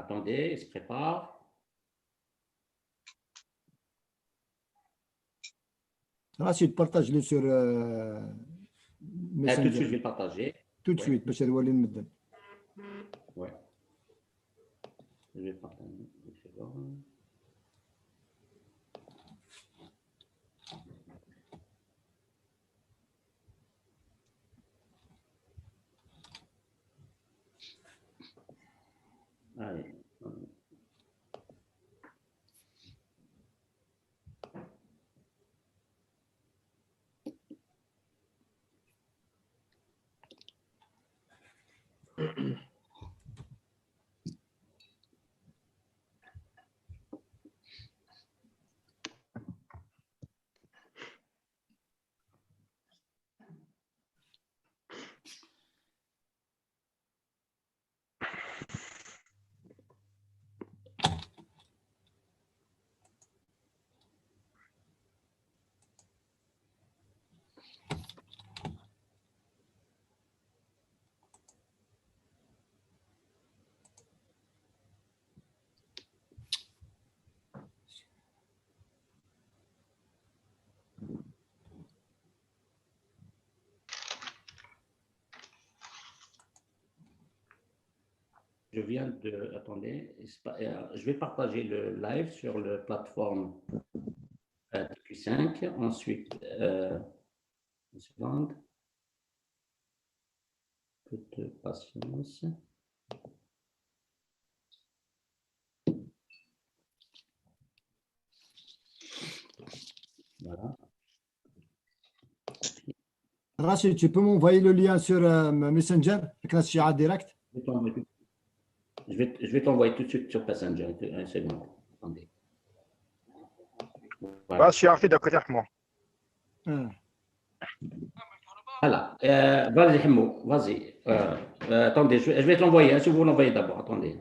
Attendez, il se prépare. Rachid, partage-le sur Tout de suite, je Messenger. vais le partager. Tout de suite, باش نولي نمدن. Ouais. Je vais partager. Allez. Je viens de... Attendez, je vais partager le live sur la plateforme TQ5. Ensuite, une seconde. Un peu de patience. Voilà. Rachid, tu peux m'envoyer le lien sur Messenger avec la Chia direct? Je vais t'envoyer tout de suite sur Messenger. Un second. Attendez. Voilà. Voilà. Vas-y, Hemo, vas-y. Attendez, je vais te l'envoyer. Si vous l'envoyez d'abord. Attendez.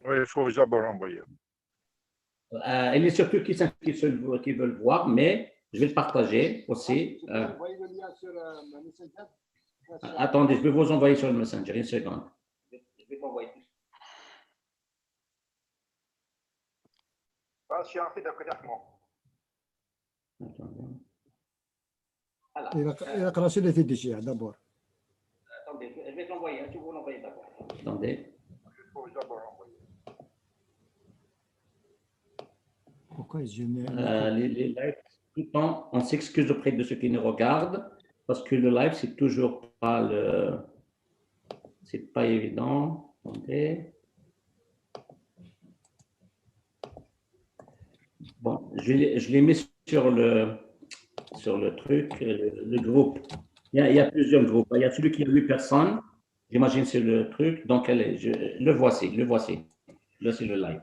Oui, il faut d'abord l'envoyer. Il est sur Turquie qui veulent voir, mais je vais le partager aussi. Envoyer le lien sur Messenger. Attendez, je vais vous envoyer sur le Messenger. Une seconde. Je vais t'envoyer tout. Il a craché les déchets d'abord. Attendez, je vais te l'envoyer. Si vous l'envoyez d'abord. Attendez. Pourquoi je n'ai... Les lives, tout le temps, on s'excuse auprès de ceux qui nous regardent parce que le live, c'est toujours pas le... C'est pas évident. Attendez. Bon, je les mets sur le truc, le groupe. Il y a plusieurs groupes. Il y a celui qui a 8 personnes. J'imagine c'est le truc. Donc, le voici. Là, c'est le live.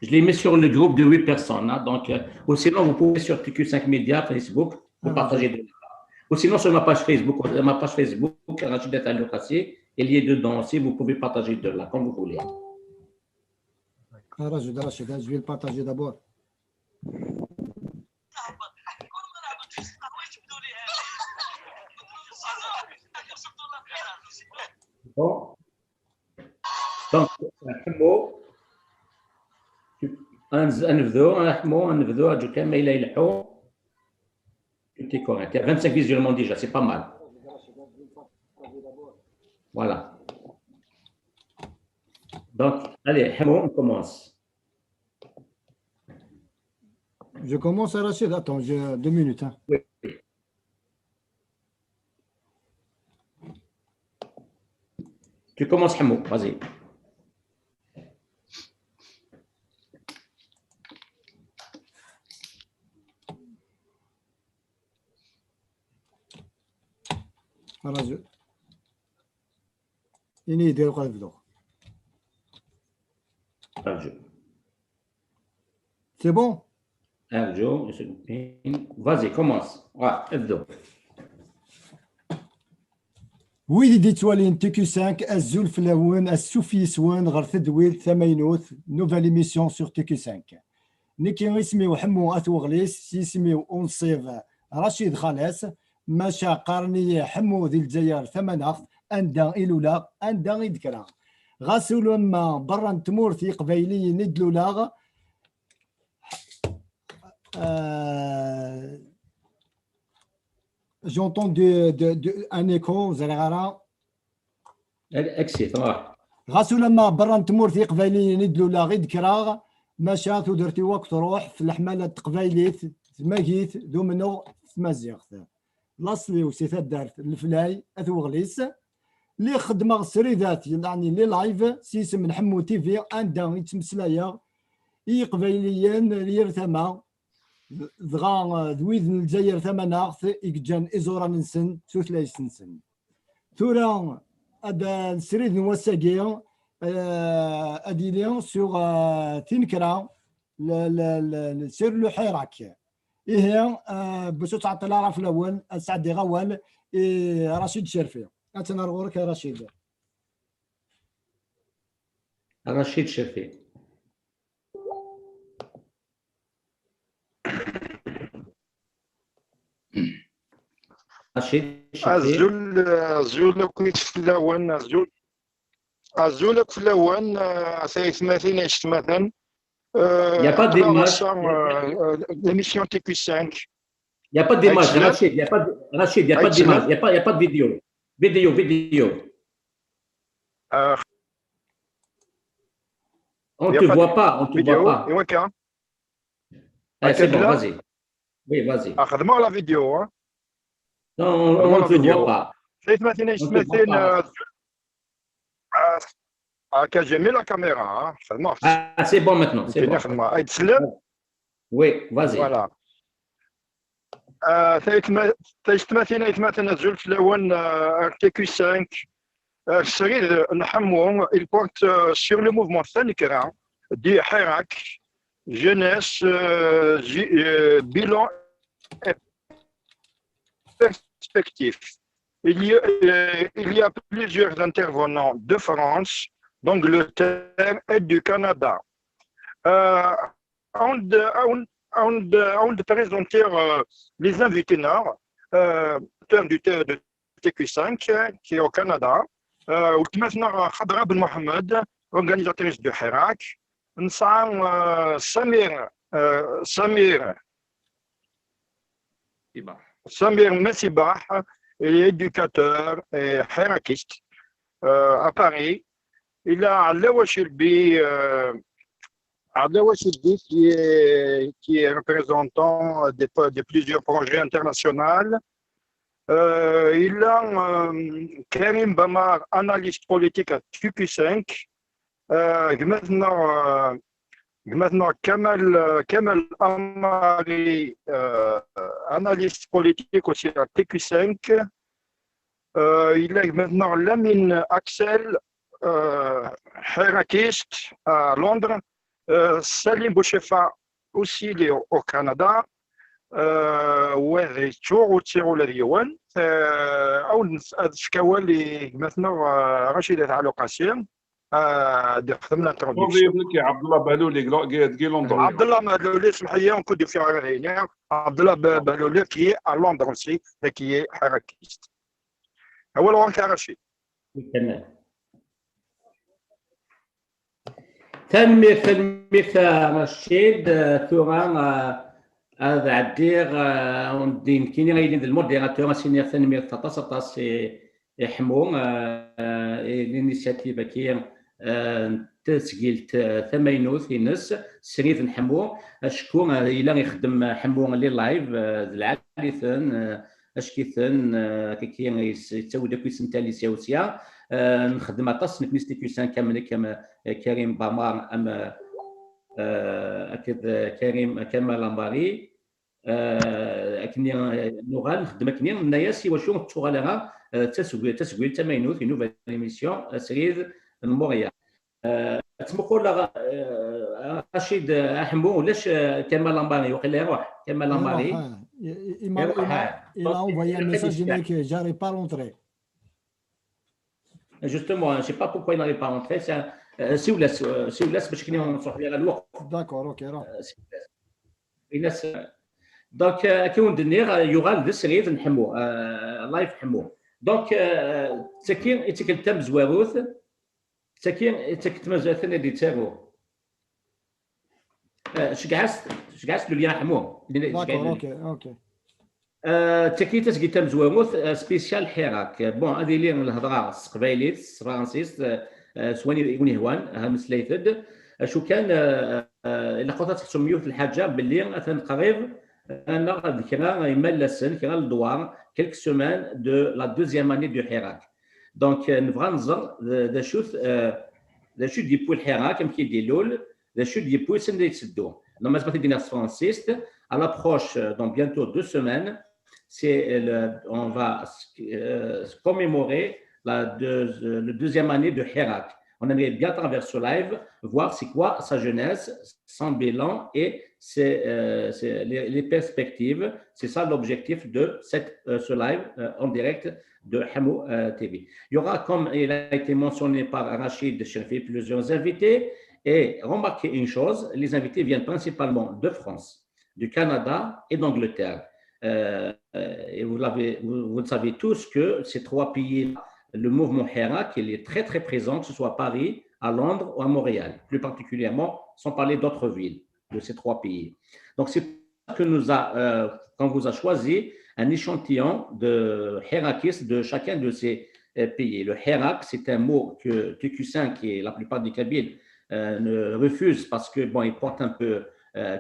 Je les mets sur le groupe de 8 personnes. Hein, donc, ou sinon, vous pouvez sur TQ5 Media, Facebook, vous partagez de là. Ou sinon, sur ma page Facebook, Rachid Al-Lokassi, il y est dedans aussi. Vous pouvez partager de là, comme vous voulez. Rachid, je vais le partager d'abord. Bon. Donc, نبداو اجو كامل يلحقوا. Tout est correct. Il y a 25 visionnements déjà, c'est pas mal. Voilà. Donc, allez, on commence. Je commence à Rachid. Attends, j'ai 2 minutes. Hein. Oui. Tu commences, Hamo, vas-y. رجل إني يدير قلب ذو. C'est bon? Vas-y, commence. Ouais, ابدأ. ويدي توالين تيكو 5 الزول فلاون السوفي سوان غير تدويل ثمانوث نوفال ايميسيون سور تيكو 5 نيكي اسمي وحمو اثوغليس سيسمي اونصيف رشيد خلاص ماشا قرني حمو ذي الجزائر ثمنخ اندا إلولا اندا إذكرا غاسولو ما برا تمورثي قبايلي ندلو لاغ j'entends un écho زرغرا اكسي صراحه غاسو لما برا تمورثي قبايلي ندلو لا غير ذكراغ مشات ودرتي وقت تروح في الحمالة قبايليت ماكيت دومنو مازيغت لاصلي وسيتا دارت الفلاي اثوغليس اللي خدمه سريدات يعني لي لايف سيسم نحمو تي في عندها يتمسلايا اي قبايليين يرتمى دغا دويد الجزائر ثمناغ يجان ازورا نسن ثلاث نسن ثورا هذا السريد نوساكي اديليون سوغ تنكرا سير لو حيراك إيه باش تعطي راه في الاول السعدي غوال رشيد شرفي اتنرغورك يا رشيد رشيد شرفي رشيد شرفي زول كنت في الاول زول في الاول ثلاث مثلا عشت مثلا Il n'y a pas d'image. L'émission TQ5. Il n'y a pas d'image, Rachid. Il n'y a pas Rachid, il n'y a pas d'image. Il n'y a pas de vidéo. Vidéo. On ne te voit pas. On ne te voit pas. Allez, c'est bon, vas-y. Oui, vas-y. خدموا على فيديو. Non, on ne te voit pas. ثلاث مثلا عشت مثلا كجميع لا كاميرا خدموا. Ah, c'est bon maintenant. C'est bon. خدموا اي تسلم. Oui, vas-y. Voilà. ثلاث مثلا زول في الاول TQ5 السرير نحمو il porte sur le mouvement ثاني دي حراك jeunesse bilan et perspective. Il y a plusieurs intervenants de France, d'Angleterre et du Canada. On de présenter les invités de TQ5 qui est au Canada. وتمثلنا خضراء بن محمد organisatrice de حراك. نسعى Samir Messibah, il est éducateur et hirakiste à Paris. Il a Alawa Shilbi qui est représentant de plusieurs projets internationaux. Il a Karim Bamar, analyste politique à TQ5. Maintenant, Kamal Amari, analyste politique aussi à TQ5. Il est maintenant Lamine Axel, hirakiste à Londres. Salim Bouchefa aussi il est au Canada. وهذا تشورو الذيوان او الشكاوى maintenant رشيد على قاسم خدمنا انتروداكسيون عبد الله بهلولي كي لندن عبد الله بهلولي اسمح لي نكون في غير عبد الله بهلولي كي à Londres aussi qui est حركيست هو لو كان رشيد تمام تنمية رشيد ثوران هذا عدير وندين كيني غايدين الموديراتور سينير تنمية تطاس يحمو الانيسياتيف كي تسجيل ثمانوث ينس سريد نحمو اشكون الى يخدم حمو لي لايف العاليثن اشكيثن كي يسوي داك يسنتالي سيوسيا نخدم اطاس نكنيستي كيسان كما كريم بامار ام اكيد كريم كمال امباري اكني نوغال نخدم اكني الناس وشو تشغلها تسويل تماينوث في نوفال ايميسيون سريد الموريا تسمقوا رشيد احمو ولاش كمال امباري وقيلا يروح كمال امباري il a envoyé un message que j'arrive pas à rentrer. Justement, je ne sais pas pourquoi il n'arrive pas à rentrer. Si vous laissez, parce qu'il y a un sortir à l'eau. D'accord, ok. Donc, il y aura le série de Nḥemou, live Nḥemou. Donc, c'est qui est le thème Zouarout, تكين تكتمز ثاني دي تاعو شكعست لو يحمو داكور اوكي تكيتس قيتم زواموث سبيسيال حراك بون هذه اللي الهضره قبايليت فرانسيس سواني يوني هوان مسليتد شو كان الا قلت تسميو في الحاجه باللي اثن قريب انا ذكرى يمال السن كرا الدوار كيلك سومان دو لا دوزيام اني دو حراك دونك نبغى نزر ذا شوت ديبو الحراك كم كيديروا ذا شوت ديبو سن يتسدو لما زبط دينا فرانسيس à l'approche dans bientôt 2 semaines on va commémorer le deuxième année de Hirak. On aimerait bien à travers ce live voir c'est quoi sa jeunesse, son bilan et les perspectives. C'est ça l'objectif de ce live en direct de Hamou TV. Il y aura, comme il a été mentionné par Rachid Cherfi, plusieurs invités. Et remarquez une chose, les invités viennent principalement de France, du Canada et d'Angleterre. Et vous le savez tous que ces 3 pays, le mouvement Hirak, il est très très présent, que ce soit à Paris, à Londres ou à Montréal, plus particulièrement, sans parler d'autres villes de ces 3 pays. Donc c'est que qu'on vous a choisi un échantillon de Hirakistes de chacun de ces pays. Le Hirak, c'est un mot que TQ5 et la plupart des Kabyles ne refusent parce que bon, il porte un peu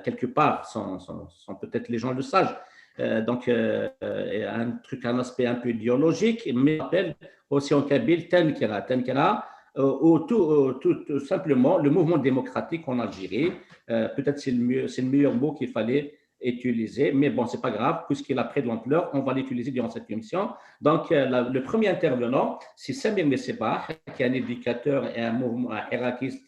quelque part, sans peut-être les gens le savent. Donc, un aspect un peu idéologique, mais on appelle aussi en Kabyle Tenkera. Tenkera, ou tout simplement le mouvement démocratique en Algérie. Peut-être c'est le meilleur mot qu'il fallait utiliser, mais bon, c'est pas grave, puisqu'il a pris de l'ampleur, on va l'utiliser durant cette émission. Donc, le premier intervenant, c'est Samir Messebah, qui est un éducateur et un mouvement hirakiste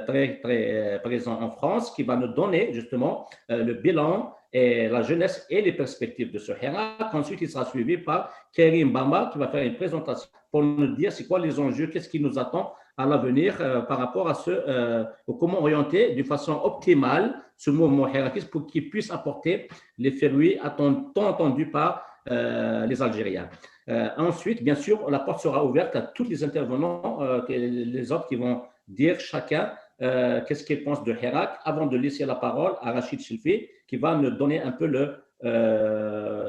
très, très présent en France, qui va nous donner justement le bilan et la jeunesse et les perspectives de ce Hirak. Ensuite, il sera suivi par Karim Bamba, qui va faire une présentation pour nous dire c'est quoi les enjeux, qu'est-ce qui nous attend à l'avenir par rapport à comment orienter de façon optimale ce mouvement hirakiste pour qu'il puisse apporter les fruits tant attendus par les Algériens. Ensuite, bien sûr, la porte sera ouverte à tous les intervenants, les autres qui vont dire chacun qu'est-ce qu'ils pensent de Hirak, avant de laisser la parole à Rachid Chilfi, qui va nous donner un peu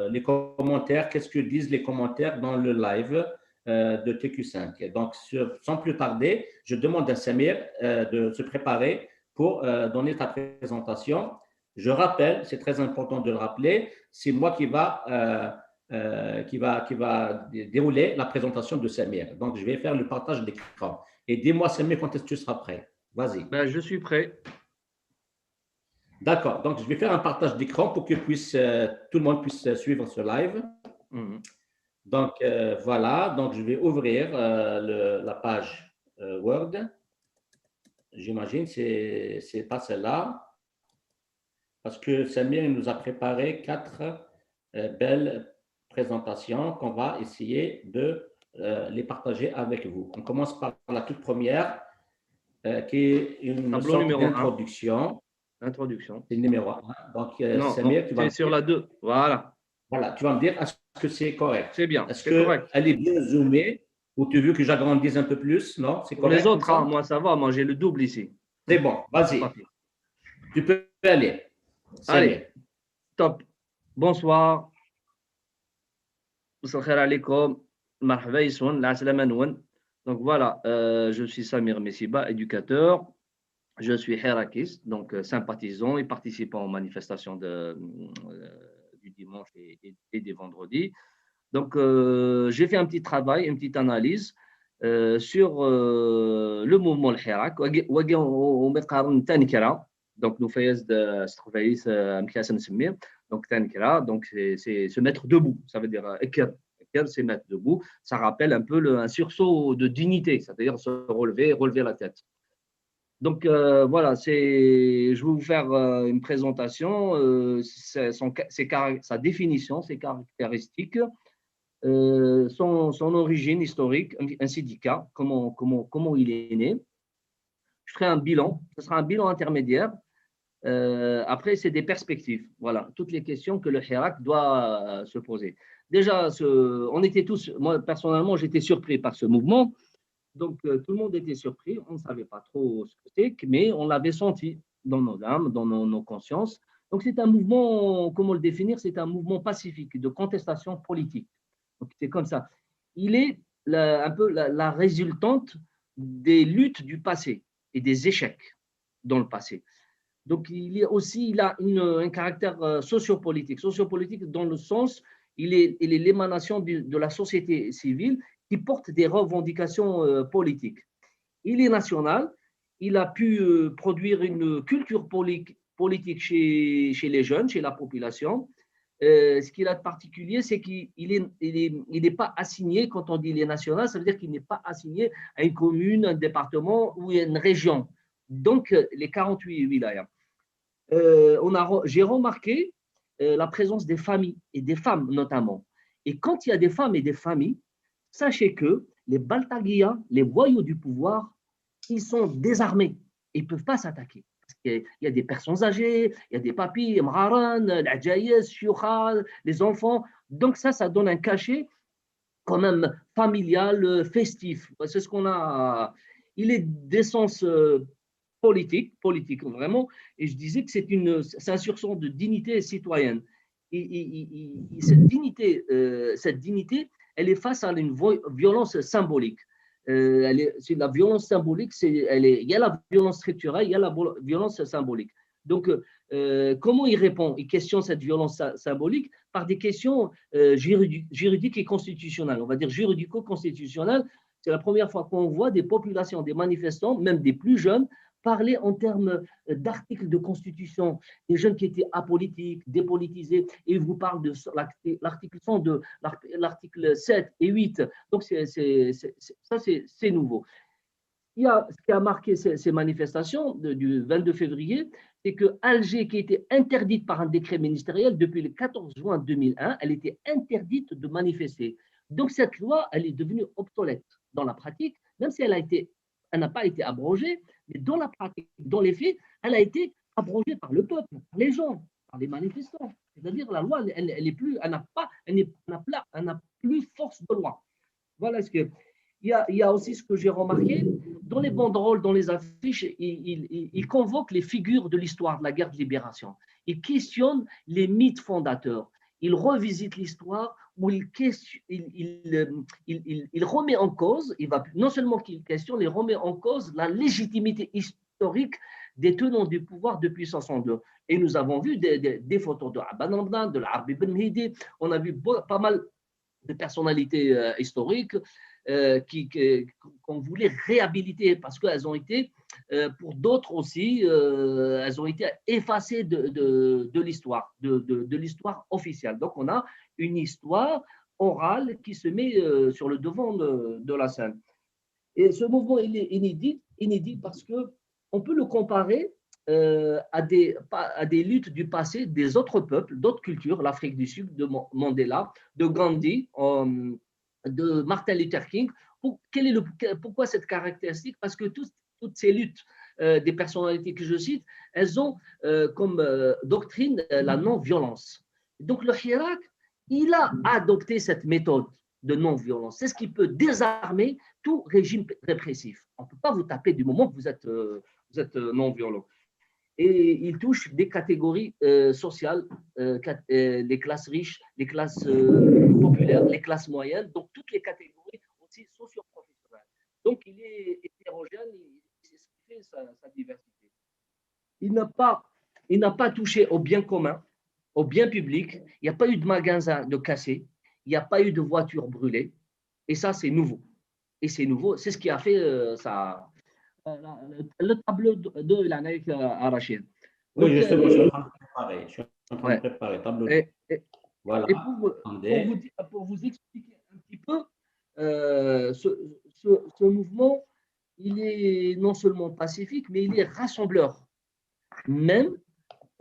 les commentaires, qu'est-ce que disent les commentaires dans le live de TQ5. Donc, sans plus tarder, je demande à Samir de se préparer pour donner ta présentation. Je rappelle, c'est très important de le rappeler, c'est moi qui va dérouler la présentation de Samir. Donc, je vais faire le partage d'écran. Et dis-moi, Samir, quand est-ce que tu seras prêt? Vas-y. Ben, je suis prêt. D'accord. Donc, je vais faire un partage d'écran pour que tout le monde puisse suivre ce live. Donc, voilà. Donc, je vais ouvrir la page Word. J'imagine que ce n'est pas celle-là. Parce que Samir nous a préparé 4 belles présentations qu'on va essayer de les partager avec vous. On commence par la toute première, qui est une sorte d'introduction. Introduction. C'est le numéro 1. Donc, Samir, tu vas sur la 2. Voilà. Voilà, tu vas me dire, est-ce que c'est correct? C'est bien. Est-ce qu'elle est bien zoomée ou tu veux que j'agrandisse un peu plus? Non, c'est correct. Pour les autres, moi, ça va. Moi, j'ai le double ici. C'est bon, vas-y. Tu peux aller. Allez, top. Bonsoir. Salam alaikum. Marhaba Yissoun, la salama noun. Donc voilà, je suis Samir Messebah, éducateur. Je suis hirakiste, donc sympathisant et participant aux manifestations du dimanche et des vendredis. Donc, j'ai fait un petit travail, une petite analyse sur le mouvement Hirak. Donc, nous faisons donc Tankira, donc c'est se mettre debout, ça veut dire c'est mettre debout. Ça rappelle un peu un sursaut de dignité, c'est-à-dire se relever la tête. Donc voilà, je vais vous faire une présentation, sa définition, ses caractéristiques, son origine historique, un syndicat, comment il est né. Je ferai un bilan, ce sera un bilan intermédiaire. Après, c'est des perspectives. Voilà, toutes les questions que le Hirak doit se poser. Déjà, on était tous, moi personnellement, j'étais surpris par ce mouvement. Donc, tout le monde était surpris. On ne savait pas trop ce que c'est, mais on l'avait senti dans nos âmes, dans nos consciences. Donc, c'est un mouvement, comment le définir? C'est un mouvement pacifique de contestation politique. Donc, c'est comme ça. Il est un peu la résultante des luttes du passé et des échecs dans le passé. Donc, il a un caractère sociopolitique. Sociopolitique dans le sens, il est l'émanation de la société civile qui porte des revendications politiques. Il est national, il a pu produire une culture politique chez les jeunes, chez la population. Ce qu'il a de particulier, c'est qu'il n'est pas assigné, quand on dit il est national, ça veut dire qu'il n'est pas assigné à une commune, un département ou à une région. Donc, les 48 wilayas. J'ai remarqué la présence des familles et des femmes notamment. Et quand il y a des femmes et des familles, sachez que les Baltaguia, les voyous du pouvoir, ils sont désarmés. Ils ne peuvent pas s'attaquer. Il y a des personnes âgées, il y a des papis, Mharan, l'Adjaïs, Shioukha, les enfants. Donc ça donne un cachet quand même familial, festif. C'est ce qu'on a. Il est d'essence politique vraiment. Et je disais que c'est un sursaut de dignité citoyenne. Cette dignité, elle est face à une violence symbolique. C'est la violence symbolique, il y a la violence structurelle, il y a la violence symbolique. Donc, comment il répond? Il questionne cette violence symbolique par des questions juridiques et constitutionnelles. On va dire juridico-constitutionnelles. C'est la première fois qu'on voit des populations, des manifestants, même des plus jeunes, parler en termes d'articles de constitution, des jeunes qui étaient apolitiques, dépolitisés, et ils vous parlent de l'article 102, l'article 7 et 8. Donc, c'est nouveau. Ce qui a marqué ces manifestations du 22 février, c'est que Alger, qui était interdite par un décret ministériel depuis le 14 juin 2001, elle était interdite de manifester. Donc, cette loi, elle est devenue obsolète dans la pratique, même si elle n'a pas été abrogée, mais dans la pratique, dans les faits, elle a été abrogée par le peuple, par les gens, par les manifestants. C'est-à-dire la loi, elle n'a plus force de loi. Voilà ce que. Il y a aussi ce que j'ai remarqué, dans les banderoles, dans les affiches, il convoque les figures de l'histoire de la guerre de libération. Il questionne les mythes fondateurs. Il revisite l'histoire où il remet en cause, non seulement qu'il questionne, il remet en cause la légitimité historique des tenants du pouvoir depuis 1962. Et nous avons vu des photos de Abba Namdan, de l'Arbi Ben Mehdi, on a vu pas mal de personnalités historiques qu'on voulait réhabiliter parce qu'elles ont été, pour d'autres aussi, elles ont été effacées de l'histoire, de l'histoire officielle. Donc, on a une histoire orale qui se met sur le devant de la scène. Et ce mouvement, il est inédit parce qu'on peut le comparer à des luttes du passé des autres peuples, d'autres cultures, l'Afrique du Sud, de Mandela, de Gandhi, de Martin Luther King. Pourquoi cette caractéristique? Parce que toutes ces luttes des personnalités que je cite, elles ont comme doctrine la non-violence. Donc le Hirak, il a adopté cette méthode de non-violence. C'est ce qui peut désarmer tout régime répressif. On ne peut pas vous taper du moment que vous êtes non-violent. Et il touche des catégories sociales, les classes riches, les classes populaires, les classes moyennes, donc toutes les catégories aussi socio-professionnelles. Donc il est hétérogène, c'est ce qui fait sa diversité. Il n'a pas touché au bien commun, au bien public, il n'y a pas eu de magasin de cassé, il n'y a pas eu de voiture brûlée, et ça c'est nouveau. Et c'est nouveau, c'est ce qui a fait le tableau de l'analyse à Rachid. Oui, justement, je suis en train de préparer. Je suis en train de préparer tableau. Voilà. Et pour vous expliquer un petit peu, ce mouvement, il est non seulement pacifique, mais il est rassembleur. Même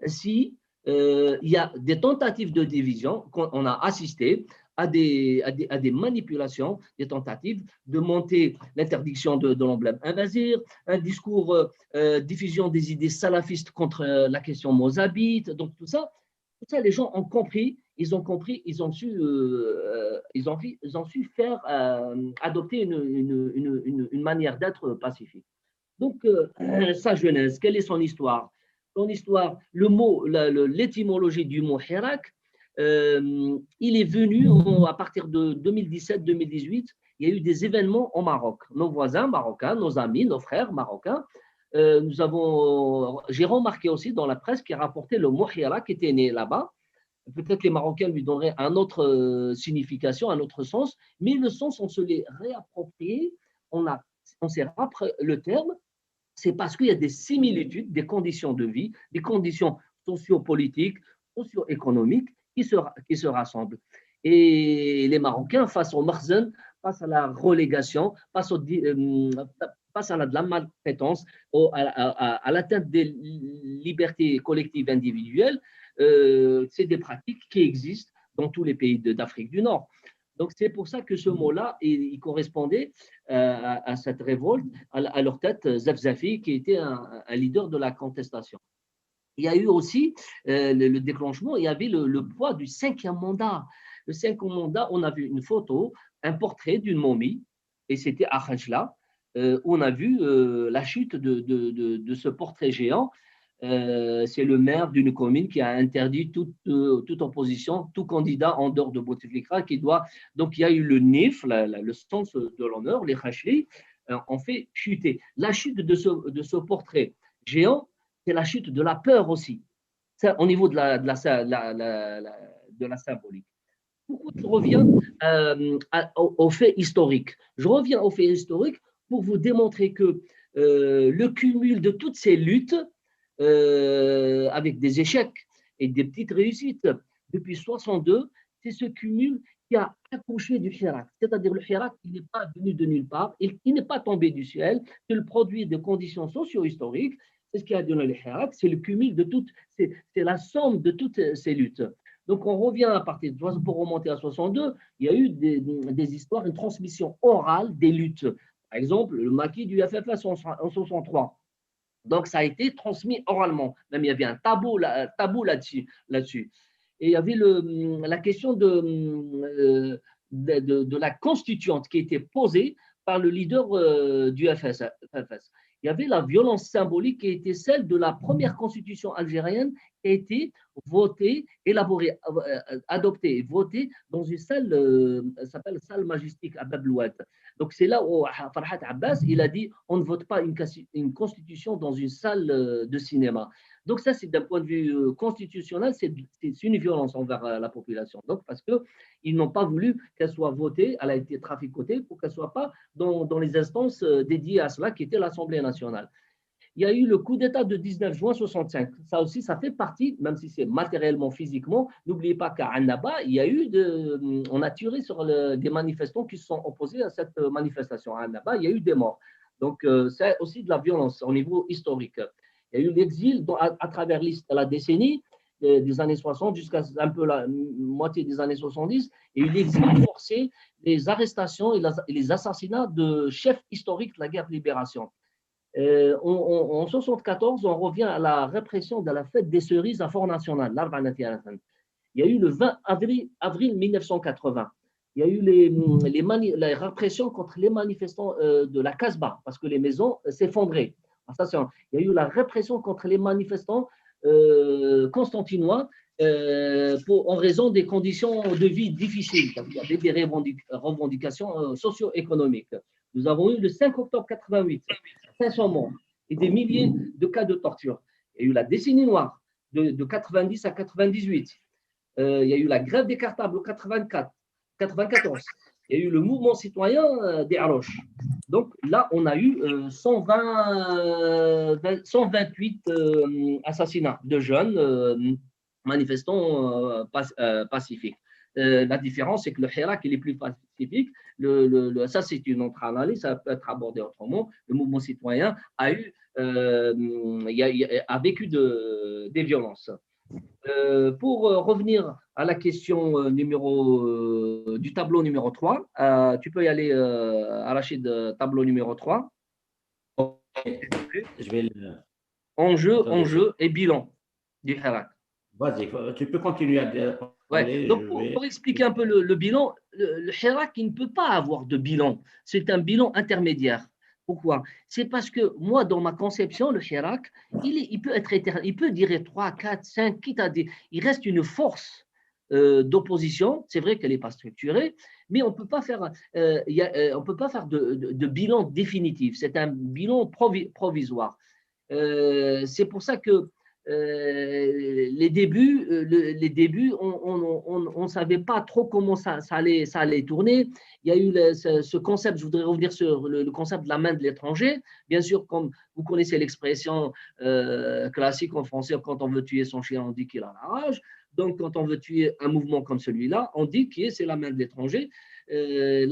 si il y a des tentatives de division, qu'on a assisté à des manipulations, des tentatives de monter l'interdiction de l'emblème invasir, un discours diffusion des idées salafistes contre la question mozabite. Donc tout ça, les gens ont compris ils ont compris, ils ont su faire adopter une manière d'être pacifique. Donc, sa jeunesse, quelle est son histoire? Son histoire, l'étymologie du mot Hirak, il est venu à partir de 2017-2018, il y a eu des événements au Maroc. Nos voisins marocains, nos amis, nos frères marocains, j'ai remarqué aussi dans la presse qui a rapporté le mot Hirak qui était né là-bas. Peut-être les Marocains lui donneraient une autre signification, un autre sens, mais le sens, on se l'est réapproprié, on s'est rappris le terme, c'est parce qu'il y a des similitudes, des conditions de vie, des conditions sociopolitiques, socio-économiques qui se rassemblent. Et les Marocains, face au marzen, face à la relégation, face à de la maltraitance, à l'atteinte des libertés collectives individuelles, c'est des pratiques qui existent dans tous les pays d'Afrique du Nord. Donc, c'est pour ça que ce mot-là, il correspondait à cette révolte, à leur tête, Zafzafi, qui était un leader de la contestation. Il y a eu aussi le déclenchement, il y avait le poids du 5e mandat. Le 5e mandat, on a vu une photo, un portrait d'une momie, et c'était à Khanchla, où on a vu la chute de ce portrait géant. C'est le maire d'une commune qui a interdit toute opposition, tout candidat en dehors de Bouteflika qui doit. Donc, il y a eu le NIF, le sens de l'honneur, les Khachli, ont fait chuter. La chute de ce portrait géant, c'est la chute de la peur aussi, ça, au niveau de la symbolique. Pourquoi je reviens au fait historique? Je reviens au fait historique pour vous démontrer que le cumul de toutes ces luttes, avec des échecs et des petites réussites depuis 62, c'est ce cumul qui a accouché du Hirak. C'est-à-dire le Hirak, il n'est pas venu de nulle part, il n'est pas tombé du ciel, c'est le produit de conditions socio-historiques, c'est ce qui a donné le Hirak, c'est le cumul de toutes, c'est la somme de toutes ces luttes. Donc on revient à partir de, pour remonter à 62, il y a eu des histoires, une transmission orale des luttes. Par exemple, le maquis du FFS en 63. Donc, ça a été transmis oralement. Même il y avait un tabou là-dessus. Et il y avait la question de la constituante qui était posée par le leader du FFS. Il y avait la violence symbolique qui était celle de la première constitution algérienne qui a été votée, élaborée, adoptée et votée dans une salle, s'appelle salle majestique à Bab el-Oued. Donc c'est là où Farhat Abbas, il a dit on ne vote pas une constitution dans une salle de cinéma. Donc ça, c'est d'un point de vue constitutionnel, c'est une violence envers la population. Donc parce qu'ils n'ont pas voulu qu'elle soit votée, elle a été traficotée pour qu'elle ne soit pas dans les instances dédiées à cela, qui était l'Assemblée nationale. Il y a eu le coup d'État de 19 juin 65. Ça aussi, ça fait partie, même si c'est matériellement, physiquement. N'oubliez pas qu'à Annaba, il y a eu on a tiré sur des manifestants qui se sont opposés à cette manifestation. À Annaba, il y a eu des morts. Donc, c'est aussi de la violence au niveau historique. Il y a eu l'exil à travers la décennie des années 60 jusqu'à un peu la moitié des années 70. Il y a eu l'exil forcé, les arrestations et les assassinats de chefs historiques de la guerre de libération. En 1974, on revient à la répression de la fête des cerises à Fort-National, il y a eu le 20 avril 1980. Il y a eu les répressions contre les manifestants de la Casbah, parce que les maisons s'effondraient. Il y a eu la répression contre les manifestants constantinois en raison des conditions de vie difficiles. Il y avait des revendications socio-économiques. Nous avons eu le 5 octobre 88, 500 morts et des milliers de cas de torture. Il y a eu la décennie noire de 90 à 98. Il y a eu la grève des cartables au 94. Il y a eu le mouvement citoyen des Haroches. Donc là, on a eu 128 assassinats de jeunes manifestants pacifiques. La différence, c'est que le Hirak, il est plus pacifique. Ça, c'est une autre analyse, ça peut être abordé autrement. Le mouvement citoyen a vécu des violences. Pour revenir à la question du tableau numéro 3, tu peux y aller, Rachid, tableau numéro 3. Je vais Enjeu et bilan du Hirak. Vas-y, tu peux continuer à Ouais. parler. Donc, pour expliquer un peu le bilan, le Hirak, il ne peut pas avoir de bilan. C'est un bilan intermédiaire. Pourquoi? C'est parce que moi, dans ma conception, le Hirak, il peut être éternel. Il peut durer 3, 4, 5, quitte à dire. Il reste une force d'opposition. C'est vrai qu'elle n'est pas structurée, mais on peut pas faire, on peut pas faire de bilan définitif. C'est un bilan provisoire. C'est pour ça que les débuts, on ne savait pas trop comment ça allait tourner. Il y a eu ce concept, je voudrais revenir sur le concept de la main de l'étranger. Bien sûr, comme vous connaissez l'expression classique en français, quand on veut tuer son chien, on dit qu'il a la rage. Donc, quand on veut tuer un mouvement comme celui-là, on dit que c'est la main de l'étranger. C'est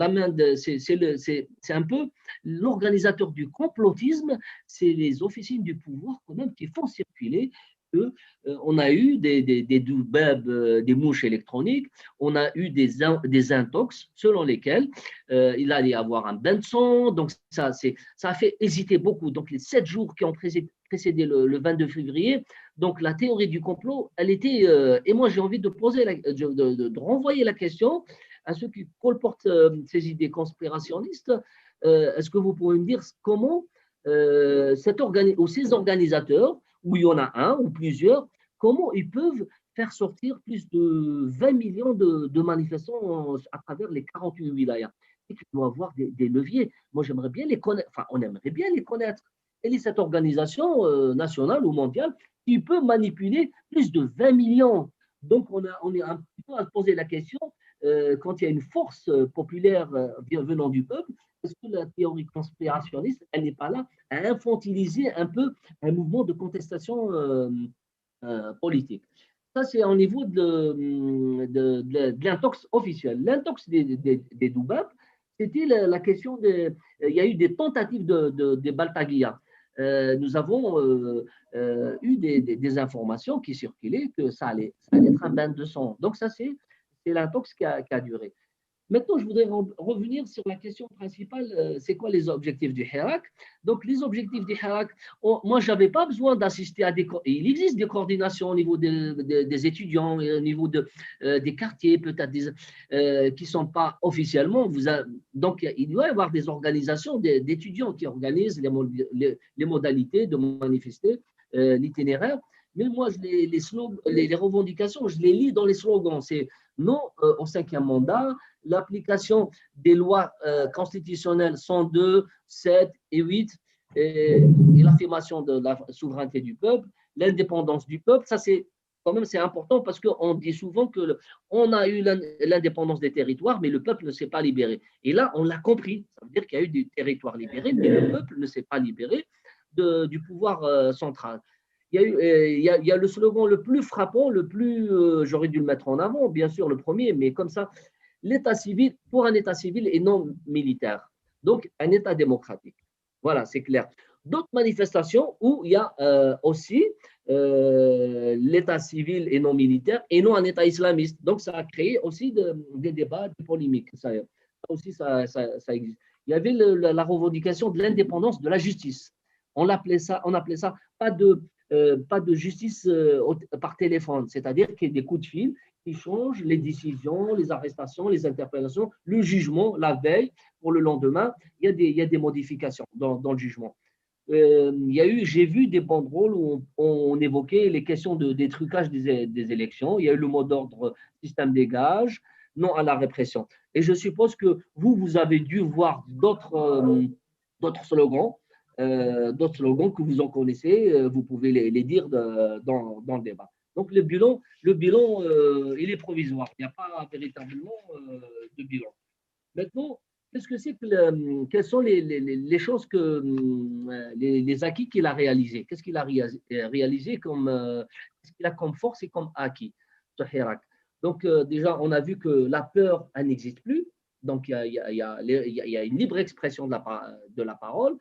un peu l'organisateur du complotisme, c'est les officines du pouvoir quand même qui font circuler que on a eu des doubabs, des mouches électroniques, on a eu des intox selon lesquels il allait y avoir un bain de sang, donc ça a fait hésiter beaucoup. Donc les 7 jours qui ont précédé le 22 février, donc la théorie du complot, elle était, et moi j'ai envie de poser, de renvoyer la question à ceux qui colportent ces idées conspirationnistes. Est-ce que vous pouvez me dire comment ces organisateurs, où il y en a un ou plusieurs, comment ils peuvent faire sortir plus de 20 millions de manifestants à travers les 48 wilayas? Et qu'il doit avoir des leviers. Moi, j'aimerais bien les connaître, enfin, on aimerait bien les connaître. Elle est cette organisation nationale ou mondiale qui peut manipuler plus de 20 millions. Donc, on est un petit peu à se poser la question, quand il y a une force populaire venant du peuple, est-ce que la théorie conspirationniste, elle n'est pas là à infantiliser un peu un mouvement de contestation politique? Ça, c'est au niveau de l'intox officiel. L'intox des Doubab, c'était la question il y a eu des tentatives de Baltaguia. Nous avons eu des informations qui circulaient que ça allait être un bain de sang. Donc, ça, c'est l'intox qui a duré. Maintenant, je voudrais revenir sur la question principale, c'est quoi les objectifs du Hirak? Donc, les objectifs du Hirak, moi, je n'avais pas besoin d'assister à il existe des coordinations au niveau des étudiants, au niveau des quartiers, peut-être qui ne sont pas officiellement. Donc, il doit y avoir des organisations d'étudiants qui organisent les modalités de manifester, l'itinéraire. Mais moi, les revendications, je les lis dans les slogans. C'est non au 5e mandat, l'application des lois constitutionnelles 102, 7 et 8 et l'affirmation de la souveraineté du peuple, l'indépendance du peuple. Ça, c'est quand même c'est important parce qu'on dit souvent qu'on a eu l'indépendance des territoires, mais le peuple ne s'est pas libéré. Et là, on l'a compris. Ça veut dire qu'il y a eu des territoires libérés, mais le peuple ne s'est pas libéré du pouvoir central. Il y a le slogan le plus frappant, j'aurais dû le mettre en avant, bien sûr, le premier, mais comme ça, l'État civil pour un État civil et non militaire. Donc, un État démocratique. Voilà, c'est clair. D'autres manifestations où il y a aussi l'État civil et non militaire et non un État islamiste. Donc, ça a créé aussi des débats, des polémiques. Ça aussi, ça existe. Il y avait la revendication de l'indépendance de la justice. On appelait ça pas de justice par téléphone, c'est-à-dire qu'il y a des coups de fil qui changent les décisions, les arrestations, les interpellations, le jugement, la veille, pour le lendemain, il y a des modifications dans le jugement. J'ai vu des banderoles où on évoquait les questions des trucages des élections. Il y a eu le mot d'ordre système des gages, non à la répression. Et je suppose que vous avez dû voir d'autres slogans que vous en connaissez, vous pouvez les dire dans le débat. Donc le bilan il est provisoire. Il n'y a pas véritablement de bilan. Maintenant, qu'est-ce que c'est quelles sont les choses les acquis qu'il a réalisés? Qu'est-ce qu'il a réalisé qu'est-ce qu'il a comme force et comme acquis, ce Hirak? Donc déjà, on a vu que la peur, elle n'existe plus. Donc il y a une libre expression de la parole.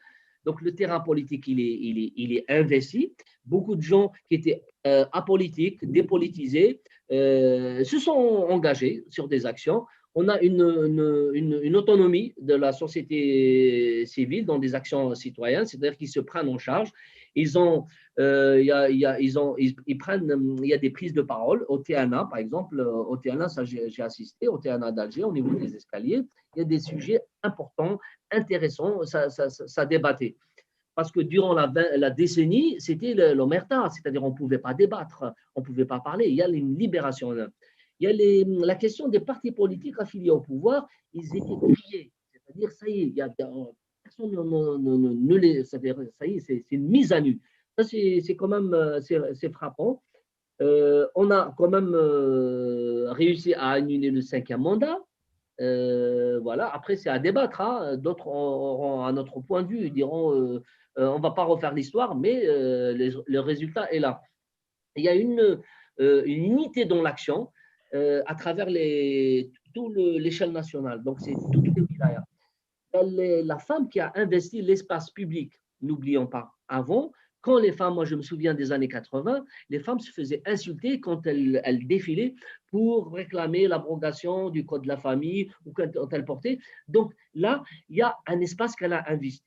Donc, le terrain politique, il est investi. Beaucoup de gens qui étaient apolitiques, dépolitisés, se sont engagés sur des actions. On a une autonomie de la société civile dans des actions citoyennes, c'est-à-dire qu'ils se prennent en charge. Ils ont, ils prennent, il y a des prises de parole au TNA, par exemple. Au TNA, ça j'ai assisté, au TNA d'Alger, au niveau des escaliers. Il y a des sujets importants, intéressants, ça débattait. Parce que durant la décennie, c'était l'omerta, c'est-à-dire on ne pouvait pas débattre, on ne pouvait pas parler. Il y a une libération. Il y a la question des partis politiques affiliés au pouvoir, ils étaient grillés. C'est-à-dire, ça y est, il y a, personne ne les. Ça y est, c'est une mise à nu. Ça, c'est quand même c'est frappant. On a quand même réussi à annuler le 5e mandat. Voilà. Après, c'est à débattre. Hein. D'autres auront un autre point de vue. Ils diront on ne va pas refaire l'histoire, mais le résultat est là. Il y a une unité dans l'action à travers toute l'échelle nationale. Donc, c'est toutes les wilayas. La femme qui a investi l'espace public, n'oublions pas, avant, quand les femmes, moi je me souviens des années 80, les femmes se faisaient insulter quand elles défilaient pour réclamer l'abrogation du code de la famille ou quand elles portaient. Donc là, il y a un espace qu'elle a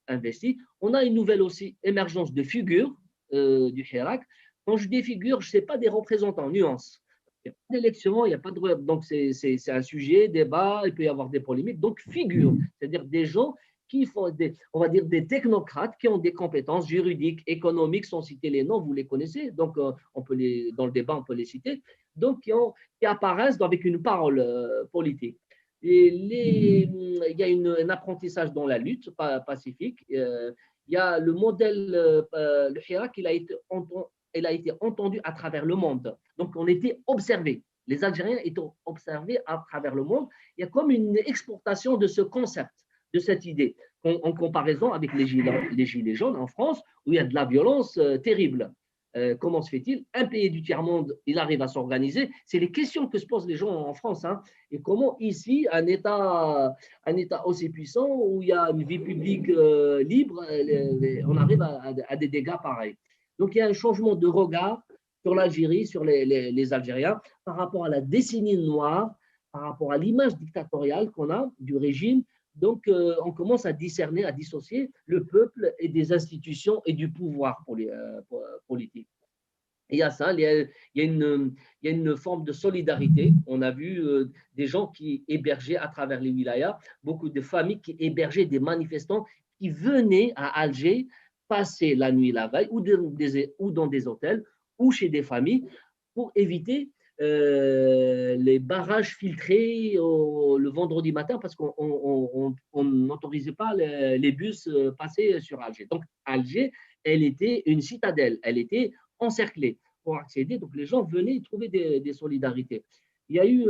investi. On a une nouvelle aussi émergence de figures du Hirak. Quand je dis figures, je ne sais pas des représentants, nuance. Il n'y a pas d'élection, il n'y a pas de. Donc, c'est un sujet, débat, il peut y avoir des polémiques. Donc, figure, c'est-à-dire des gens qui font on va dire des technocrates qui ont des compétences juridiques, économiques, sans citer les noms, vous les connaissez. Donc, on peut dans le débat, on peut les citer. Donc, qui apparaissent avec une parole politique. Il y a un apprentissage dans la lutte pacifique. Il y a le modèle, le Hirak, il a été entendu à travers le monde. Donc, on était observés. Les Algériens étaient observés à travers le monde. Il y a comme une exportation de ce concept, de cette idée, en comparaison avec les gilets jaunes en France, où il y a de la violence terrible. Comment se fait-il? Un pays du tiers-monde, il arrive à s'organiser. C'est les questions que se posent les gens en France. Hein. Et comment ici, un État aussi puissant, où il y a une vie publique libre, on arrive à des dégâts pareils. Donc, il y a un changement de regard sur l'Algérie, sur les Algériens, par rapport à la décennie noire, par rapport à l'image dictatoriale qu'on a du régime. Donc, on commence à discerner, à dissocier le peuple et des institutions et du pouvoir politique. Et il y a ça, il y a une forme de solidarité. On a vu des gens qui hébergeaient à travers les wilayas, beaucoup de familles qui hébergeaient des manifestants qui venaient à Alger passer la nuit la veille ou dans des hôtels ou chez des familles pour éviter les barrages filtrés le vendredi matin parce qu'on n'autorisait pas les bus passer sur Alger. Donc Alger, elle était une citadelle, elle était encerclée pour accéder. Donc les gens venaient trouver des solidarités. Il y a eu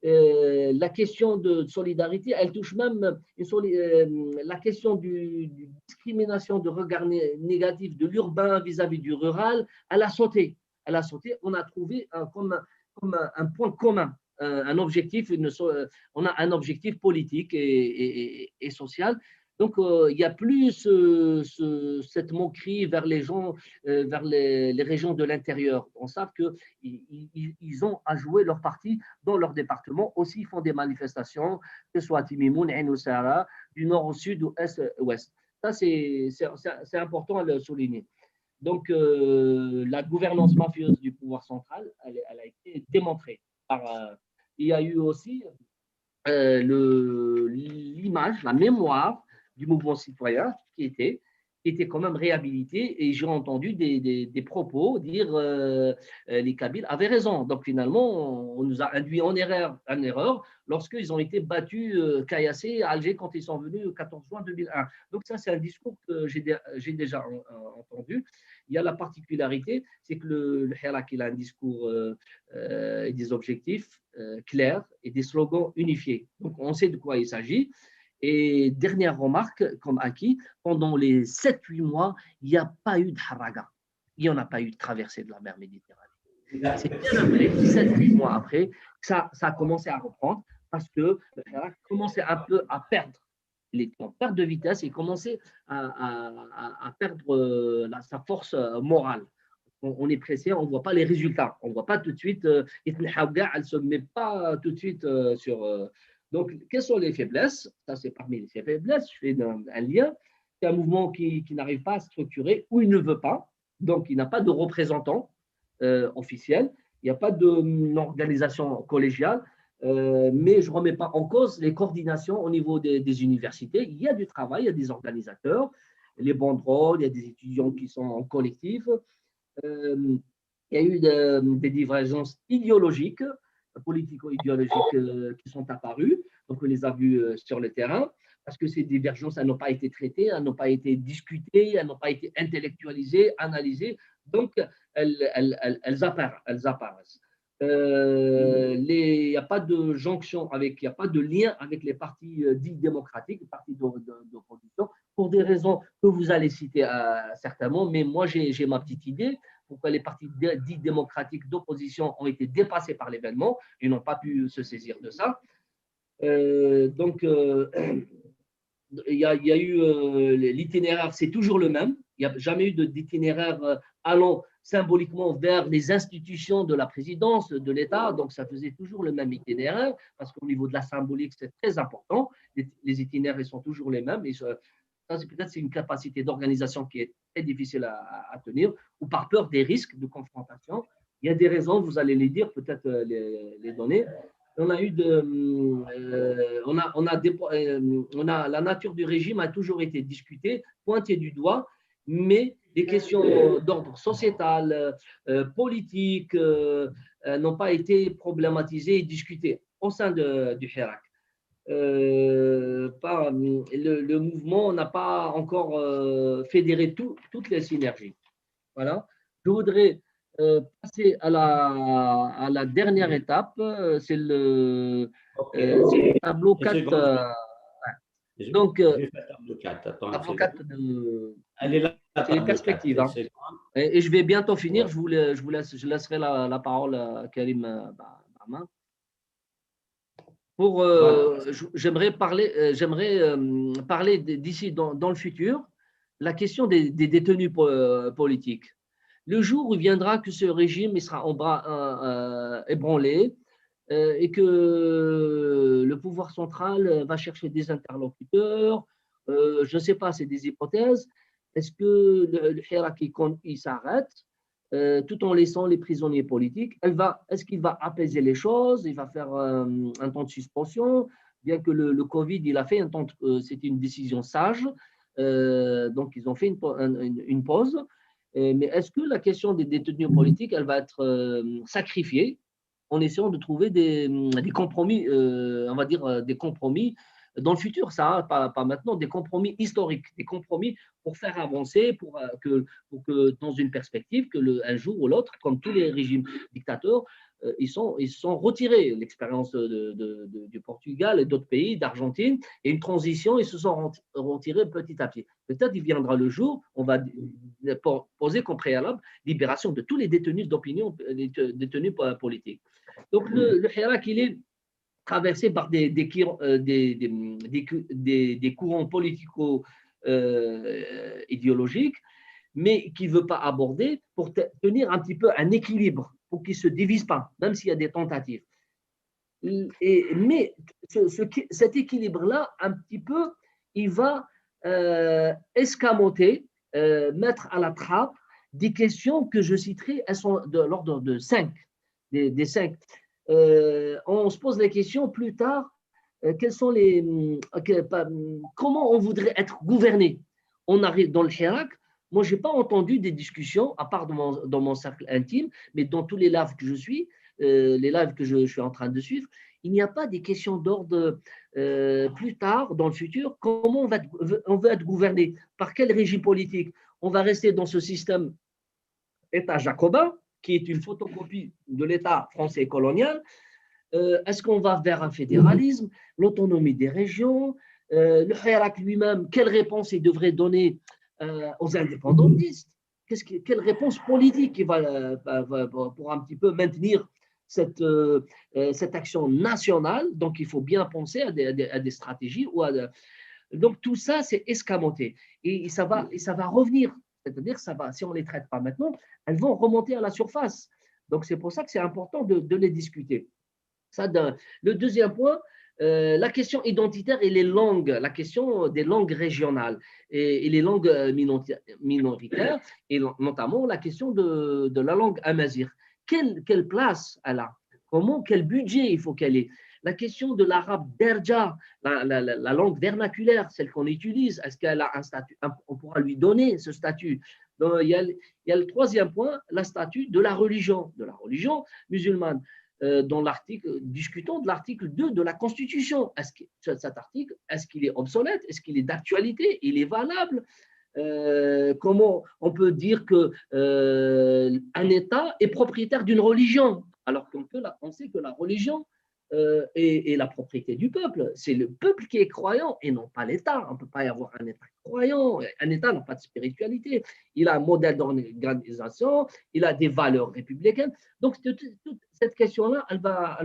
la question de solidarité, elle touche même la question du discrimination, de regard négatif de l'urbain vis-à-vis du rural. Elle a sauté. On a trouvé comme un point commun, un objectif, on a un objectif politique et social. Donc, il n'y a plus cette moquerie vers les gens, vers les régions de l'intérieur. On sait qu'ils ont à jouer leur partie dans leur département. Aussi, ils font des manifestations, que ce soit à Timimoun, Ain Oussara, du nord au sud ou est-ouest. Ça, c'est important à le souligner. Donc, la gouvernance mafieuse du pouvoir central, elle a été démontrée. Il y a eu aussi l'image, la mémoire du mouvement citoyen qui était quand même réhabilité et j'ai entendu des propos dire les Kabyles avaient raison. Donc finalement, on nous a induit en erreur lorsqu'ils ont été battus, caillassés à Alger quand ils sont venus le 14 juin 2001. Donc ça, c'est un discours que j'ai déjà entendu. Il y a la particularité, c'est que le Hirak, il a un discours et des objectifs clairs et des slogans unifiés. Donc on sait de quoi il s'agit. Et dernière remarque, comme acquis, pendant les 7-8 mois, il n'y a pas eu de haraga. Il n'y en a pas eu de traversée de la mer Méditerranée. C'est bien après, 7-8 mois après, que ça a commencé à reprendre parce que le Hirak commençait un peu à perdre. Il était en perte de vitesse et il commençait à perdre sa force morale. On est pressé, on ne voit pas les résultats. On ne voit pas tout de suite. Elle ne se met pas tout de suite sur. Donc, quelles sont les faiblesses? Ça, c'est parmi les faiblesses. Je fais un lien. c'est un mouvement qui n'arrive pas à se structurer ou il ne veut pas. Donc, il n'a pas de représentant officiel. Il n'y a pas d'organisation collégiale. Mais je ne remets pas en cause les coordinations au niveau des universités. Il y a du travail, il y a des organisateurs, les banderoles, il y a des étudiants qui sont en collectif. Il y a eu des divergences idéologiques, politico-idéologiques qui sont apparues. Donc, on les a vues sur le terrain parce que ces divergences, elles n'ont pas été traitées, elles n'ont pas été discutées, elles n'ont pas été intellectualisées, analysées. Donc, elles apparaissent. Il n'y a pas de jonction il n'y a pas de lien avec les partis dits démocratiques, les partis d'opposition, pour des raisons que vous allez citer certainement, mais moi j'ai ma petite idée, pourquoi les partis dits démocratiques d'opposition ont été dépassés par l'événement, ils n'ont pas pu se saisir de ça. Donc, il y a eu l'itinéraire, c'est toujours le même, il n'y a jamais eu d'itinéraire allant symboliquement vers les institutions de la présidence, de l'État. Donc, ça faisait toujours le même itinéraire parce qu'au niveau de la symbolique, c'est très important. Les itinéraires, ils sont toujours les mêmes. Et ça, peut-être, c'est une capacité d'organisation qui est très difficile à tenir ou par peur des risques de confrontation. Il y a des raisons, vous allez les dire, peut-être les donner. On a eu la nature du régime a toujours été discutée, pointée du doigt, mais des questions d'ordre sociétal, politique, n'ont pas été problématisées et discutées au sein du Hirak. Le mouvement n'a pas encore fédéré toutes les synergies. Voilà. Je voudrais passer à la dernière étape, c'est le tableau 4. Donc, tableau 4. Attends, tableau 4 elle est là. C'est les perspectives. Hein. Et je vais bientôt finir. Ouais. Je laisserai la parole à Karim Barma. J'aimerais parler d'ici dans le futur, la question des détenus politiques. Le jour où viendra que ce régime il sera en bras ébranlé et que le pouvoir central va chercher des interlocuteurs, je ne sais pas, c'est des hypothèses. Est-ce que le Hirak il s'arrête tout en laissant les prisonniers politiques? Est-ce qu'il va apaiser les choses? Il va faire un temps de suspension, bien que le Covid, il a fait un temps, c'était une décision sage, donc ils ont fait une pause. Mais est-ce que la question des détenus politiques, elle va être sacrifiée en essayant de trouver des compromis, on va dire des compromis dans le futur, ça, pas maintenant, des compromis historiques, des compromis pour faire avancer, pour que dans une perspective, un jour ou l'autre, comme tous les régimes dictateurs, ils sont retirés. L'expérience du Portugal et d'autres pays, d'Argentine, et une transition, ils se sont retirés petit à petit. Peut-être il viendra le jour, on va poser comme préalable libération de tous les détenus d'opinion, les détenus politiques. Donc le Hirak, il est traversé par des courants politico-idéologiques, mais qui ne veut pas aborder pour tenir un petit peu un équilibre, pour qu'ils ne se divisent pas, même s'il y a des tentatives. Mais cet équilibre-là, un petit peu, il va escamoter, mettre à la trappe des questions que je citerai, elles sont de l'ordre de 5, des 5. On se pose la question plus tard, comment on voudrait être gouverné? On arrive dans le Hirak. Moi, je n'ai pas entendu des discussions, à part dans mon cercle intime, mais dans tous les lives que je suis, les lives que je suis en train de suivre, il n'y a pas des questions d'ordre plus tard, dans le futur, comment on veut être gouverné? Par quel régime politique? On va rester dans ce système État jacobin, qui est une photocopie de l'État français colonial. Est-ce qu'on va vers un fédéralisme, l'autonomie des régions, le Hirak lui-même, quelle réponse il devrait donner aux indépendantistes? Quelle réponse politique il va pour un petit peu maintenir cette action nationale? Donc, il faut bien penser à des stratégies. Donc, tout ça, c'est escamoté. Et ça va revenir. C'est-à-dire que si on ne les traite pas maintenant, elles vont remonter à la surface. Donc, c'est pour ça que c'est important de les discuter. Le deuxième point, la question identitaire et les langues, la question des langues régionales et les langues minoritaires, et notamment la question de la langue amazigh. Quelle place elle a? Quel budget il faut qu'elle ait? La question de l'arabe derja, la langue vernaculaire, celle qu'on utilise, est-ce qu'elle a un statut? On pourra lui donner ce statut. Donc, il y a le troisième point, la statut de la religion musulmane. Dans l'article, discutons de l'article 2 de la Constitution. Cet article, est-ce qu'il est obsolète? Est-ce qu'il est d'actualité? Il est valable? Comment on peut dire qu'un État est propriétaire d'une religion alors qu'on sait que la religion est la propriété du peuple. C'est le peuple qui est croyant et non pas l'État. On ne peut pas y avoir un État croyant. Un État n'a pas de spiritualité. Il a un modèle d'organisation, il a des valeurs républicaines. Donc, toute cette question-là, elle va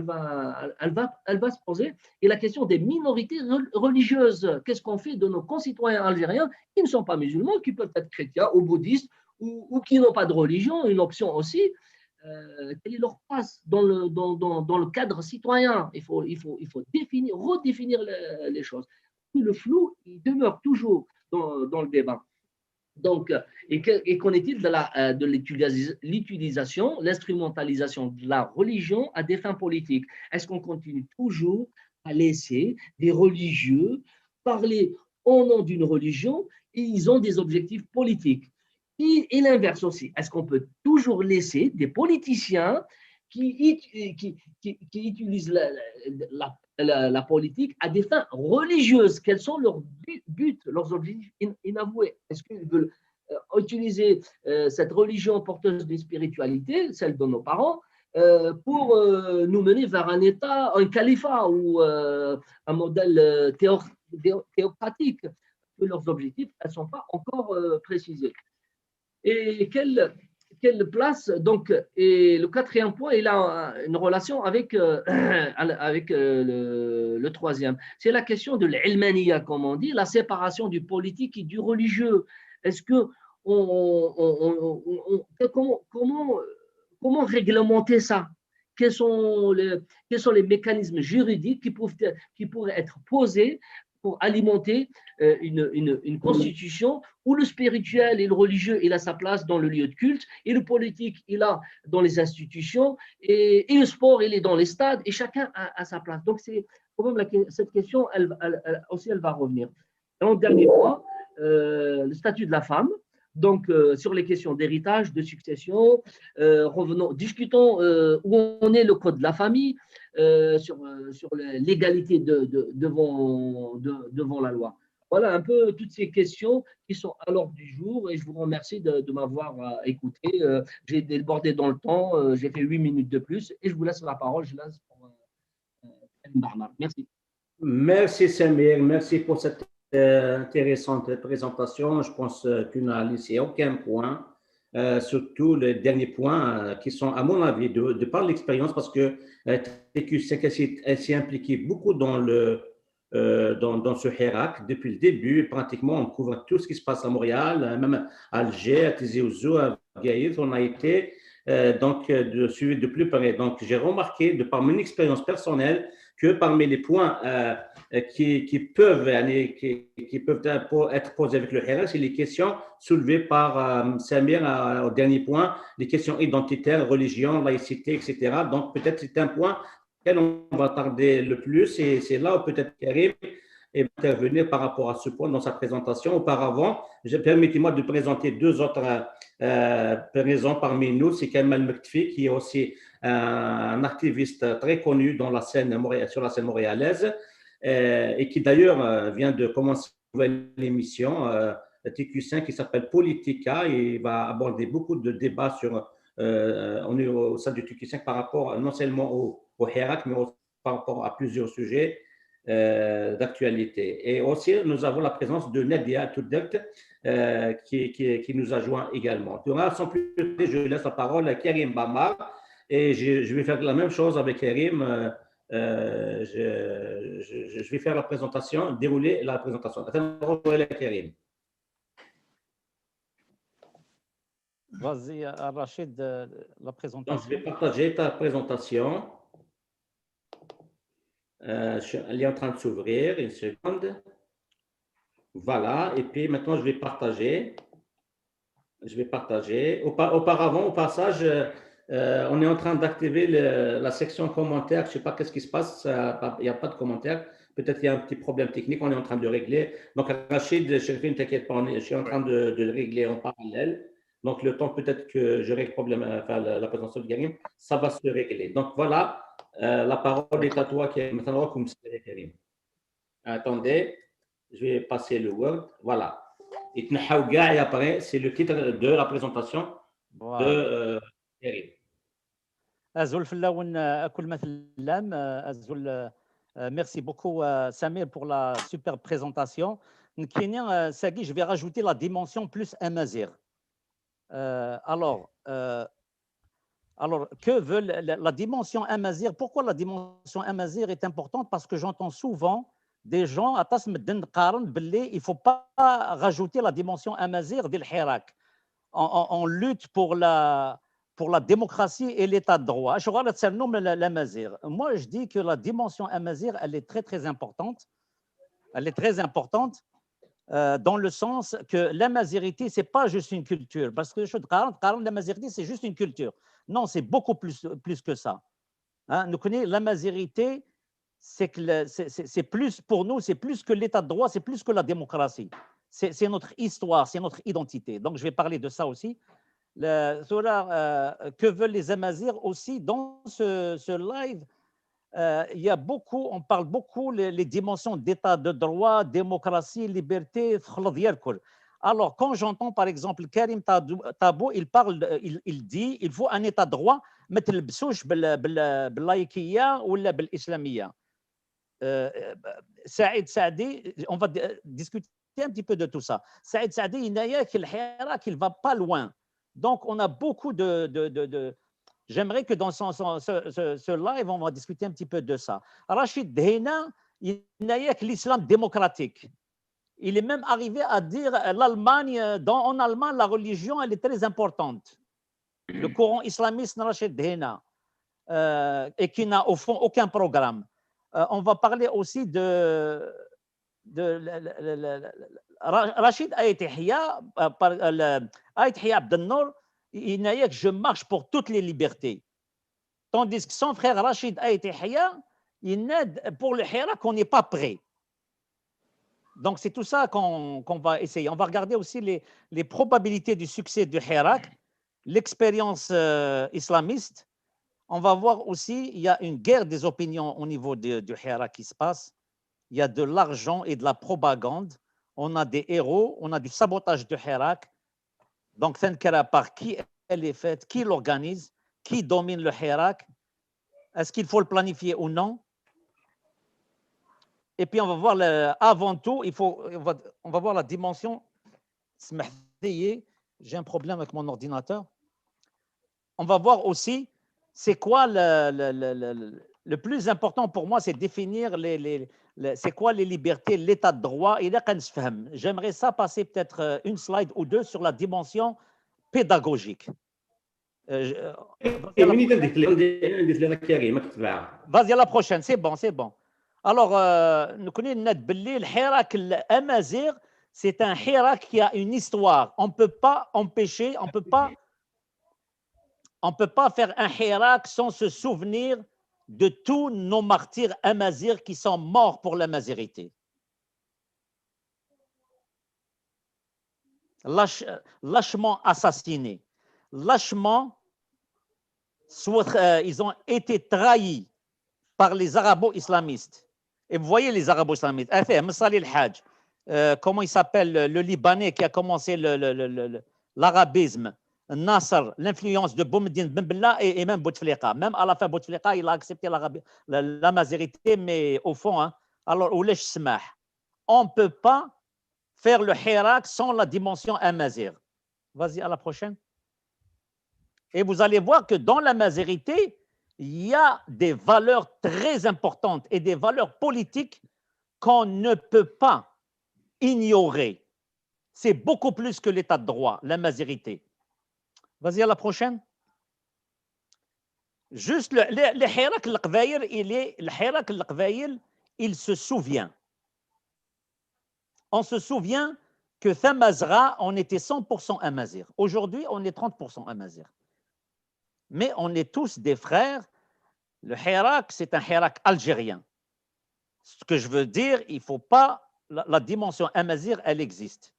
se poser. Et la question des minorités religieuses, qu'est-ce qu'on fait de nos concitoyens algériens qui ne sont pas musulmans, qui peuvent être chrétiens ou bouddhistes ou qui n'ont pas de religion, une option aussi. Quelle est leur place dans le cadre citoyen? Il faut redéfinir les choses. Le flou, il demeure toujours dans le débat. Donc, et qu'en est-il de l'utilisation, l'instrumentalisation de la religion à des fins politiques? Est-ce qu'on continue toujours à laisser des religieux parler au nom d'une religion et ils ont des objectifs politiques? Et l'inverse aussi. Est-ce qu'on peut toujours laisser des politiciens qui utilisent la politique à des fins religieuses? Quels sont leurs buts, leurs objectifs inavoués? Est-ce qu'ils veulent utiliser cette religion porteuse d'une spiritualité, celle de nos parents, pour nous mener vers un État, un califat ou un modèle théocratique? Que leurs objectifs ne sont pas encore précisés. Et quelle place, donc, et le quatrième point, il a une relation avec le troisième. C'est la question de l'ilmaniya, comme on dit, la séparation du politique et du religieux. Est-ce que comment réglementer ça? Quels sont les mécanismes juridiques qui pourraient être posés pour alimenter une constitution où le spirituel et le religieux, il a sa place dans le lieu de culte, et le politique, il a dans les institutions, et le sport, il est dans les stades, et chacun a sa place. Donc, c'est quand même cette question, elle va revenir. Et en dernier point, le statut de la femme. Donc, sur les questions d'héritage, de succession, discutons où en est le code de la famille, sur l'égalité devant la loi. Voilà un peu toutes ces questions qui sont à l'ordre du jour et je vous remercie de m'avoir écouté. J'ai débordé dans le temps, j'ai fait 8 minutes de plus et je vous laisse la parole. Je laisse pour Bernard. Merci. Merci Samir, merci pour cette intéressante présentation. Je pense que tu n'as laissé aucun point, surtout les derniers points qui sont, à mon avis, de par l'expérience, parce que elle s'est impliquée beaucoup dans ce Hirak depuis le début. Pratiquement, on couvre tout ce qui se passe à Montréal, même à Alger, à Tizi Ouzou, à Gaïf. On a été de suivi de plus près. Donc, j'ai remarqué, de par mon expérience personnelle, que parmi les points qui peuvent être posés avec le Hirak, c'est les questions soulevées par Samir au dernier point, les questions identitaires, religion, laïcité, etc. Donc, peut-être c'est un point auquel on va tarder le plus et c'est là où peut-être Karim est intervenir par rapport à ce point dans sa présentation. Auparavant, permettez-moi de présenter deux autres présents parmi nous. C'est Kamal Mektefi, qui est aussi un activiste très connu dans sur la scène montréalaise et qui d'ailleurs vient de commencer une nouvelle émission TQ5 qui s'appelle Politica et il va aborder beaucoup de débats au sein du TQ5 par rapport non seulement au Hirak, mais aussi par rapport à plusieurs sujets d'actualité. Et aussi, nous avons la présence de Nadia Toudelt qui nous a joint également. Sans plus tarder, je laisse la parole à Karim Bamar et je vais faire la même chose avec Karim. Je vais faire la présentation, dérouler la présentation. Attends, Karim. Vas-y, Rachid, la présentation. Donc, je vais partager ta présentation. Elle est en train de s'ouvrir, une seconde. Voilà, et puis maintenant je vais partager. Auparavant, au passage, on est en train d'activer la section commentaires. Je ne sais pas qu'est-ce qui se passe, il n'y a pas de commentaires. Peut-être qu'il y a un petit problème technique, on est en train de régler. Donc, Rachid, Chérifine, ne t'inquiète pas, je suis en train de le régler en parallèle. Donc, le temps peut-être que je règle le problème, enfin, la présentation de Karim, ça va se régler. Donc, voilà, la parole est à toi, maintenant, comme c'est Karim. Attendez, je vais passer le Word. Voilà. يتنحوا كاع et après c'est le titre de la présentation de Karim. Azul Flaoun Akul Matlam, Azul, merci beaucoup Samir pour la super présentation. Nkenya Sagi, je vais rajouter la dimension plus Amazir. Alors, que veut la dimension Amazir? Pourquoi la dimension Amazir est importante? Parce que j'entends souvent des gens à Tasmeden Qaran, il ne faut pas rajouter la dimension Amazir d'Il Hirak. On lutte pour la démocratie et l'état de droit. Moi, je dis que la dimension Amazir, elle est très, très importante. Elle est très importante dans le sens que l'amazirité, ce n'est pas juste une culture. Parce que l'amazirité, c'est juste une culture. Non, c'est beaucoup plus que ça. Hein, nous connaissons l'amazirité, c'est plus pour nous, c'est plus que l'état de droit, c'est plus que la démocratie. C'est notre histoire, c'est notre identité. Donc, je vais parler de ça aussi. Que veulent les Amazirs aussi dans ce live? Il y a beaucoup, on parle beaucoup les dimensions d'état de droit, démocratie, liberté. Alors, quand j'entends par exemple Karim Tabou, il dit il faut un état de droit, ما تلبسوش باللايكيه ولا بالاسلاميه. Saïd Saadi, on va discuter un petit peu de tout ça. Saïd Saadi, il ne va pas loin. Donc, on a beaucoup J'aimerais que dans ce live, on va discuter un petit peu de ça. Rachid Dhena, il n'a que l'islam démocratique. Il est même arrivé à dire l'Allemagne, en Allemagne, la religion, elle est très importante. Le courant islamiste, Rachid Dhena, et qui n'a au fond aucun programme. On va parler aussi de Rachid Ayet Ihya Abdelnour, il n'a que je marche pour toutes les libertés. Tandis que son frère Rachid Ayet Ihya, il n'aide pour le Hirak qu'on n'est pas prêt. Donc c'est tout ça qu'on va essayer. On va regarder aussi les probabilités du succès du Hirak, l'expérience islamiste. On va voir aussi, il y a une guerre des opinions au niveau du Hirak qui se passe. Il y a de l'argent et de la propagande. On a des héros, on a du sabotage du Hirak. Donc, par qui elle est faite, qui l'organise, qui domine le Hirak, est-ce qu'il faut le planifier ou non? Et puis, on va voir, avant tout, on va voir la dimension. J'ai un problème avec mon ordinateur. On va voir aussi, c'est quoi le plus important pour moi, c'est définir c'est quoi les libertés, l'état de droit. J'aimerais ça passer peut-être une slide ou deux sur la dimension pédagogique. Vas-y à la prochaine, c'est bon, c'est bon. Alors, nous connaissons le Hirak al-Amazir, c'est un Hirak qui a une histoire. On ne peut pas empêcher, on peut pas faire un Hirak sans se souvenir de tous nos martyrs amazirs qui sont morts pour l'amazirité. Lâchement assassinés, lâchement, ils ont été trahis par les arabo-islamistes. Et vous voyez les arabo-islamistes, comment il s'appelle le Libanais qui a commencé l'arabisme, Nasser, l'influence de Boumediene Ben Bella et même Bouteflika. Même à la fin, Bouteflika, il a accepté l'amazirité, mais au fond, hein, alors, on ne peut pas faire le Hirak sans la dimension amazir. Vas-y, à la prochaine. Et vous allez voir que dans l'amazirité, il y a des valeurs très importantes et des valeurs politiques qu'on ne peut pas ignorer. C'est beaucoup plus que l'état de droit, l'amazirité. Vas-y à la prochaine. Juste le Hirak al-Qbaïl, le Hirak al-Qbaïl, il se souvient. On se souvient que Thamazra, on était 100% Amazir. Aujourd'hui, on est 30% Amazir. Mais on est tous des frères. Le Hirak, c'est un Hirak algérien. Ce que je veux dire, il ne faut pas... La dimension Amazir, elle existe.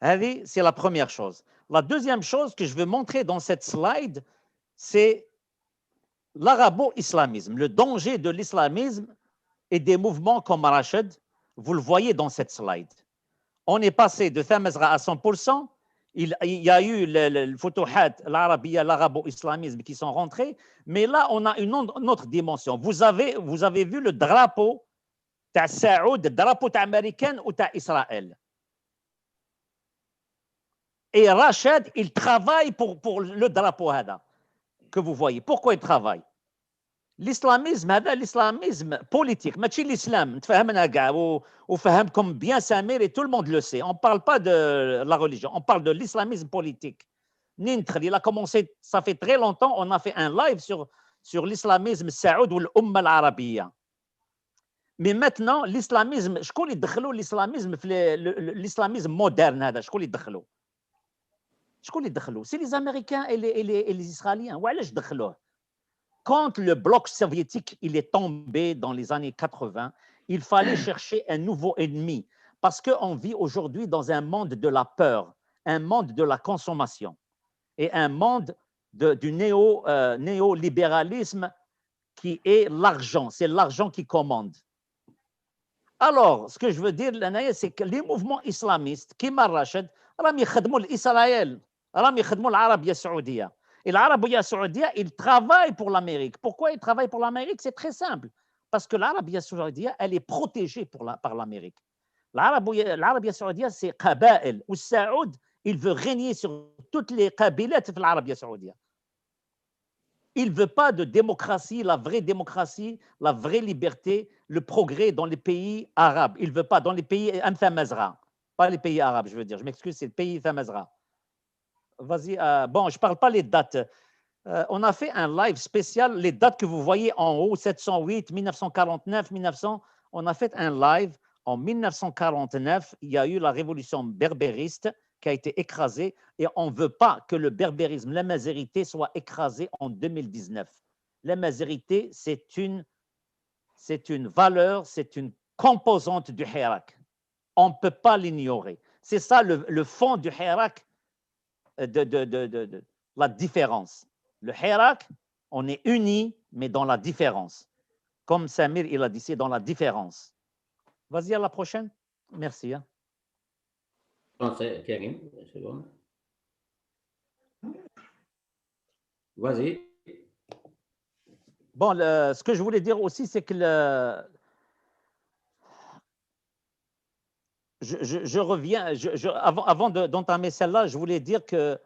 C'est la première chose. La deuxième chose que je veux montrer dans cette slide, c'est l'arabo-islamisme, le danger de l'islamisme et des mouvements comme Rachid. Vous le voyez dans cette slide. On est passé de Thamazra à 100%. Il y a eu le Futuhat, l'Arabia, l'arabo-islamisme qui sont rentrés. Mais là, on a une autre dimension. Vous avez vu le drapeau de Saoud, le drapeau américain ou d'Israël. Et Rachid, il travaille pour le drapeau que vous voyez. Pourquoi il travaille? L'islamisme, l'islamisme politique, ماشي l'islam, تفهمنا كاع وفهمكم bien Samir et tout le monde le sait. On ne parle pas de la religion, on parle de l'islamisme politique. Il a commencé, ça fait très longtemps, on a fait un live sur l'islamisme saoud ou l'umma al-arabiyya. Mais maintenant, l'islamisme, شكون اللي دخلوا l'islamisme في l'islamisme moderne هذا؟ شكون اللي دخلوا؟ شكون اللي دخلوا؟ C'est les Américains et les Israéliens. وعلاش دخلوه؟ Quand le bloc soviétique il est tombé dans les années 80, il fallait chercher un nouveau ennemi parce qu'on vit aujourd'hui dans un monde de la peur, un monde de la consommation et un monde du néolibéralisme qui est l'argent. C'est l'argent qui commande. Alors, ce que je veux dire, c'est que les mouvements islamistes, comme Rachid, راهم يخدموا l'Israël, راهم يخدموا العربية السعودية. Et l'Arabie saoudienne, il travaille pour l'Amérique. Pourquoi il travaille pour l'Amérique? C'est très simple. Parce que l'Arabie saoudienne, elle est protégée par l'Amérique. L'Arabie saoudienne, c'est Qaba'il. Ou Saoud, il veut régner sur toutes les Qabilettes de l'Arabie saoudienne. Il ne veut pas de démocratie, la vraie liberté, le progrès dans les pays arabes. Il ne veut pas dans les pays Thamazra. Pas les pays arabes, je veux dire. Je m'excuse, c'est le pays Thamazra. Vas-y, bon, je ne parle pas les dates. On a fait un live spécial, les dates que vous voyez en haut, 708, 1949, 1900. On a fait un live en 1949. Il y a eu la révolution berbériste qui a été écrasée et on ne veut pas que le berbérisme, la mazérité soit écrasée en 2019. La mazérité, c'est une valeur, c'est une composante du Hirak. On ne peut pas l'ignorer. C'est ça le fond du Hirak. De la différence. Le Hirak, on est unis, mais dans la différence. Comme Samir, il a dit, c'est dans la différence. Vas-y à la prochaine. Merci. C'est Karim, c'est bon. Vas-y. Bon, ce que je voulais dire aussi, c'est que je reviens, avant d'entamer celle-là, je voulais dire que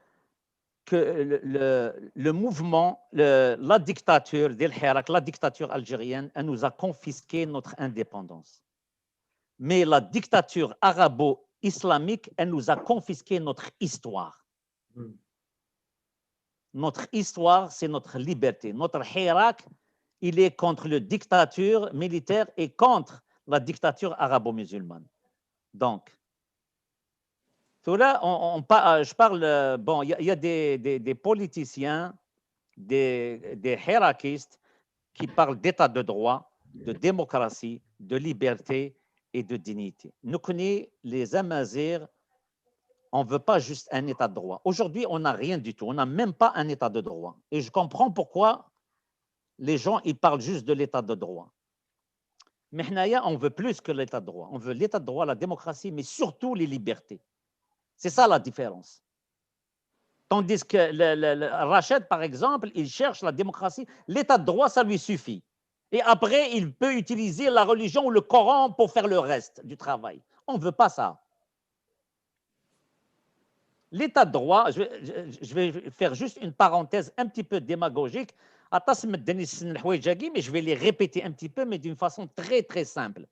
le mouvement, la dictature d'El Hirak, la dictature algérienne, elle nous a confisqué notre indépendance. Mais la dictature arabo-islamique, elle nous a confisqué notre histoire. Notre histoire, c'est notre liberté. Notre Hirak, il est contre la dictature militaire et contre la dictature arabo-musulmane. Donc, tout là, je parle, bon, il y a des politiciens, des hirakistes qui parlent d'état de droit, de démocratie, de liberté et de dignité. Nous connaissons les Amazirs, on ne veut pas juste un état de droit. Aujourd'hui, on n'a rien du tout, on n'a même pas un état de droit. Et je comprends pourquoi les gens, ils parlent juste de l'état de droit. Mais on veut plus que l'état de droit. On veut l'état de droit, la démocratie, mais surtout les libertés. C'est ça la différence. Tandis que Rachid, par exemple, il cherche la démocratie. L'état de droit, ça lui suffit. Et après, il peut utiliser la religion ou le Coran pour faire le reste du travail. On ne veut pas ça. L'état de droit, je vais faire juste une parenthèse un petit peu démagogique. Mais je vais les répéter un petit peu, mais d'une façon très, très simple.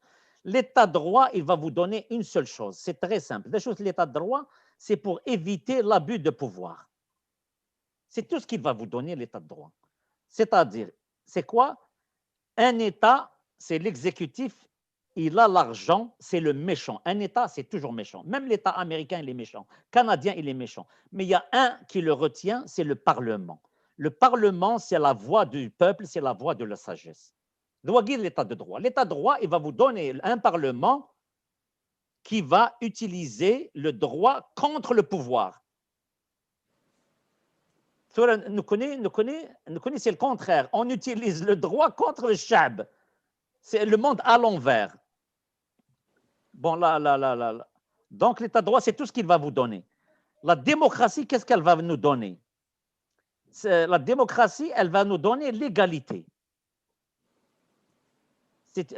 L'état de droit, il va vous donner une seule chose. C'est très simple. L'état de droit, c'est pour éviter l'abus de pouvoir. C'est tout ce qu'il va vous donner, l'état de droit. C'est-à-dire, c'est quoi? Un État, c'est l'exécutif, il a l'argent, c'est le méchant. Un État, c'est toujours méchant. Même l'État américain, il est méchant. Canadien, il est méchant. Mais il y a un qui le retient, c'est le Parlement. Le Parlement, c'est la voix du peuple, c'est la voix de la sagesse. L'État de droit. L'État de droit, il va vous donner un Parlement qui va utiliser le droit contre le pouvoir. Nous connaissons, c'est le contraire. On utilise le droit contre le chab. C'est le monde à l'envers. Bon, là. Donc, l'état de droit, c'est tout ce qu'il va vous donner. La démocratie, qu'est-ce qu'elle va nous donner? La démocratie, elle va nous donner l'égalité.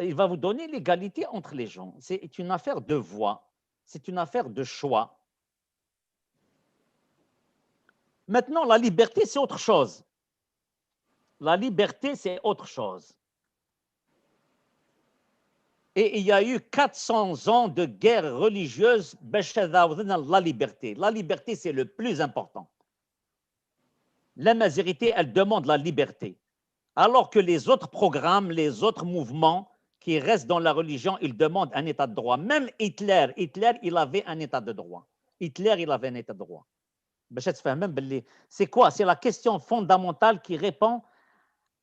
Il va vous donner l'égalité entre les gens. C'est une affaire de voix. C'est une affaire de choix. Maintenant, la liberté, c'est autre chose. La liberté, c'est autre chose. Et il y a eu 400 ans de guerre religieuse la liberté. La liberté, c'est le plus important. La majorité, elle demande la liberté. Alors que les autres programmes, les autres mouvements qui restent dans la religion, ils demandent un état de droit. Même Hitler, il avait un état de droit. Hitler, il avait un état de droit. C'est quoi? C'est la question fondamentale qui répond.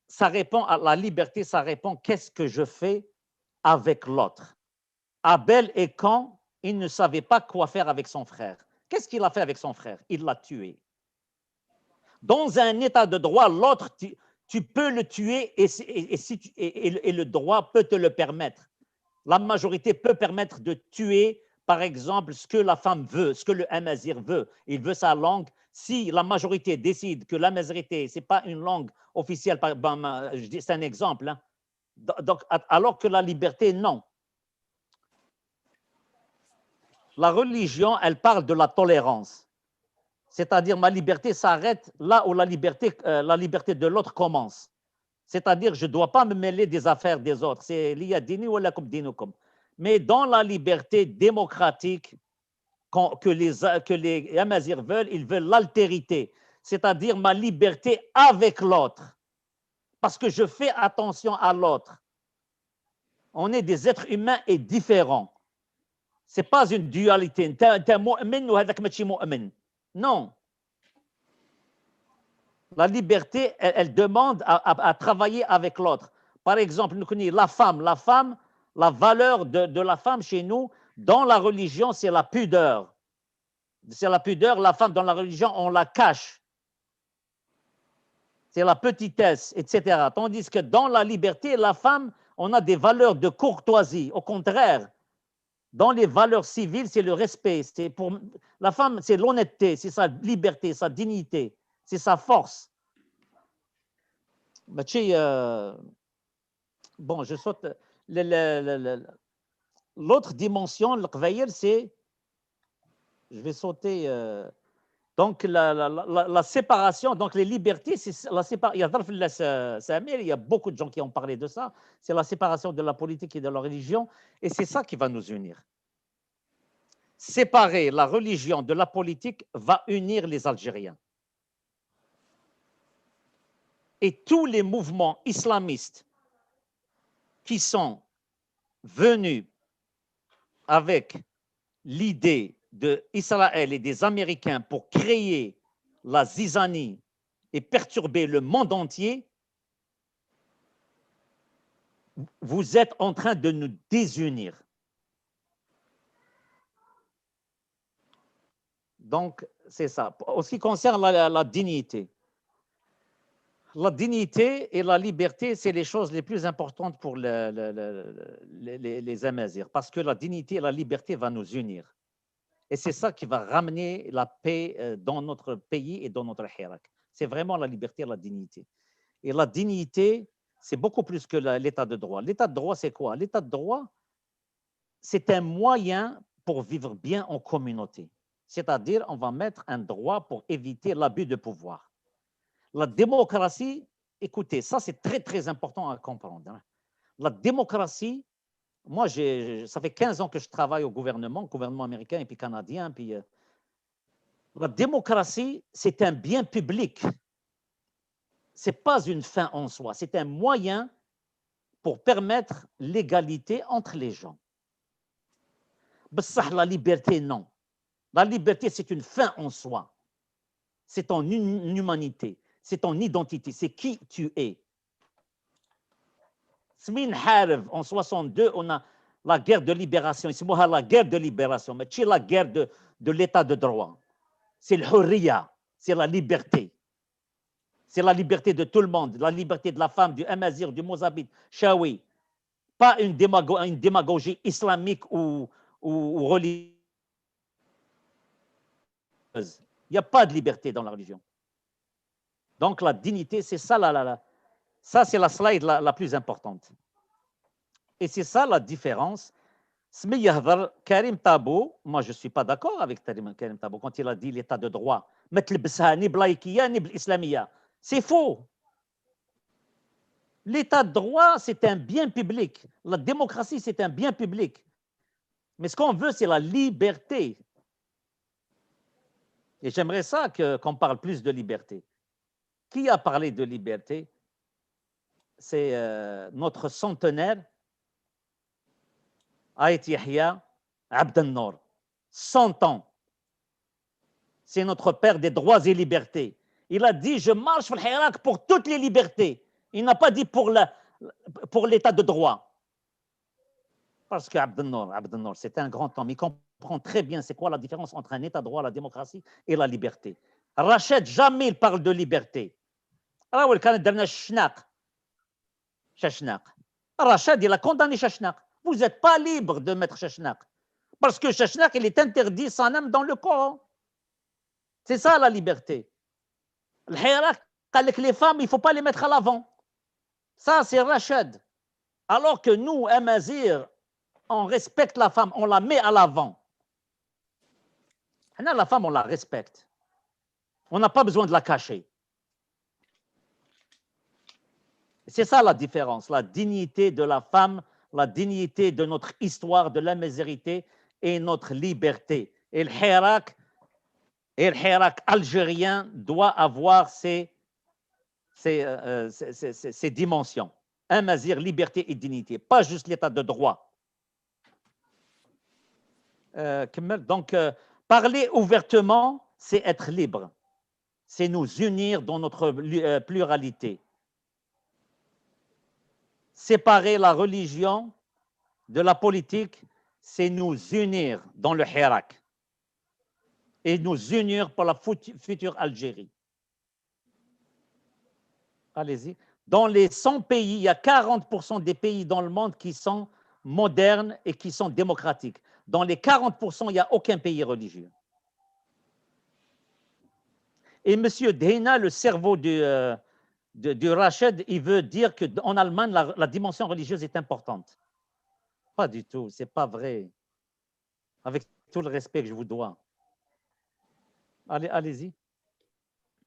Ça répond à la liberté, ça répond qu'est-ce que je fais avec l'autre. Abel et Caïn, ils ne savaient pas quoi faire avec son frère. Qu'est-ce qu'il a fait avec son frère? Il l'a tué. Dans un état de droit, l'autre, tu peux le tuer et le droit peut te le permettre. La majorité peut permettre de tuer, par exemple, ce que la femme veut, ce que le amazir veut. Il veut sa langue. Si la majorité décide que la majorité, ce n'est pas une langue officielle, c'est un exemple, hein. Donc, alors que la liberté, non. La religion, elle parle de la tolérance. C'est-à-dire, ma liberté s'arrête là où la liberté de l'autre commence. C'est-à-dire, je ne dois pas me mêler des affaires des autres. C'est liya dini wa lakum dinukum. Mais dans la liberté démocratique que les Amazirs veulent, ils veulent l'altérité. C'est-à-dire ma liberté avec l'autre. Parce que je fais attention à l'autre. On est des êtres humains et différents. Ce n'est pas une dualité. Non. La liberté, elle demande à travailler avec l'autre. Par exemple, nous connaissons la femme. La valeur de la femme chez nous, dans la religion, c'est la pudeur. C'est la pudeur. La femme, dans la religion, on la cache. C'est la petitesse, etc. Tandis que dans la liberté, la femme, on a des valeurs de courtoisie. Au contraire, dans les valeurs civiles, c'est le respect. Pour la femme, c'est l'honnêteté, c'est sa liberté, sa dignité, c'est sa force. Bon, je saute. L'autre dimension, le qvaïr, c'est, je vais sauter. Donc, la séparation, donc les libertés, c'est la séparation. Il y a beaucoup de gens qui ont parlé de ça. C'est la séparation de la politique et de la religion. Et c'est ça qui va nous unir. Séparer la religion de la politique va unir les Algériens. Et tous les mouvements islamistes qui sont venus avec l'idée d'Israël et des Américains pour créer la zizanie et perturber le monde entier, vous êtes en train de nous désunir. Donc, c'est ça. En ce qui concerne la dignité, la dignité et la liberté, c'est les choses les plus importantes pour les Amazirs, parce que la dignité et la liberté vont nous unir. Et c'est ça qui va ramener la paix dans notre pays et dans notre Hirak. C'est vraiment la liberté et la dignité. Et la dignité, c'est beaucoup plus que l'état de droit. L'état de droit, c'est quoi? L'état de droit, c'est un moyen pour vivre bien en communauté. C'est-à-dire, on va mettre un droit pour éviter l'abus de pouvoir. La démocratie, écoutez, ça c'est très très important à comprendre. La démocratie, moi ça fait 15 ans que je travaille au gouvernement américain et puis canadien. Puis, la démocratie, c'est un bien public. ce n'est pas une fin en soi, c'est un moyen pour permettre l'égalité entre les gens. La liberté, non. La liberté, c'est une fin en soi. C'est ton humanité, c'est ton identité, c'est qui tu es. En 62, on a la guerre de libération. C'est la guerre de libération, mais c'est la guerre de l'état de droit. C'est le hurriya, c'est la liberté. C'est la liberté de tout le monde, la liberté de la femme, du Amazigh, du Mozabite, Shawi. Pas une démagogie islamique ou religieuse. Il n'y a pas de liberté dans la religion. Donc la dignité, c'est ça, ça c'est la slide la plus importante. Et c'est ça la différence. Karim Tabou, moi je ne suis pas d'accord avec Karim Tabou quand il a dit l'état de droit. C'est faux. L'état de droit, c'est un bien public. La démocratie, c'est un bien public. Mais ce qu'on veut, c'est la liberté. Et j'aimerais ça qu'on parle plus de liberté. Qui a parlé de liberté? C'est notre centenaire, Ait Yahya Abd al-Nour. 100 ans. C'est notre père des droits et libertés. Il a dit, je marche le Hirak pour toutes les libertés. Il n'a pas dit pour l'état de droit. Parce que Abd al-Nour, c'est un grand homme. Il comprend très bien c'est quoi la différence entre un état de droit, la démocratie et la liberté. Rachid, jamais il parle de liberté. Rachid, il a condamné Chachnak. Vous n'êtes pas libre de mettre Chachnak. Parce que Chachnak, il est interdit sans âme dans le Coran. C'est ça la liberté. Le Hirak, avec les femmes, il ne faut pas les mettre à l'avant. Ça, c'est Rachid. Alors que nous, Amazigh, on respecte la femme, on la met à l'avant. La femme, on la respecte. On n'a pas besoin de la cacher. C'est ça la différence, la dignité de la femme, la dignité de notre histoire, de l'amazirité et notre liberté. Et le Hirak algérien doit avoir ces dimensions. Amazigh, liberté et dignité, pas juste l'état de droit. Donc, parler ouvertement, c'est être libre. C'est nous unir dans notre pluralité. Séparer la religion de la politique, c'est nous unir dans le Hirak et nous unir pour la future Algérie. Allez-y. Dans les 100 pays, il y a 40% des pays dans le monde qui sont modernes et qui sont démocratiques. Dans les 40%, il n'y a aucun pays religieux. Et M. Dheina, le cerveau du Rachid, il veut dire qu'en Allemagne, la dimension religieuse est importante. Pas du tout, ce n'est pas vrai. Avec tout le respect que je vous dois. Allez-y.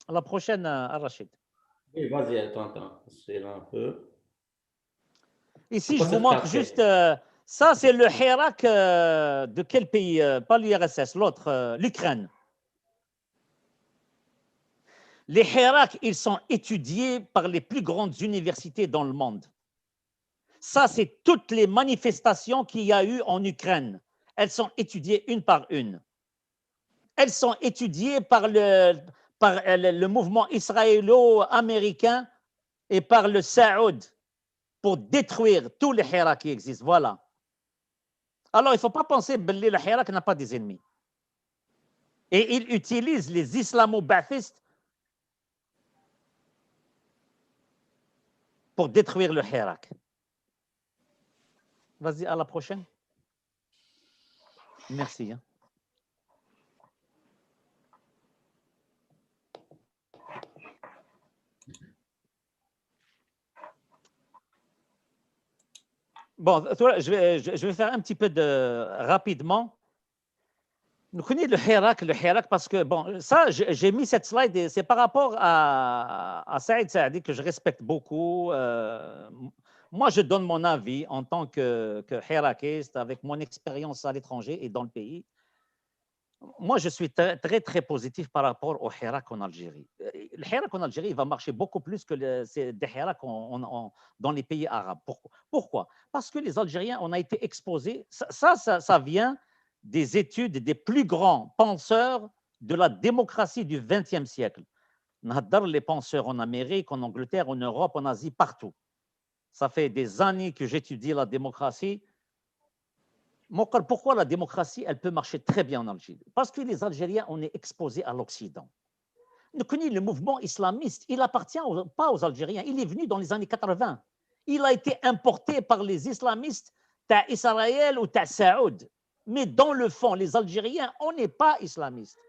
À la prochaine, Rachid. Oui, vas-y, attends. C'est là un peu. Ici, je vous montre juste... ça, c'est le Hirak de quel pays? Pas l'URSS, l'autre, l'Ukraine. Les Hirak, ils sont étudiés par les plus grandes universités dans le monde. Ça, c'est toutes les manifestations qu'il y a eu en Ukraine. Elles sont étudiées une par une. Elles sont étudiées par le mouvement israélo-américain et par le Saoud pour détruire tous les Hirak qui existent. Voilà. Alors, il ne faut pas penser que le Hirak n'a pas des ennemis. Et il utilise les islamo-ba'thistes pour détruire le Hirak. Vas-y, à la prochaine. Merci. Bon, je vais faire un petit peu rapidement. Nous connaissons le Hirak parce que, bon, ça, j'ai mis cette slide, c'est par rapport à Saïd Saadi que je respecte beaucoup. Moi, je donne mon avis en tant que Hirakiste avec mon expérience à l'étranger et dans le pays. Moi, je suis très positif par rapport au Hirak en Algérie. Le Hirak en Algérie va marcher beaucoup plus que des Hirak dans les pays arabes. Pourquoi? Parce que les Algériens, on a été exposés. Ça vient des études des plus grands penseurs de la démocratie du XXe siècle. Les penseurs en Amérique, en Angleterre, en Europe, en Asie, partout. Ça fait des années que j'étudie la démocratie. Pourquoi la démocratie, elle peut marcher très bien en Algérie? Parce que les Algériens, on est exposés à l'Occident. Le mouvement islamiste, il appartient pas aux Algériens. Il est venu dans les années 80. Il a été importé par les islamistes d'Israël ou de Saoud. Mais dans le fond, les Algériens, on n'est pas islamistes.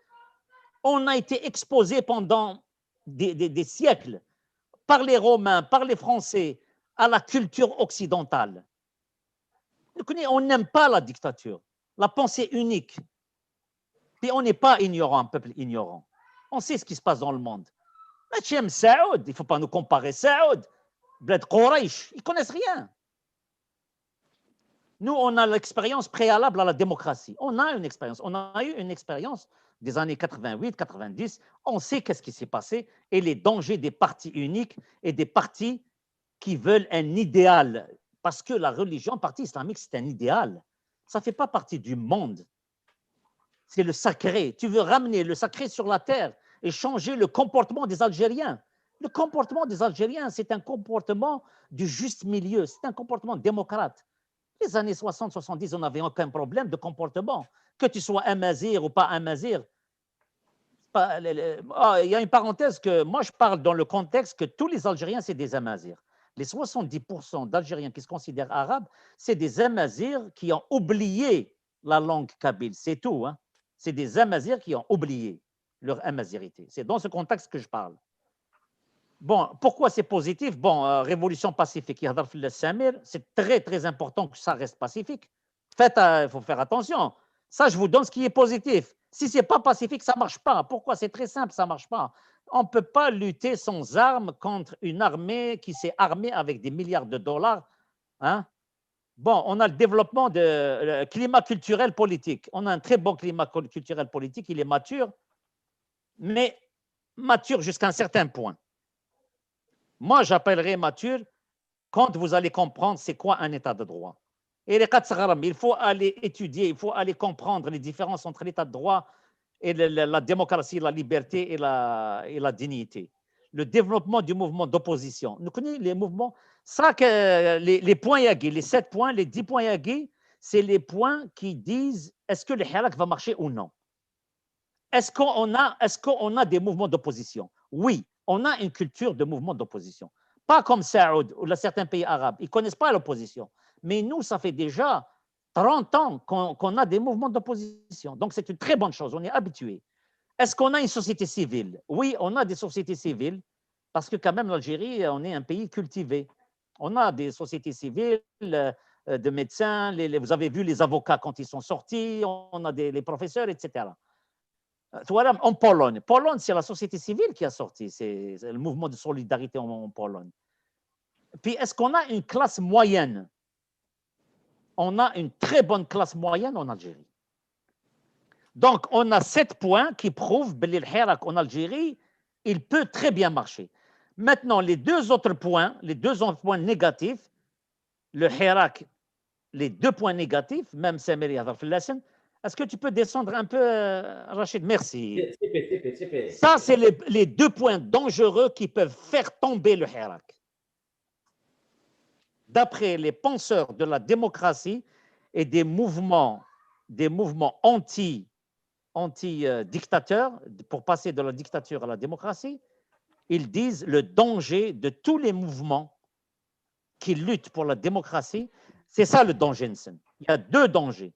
On a été exposés pendant des siècles par les Romains, par les Français, à la culture occidentale. On n'aime pas la dictature, la pensée unique. Puis on n'est pas ignorant, un peuple ignorant. On sait ce qui se passe dans le monde. Même Saoud, il ne faut pas nous comparer Saoud, Bled Quraysh, ils ne connaissent rien. Nous, on a l'expérience préalable à la démocratie. On a une expérience. On a eu une expérience des années 88, 90. On sait qu'est-ce qui s'est passé et les dangers des partis uniques et des partis qui veulent un idéal. Parce que la religion, le parti islamique, c'est un idéal. Ça ne fait pas partie du monde. C'est le sacré. Tu veux ramener le sacré sur la terre et changer le comportement des Algériens. Le comportement des Algériens, c'est un comportement du juste milieu. C'est un comportement démocrate. Les années 60-70, on n'avait aucun problème de comportement. Que tu sois un mazir ou pas un mazir. Il y a une parenthèse que moi, je parle dans le contexte que tous les Algériens, c'est des amazirs. Les 70% d'Algériens qui se considèrent arabes, c'est des amazirs qui ont oublié la langue kabyle. C'est tout. Hein? C'est des amazirs qui ont oublié leur amazirité. C'est dans ce contexte que je parle. Bon, pourquoi c'est positif? Bon, révolution pacifique, c'est très important que ça reste pacifique. Il faut faire attention. Ça, je vous donne ce qui est positif. Si ce n'est pas pacifique, ça ne marche pas. Pourquoi? C'est très simple, ça ne marche pas. On ne peut pas lutter sans armes contre une armée qui s'est armée avec des milliards de dollars. Hein? Bon, on a le développement de climat culturel politique. On a un très bon climat culturel politique, il est mature, mais mature jusqu'à un certain point. Moi, j'appellerais mature quand vous allez comprendre c'est quoi un état de droit. Et il faut aller étudier, il faut aller comprendre les différences entre l'état de droit et la démocratie, la liberté et la dignité. Le développement du mouvement d'opposition. Nous connaissons les mouvements. Ça, les points Yaghi, les 7 points, les 10 points Yaghi, c'est les points qui disent est-ce que le Hirak va marcher ou non. Est-ce qu'on a des mouvements d'opposition? Oui, on a une culture de mouvement d'opposition. Pas comme Saoud ou certains pays arabes. Ils ne connaissent pas l'opposition. Mais nous, ça fait déjà 30 ans qu'on a des mouvements d'opposition. Donc, c'est une très bonne chose. On est habitué. Est-ce qu'on a une société civile? Oui, on a des sociétés civiles parce que quand même, l'Algérie, on est un pays cultivé. On a des sociétés civiles de médecins. Vous avez vu les avocats quand ils sont sortis. On a les professeurs, etc. En Pologne. Pologne, c'est la société civile qui a sorti. C'est le mouvement de solidarité en Pologne. Puis, est-ce qu'on a une classe moyenne? On a une très bonne classe moyenne en Algérie. Donc, on a 7 points qui prouvent que le Hirak en Algérie, il peut très bien marcher. Maintenant, les deux autres points négatifs, le Hirak, les 2 points négatifs, même Samiri Hadar Fillassen, est-ce que tu peux descendre un peu, Rachid? Merci. Ça, c'est les 2 points dangereux qui peuvent faire tomber le Hirak. D'après les penseurs de la démocratie et des mouvements anti-dictateurs, pour passer de la dictature à la démocratie, ils disent le danger de tous les mouvements qui luttent pour la démocratie, c'est ça le danger. Il y a 2 dangers.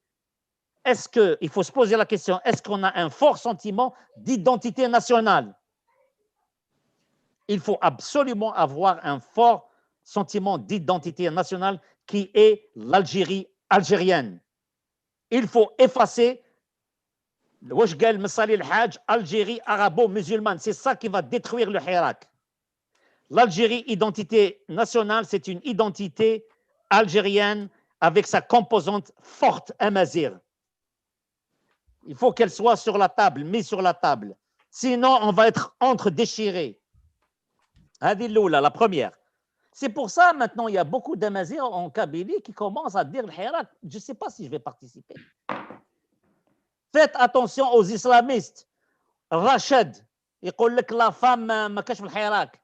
Il faut se poser la question, est-ce qu'on a un fort sentiment d'identité nationale? Il faut absolument avoir un fort sentiment d'identité nationale qui est l'Algérie algérienne. Il faut effacer Algérie arabo-musulmane. C'est ça qui va détruire le Hirak. L'Algérie, identité nationale, c'est une identité algérienne avec sa composante forte amazigh. Il faut qu'elle soit sur la table, mise sur la table. Sinon, on va être entre-déchirés. La première. C'est pour ça, maintenant, il y a beaucoup d'Amazirs en Kabylie qui commencent à dire le Hirak, je ne sais pas si je vais participer. Faites attention aux islamistes. Rachid, il dit que la femme ما كاش في الحراك.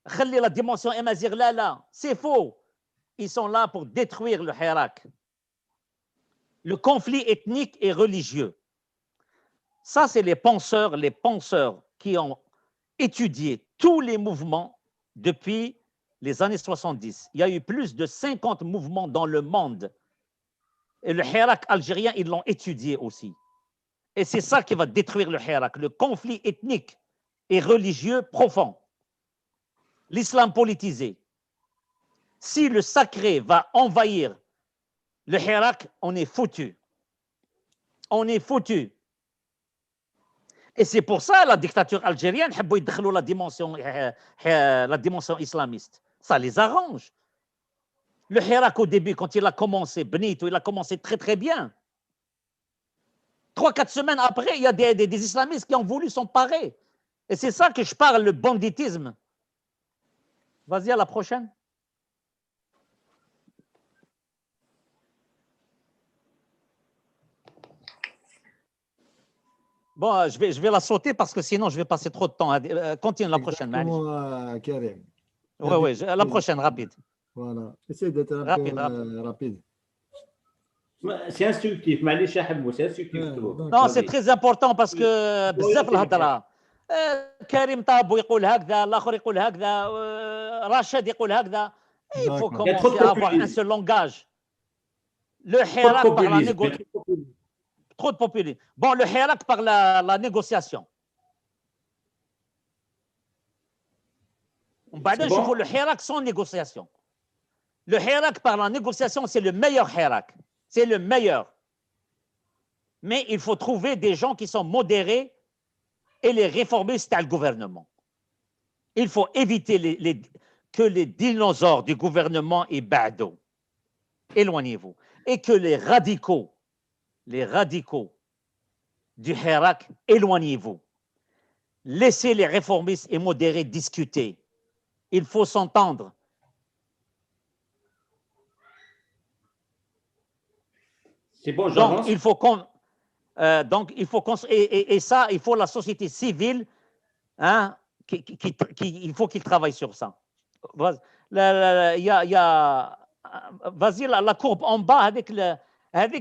خلي la dimension Amazigh là. C'est faux. Ils sont là pour détruire le Hirak. Le conflit ethnique et religieux. Ça, c'est les penseurs qui ont étudié tous les mouvements depuis les années 70. Il y a eu plus de 50 mouvements dans le monde. Et le Hirak algérien, ils l'ont étudié aussi. Et c'est ça qui va détruire le Hirak, le conflit ethnique et religieux profond. L'islam politisé. Si le sacré va envahir le Hirak, on est foutu. On est foutu. Et c'est pour ça la dictature algérienne حبوا يدخلوا la dimension islamiste. Ça les arrange. Le Hirak au début, quand il a commencé, Benito, il a commencé très très bien. 3-4 semaines après, il y a des islamistes qui ont voulu s'emparer. Et c'est ça que je parle, le banditisme. Vas-y, à la prochaine. Bon, je vais la sauter parce que sinon je vais passer trop de temps. Continue la prochaine. Karim. Oui, la prochaine, rapide. Voilà. Essaye d'être rapide. C'est instructif, معليش يا حبو, c'est instructif. Non, c'est très important parce que بزاف الهضره. كريم طابو يقول هكذا, الاخر يقول هكذا, راشد يقول هكذا. Il faut commencer à avoir un seul langage. Le Hirak par la négociation. Trop de populisme. Bon, le Hirak par la négociation. بعدين نشوفوا le Hirak sans négociation. Le Hirak par la négociation, c'est le meilleur Hirak. C'est le meilleur. Mais il faut trouver des gens qui sont modérés et les réformistes à le gouvernement. Il faut éviter que les dinosaures du gouvernement et Bado. Éloignez-vous. Et que les radicaux du Hirak, éloignez-vous. Laissez les réformistes et modérés discuter. Il faut s'entendre. C'est bon, donc il faut et ça, il faut la société civile, hein, il faut qu'il travaille sur ça. Il y a vas-y, la courbe en bas avec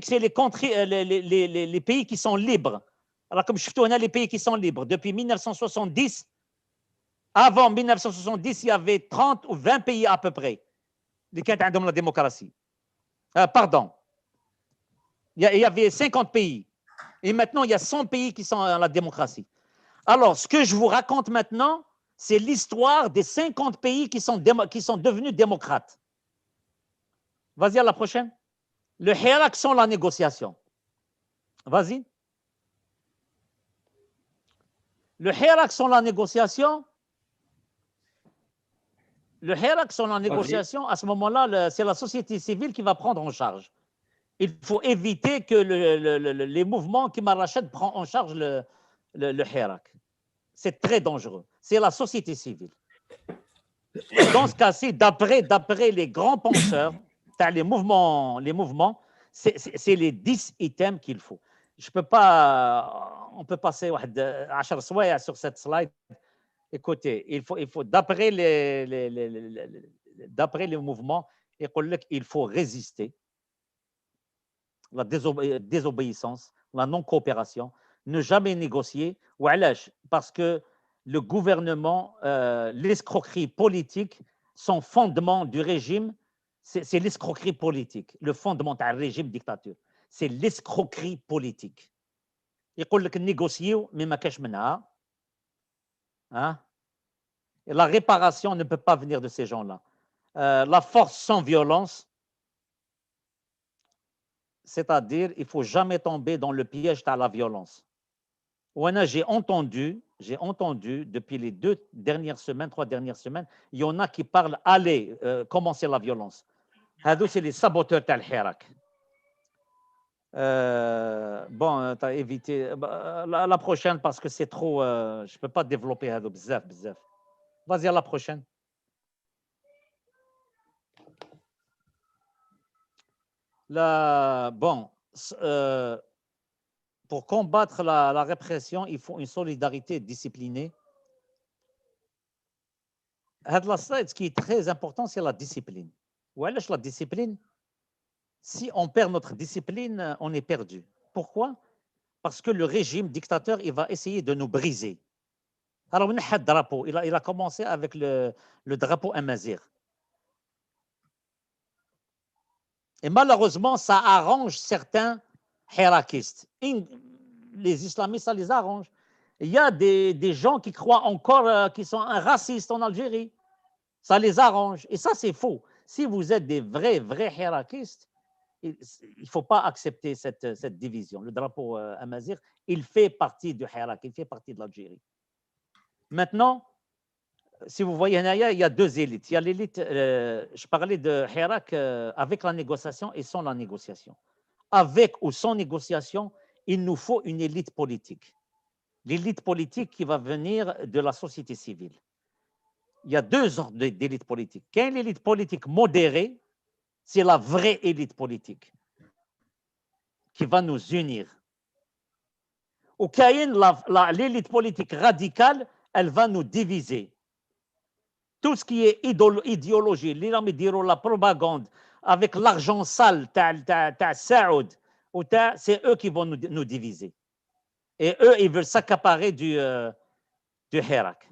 c'est les pays qui sont libres. Alors, comme je on a les pays qui sont libres. Depuis 1970, avant 1970, il y avait 30 ou 20 pays à peu près qui étaient dans la démocratie. Pardon. Il y avait 50 pays. Et maintenant, il y a 100 pays qui sont dans la démocratie. Alors, ce que je vous raconte maintenant, c'est l'histoire des 50 pays qui sont devenus démocrates. Vas-y, à la prochaine. Le Hirak sans la négociation. Vas-y. Le Hirak sans la négociation. Le Hirak sans la négociation, à ce moment-là, c'est la société civile qui va prendre en charge. Il faut éviter que les mouvements qui Rachid prend en charge le Hirak. C'est très dangereux. C'est la société civile. Dans ce cas-ci, d'après les grands penseurs, les mouvements, c'est les 10 items qu'il faut. Je peux pas, on peut passer 10 سوايع sur cette slide. Écoutez, il faut d'après les mouvements, il faut résister. La désobéissance, la non-coopération, ne jamais négocier. Parce que le gouvernement, l'escroquerie politique, son fondement du régime, c'est l'escroquerie politique. Le fondement du régime dictature, c'est l'escroquerie politique. Il dit que négocier, mais ma cache menha. Et la réparation ne peut pas venir de ces gens-là. La force sans violence, c'est-à-dire il ne faut jamais tomber dans le piège de la violence. J'ai entendu depuis les 3 dernières semaines, il y en a qui parlent allez, commencer la violence. C'est les saboteurs de Hirak. Bon, tu as évité. La prochaine, parce que c'est trop. Je ne peux pas développer هذا بزاف بزاف. Vas-y à la prochaine. Bon, pour combattre la répression, il faut une solidarité disciplinée. Ce qui est très important, c'est la discipline. وعلاش la discipline? Si on perd notre discipline, on est perdu. Pourquoi? Parce que le régime dictateur, il va essayer de nous briser. Alors, il a commencé avec le drapeau amazigh. Et malheureusement, ça arrange certains hirakistes. Les islamistes, ça les arrange. Il y a des gens qui croient encore qu'ils sont racistes en Algérie. Ça les arrange. Et ça, c'est faux. Si vous êtes des vrais hirakistes, il ne faut pas accepter cette division. Le drapeau amazigh, il fait partie du Hirak, il fait partie de l'Algérie. Maintenant, si vous voyez, il y a deux élites. Il y a l'élite, je parlais de Hirak avec la négociation et sans la négociation. Avec ou sans négociation, il nous faut une élite politique. L'élite politique qui va venir de la société civile. Il y a deux sortes d'élites politiques. Quelle est l'élite politique modérée? C'est la vraie élite politique qui va nous unir. Ou l'élite politique radicale, elle va nous diviser. Tout ce qui est idéologie, la propagande, avec l'argent sale, Saoud, c'est eux qui vont nous diviser. Et eux, ils veulent s'accaparer du Hirak.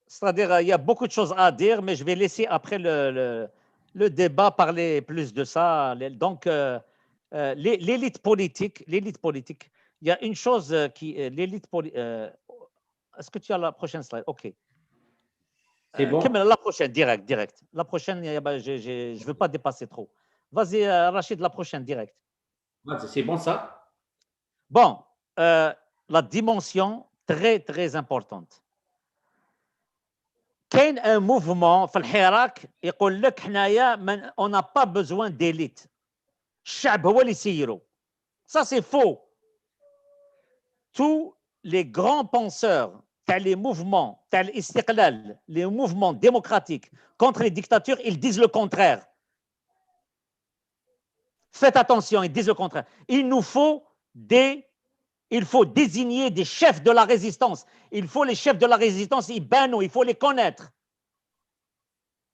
C'est-à-dire, il y a beaucoup de choses à dire, mais je vais laisser après le débat parler plus de ça. Donc, l'élite politique, il y a une chose qui... L'élite politique... Est-ce que tu as la prochaine slide? OK. C'est bon. La prochaine, direct. La prochaine, je ne veux pas dépasser trop. Vas-y, Rachid, la prochaine, direct. C'est bon ça? Bon, la dimension très importante. كاين un mouvement في الحراك يقول لك حنايا on n'a pas besoin d'élite. الشعب هو اللي يسيروا. Ça c'est faux. Tous les grands penseurs, les mouvements, les mouvements démocratiques contre les dictatures, ils disent le contraire. Faites attention, ils disent le contraire. Il faut désigner des chefs de la résistance. Il faut les chefs de la résistance, il faut les connaître.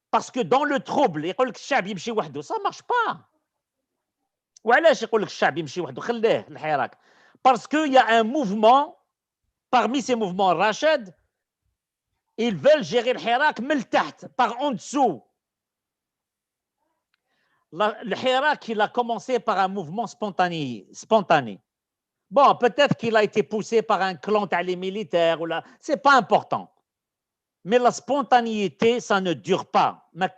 Parce que dans le trouble, ça ne marche pas. Parce qu'il y a un mouvement, parmi ces mouvements, Rachid, ils veulent gérer le Hirak par en dessous. Le Hirak, il a commencé par un mouvement spontané. Bon, peut-être qu'il a été poussé par un clan les militaires, ce n'est pas important. Mais la spontanéité, ça ne dure pas. Il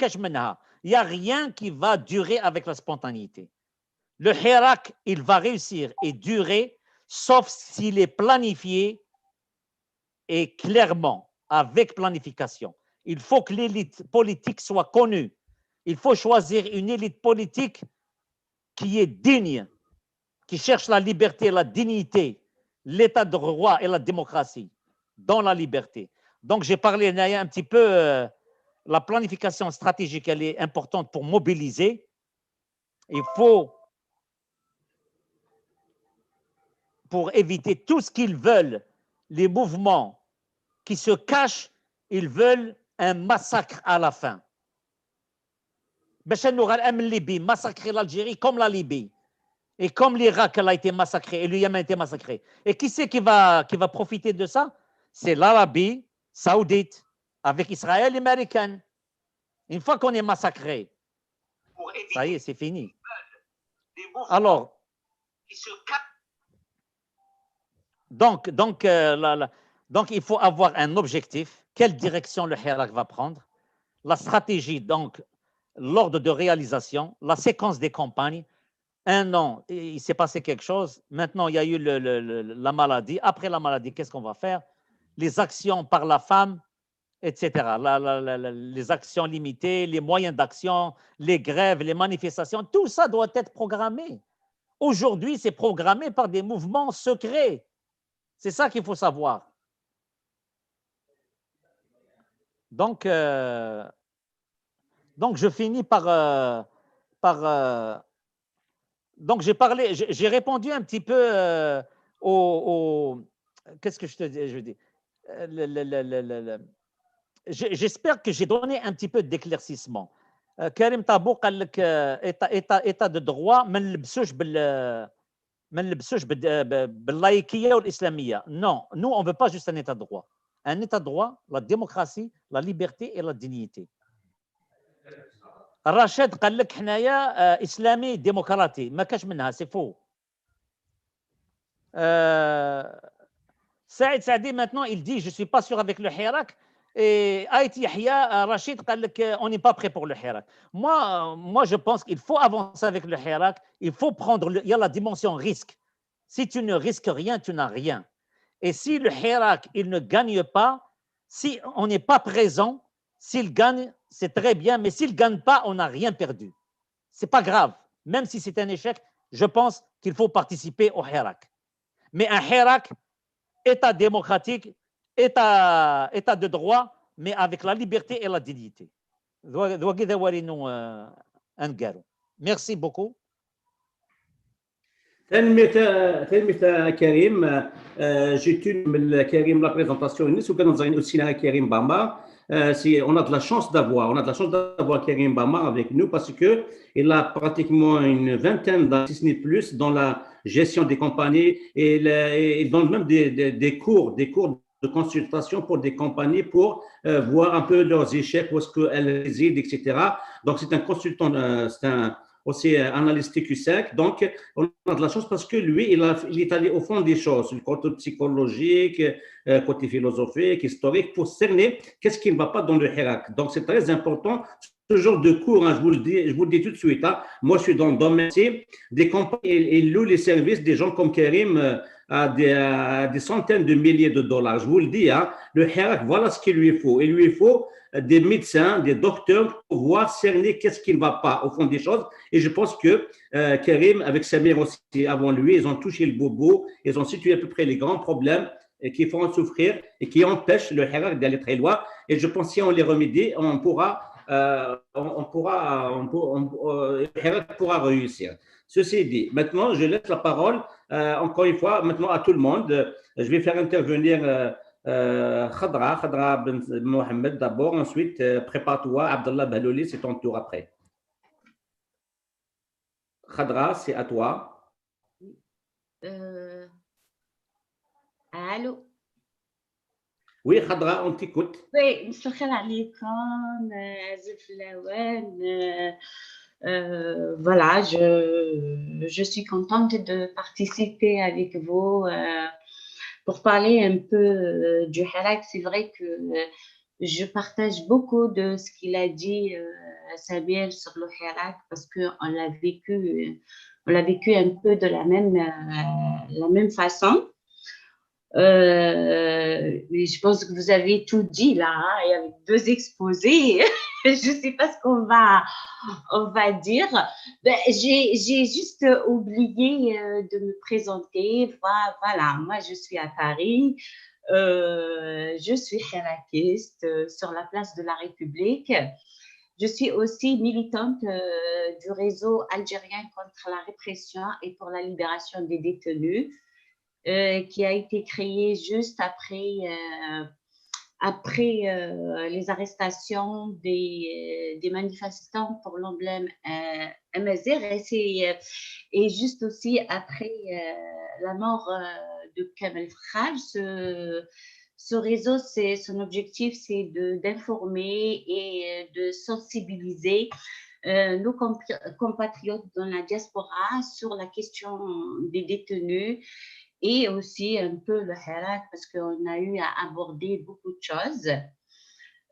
n'y a rien qui va durer avec la spontanéité. Le Hirak, il va réussir et durer, sauf s'il est planifié et clairement, avec planification. Il faut que l'élite politique soit connue. Il faut choisir une élite politique qui est digne, qui cherche la liberté, la dignité, l'état de droit et la démocratie dans la liberté. Donc, j'ai parlé un petit peu, la planification stratégique, elle est importante pour mobiliser. Il faut, pour éviter tout ce qu'ils veulent, les mouvements qui se cachent, ils veulent un massacre à la fin. Massacrer l'Algérie comme la Libye. Et comme l'Irak a été massacré et le Yémen a été massacré. Et qui c'est qui va profiter de ça? C'est l'Arabie saoudite avec Israël et américaine. Une fois qu'on est massacré, ça y est, c'est fini. Alors, donc, il faut avoir un objectif. Quelle direction le Hirak va prendre? La stratégie, donc, l'ordre de réalisation, la séquence des campagnes, un an, il s'est passé quelque chose. Maintenant, il y a eu la maladie. Après la maladie, qu'est-ce qu'on va faire? Les actions par la femme, etc. Les actions limitées, les moyens d'action, les grèves, les manifestations, tout ça doit être programmé. Aujourd'hui, c'est programmé par des mouvements secrets. C'est ça qu'il faut savoir. Donc je finis par donc j'ai répondu un petit peu qu'est-ce que je te dis, j'espère que j'ai donné un petit peu d'éclaircissement. Karim Tabou قال لك état de droit ما نلبسوش باللاïkiyya ou l'islamiyya. Non, nous on veut pas juste un état de droit. Un état de droit, la démocratie, la liberté et la dignité. رشاد قال لك حنايا اسلامي ديمقراطي ما كاش منها سي فو. سعيد سعدي maintenant il dit je suis pas sûr avec le Hirak et Ait Yahya Rachid قال لك on n'est pas prêt pour le Hirak. Moi je pense qu'il faut avancer avec le Hirak, il faut prendre il y a la dimension risque. Si tu ne risques rien, tu n'as rien. Et si le Hirak il ne gagne pas, si on n'est pas présent, s'il gagne, c'est très bien, mais s'il ne gagne pas, on n'a rien perdu. Ce n'est pas grave. Même si c'est un échec, je pense qu'il faut participer au Hirak. Mais un Hirak, État démocratique, État de droit, mais avec la liberté et la dignité. Merci beaucoup. تلميذ كريم جيت من كريم لا بريزونطاسيون الناس وكانوا مزغين aussi Karim Bama. On a de la chance d'avoir Karim Bama avec nous parce que il a pratiquement une vingtaine d'années, si ce n'est plus, dans la gestion des compagnies et il donne même des cours de consultation pour des compagnies pour voir un peu leurs échecs, où est-ce qu'elles résident, etc. Donc c'est un consultant, c'est un aussi analyste TQ5. Donc, on a de la chance parce que lui, il est allé au fond des choses, le côté psychologique, côté philosophique, historique, pour cerner qu'est-ce qui ne va pas dans le Hirak. Donc, c'est très important. Ce genre de cours, hein, je vous le dis tout de suite. Hein. Moi, je suis dans le domaine des compagnies, ils louent les services des gens comme Karim à des centaines de milliers de dollars. Je vous le dis, hein, le Hirak, voilà ce qu'il lui faut. Il lui faut des médecins, des docteurs pour voir cerner qu'est-ce qui ne va pas au fond des choses. Et je pense que Karim, avec Samir aussi avant lui, ils ont touché le bobo, ils ont situé à peu près les grands problèmes qui font souffrir et qui empêchent le Hirak d'aller très loin. Et je pense que si on les remédie, le Hirak pourra réussir. Ceci dit, maintenant, je laisse la parole, encore une fois, maintenant à tout le monde. Je vais faire intervenir Khadra Ben Mohamed d'abord, ensuite prépare-toi, Abdallah Bahlouli, c'est ton tour après. Khadra, c'est à toi. Allô? Oui, Khadra, on t'écoute. Oui, Mr. Khalalikom, Ziflawen, voilà, je suis contente de participer avec vous pour parler un peu du Hirak. C'est vrai que je partage beaucoup de ce qu'il a dit Samir sur le Hirak parce qu'on l'a vécu un peu de la même façon. Mais je pense que vous avez tout dit là, hein, et avec 2 exposés, je ne sais pas ce qu'on va dire. Ben, j'ai juste oublié de me présenter. Voilà, moi je suis à Paris, je suis hirakiste sur la place de la République. Je suis aussi militante du réseau algérien contre la répression et pour la libération des détenus. Qui a été créé juste après les arrestations des manifestants pour l'emblème Amazir et juste aussi après la mort de Kamel Fraj. Ce réseau, son objectif, c'est d'informer et de sensibiliser nos compatriotes dans la diaspora sur la question des détenus et aussi un peu le Hirak parce qu'on a eu à aborder beaucoup de choses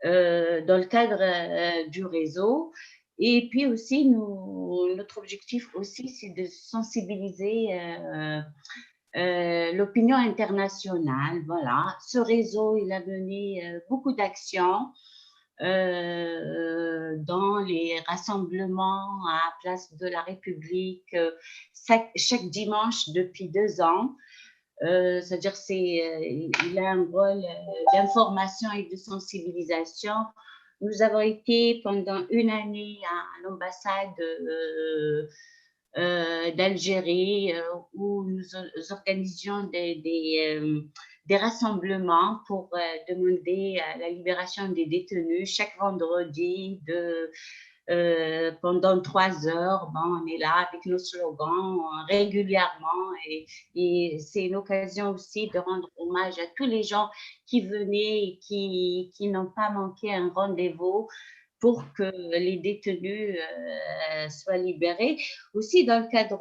dans le cadre du réseau. Et puis aussi, nous notre objectif aussi, c'est de sensibiliser l'opinion internationale. Voilà. Ce réseau, il a mené beaucoup d'actions dans les rassemblements à Place de la République chaque dimanche depuis 2 ans. C'est-à-dire il a un rôle d'information et de sensibilisation. Nous avons été pendant 1 année à l'ambassade d'Algérie où nous organisions des rassemblements pour demander la libération des détenus chaque vendredi pendant 3 heures. Bon, on est là avec nos slogans régulièrement et c'est une occasion aussi de rendre hommage à tous les gens qui venaient et qui n'ont pas manqué un rendez-vous pour que les détenus soient libérés. Aussi, dans le cadre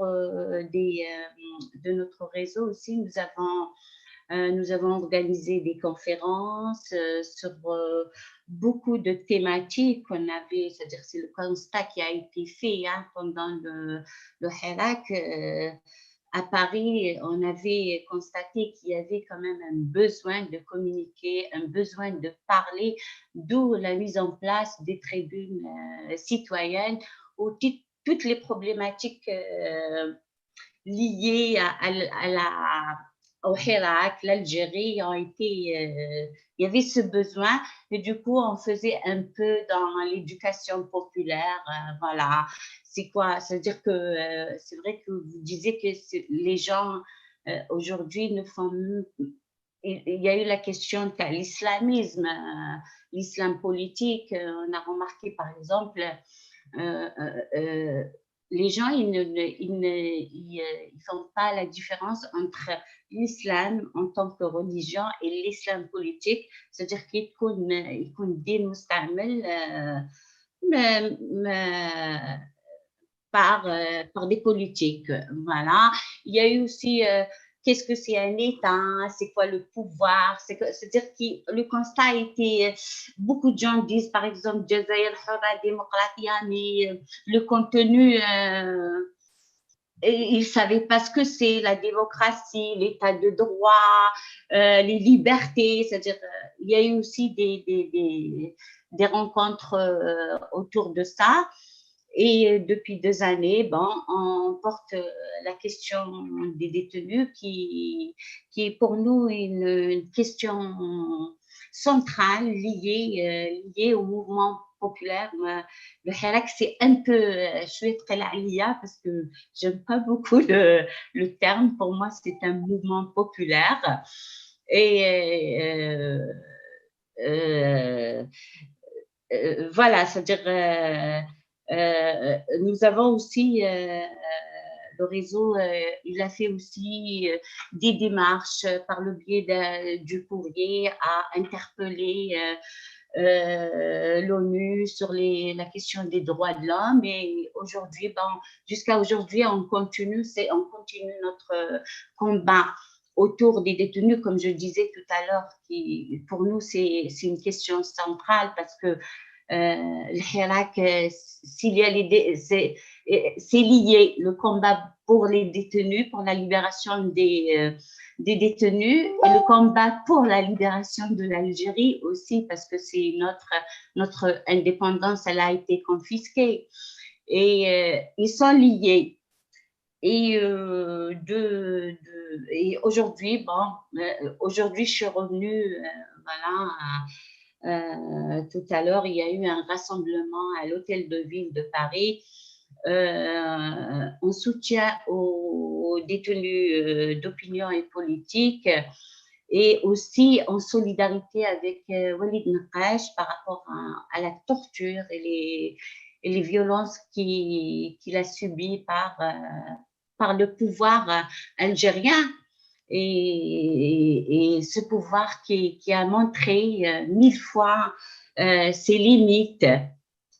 de notre réseau, aussi, nous avons organisé des conférences sur beaucoup de thématiques qu'on avait, c'est-à-dire c'est le constat qui a été fait pendant le Hirak. À Paris, on avait constaté qu'il y avait quand même un besoin de communiquer, un besoin de parler, d'où la mise en place des tribunes citoyennes où toutes les problématiques liées au Hirak, l'Algérie ont été, il y avait ce besoin et du coup on faisait un peu dans l'éducation populaire, voilà. C'est quoi? C'est-à-dire que c'est vrai que vous disiez que les gens aujourd'hui ne font. Il y a eu la question de l'islamisme, l'islam politique. On a remarqué par exemple les gens ils ne font pas la différence entre l'islam en tant que religion et l'islam politique, c'est-à-dire qu'il يكون دين مستعمل par des politiques. Voilà. Il y a eu aussi qu'est-ce que c'est un État, c'est quoi le pouvoir, c'est-à-dire que le constat a été, beaucoup de gens disent par exemple Jazair Hurra démocratie, mais le contenu, ils ne savaient pas ce que c'est la démocratie, l'état de droit, les libertés, c'est-à-dire il y a eu aussi des rencontres autour de ça. Et depuis 2 années, bon, on porte la question des détenus qui est pour nous une question centrale liée au mouvement populaire. Le Hirak, c'est un peu chouette parce que j'aime pas beaucoup le terme. Pour moi, c'est un mouvement populaire. Et voilà, c'est-à-dire nous avons aussi le réseau, il a fait aussi des démarches par le biais du courrier à interpeller l'ONU sur la question des droits de l'homme. Et aujourd'hui, jusqu'à aujourd'hui, on continue notre combat autour des détenus, comme je disais tout à l'heure, qui pour nous c'est une question centrale parce que le Hirak, c'est lié, le combat pour les détenus, pour la libération des détenus et le combat pour la libération de l'Algérie aussi parce que c'est notre indépendance, elle a été confisquée et ils sont liés. Et aujourd'hui, aujourd'hui, je suis revenue, voilà, tout à l'heure, il y a eu un rassemblement à l'Hôtel de Ville de Paris en soutien aux détenus d'opinion et politique et aussi en solidarité avec Walid Naqash par rapport à la torture et les violences qu'il a subies par le pouvoir algérien et ce pouvoir qui a montré 1000 fois ses limites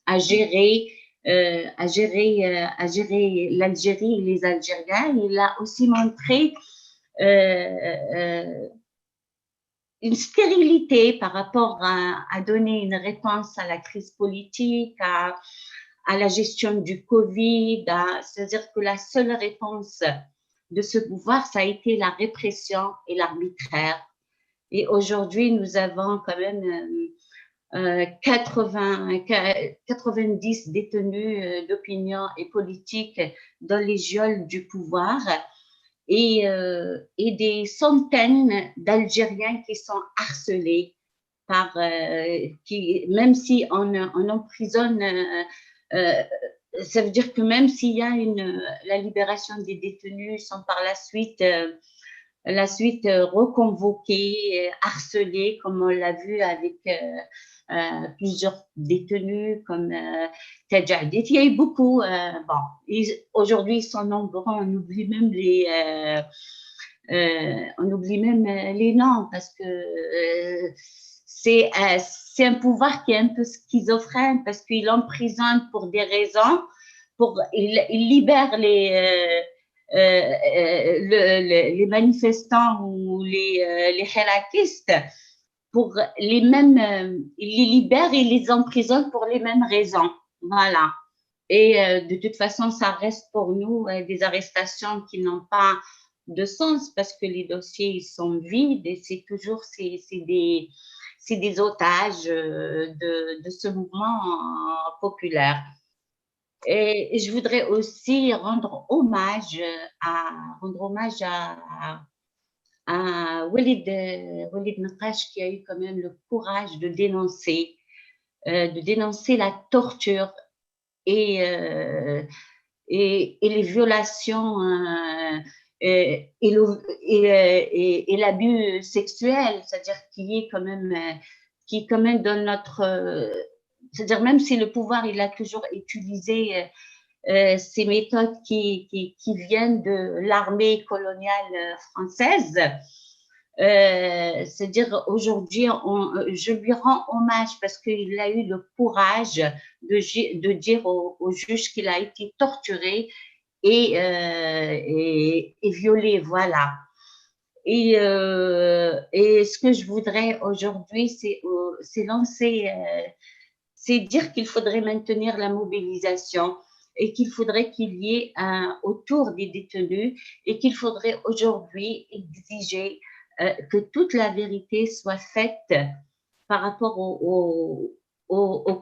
à gérer l'Algérie et les Algériens. Il a aussi montré une stérilité par rapport à donner une réponse à la crise politique, à la gestion du Covid, c'est-à-dire que la seule réponse de ce pouvoir, ça a été la répression et l'arbitraire. Et aujourd'hui, nous avons quand même 90 détenus d'opinion et politique dans les geôles du pouvoir et des centaines d'Algériens qui sont harcelés par, même si on emprisonne, ça veut dire que même s'il y a la libération des détenus, sont par la suite reconvoqués, harcelés, comme on l'a vu avec plusieurs détenus comme Tadjadit. Il y a eu beaucoup. Bon, aujourd'hui, ils sont nombreux. On oublie même les noms parce que c'est un pouvoir qui est un peu schizophrène parce qu'il emprisonne pour des raisons, il libère les manifestants ou les hirakistes pour les mêmes, il les libère et les emprisonne pour les mêmes raisons. Voilà. Et de toute façon, ça reste pour nous des arrestations qui n'ont pas de sens parce que les dossiers ils sont vides et c'est toujours des otages de ce mouvement populaire. Et je voudrais aussi rendre hommage à Walid Naqash qui a eu quand même le courage de dénoncer la torture et les violations et l'abus sexuel, c'est-à-dire qui est quand même dans notre c'est-à-dire même si le pouvoir il a toujours utilisé ces méthodes qui viennent de l'armée coloniale française, c'est-à-dire aujourd'hui je lui rends hommage parce qu'il a eu le courage de dire au juge qu'il a été torturé et violé, voilà. Et ce que je voudrais aujourd'hui, c'est lancer, c'est dire qu'il faudrait maintenir la mobilisation et qu'il faudrait qu'il y ait autour des détenus et qu'il faudrait aujourd'hui exiger que toute la vérité soit faite par rapport au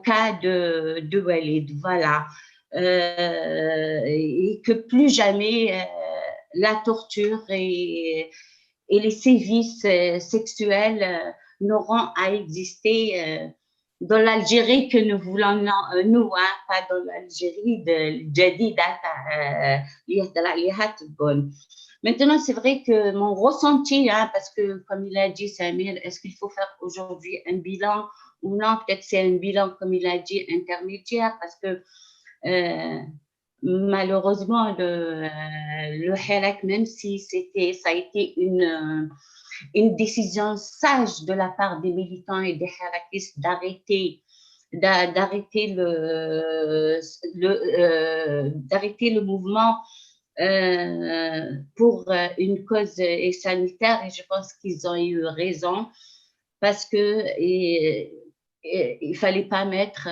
cas de Walid, voilà. Et que plus jamais la torture et les sévices sexuels n'auront à exister dans l'Algérie que nous voulons, nous, hein, pas dans l'Algérie de Jadida. Maintenant, c'est vrai que mon ressenti, hein, parce que comme il a dit Samir, est-ce qu'il faut faire aujourd'hui un bilan ou non? Peut-être c'est un bilan, comme il a dit, intermédiaire, parce que malheureusement, le Hirak, même si ça a été une décision sage de la part des militants et des hirakistes d'arrêter le mouvement pour une cause sanitaire, et je pense qu'ils ont eu raison parce que il fallait pas mettre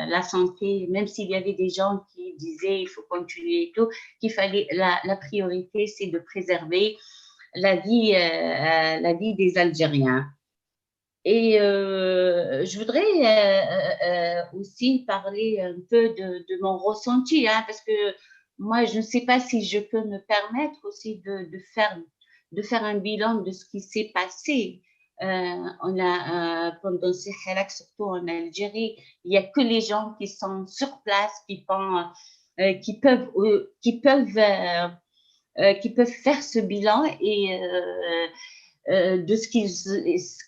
la santé, même s'il y avait des gens qui disaient il faut continuer et tout, qu'il fallait la priorité c'est de préserver la vie des Algériens. Et je voudrais aussi parler un peu de mon ressenti, hein, parce que moi, je ne sais pas si je peux me permettre aussi de faire un bilan de ce qui s'est passé. On a pendant ces Hirak, surtout en Algérie, il n'y a que les gens qui sont sur place qui peuvent faire ce bilan et de ce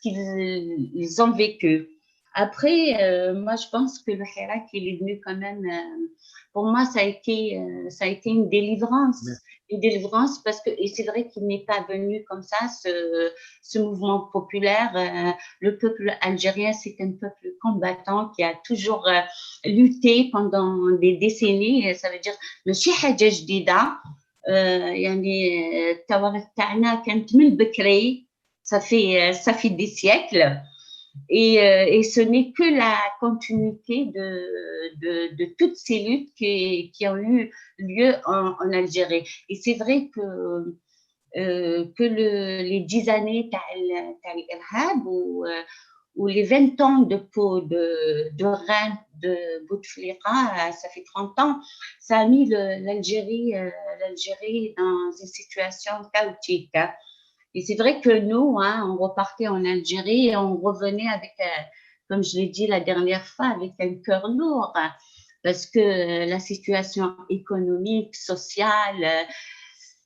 qu'ils ont vécu. Après, moi, je pense que le Hirak, il est venu quand même. Pour moi, ça a été une délivrance. Ouais. Une délivrance parce que, et c'est vrai qu'il n'est pas venu comme ça, ce mouvement populaire. Le peuple algérien, c'est un peuple combattant qui a toujours lutté pendant des décennies. Ça veut dire, ماشي حاجة جديدة. يعني التوارث تاعنا كانت من بكري. Ça fait des siècles. Et ce n'est que la continuité de toutes ces luttes qui ont eu lieu en Algérie. Et c'est vrai que les 10 années d'Al-Irhab ou les 20 ans de règne de Bouteflika, ça fait 30 ans, ça a mis l'Algérie dans une situation chaotique. Et c'est vrai que nous, on repartait en Algérie et on revenait avec, comme je l'ai dit la dernière fois, avec un cœur lourd, parce que la situation économique, sociale,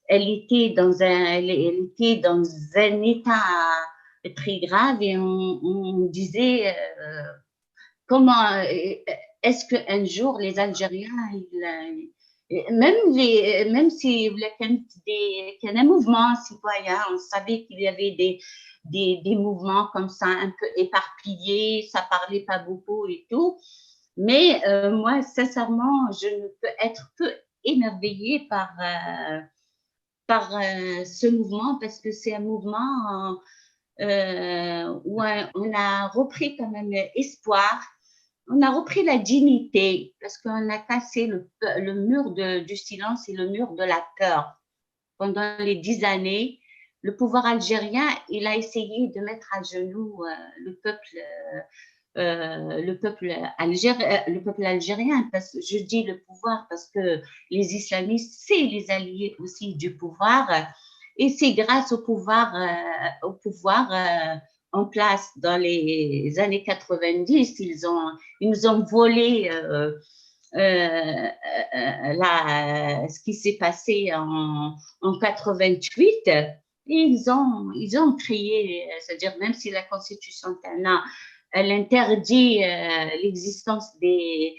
elle était dans un état très grave et on disait comment est-ce qu'un jour les Algériens, même si il y a un mouvement citoyen, on savait qu'il y avait des mouvements comme ça un peu éparpillés, ça parlait pas beaucoup et tout, mais moi sincèrement je ne peux être que émerveillée par ce mouvement parce que c'est un mouvement où on a repris quand même espoir, on a repris la dignité parce qu'on a cassé le mur du silence et le mur de la peur. Pendant les 10 années, le pouvoir algérien, il a essayé de mettre à genoux le peuple algérien, parce que je dis le pouvoir parce que les islamistes, c'est les alliés aussi du pouvoir, et c'est grâce au pouvoir en place dans les années 90, ils nous ont volé ce qui s'est passé en 88, et ils ont créé, c'est-à-dire même si la constitution Tana, elle interdit l'existence des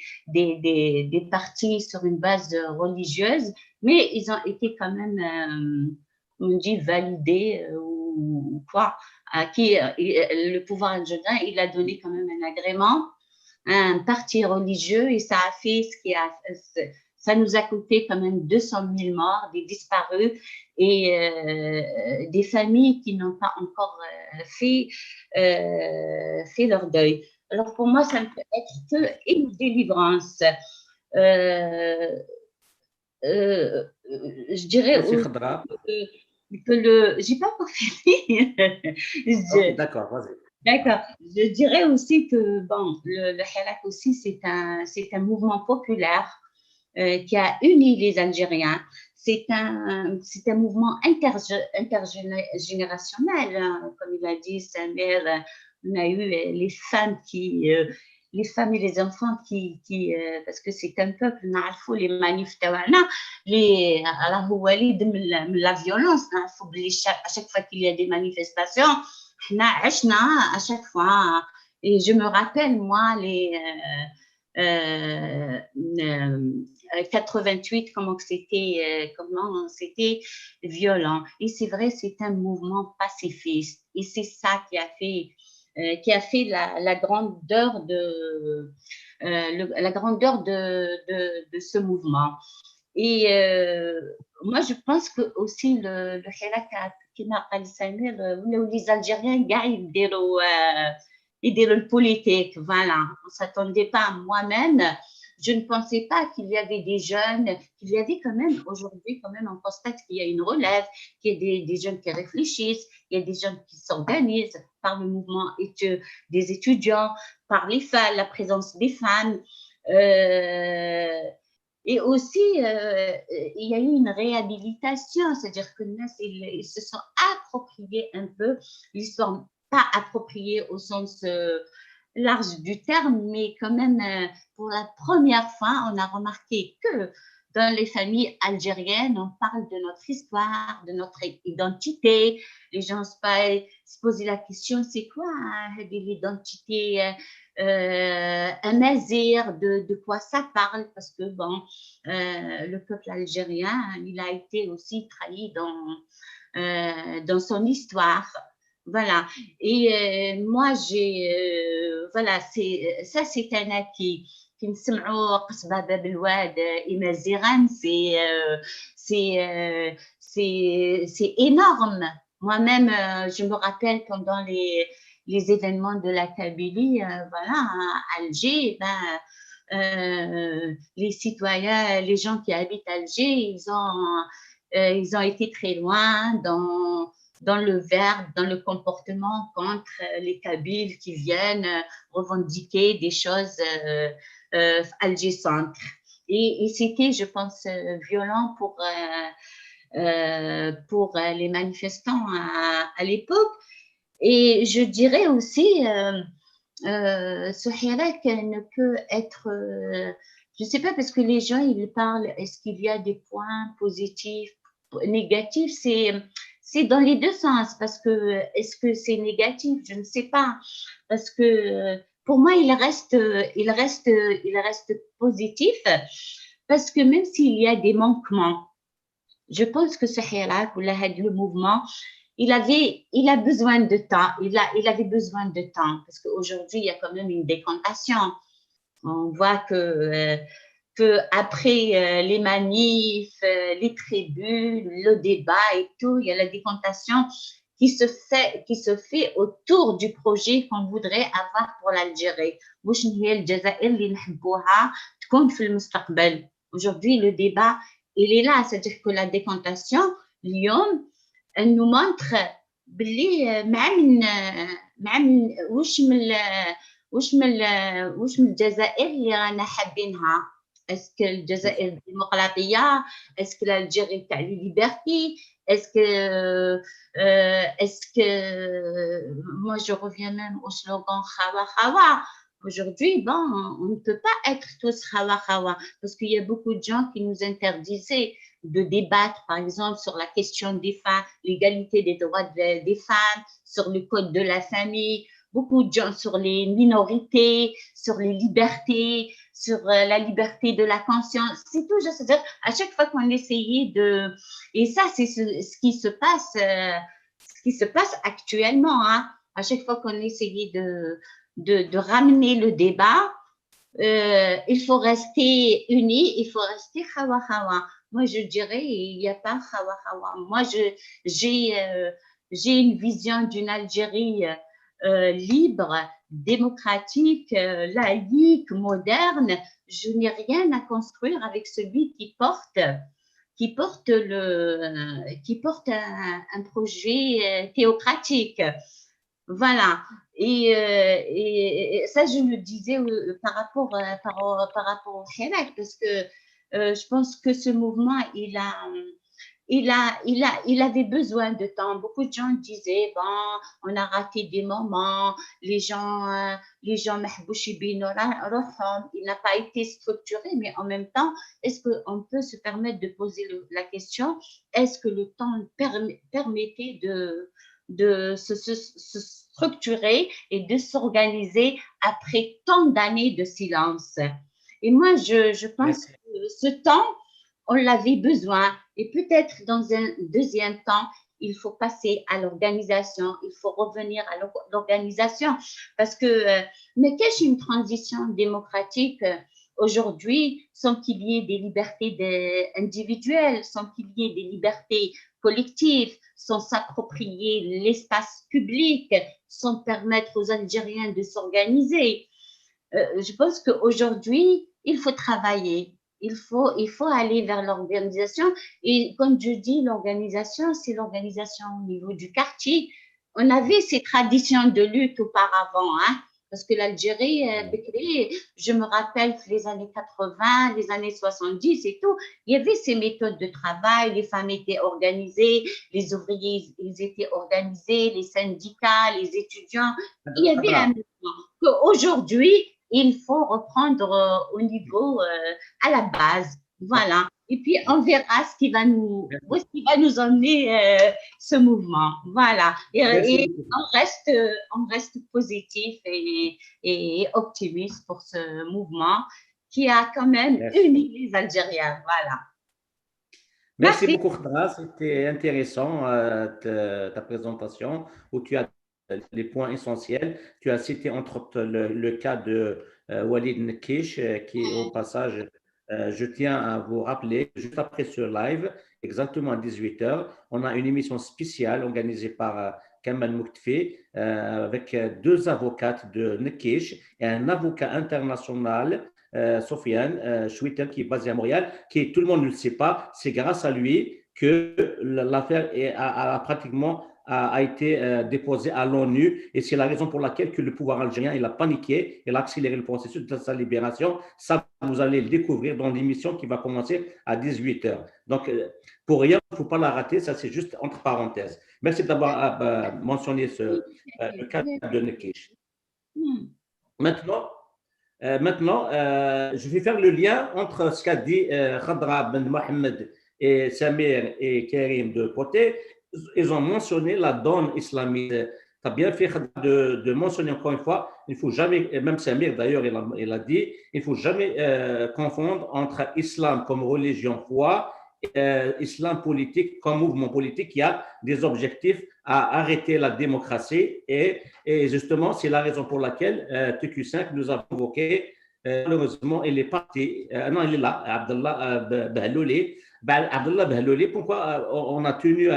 partis sur une base religieuse, mais ils ont été quand même, on dit, validés ou quoi, à qui le pouvoir algérien, il a donné quand même un agrément, un parti religieux, et ça a fait ça nous a coûté quand même 200 000 morts, des disparus et des familles qui n'ont pas encore fait leur deuil. Alors pour moi, ça ne peut être qu'une délivrance. Je dirais que j'ai pas encore fini. Okay, d'accord, vas-y. D'accord. Je dirais aussi que bon, le Hirak aussi, c'est un mouvement populaire qui a uni les Algériens. C'est un mouvement intergénérationnel, hein. Comme il a dit Samir, on a eu les femmes les femmes et les enfants parce que c'est un peuple, نعرفوا les manifs تاعنا les راهو وليد من la violence, نعرفوا بلي à chaque fois qu'il y a des manifestations احنا عشنا à chaque fois. Et je me rappelle moi les 88, comment c'était violent. Et c'est vrai, c'est un mouvement pacifiste. Et c'est ça qui a fait la grandeur de ce mouvement. Et moi, je pense que aussi le Hirak كما قال سمير ولاو les Algériens كاع يديروا البوليتيك. Voilà, on s'attendait pas. Moi-même, je ne pensais pas qu'il y avait des jeunes, qu'il y avait quand même aujourd'hui, quand même, on constate qu'il y a une relève, qu'il y a des jeunes qui réfléchissent, il y a des jeunes qui s'organisent par le mouvement des étudiants, par la présence des femmes. Et aussi, il y a eu une réhabilitation, c'est-à-dire que ils se sont appropriés un peu l'histoire, pas appropriée au sens large du terme, mais quand même, pour la première fois, on a remarqué que dans les familles algériennes, on parle de notre histoire, de notre identité. Les gens se posaient la question, c'est quoi l'identité amazir, de quoi ça parle? Parce que bon, le peuple algérien, il a été aussi trahi dans son histoire. Voilà. Et moi, voilà, c'est un acquis. كنسمعوا قصبة باب الواد إمازيغان, c'est énorme. Moi-même, je me rappelle pendant les événements de la Kabylie, voilà, à Alger, les citoyens, les gens qui habitent Alger, ils ont été très loin dans le verbe, dans le comportement contre les Kabyles qui viennent revendiquer des choses Alger-centre. Et c'était, je pense, violent pour les manifestants à l'époque. Et je dirais aussi, ce hirak ne peut être, je ne sais pas, parce que les gens, ils parlent, est-ce qu'il y a des points positifs, négatifs, c'est dans les deux sens, parce que est-ce que c'est négatif? Je ne sais pas, parce que pour moi, il reste positif, parce que même s'il y a des manquements, je pense que ce hirak ou le mouvement, il a besoin de temps, il avait besoin de temps, parce qu'aujourd'hui, il y a quand même une décantation. On voit que après les manifs, les tribunes, le débat et tout, il y a la décantation qui se fait autour du projet qu'on voudrait avoir pour l'Algérie. Aujourd'hui, le débat, il est là, c'est-à-dire que la décantation, اليوم elle nous montre باللي واش من الجزائر اللي رانا حابينها. اسكو الجزائر الديمقراطيه، اسكو الجزائر تاع لي ليبرتي، اسكو moi je reviens même au slogan khawa khawa. Aujourd'hui, bon, on ne peut pas être tous khawa khawa parce qu'il y a beaucoup de gens qui nous interdisaient de débattre, par exemple, sur la question des femmes, l'égalité des droits des femmes, sur le code de la famille, beaucoup de gens sur les minorités, sur les libertés, sur la liberté de la conscience. C'est tout, c'est-à-dire, à chaque fois qu'on essayait de... Et ça, c'est ce qui se passe actuellement, hein. À chaque fois qu'on essayait de ramener le débat, il faut rester unis, il faut rester khawa khawa. Moi, je dirais, il n'y a pas khawa khawa. Moi, j'ai une vision d'une Algérie libre, démocratique, laïque, moderne. Je n'ai rien à construire avec celui qui porte un projet théocratique. Voilà. Et ça, je le disais par rapport au hirak, parce que je pense que ce mouvement, il avait besoin de temps. Beaucoup de gens disaient, bon, on a raté des moments, les gens il n'a pas été structuré, mais en même temps, est-ce qu'on peut se permettre de poser la question, est-ce que le temps permettait de se structurer et de s'organiser après tant d'années de silence? Et moi, je pense que ce temps, on l'avait besoin. Et peut-être dans un deuxième temps, il faut passer à l'organisation, il faut revenir à l'organisation. Parce que, mais qu'est-ce qu'une transition démocratique aujourd'hui sans qu'il y ait des libertés individuelles, sans qu'il y ait des libertés collectives, sans s'approprier l'espace public, sans permettre aux Algériens de s'organiser? Je pense qu'aujourd'hui, il faut travailler. Il faut aller vers l'organisation. Et comme je dis, l'organisation, c'est l'organisation au niveau du quartier. On avait ces traditions de lutte auparavant, hein, parce que l'Algérie, je me rappelle les années 80, les années 70 et tout, il y avait ces méthodes de travail, les femmes étaient organisées, les ouvriers, ils étaient organisés, les syndicats, les étudiants. Il y avait un mouvement qu'aujourd'hui, il faut reprendre au niveau, à la base. Voilà. Et puis, on verra ce qui va nous emmener ce mouvement. Voilà. Et on reste positif et optimiste pour ce mouvement qui a quand même uni les Algériens. Voilà. Merci beaucoup, Khadra. C'était intéressant ta présentation où tu as les points essentiels. Tu as cité entre autres le cas de Walid Nkish, qui au passage, je tiens à vous rappeler, juste après ce live, exactement à 18h, on a une émission spéciale organisée par Kamal Mouktefi, avec 2 avocates de Nekish et un avocat international, Sofiane Chouitel, qui est basé à Montréal, qui, tout le monde ne le sait pas, c'est grâce à lui que l'affaire a été déposée à l'ONU, et c'est la raison pour laquelle que le pouvoir algérien il a paniqué, il a accéléré le processus de sa libération. Ça, vous allez le découvrir dans l'émission qui va commencer à 18h. Donc, pour rien, il ne faut pas la rater, ça c'est juste entre parenthèses. Merci d'avoir mentionné le cas de Nekish. Maintenant, je vais faire le lien entre ce qu'a dit Khadra Ben Mohamed et Samir et Karim de côté. Ils ont mentionné la donne islamique. Tu as bien fait de mentionner encore une fois, il ne faut jamais, et même Samir d'ailleurs, il a dit, il ne faut jamais confondre entre islam comme religion, foi, et islam politique comme mouvement politique qui a des objectifs à arrêter la démocratie. Et justement, c'est la raison pour laquelle TQ5 nous a convoqué. Malheureusement, il est parti. Non, il est là, Abdallah Bahlouli. Abdallah Bahlouli, pourquoi on a tenu,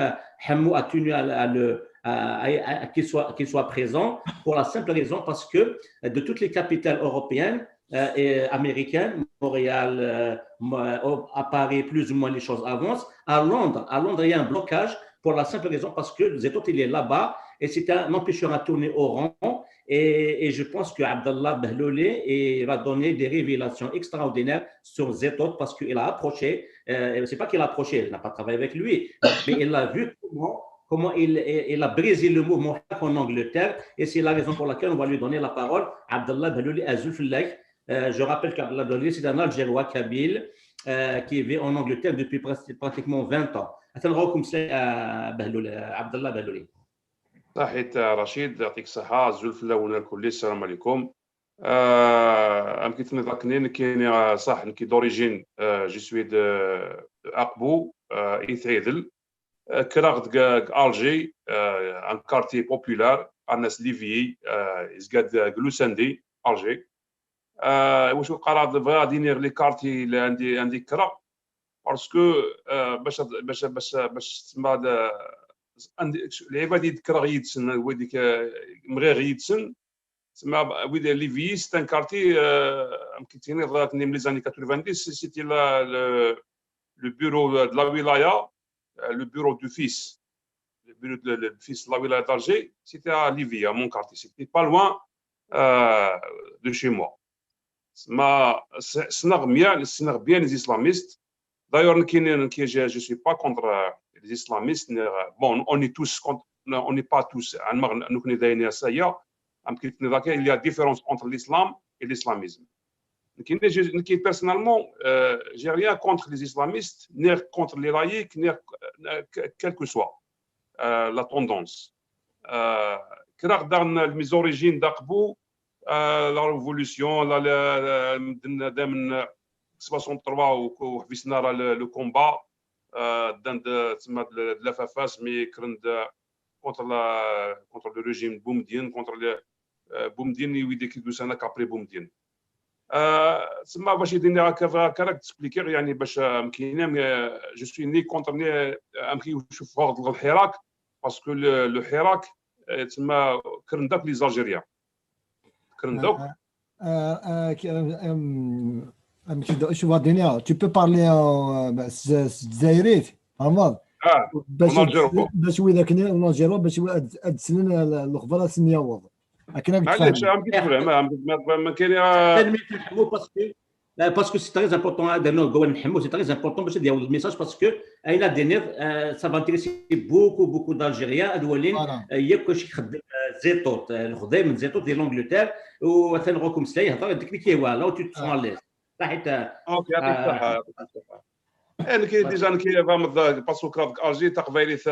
Hamou a tenu à qu'il soit présent? Pour la simple raison parce que de toutes les capitales européennes et américaines, Montréal, à Paris, plus ou moins les choses avancent. À Londres, il y a un blocage pour la simple raison parce que Zetot, il est là-bas et c'est un empêcheur à tourner au rang. Et je pense qu'Abdallah Bahlouli va donner des révélations extraordinaires sur Zetot parce qu'il a approché, c'est pas qu'il a approché, il n'a pas travaillé avec lui, mais il a vu comment il a brisé le mouvement en Angleterre, et c'est la raison pour laquelle on va lui donner la parole. Abdallah Bahlouli Azulfillah. Je rappelle qu'Abdallah Bahlouli, c'est un Algérois kabyle qui vit en Angleterre depuis pratiquement 20 ans. Abdallah Bahlouli. صحيت رشيد يعطيك الصحة الزلف الأول الكل السلام عليكم أمكن تذكرني كاين صح نكي دوريجين جو سوي دو أقبو إثريدل كراغد ألجي ان كارتي بوبولار الناس ليفي إزقاد جلوساندي ألجي واش قرا غادي نير لي كارتي اللي عندي كرا باسكو باش تسمى العباد يذكر يدسن وديك مغير يدسن تسمى ويدي ليفي سي ان كارتي يمكن تيني ضاكني من لي زاني 90 سيتي لو بيرو دو لا ولايه le bureau du fils, le bureau du fils de la wilaya d'Alger, c'était à Livy, à mon quartier. C'était pas loin de chez moi. C'est bien les islamistes. D'ailleurs, je ne suis pas contre les islamistes. Bon, on est tous contre, on n'est pas tous. Il y a différence entre l'islam et l'islamisme. Personnellement, je n'ai rien contre les islamistes, ni contre les laïcs, ni quelle que soit la tendance. Mes origines d'Aqbou, la révolution, la 63 où le combat de la FAFAS, mais contre le régime Boumediene, contre le Boumediene, il y a quelques années après Boumediene. تسمى باش يديني هكا تسبليكير يعني باش مكاين جو سوي ني كونتر ني امكي نشوف واحد الحراك باسكو لو حراك تسمى كرنداك لي زالجيريان كرنداك شوف الدنيا tu peux parler الجزائريت عمر باش وإذا كنا نجرب باش ادسن الخبره سنياوض parce que c'est très important c'est très important de dire le message parce que ça va intéresser beaucoup d'Algériens il y a que زيتوت الخدام من زيتوت ديال لانجلتير وثنغوكم سلاي هضر ديك كي والا وتي تسون ليز صحيت اوكي يعطيك الصحه انا كي ديجا كي فهم باسكو كراف الجي تقبيليت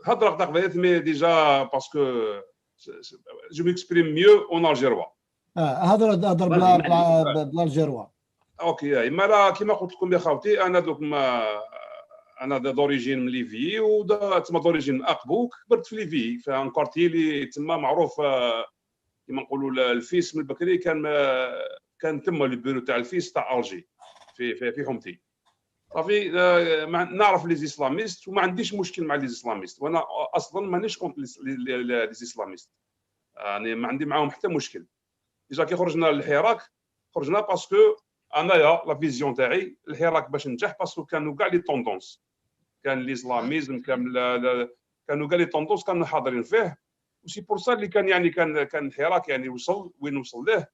هضر تقبيليت مي ديجا باسكو je m'exprime mieux en algérois. هضر بالالجيروا. اوكي اما كيما قلت لكم يا خاوتي انا دوك انا دوريجين من ليفي تما دوريجين من اقبو كبرت في ليفي في ان كارتي اللي تما معروف كيما نقولوا الفيس من البكري كان تما البيرو تاع الفيس تاع الجي في حومتي. صافي نعرف لي زيسلاميست وما عنديش مشكل مع لي زيسلاميست، وانا اصلا مانيش كونت لي زيسلاميست، يعني ما عندي معاهم حتى مشكل. ديجا كي خرجنا للحراك خرجنا باسكو انايا لا فيزيون تاعي الحراك باش نجح باسكو كانوا كاع لي طوندونس، كان الاسلاميزم كانوا كاع لي طوندونس كانوا حاضرين فيه، وسي بور سا اللي كان يعني كان الحراك يعني وصل وين وصل له.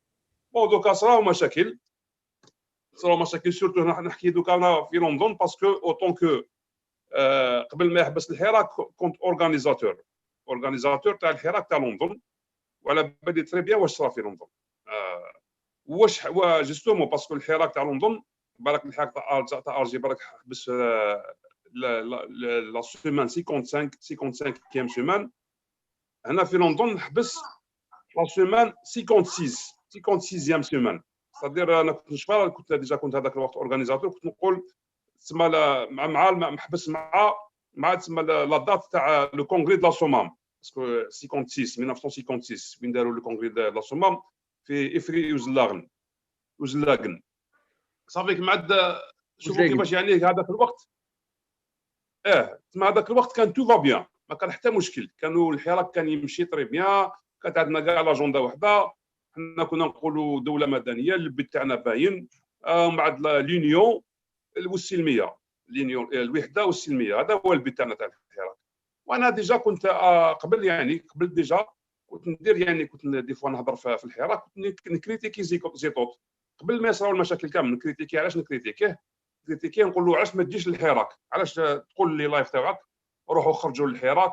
بون دوكا صراو مشاكل سورتو نحكي دوكا انا في لندن باسكو اوتون كو قبل ما يحبس الحراك كنت اورغانيزاتور تاع الحراك تاع لندن، وعلى بالي تري بيان واش صرا في لندن. واش جوستومون باسكو الحراك تاع لندن بالك الحراك تاع الجي بالك حبس لا سيمان 55 كيام سيمان، هنا في لندن حبس لا سيمان 56 سيمان. صدير انا كنت نشفى، كنت هذاك الوقت اورغانيزاتور، كنت نقول تسمى مع محبس مع تسمى لا دات تاع لو كونغري دو لا سومام، باسكو 1956 وين داروا لو كونغري دو لا سومام في افري وزلاغن. صافي مع شوفوا كيفاش يعني هذاك الوقت تسمى هذاك الوقت كان تو فا بيان، ما كان حتى مشكل، كانوا الحراك كان يمشي طري بيان، كانت عندنا كاع لاجوندا وحده، حنا كنا نقولوا دوله مدنيه، البيت تاعنا باين، مع لونيون والسلميه، الوحده والسلميه، هذا هو البيت تاعنا تاع الحراك. وانا ديجا كنت قبل ديجا كنت ندير يعني كنت دي فوا نهضر في الحراك، كنت نكريتيكي زيطوط قبل ما يصراو المشاكل كامل، نكريتيكي. علاش نكريتيكيه نقول له علاش ما تجيش للحراك، علاش تقول لي لايف تاعك روحوا خرجوا للحراك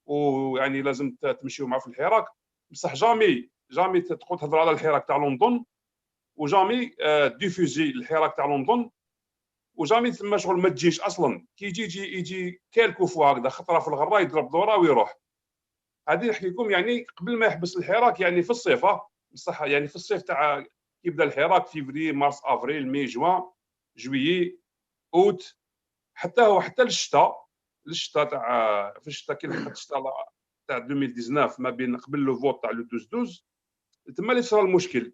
ويعني لازم تمشيوا معاه في الحراك، بصح جامي تقول تهضر على الحراك تاع لندن، وجامي ديفوزي الحراك تاع لندن، وجامي تما شغل ما تجيش اصلا. كي يجي كالكو فوا هكذا خطره في الغره يضرب دوره ويروح. هذه نحكي لكم يعني قبل ما يحبس الحراك، يعني في الصيف، بصح يعني في الصيف تاع يبدا الحراك فيفري مارس افريل مي جوان جويي اوت، حتى للشتاء تاع في الشتاء كي دخلت الشتاء تاع 2019 ما بين قبل لو فوت تاع لو 12 تما اللي صرا المشكل.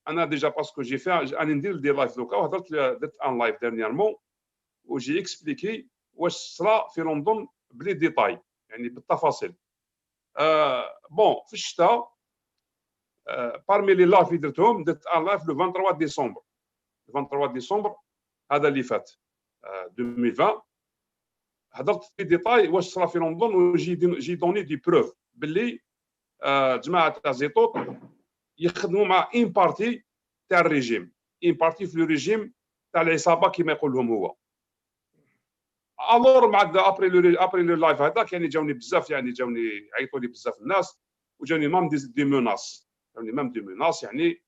انا ديجا باسكو جي فيها انا ندير لايف دوكا، وهضرت درت ان لايف ديرنييرمون وجي اكسبليكي واش صرا في لندن بلي ديتاي يعني بالتفاصيل. بون في الشتاء بارمي لي لايف اللي درتهم درت ان لايف لو 23 ديسمبر هذا اللي فات 2020. هضرت في ديتاي واش صرا في لندن، وجي دوني دي بروف باللي جماعه تاع زيطوط يخدموا مع ان بارتي تاع الريجيم، ان بارتي في الريجيم تاع العصابه كما يقول لهم هو. الور مع ابري لو لايف هذاك يعني جاوني بزاف، يعني جاوني عيطوا لي بزاف الناس، وجاوني مام دي موناس، يعني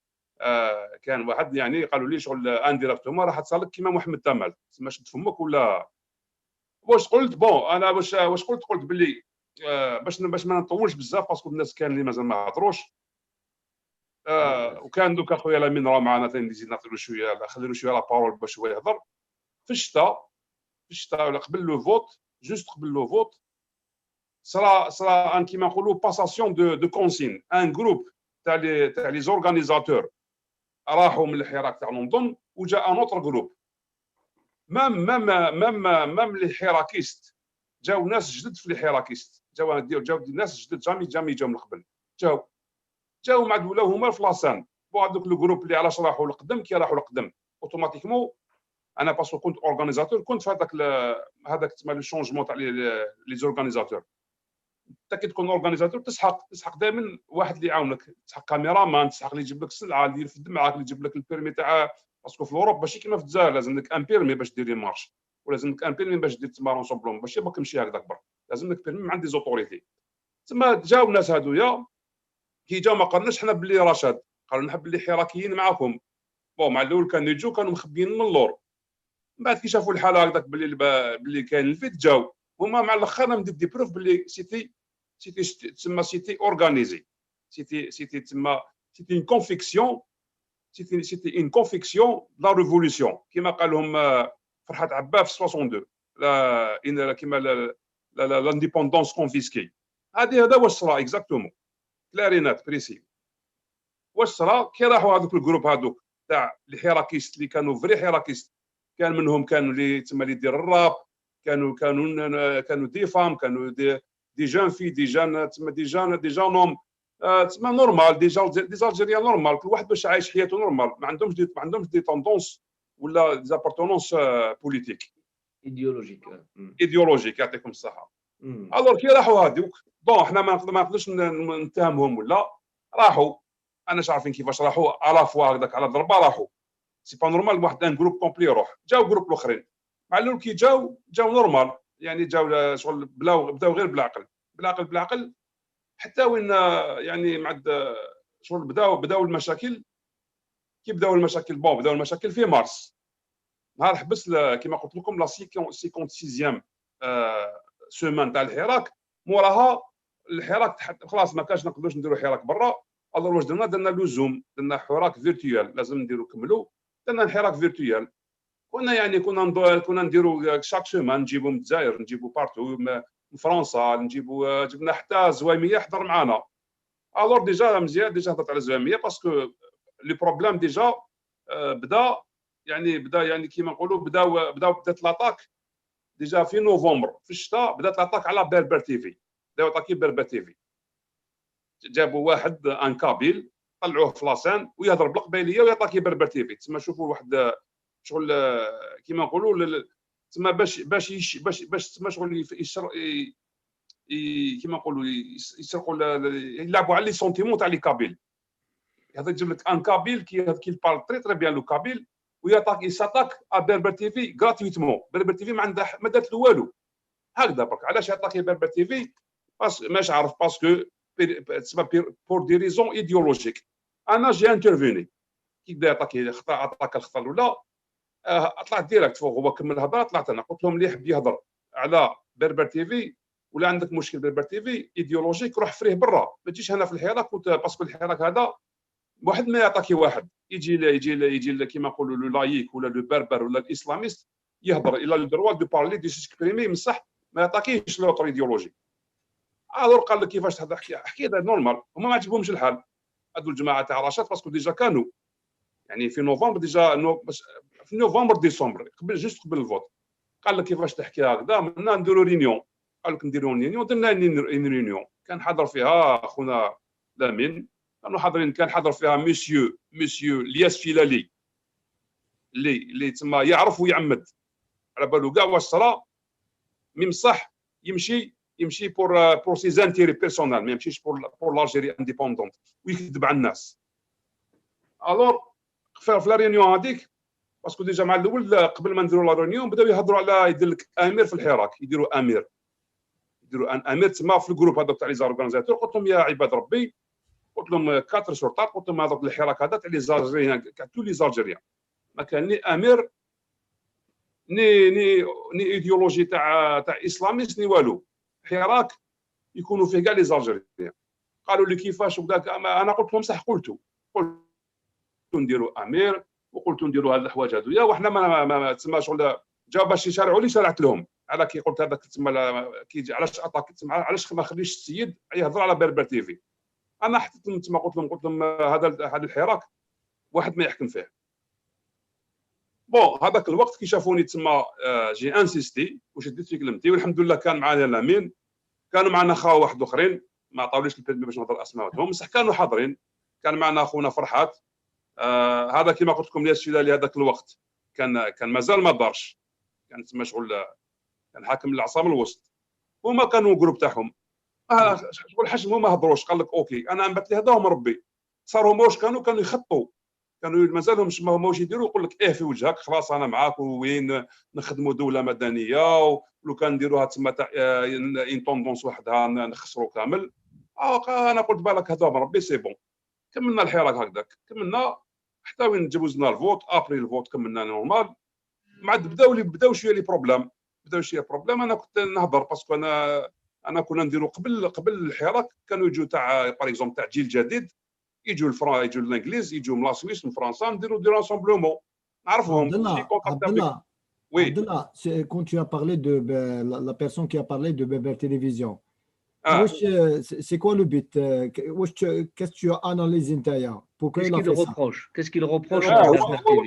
كان واحد يعني قالوا لي شغل انديريكتومون راح تصالك كيما محمد تمال، تسمى شد فمك ولا واش قلت. بون انا واش قلت باللي باش ما نطولش بزاف باسكو الناس كان اللي مازال ما هضروش. وكان دوك اخويا لامين راه معنا ثاني نزيد نعطيو شويه، نخليو شويه لا بارول باش هو يهضر. في الشتاء ولا قبل لو فوت، جوست قبل لو فوت صرا ان كيما نقولوا باساسيون دو كونسين، ان جروب تاع لي زورغانيزاتور راحوا من الحراك تاع لندن، وجاء ان اوتر جروب مام لي حراكيست، جاو ناس جدد في لي حراكيست، جاو ناس جدد جامي جاو من قبل، جاو مع ولاو هما في لاسان. بون هذوك لو جروب اللي علاش راحوا لقدم، كي راحوا لقدم اوتوماتيكمون انا باسكو كنت اورغانيزاتور، كنت في هذاك تسمى لو شونجمون تاع لي زورغانيزاتور. انت كي تكون اورغانيزاتور تسحق دائما واحد اللي يعاونك، تسحق كاميرامان، تسحق اللي يجيب لك السلعه، اللي يرفد معاك، اللي يجيب لك البيرمي تاع، باسكو في اوروب ماشي كيما في الجزائر لازم لك ان بيرمي باش دير لي مارش، ولازم لك ان بيرمي باش دير تما رونسومبلون، ماشي باك تمشي هكذاك برك، لازم لك بيرمي عند دي زوتوريتي. تما جاو الناس هذويا، كي جاو ما قالناش حنا باللي رشاد، قالوا لنا باللي حراكيين معاكم. بون مع الاول كانوا يجوا كانوا مخبيين من اللور، من بعد كي شافوا الحاله هكذاك باللي كاين الفيت جاو هما مع الاخر. انا مديت دي بروف باللي سيتي تسمى سيتي اورغانيزي، سيتي تسمى سيتي اون كونفيكسيون، سيتي اون كونفيكسيون لا ريفولوسيون كما قال لهم فرحات عباس في 62 لا كما لانديبوندونس كونفيسكي. هذا واش صرا اكزاكتومون كلارينات بريسي. واش صرا كي راحوا هذوك الجروب هذوك تاع الحراكيست اللي كانوا فري حراكيست كان منهم كانوا اللي تما اللي يدير الراب، كانوا دي فام، كانوا دي جون في دي جان تما دي جان هوم تما نورمال، دي الجيريان نورمال، كل واحد باش عايش حياته نورمال، ما عندهمش دي توندونس ولا دي زابارتونونس بوليتيك ايديولوجيك. يعطيكم الصحه. الوغ كي راحوا هذوك بون حنا ما نقدرش نتهمهم ولا راحوا، انا عارفين كيفاش راحوا على فوا هكذاك على ضربه راحوا. سي با نورمال واحد ان جروب كومبلي يروح. جاو جروب الاخرين مع الاول كي جاو نورمال، يعني جاو شغل بداو غير بالعقل حتى وين يعني معد شغل بداو المشاكل. كي بداو المشاكل بون بداو المشاكل في مارس، نهار حبس كما قلت لكم لا 56 سيمان تاع الحراك. موراها الحراك خلاص ما كانش نقدروش نديروا حراك برا. الوغ واش درنا لزوم، درنا حراك فيرتوال، لازم نديروا كملوا، درنا الحراك فيرتوال. كنا نديروا شاك سيمان نجيبوا من الجزائر، نجيبوا بارتو من فرنسا، جبنا حتى زويميه حضر معنا. الوغ ديجا مزيان، ديجا هضرت على زويميه باسكو لي بروبليم ديجا بدا يعني كيما نقولوا بدات لاطاك ديجا في نوفمبر في الشتاء. بدات لاطاك على بربر تيفي، بداو يطاكي بربر تيفي. جابوا واحد ان كابيل طلعوه في لاسان ويهضر بالقبيليه ويطاكي بربر تيفي. تسمى شوفوا واحد شغل كيما نقولوا تسمى باش تسمى شغل كيما نقولوا يسرقوا يلعبوا على لي سونتيمون تاع لي كابيل. هذا يجيب لك ان كابيل كي بارل تري بيان لو كابيل ويطاك يساتاك ا بربر تيفي غراتويتمون. بربر تيفي ما دارت له والو هكذا برك. علاش يطاكي بربر تيفي؟ ماش عارف باسكو تسمى بور دي ريزون ايديولوجيك. انا جي انترفيني كي بدا يطاكي عطاك الخطا الاولى طلعت ديريكت فوق هو كمل الهضره. طلعت انا قلت لهم اللي يحب يهضر على بربر تيفي ولا عندك مشكل بربر تيفي ايديولوجيك روح فريه برا، ما تجيش هنا في الحراك باسكو الحراك هذا واحد ما يعطاكي واحد يجي كيما نقولوا لو لايك ولا لو بربر ولا الاسلاميست يهضر الى لو دروا دو بارلي دو سيكسبريمي بصح ما يعطاكيش لوطر ايديولوجي. الور قال لك كيفاش تهضر حكي هذا نورمال. هما ما عجبهمش الحال هذو الجماعه تاع رشاد باسكو ديجا كانوا يعني في نوفمبر ديجا في نوفمبر ديسمبر قبل الفوت. قال لك كيفاش تحكي هكذا منا نديروا رينيون. قال لك نديروا رينيون. درنا رينيون كان حاضر فيها خونا لامين، كانوا حاضرين. كان حاضر فيها مسيو الياس فيلالي اللي تما يعرف ويعمد على بالو كاع واش صرا. ميم صح يمشي بور سي زانتيري بيرسونال، ما يمشيش بور لالجيري انديبوندونت ويكذب على الناس. الور في لا ريونيون هذيك باسكو ديجا مع الاول قبل ما نديروا لا ريونيون بداو يهضروا على يدير لك امير في الحراك، يديروا امير امير تما في الجروب هذاك تاع لي زورغانيزاتور. قلت لهم يا عباد ربي، قلت لهم 4 شرطات، قلت لهم هذاك الحراك هذا تاع لي زالجيريان كاع تو لي زالجيريان ما كان ني امير ني ايديولوجي تاع اسلاميست ني والو. حراك يكونوا فيه كاع لي زالجيريان. قالوا لي كيفاش وكذاك. انا قلت لهم صح قلت نديروا امير وقلت نديروا هاد الحوايج هذويا وحنا ما تسمى شغل جاو باش يشارعوا لي شرعت لهم على كي قلت هذاك تسمى كي علاش علاش ما خليش السيد يهضر على بربر تيفي. انا حطيت لهم تما قلت لهم هذا الحراك واحد ما يحكم فيه. بون هذاك الوقت كي شافوني تما جي انسيستي وشديت في كلمتي والحمد لله. كان معنا لامين، كانوا معنا خاوه واحد اخرين ما عطاوليش البيرمي باش نهضر اسماءهم بصح كانوا حاضرين. كان معنا اخونا فرحات هذا كما قلت لكم الياس فيلالي هذاك الوقت كان مازال ما دارش، كان تما شغل كان حاكم العصام الوسط. هما كانوا جروب تاعهم شغل حشموا ما هضروش. قال لك اوكي انا نبت لي هذا هو ربي. صاروا موش كانوا يخطوا، كانوا مازالهم ما هماش يديروا. يقول لك في وجهك خلاص انا معاك وين نخدموا دوله مدنيه ولو كان نديروها تما تاع ان توندونس وحدها نخسروا كامل. انا قلت بالك هذا ربي سي بون. كملنا الحراك هكذاك، كملنا حتى وين جوزنا الفوت. ابري الفوت كملنا نورمال. مع بداو شويه لي بروبليم. انا كنت نهضر باسكو انا كنا نديروا قبل الحراك كانوا يجوا تاع باغ اكزومبل تاع جيل جديد، يجوا يجوا الانجليز، يجوا من لا سويس من فرنسا، نديروا دي راسومبلومون نعرفهم. Abdallah, quand tu as parlé de la personne qui a parlé de Berber Télévision, c'est quoi le but? Qu'est-ce que tu as analysé? Qu'est-ce qu'il reproche? Qu'est-ce qu'il reproche à Berber TV?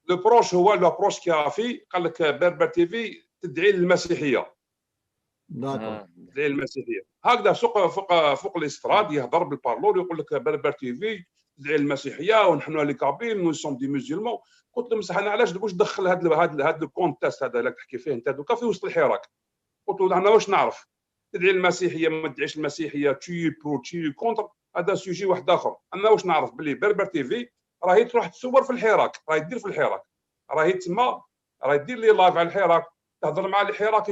لو بروش هو لابروش كافي، قال لك بربر تي في تدعي للمسيحيه، داكور. تدعي للمسيحيه هكذا فوق الاستراد يهضر بالبارلور يقول لك بربر تي في تدعي للمسيحيه ونحن لي كابيل نو سوم دي مسلمون. قلت له بصح انا علاش واش دخل هذا الكونتاست هذا اللي تحكي فيه انت دوكا في وسط الحراك؟ قلت له انا واش نعرف تدعي للمسيحيه ما تدعيش للمسيحيه تشي برو تشي كونتر، هذا سوجي واحد اخر. انا واش نعرف باللي بربر تي في راهي تروح تصور في الحراك، راهي دير في الحراك، راهي تما راهي دير لي لايف على الحراك، تهضر مع الحراك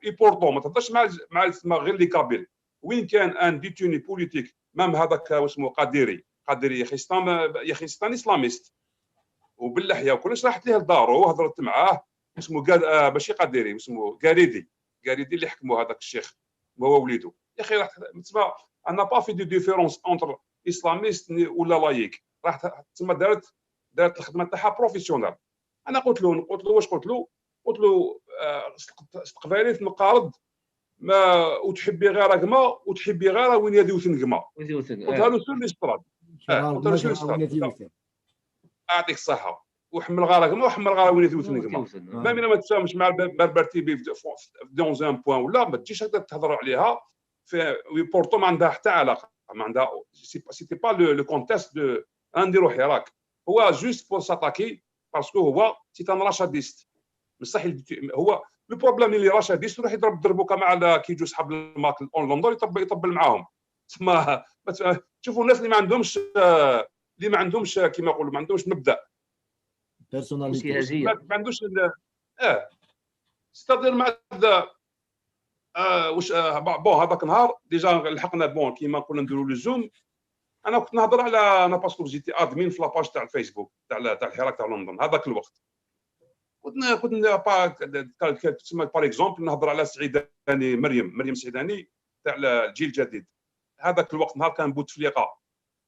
يبورطو، ما تهضرش مع تما غير لي كابيل. وين كان ان ديتوني بوليتيك مام هذاك واسمو قادري يا خيستان اسلاميست وباللحيه وكلش، راحت ليه لدارو وهضرت معاه اسمه ماشي قادري اسمه قاريدي اللي حكموا هذاك الشيخ هو وليدو. يا اخي راح تسمى انا با في دي ديفيرونس اونتر اسلاميست ولا لايك، راح تسمى دارت الخدمه تاعها بروفيسيونال. انا قلت له واش قلت له استقبالي نقارض ما وتحبي غير رقمه وتحبي غير وين يدي وثنقمه. قلتها له سور الاستراد، قلت له سور الاستراد يعطيك الصحه، وحمل غير رقمه وحمل غير وين يدي وثنقمه. ما ما تفاهمش مع بربر تي في دون ان بوان ولا ما تجيش هكذا تهضروا عليها في بورتو ما عندها حتى علاقه، ما عندها سيتي با لو كونتيست دو نديرو حراك، هو جوست بور ساتاكي باسكو هو سي ان راشاديست. بصح هو لو بروبليم اللي راشاديست يروح يضرب دربوكا مع كي يجوا صحاب الماك اون لندن يطبل معاهم. تسمى تشوفوا الناس اللي ما عندهمش كيما يقولوا ما عندهمش مبدا بيرسوناليتي، ما عندوش ستادير مع واش بون هذاك النهار ديجا لحقنا بون كيما كنا نديروا لي زوم. انا كنت نهضر على انا باسكو جيتي ادمين في لاباج تاع الفيسبوك تاع الحراك تاع لندن هذاك الوقت. كنت تسمى بار اكزومبل نهضر على سعيداني مريم سعيداني تاع الجيل الجديد. هذاك الوقت نهار كان بوتفليقه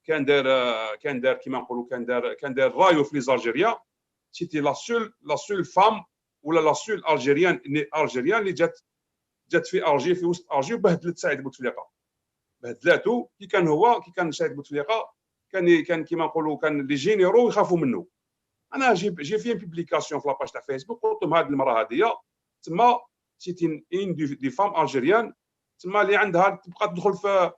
كان دار كيما نقولوا كان دار رايو في ليزالجيريا. سيتي لا سول فام ولا لا سول الجيريان اللي جات في الجي في وسط الجي وبهدلت سعيد بوتفليقه، بهدلاته كي كان سعيد بوتفليقه كان كيما نقولوا كان لي جينيرو يخافوا منه. انا جي في بوبليكاسيون في لاباج تاع فيسبوك قلت لهم هذه المراه هذه تما سيتي ان دي فام الجيريان تما اللي عندها تبقى تدخل في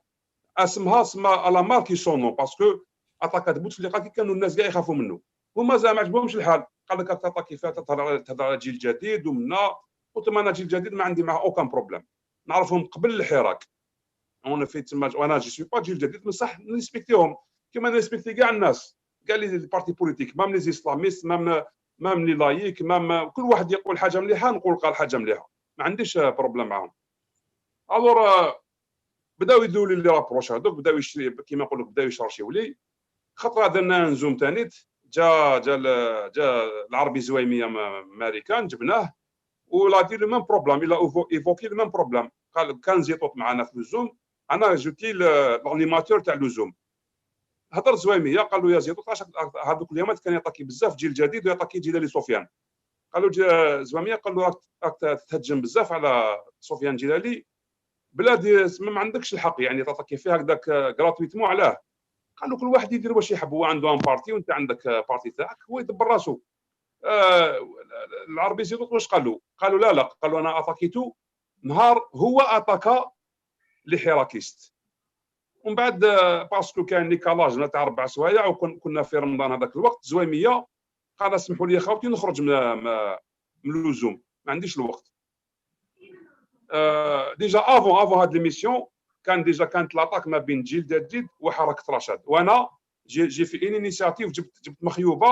اسمها على ماركي سونو باسكو اتاكات بوتفليقه كي كانوا الناس كاع يخافوا منه. هما زعما ما عجبهمش الحال، قال لك اتاكي فيها تهضر على الجيل الجديد ومنا. قلت لهم انا الجيل الجديد ما عندي معه اوكان بروبليم، نعرفهم قبل الحراك انا في تما وانا جي سوي با جيل جديد بصح نريسبكتيهم كيما نريسبكتي كاع الناس كاع لي بارتي بوليتيك مام لي اسلاميست مام لي لايك مام كل واحد يقول حاجه مليحه نقول قال حاجه مليحه، ما عنديش بروبليم معاهم. الور بداو يدوا لي رابروش هذوك بداو يشري كيما نقولوا بداو يشرشيو لي. خطره درنا نزوم ثاني جا العربي زويميه امريكان جبناه ولا دير لو ميم بروبليم الا ايفوكي لو ميم بروبليم. قال كان زيطوط معنا في الزوم انا جوتي لانيماتور تاع الزوم هضر زويميه قال له يا زيطوط هذوك اليومات كان يعطيكي بزاف جيل جديد ويعطيكي جيلالي سفيان. قال له زويميه قال له راك تهجم بزاف على سفيان جلالي بلادي ما عندكش الحق يعني تعطيكي فيها هكذاك غراتويتمون. علاه؟ قال له كل واحد يدير واش يحب، هو عنده ان بارتي وانت عندك بارتي تاعك هو يدبر راسو. العربي زيدوط واش قالوا لا قالوا انا اتاكيتو نهار هو اتاكا لي حراكيست ومن بعد باسكو كان نيكالاج تاع 4 سوايع وكنا في رمضان هذاك الوقت زويميه قال اسمحوا لي خاوتي نخرج من اللزوم ما عنديش الوقت. ديجا افون هاد ليميسيون كانت لاطاك ما بين جيل جديد وحركه رشاد وانا جي في انيشياتيف جبت مخيوبه.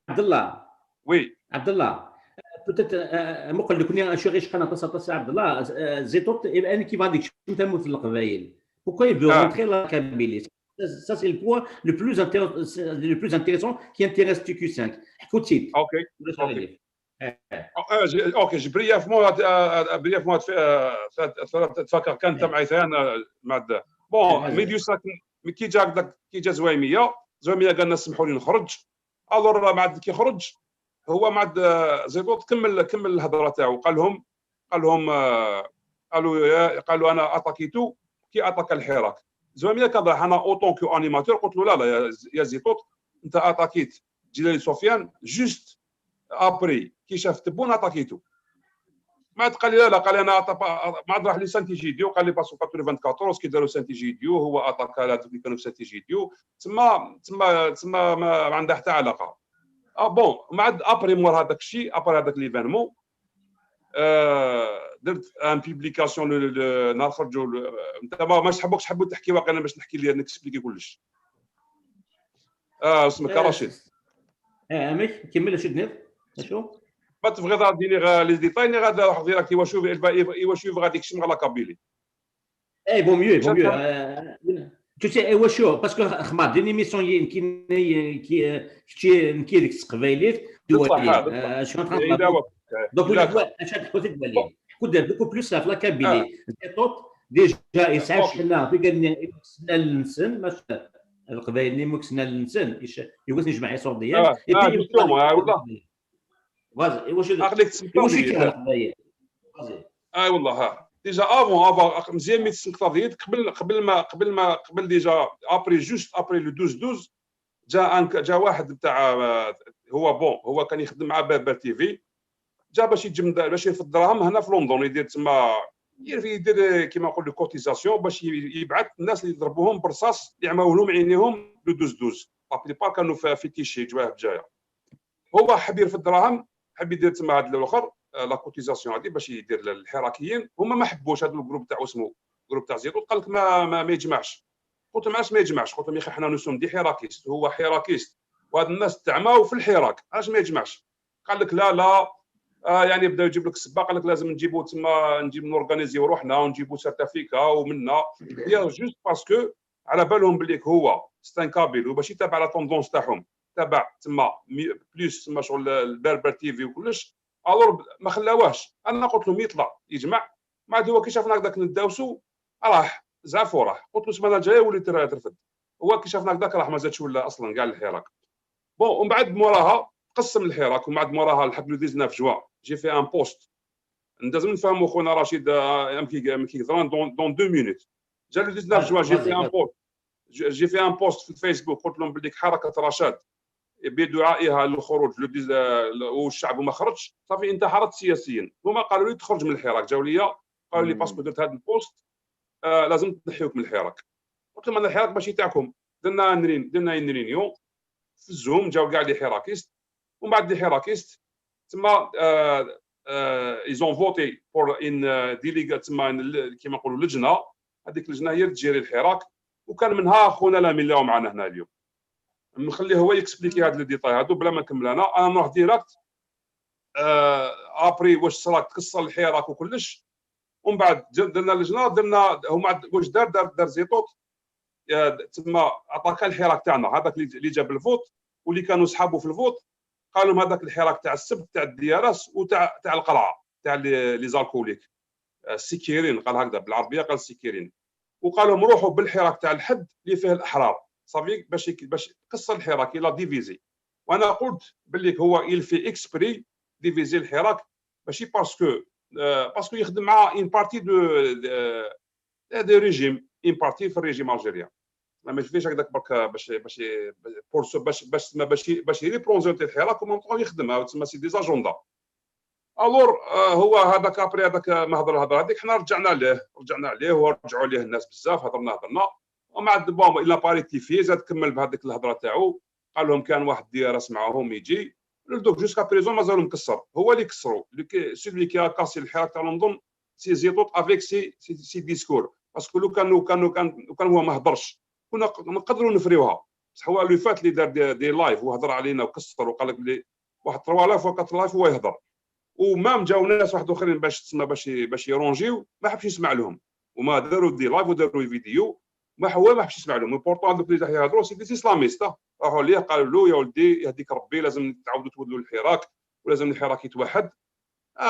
عبد الله وي عبد الله peut-être ممكن يكون شي غير قناه تصل عبد الله زيتوت انا كيف غادي انت موت القبائل pourquoi il veut rentrer la Kabylie. Ça c'est le point le plus intéressant qui intéresse TQ5. écoutez اوكي جي بريافمون تفكر كانت معي ثاني مع بون ميديوسا كي جا زويميه قال لنا سمحوا لي نخرج. الور بعد كي خرج هو مع زيدوط كمل الهضره تاعو قالوا انا اتاكيتو كي اتاكا الحراك. زويميه كان انا اوطون كو انيماتور قلت له لا يا زيدوط انت اتاكيت جلالي سفيان جوست ابري كي شاف تبون اتاكيتو. ما عاد قال لي لا، قال لي انا ما عاد راح لي سانتيجيديو، قال لي باسو 94 كي داروا سانتيجيديو هو اتاكا هذوك اللي كانوا في سانتيجيديو، تما ما عندها حتى علاقه. بون ما عاد ابري مور هذاك الشيء، ابري هذاك ليفينمون درت ان بيبليكاسيون نهار خرجوا. انت ما تحبوكش تحبوا تحكي واقع، انا باش نحكي لي نكسبليكي كلش. اسمك رشيد. ماشي كمل شو دنيا شو ما تبغي تعطيني لي ديتاي غادا واحد ديريكت يشوف غادي يكشم على كابيلي. اي بون ميو tu sais ايوا شو باسكو خمار دي ليميسيون كي ديك التقبايليت دوالين شنو نطلع دونك ولا اش حكوت دوالين حكوت دوكو بلوس في لا كابيلي زيطوط ديجا يسعف حنا في قالنا كسنا النسن باش القبايل اللي مكسنا النسن يوقف نجمع يصور ديال اي بي والله فازي واش اخليك واش كاين القبايل والله ها ديجا افون مزيان ملي تسنكطا ديال قبل ديجا ابري جوست ابري لو 12 جا واحد تاع هو كان يخدم مع بربر تي في، جا باش يفد الدراهم هنا في لندن، يدير تما يدير كيما نقولوا كوتيزاسيون باش يبعث الناس اللي يضربوهم برصاص يعماو لهم عينيهم لو 12 ابريبار كانوا في كيشي جواه بجايه. هو حب يرفد الدراهم، حب يدير تما هذا الاخر لا كوتيزاسيون هذه باش يدير للحراكيين. هما ما حبوش هذا الجروب تاعو اسمه جروب تاع زيتون، قال لك ما يجمعش. قلت له علاش ما يجمعش؟ قلت لهم يا اخي حنا نسوم دي حراكيست، هو حراكيست وهاد الناس تعماو في الحراك، علاش ما يجمعش؟ قال لك لا يعني بدا يجيب لك السباق، قال لك لازم نجيبو تما نجيب نورغانيزيو روحنا ونجيبو سيرتيفيكا ومنا يا جوست باسكو على بالهم بلي هو ستان كابيل وباش يتابع لا طوندونس تاعهم، تابع تما بلوس تما شغل البربر تي في وكلش. الور ما خلاوهش. انا قلت لهم يطلع يجمع، ما عاد هو كي شافنا هكذاك نداوسو راح زعف وراح. قلت له السمانه الجايه ولي ترفد. هو كي شافنا هكذاك راح ما زادش ولا اصلا كاع الحراك. بون ومن بعد موراها قسم الحراك، ومن بعد موراها لحد لو 19 جوان جي في ان بوست لازم نفهموا خونا رشيد كي دون 2 مينوت. جا لو 19 جوان جي في ان بوست في الفيسبوك قلت لهم بلي حركه رشاد بدعائها للخروج والشعب وما خرجش صافي انتحرت سياسيا. هما قالوا لي تخرج من الحراك، جاوا لي قالوا لي باسكو درت هذا البوست لازم تنحيوك من الحراك. قلت لهم انا الحراك ماشي تاعكم. درنا رينيون في الزوم، جاوا كاع لي حراكيست، ومن بعد لي حراكيست تما ايزون فوتي بور ان ديليغا تما كيما نقولوا لجنه، هذيك اللجنه هي تجيري الحراك، وكان منها خونا لامين اللي هو معنا هنا اليوم. نخليه هو يكسبليكي هاد لي ديتاي هادو بلا ما نكمل انا نروح ديراكت ابري واش صراك تكسر الحراك وكلش. ومن بعد درنا لجنه، درنا هما واش دار زيطوط تما عطاك الحراك تاعنا هذاك اللي جاب الفوت واللي كانوا صحابه في الفوت، قالوا لهم هذاك الحراك تاع السبت تاع الدياراس وتاع القلعه تاع لي زالكوليك السكيرين، قال هكذا بالعربيه قال السكيرين، وقال لهم روحوا بالحراك تاع الحد اللي فيه الاحرار صافي باش كسر الحراك الى ديفيزي. وانا قلت باللي هو il fait exprès ديفيزي الحراك ماشي باسكو يخدم مع ان بارتي دو ريجيم، ان بارتي في الريجيم الجيريان. ما فيش هكذاك برك باش يريبرونزونتي الحراك وما يخدمها تسمى سي دي اجوندا. الور هو هذاك ابري هذاك ما هضر هذيك حنا رجعنا ليه ورجعوا ليه الناس بزاف هضرنا ومن بعد بون الا باريتيفي زاد كمل بهذيك الهضره تاعو، قال لهم كان واحد دياراس معاهم يجي دوك جوسكا بريزون مازالو مكسر، هو اللي كسروا سيلي كي كاسي الحراك تاع لندن سي زيطوط افيك سي ديسكور، باسكو لو كان هو ما هضرش كنا نقدروا نفريوها، بصح هو اللي فات اللي دار دي لايف وهضر علينا وكسر وقال لك بلي واحد 3000 و 4000 هو يهضر، ومام جاو ناس واحد اخرين باش يرونجيو ما حبش يسمع لهم، وما داروا دي لايف وداروا فيديو ما حبش يسمع لهم. بورطو هذوك اللي يهضروا سي دي اسلاميست، راحوا ليه قالوا له يا ولدي يهديك ربي لازم تعاودوا تولوا الحراك ولازم الحراك يتوحد.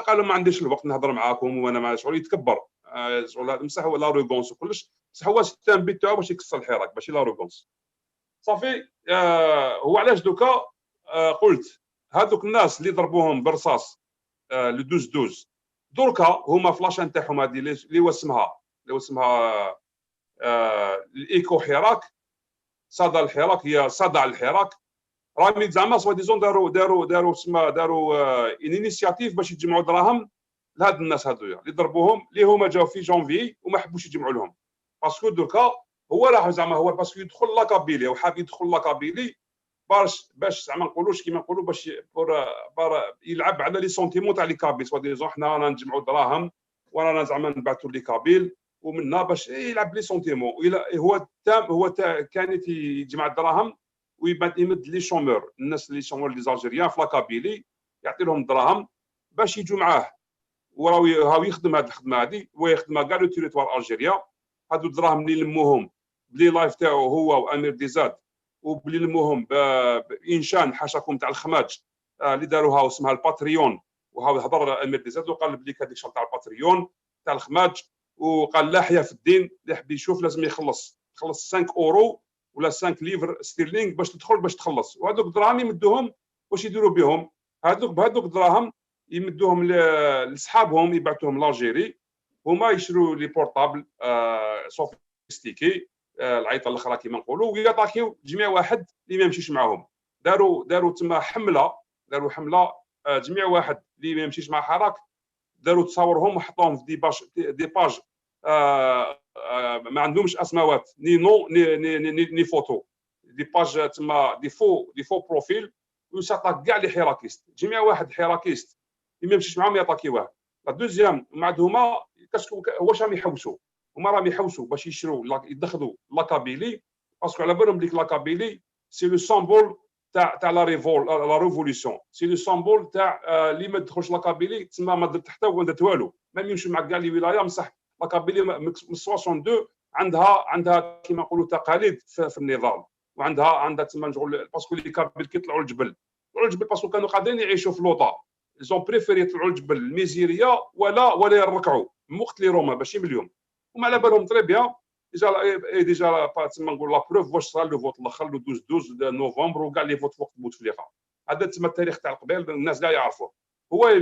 قال لهم ما عنديش الوقت نهضر معاكم وانا ما شغل يتكبر شغل هذا مسح هو لاروغونس وكلش، بصح هو السيستم تاعو باش يكسر الحراك ماشي لاروغونس صافي. هو علاش دوكا قلت هذوك الناس اللي ضربوهم برصاص لو 12 دركا هما فلاشان تاعهم هذه اللي هو اسمها الايكو حراك، صدى الحراك هي صدع الحراك، راهم زعما سوا ديزون داروا انيشياتيف باش يجمعوا دراهم لهاد الناس هذويا اللي ضربوهم، اللي هما جاو في جونفي وما حبوش يجمعوا لهم. باسكو دركا هو راه زعما هو باسكو يدخل لاكابيلي وحاب يدخل لاكابيلي باش زعما نقولوش كيما نقولوا باش يلعب على لي سونتيمون تاع لي كابيل، سوا ديزون حنا رانا نجمعوا دراهم ورانا زعما نبعثوا لي كابيل ومنا باش يلعب لي سونتيمون. هو كان يجمع الدراهم ويمد لي شومور، الناس اللي شومور لي زالجيريان في لاكابيلي يعطي لهم الدراهم باش يجوا معاه، وراهو يخدم هذه الخدمه هذه ويخدمها كاع لو تيريتوار الجيريا. هادو الدراهم اللي لموهم بلي لايف تاعو هو وامير ديزاد، وبلي لموهم بانشان حاشاكم تاع الخماج اللي داروها اسمها الباتريون، وهاو هضر امير ديزاد وقال بلي هذيك الشرط تاع الباتريون تاع الخماج، وقال لا حياه في الدين، اللي حب يشوف لازم يخلص 5 اورو ولا 5 ليفر ستيرلينغ باش تدخل باش تخلص. وهذوك الدراهم يمدوهم واش يديروا بهم؟ بهذوك الدراهم يمدوهم لصحابهم يبعثوهم لالجيري، هما يشروا لي بورطابل سوفيستيكي العيطه الاخرى كيما نقولوا، ويطاكيو جميع واحد اللي ما يمشيش معاهم. داروا تما حمله، جميع واحد اللي ما يمشيش مع حراك داروا تصاورهم وحطوهم في دي باج ما عندهمش اسماوات ني نو ني فوتو، دي باج تما دي فو بروفيل، ويساطاك كاع لي حراكيست. جميع واحد حراكيست اللي ما يمشيش معاهم يطاكيوه. لا دوزيام مع هما واش راهم يحوسوا؟ هما راهم يحوسوا باش يشروا يدخلوا لاكابيلي، باسكو على بالهم ديك لاكابيلي سي لو سامبول تاع لا ريفوليسيون، سي لو سامبول تاع اللي ما تدخلش لاكابيلي تسمى ما درت حتى وما درت والو، ما يمشوا مع كاع لي ولايه. بصح لاكابيلي من 62 عندها كيما نقولوا تقاليد في النضال، وعندها تسمى نقول باسكو لي كابيل كيطلعوا الجبل باسكو كانوا قادرين يعيشوا في لوطا، زون بريفيري يطلعوا الجبل الميزيريه ولا يركعوا من وقت لي روما باش يمليهم. وما على بالهم تري بيان ديجا تسمى نقول لا بروف واش صرا لو فوت الاخر لو 12 نوفمبر وكاع لي فوت وقت بوتفليقه. هذا تسمى التاريخ تاع القبائل الناس كاع يعرفوه. هو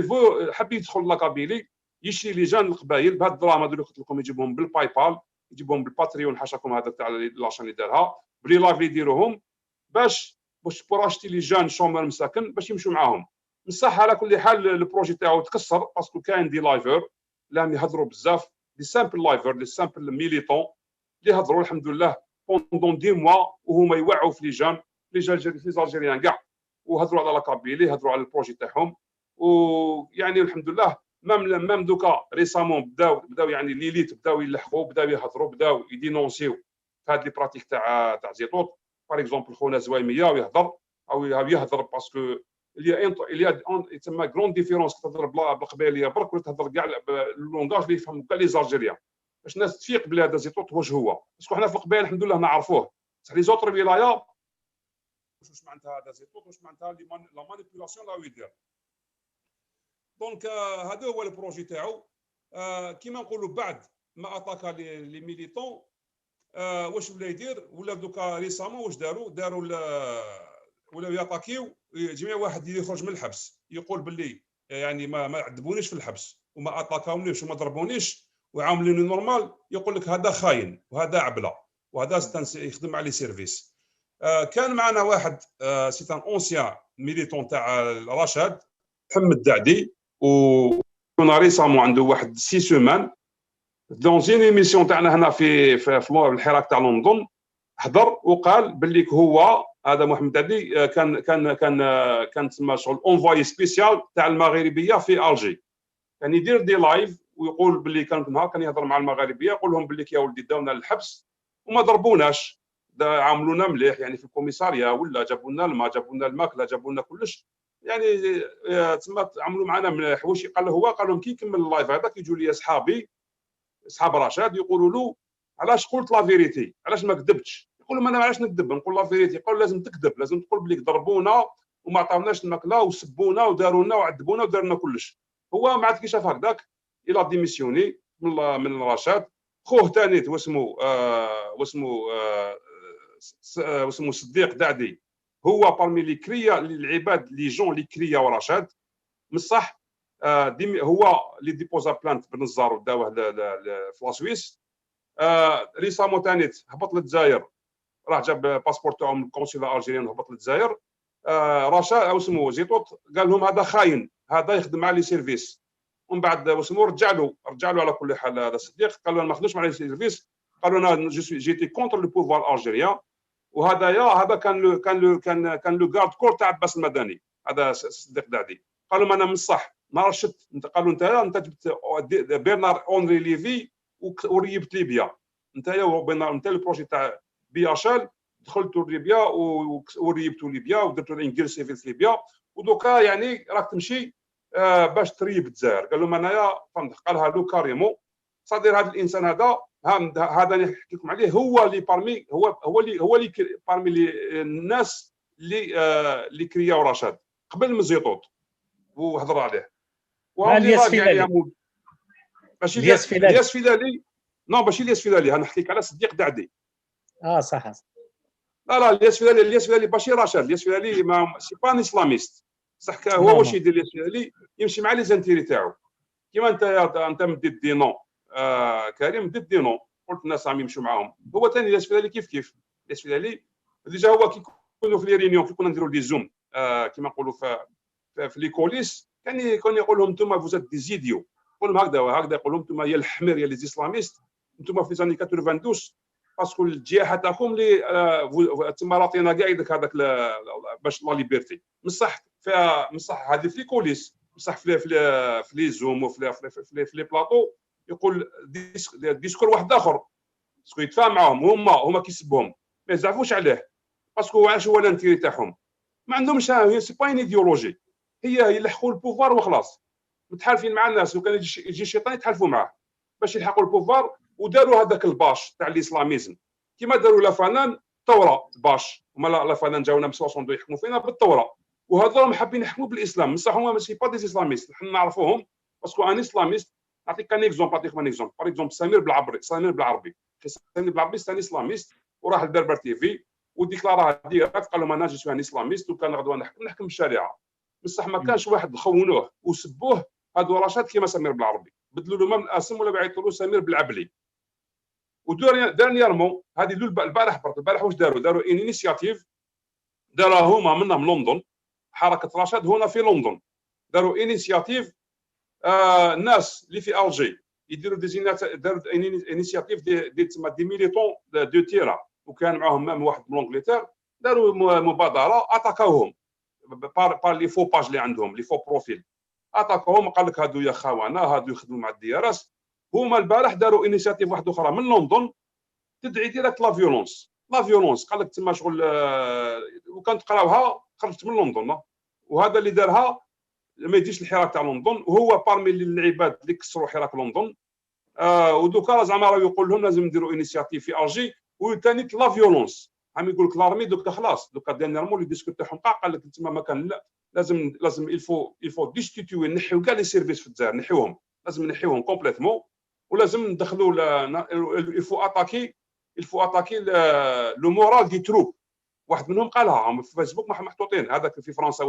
حب يدخل لاكابيلي يشري لجان القبائل بهاد الدراهم هذو اللي قلت لكم، يجيبهم بالباي بال، يجيبهم بالباتريون حاشاكم هذا تاع لاشان اللي دارها بلي لايف اللي يديروهم باش بوراشتي لي جان شومر مساكن باش يمشوا معاهم. بصح على كل حال البروجي تاعو تكسر باسكو كاين دي لايفر اللي يهضروا بزاف، دي سامبل لايفر دي سامبل ميليتون اللي هضروا الحمد لله بوندون دي موا وهما يوعوا في لي زالجيريان كاع، وهضروا على لاكابيلي، هضروا على البروجي تاعهم. ويعني الحمد لله مام دوكا ريسامون بداو يعني ليليت بداو يلحقوا، بداو يهضروا، بداو يدينونسيو في هاد لي براتيك تاع زيتوط. باغ اكزومبل خونا زوايميه يهضر باسكو اللي تسمى كرون ديفيرونس تهضر بالقبائليه برك ولا تهضر كاع اللونغاج اللي يفهموا كاع لي زالجيريان، باش الناس تفيق بلي هذا زيتوط واش هو، باسكو حنا في القبائل الحمد لله نعرفوه. بصح لي زوطر ولايا واش معناتها هذا زيتوط، واش معناتها لا مانيبيولاسيون لا يدير. دونك هذا هو البروجي تاعو. كيما نقولوا بعد ما اتاكا لي ميليتون واش ولا يدير، ولا دوكا ريسامون واش داروا ولاو ياتاكيو جميع واحد يخرج من الحبس يقول باللي يعني ما عذبونيش في الحبس وما اتاكاونيش وما ضربونيش وعامليني نورمال، يقول لك هذا خاين وهذا عبله وهذا يخدم على لي سيرفيس. كان معنا واحد سي ان اونسيان ميليتون تاع رشاد محمد دعدي، وكنا ريسامون عنده واحد 6 سيمان دون زين ايميسيون تاعنا هنا في الحراك تاع لندن، حضر وقال باللي هو هذا محمد دعدي كان تسمى شغل اونفواي سبيسيال تاع المغاربيه في الجي، كان يدير دي لايف ويقول باللي كان نهار كان يهضر مع المغاربيه يقول لهم باللي يا ولدي داونا للحبس وما ضربوناش، عاملونا مليح يعني في الكوميساريا، ولا جابوا لنا الماء، جابوا لنا الماكله، جابوا لنا كلش، يعني تسمى عملوا معنا مليح. واش قال لهم كي يكمل اللايف هذاك يجوا لي اصحابي اصحاب رشاد يقولوا له علاش قلت لا فيريتي، علاش ما كذبتش؟ يقول لهم انا علاش نكذب، نقول لا فيريتي. يقول لازم تكذب، لازم تقول بلي ضربونا وما عطاوناش الماكله وسبونا وداروا لنا وعذبونا ودار لنا كلش. هو ما عاد كي شاف هكذاك الى ديميسيوني من رشاد. خوه ثاني واسمه صديق دعدي، هو بارمي لي كريا العباد لي جون لي كريا ورشاد بصح هو اللي ديبوزا بلانت بالنزار وداوه في لاسويس. ريسامون ثاني هبط للجزائر، راح جاب باسبور تاعو من القنصله الجيريان، هبط للجزائر رشاد او اسمه زيطوط قال لهم هذا خاين، هذا يخدم مع لي سيرفيس. ومن بعد واسمه رجع له على كل حال هذا الصديق، قال له انا ما خدمتش مع لي سيرفيس، قالوا انا جيتي كونتر لو بوفوار الجيريان. هذا كان لو غارد كور تاع عباس المدني، هذا الصديق دعدي. قالوا ما انا من الصح ما رشدت، قالوا انت جبت برنار اونري ليفي وريبت ليبيا، انت البروجي تاع بياشال دخلتوا ليبيا وريبتوا ليبيا ودرتوا انجيل سيفيل في ليبيا، ودوكا يعني راك تمشي باش تريب الجزائر. قال لهم انايا فهمت، قالها له كاريمون. صدير هذا الانسان هذا اللي نحكي لكم عليه هو اللي بارمي هو اللي بارمي الناس اللي كرياو رشاد قبل من زيطوط وهضر عليه. ماشي الياس فيدالي، نو ماشي الياس فيدالي، نحكيك على صديق دعدي. صح. لا الياس فيدالي ماشي رشاد، الياس فيدالي ما سي با اسلاميست صح. هو واش يدير الياس فيدالي؟ يمشي مع لي زانتيري تاعو. كيما انت مدير دينون كريم مدير دينون، قلت الناس راهم يمشوا معاهم. هو ثاني الياس فيدالي كيف الياس فيدالي ديجا هو كي يكونوا في لي ريونيون، كي كنا نديروا لي زوم كيما نقولوا في لي كوليس، كان يقول لهم انتم فوزات دي زيديو، يقول لهم هكذا يقول لهم انتم يا الحمير يا لي اسلاميست، انتم في زاني 92 باسكو الجياحه تاعكم اللي تما راطينا كاع هذاك باش لا ليبرتي. بصح هذه في لي كوليس، بصح في لي زوم وفي لي بلاطو يقول ديسكور واحد اخر، باسكو يتفاهم معاهم هما كيسبهم ما يزعفوش عليه، باسكو علاش هو الانتيري تاعهم ما عندهمش. هي سي با ايديولوجي، هي يلحقوا البوفوار وخلاص. متحالفين مع الناس، وكان يجي الشيطان يتحالفوا معاه باش يلحقوا البوفوار. وداروا هذاك الباش تاع الاسلاميزم كيما داروا لا فنان الثوره باش، هما لا فنان جاونا ب 62 يحكموا فينا بالثوره، وهذوهم حابين يحكموا بالاسلام. بصح هما ماشي با دي اسلاميست، حنا نعرفوهم باسكو ان اسلاميست. نعطيك كان اكزومبل، باغ اكزومبل سمير بالعربي سمير بالعربي ثاني اسلاميست، وراح لبربر تي في وديكلاراها ديريكت، قال لهم انا جي سو ان اسلاميست وكان غدوه نحكم الشريعه. بصح ما كانش واحد خونوه وسبوه هادو رشاد كيما سمير بالعربي، بدلوا له من الاسم ولا بعيطوا له سمير بالعبلي. وديرنييرمون هذه البارح واش داروا ان انيشياتيف داروها هما منا من لندن، حركه رشاد هنا في لندن، داروا انيشياتيف الناس اللي في الجي يديروا داروا انيشياتيف تسمى دي ميليتون دو تيرا، وكان معاهم مام واحد من انجلترا، داروا مبادره اتاكاوهم بار لي فو باج اللي عندهم، لي فو بروفيل، اتاكاوهم. قال لك هادو يا خوانا هادو يخدموا مع الديارس. هما البارح داروا انيشياتيف واحده اخرى من لندن تدعي ديريكت لا فيولونس، قال لك تما شغل وكانت تقراوها خرجت من لندن، وهذا اللي دارها ما يجيش الحراك تاع لندن، وهو بارمي العباد اللي كسروا حراك لندن. ودوكا زعما راه يقول لهم لازم نديروا انيشياتيف في الجي وثاني لا فيولونس. عم يقول لك لارمي دوكا خلاص، دوكا ديرنييرمون اللي ديسكوت تاعهم قال لك تما ما كان لا، لازم الفو ديستيتيوي، نحيو كاع لي سيرفيس في الجزائر، نحيوهم، لازم نحيوهم كومبليتمون، ولازم ندخلوا الفو اتاكي لو مورال دي تروب. واحد منهم قالها في فيسبوك محطوطين، هذاك في فرنسا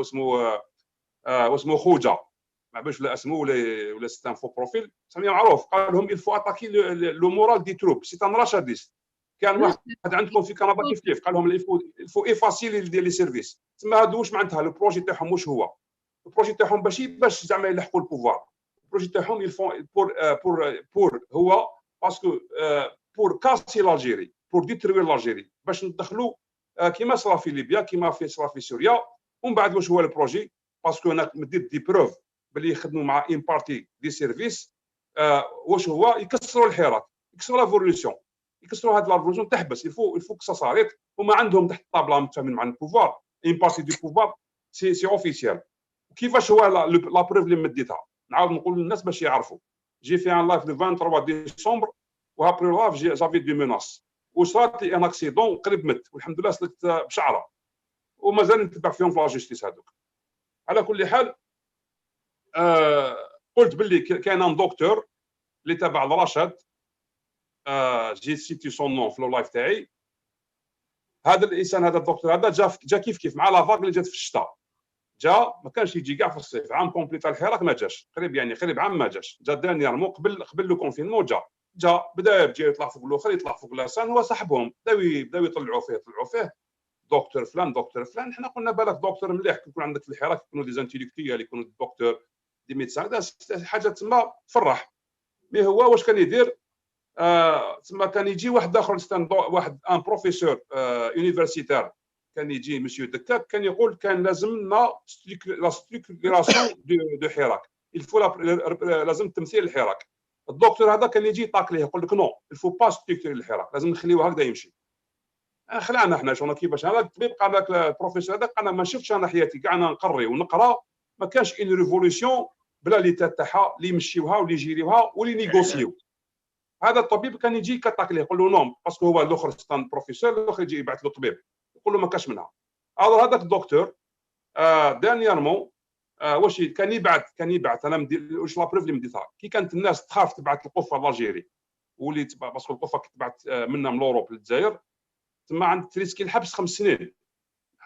واسمه خوجه، ما باش لا اسمه ولا ستان فو بروفيل سميه معروف، قال لهم الفو اتاكي لو مورال دي تروب سي ان راشاديست. كان واحد عندكم في كندا كيف قال لهم الفو افاسيل ديال لي سيرفيس. تما هادو واش معناتها لو بروجي تاعهم واش هو؟ البروجي تاعهم باش زعما يلحقوا البوفوار. البروجي تاعهم يلفون بور هو باسكو بور كاسي لالجيري، بور ديتروير لالجيري، باش ندخلوا كيما صرا في ليبيا كيما صرا في سوريا. ومن بعد واش هو البروجي؟ باسكو انا مدير دي بروف باللي يخدموا مع ان بارتي دي سيرفيس. واش هو؟ يكسروا الحراك، يكسروا لا فوليسيون، يكسروا هاد لا فوليسيون تحبس. الفو كسا صارت، هما عندهم تحت الطابله متفاهمين مع البوفوار، ان بارتي دو بوفوار سي اوفيسيال. كيفاش هو لا بروف اللي مديتها؟ نعاود نقول للناس باش يعرفوا. جي في ان لايف لو 23 ديسمبر، وابري لايف جافي دي ميناس، وصارت لي ان اكسيدون قريب مت، والحمد لله سلكت بشعره، ومازال نتبع فيهم في لا جوستيس هذوك. على كل حال قلت باللي كاين ان دكتور اللي تابع لرشاد، جي سيتي سون نون في لو لايف تاعي. هذا الانسان هذا الدكتور هذا جا كيف مع لا فاغ اللي جات في الشتاء، جا ما كانش يجي كاع في الصيف، عام كومبلي تاع الحراك ما جاش، قريب عام ما جاش، جا دانييرمون قبل لو كونفينمون جا بدا يجي يطلع فوق الاخر، يطلع فوق لسان، هو صاحبهم بداو يطلعوا فيه دكتور فلان دكتور فلان. حنا قلنا بالك دكتور مليح يكون عندك في الحراك يكونوا دي زانتيليكتويال يكونوا دكتور دي ميدسان، هذا حاجه تما تفرح. مي هو واش كان يدير؟ تما كان يجي واحد اخر واحد ان بروفيسور يونيفرسيتير كان يجي مسيو دكاك كان يقول كان لازم لنا لا ستركتوراسيون دو حراك، الفو لازم تمثيل الحراك. الدكتور هذا كان يجي يطاق ليه يقول لك نو الفو با ستركتوري الحراك، لازم نخليوه هكذا يمشي. خلعنا احنا شغل كيفاش هذا الطبيب قال لك البروفيسور هذا انا ما شفتش انا حياتي كاع انا نقري ونقرا ما كانش ان ريفولوسيون بلا لي تاعها اللي يمشيوها واللي يجيريوها واللي نيغوسيو. هذا الطبيب كان يجي كطاق ليه يقول له نوم باسكو هو الاخر ستان بروفيسور الاخر يجي يبعث له طبيب يقول له ما كاش منها. هذاك الدكتور دانييرمون واش كان يبعث انا واش لا بروف اللي مديتها كي كانت الناس تخاف تبعث القفه لالجيري واللي باسكو القفه كتبعث منا من اوروب للجزائر تما عند تريسكي الحبس 5 سنين.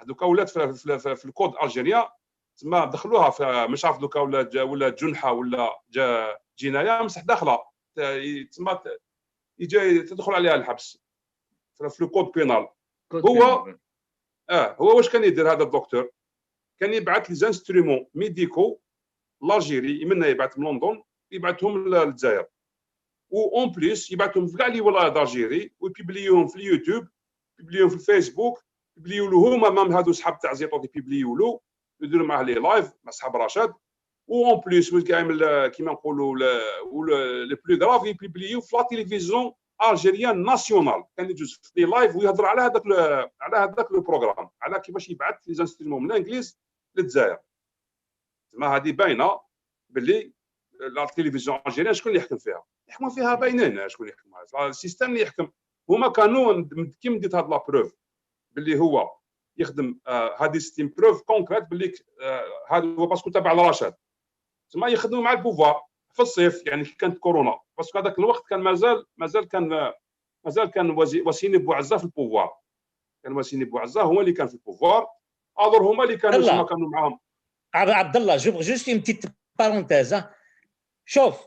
دوكا ولات في الكود الجيريا تما دخلوها مش عارف دوكا ولا جنحه ولا جنايه مسح داخله تما يجي تدخل عليها الحبس في الكود بينال. هو واش كان يدير هذا الدكتور؟ كان يبعث لي زانسترومون ميديكو لالجيري منا يبعث من لندن يبعثهم للجزائر و اون بليس يبعثهم في كاع لي ولايات دالجيري ويبيبليوهم في اليوتيوب يبيبليوهم في الفيسبوك يبيبليو له هما مام هادو صحاب تاع زيطوط يبيبليو له يديروا معاه لي لايف مع صحاب رشاد و اون بليس كيما نقولوا لي بلو غراف يبيبليو في لا تيليفزيون الجيريان ناسيونال. كان يجوز في لايف ويهضر على هذاك لو بروغرام على كيفاش يبعث لي زانسترومون من الانجليز للجزائر. تما هذه باينه باللي لا تيليفزيون الجيريان شكون اللي يحكم فيها؟ يحكموا فيها باينين شكون اللي يحكم، السيستم اللي يحكم. هما كانوا كي مديت هاد لا بروف باللي هو يخدم هذه ستيم بروف كونكريت باللي هذا هو باسكو تابع لرشاد تما يخدموا مع البوفوار في الصيف يعني كي كانت كورونا باسكو هذاك الوقت كان مازال كان وسيني بوعزه في البوفوار. كان وسيني بوعزه هو اللي كان في البوفوار هما اللي كانوا معاهم. عبد الله جو جوست اون بتيت بارونتيز. شوف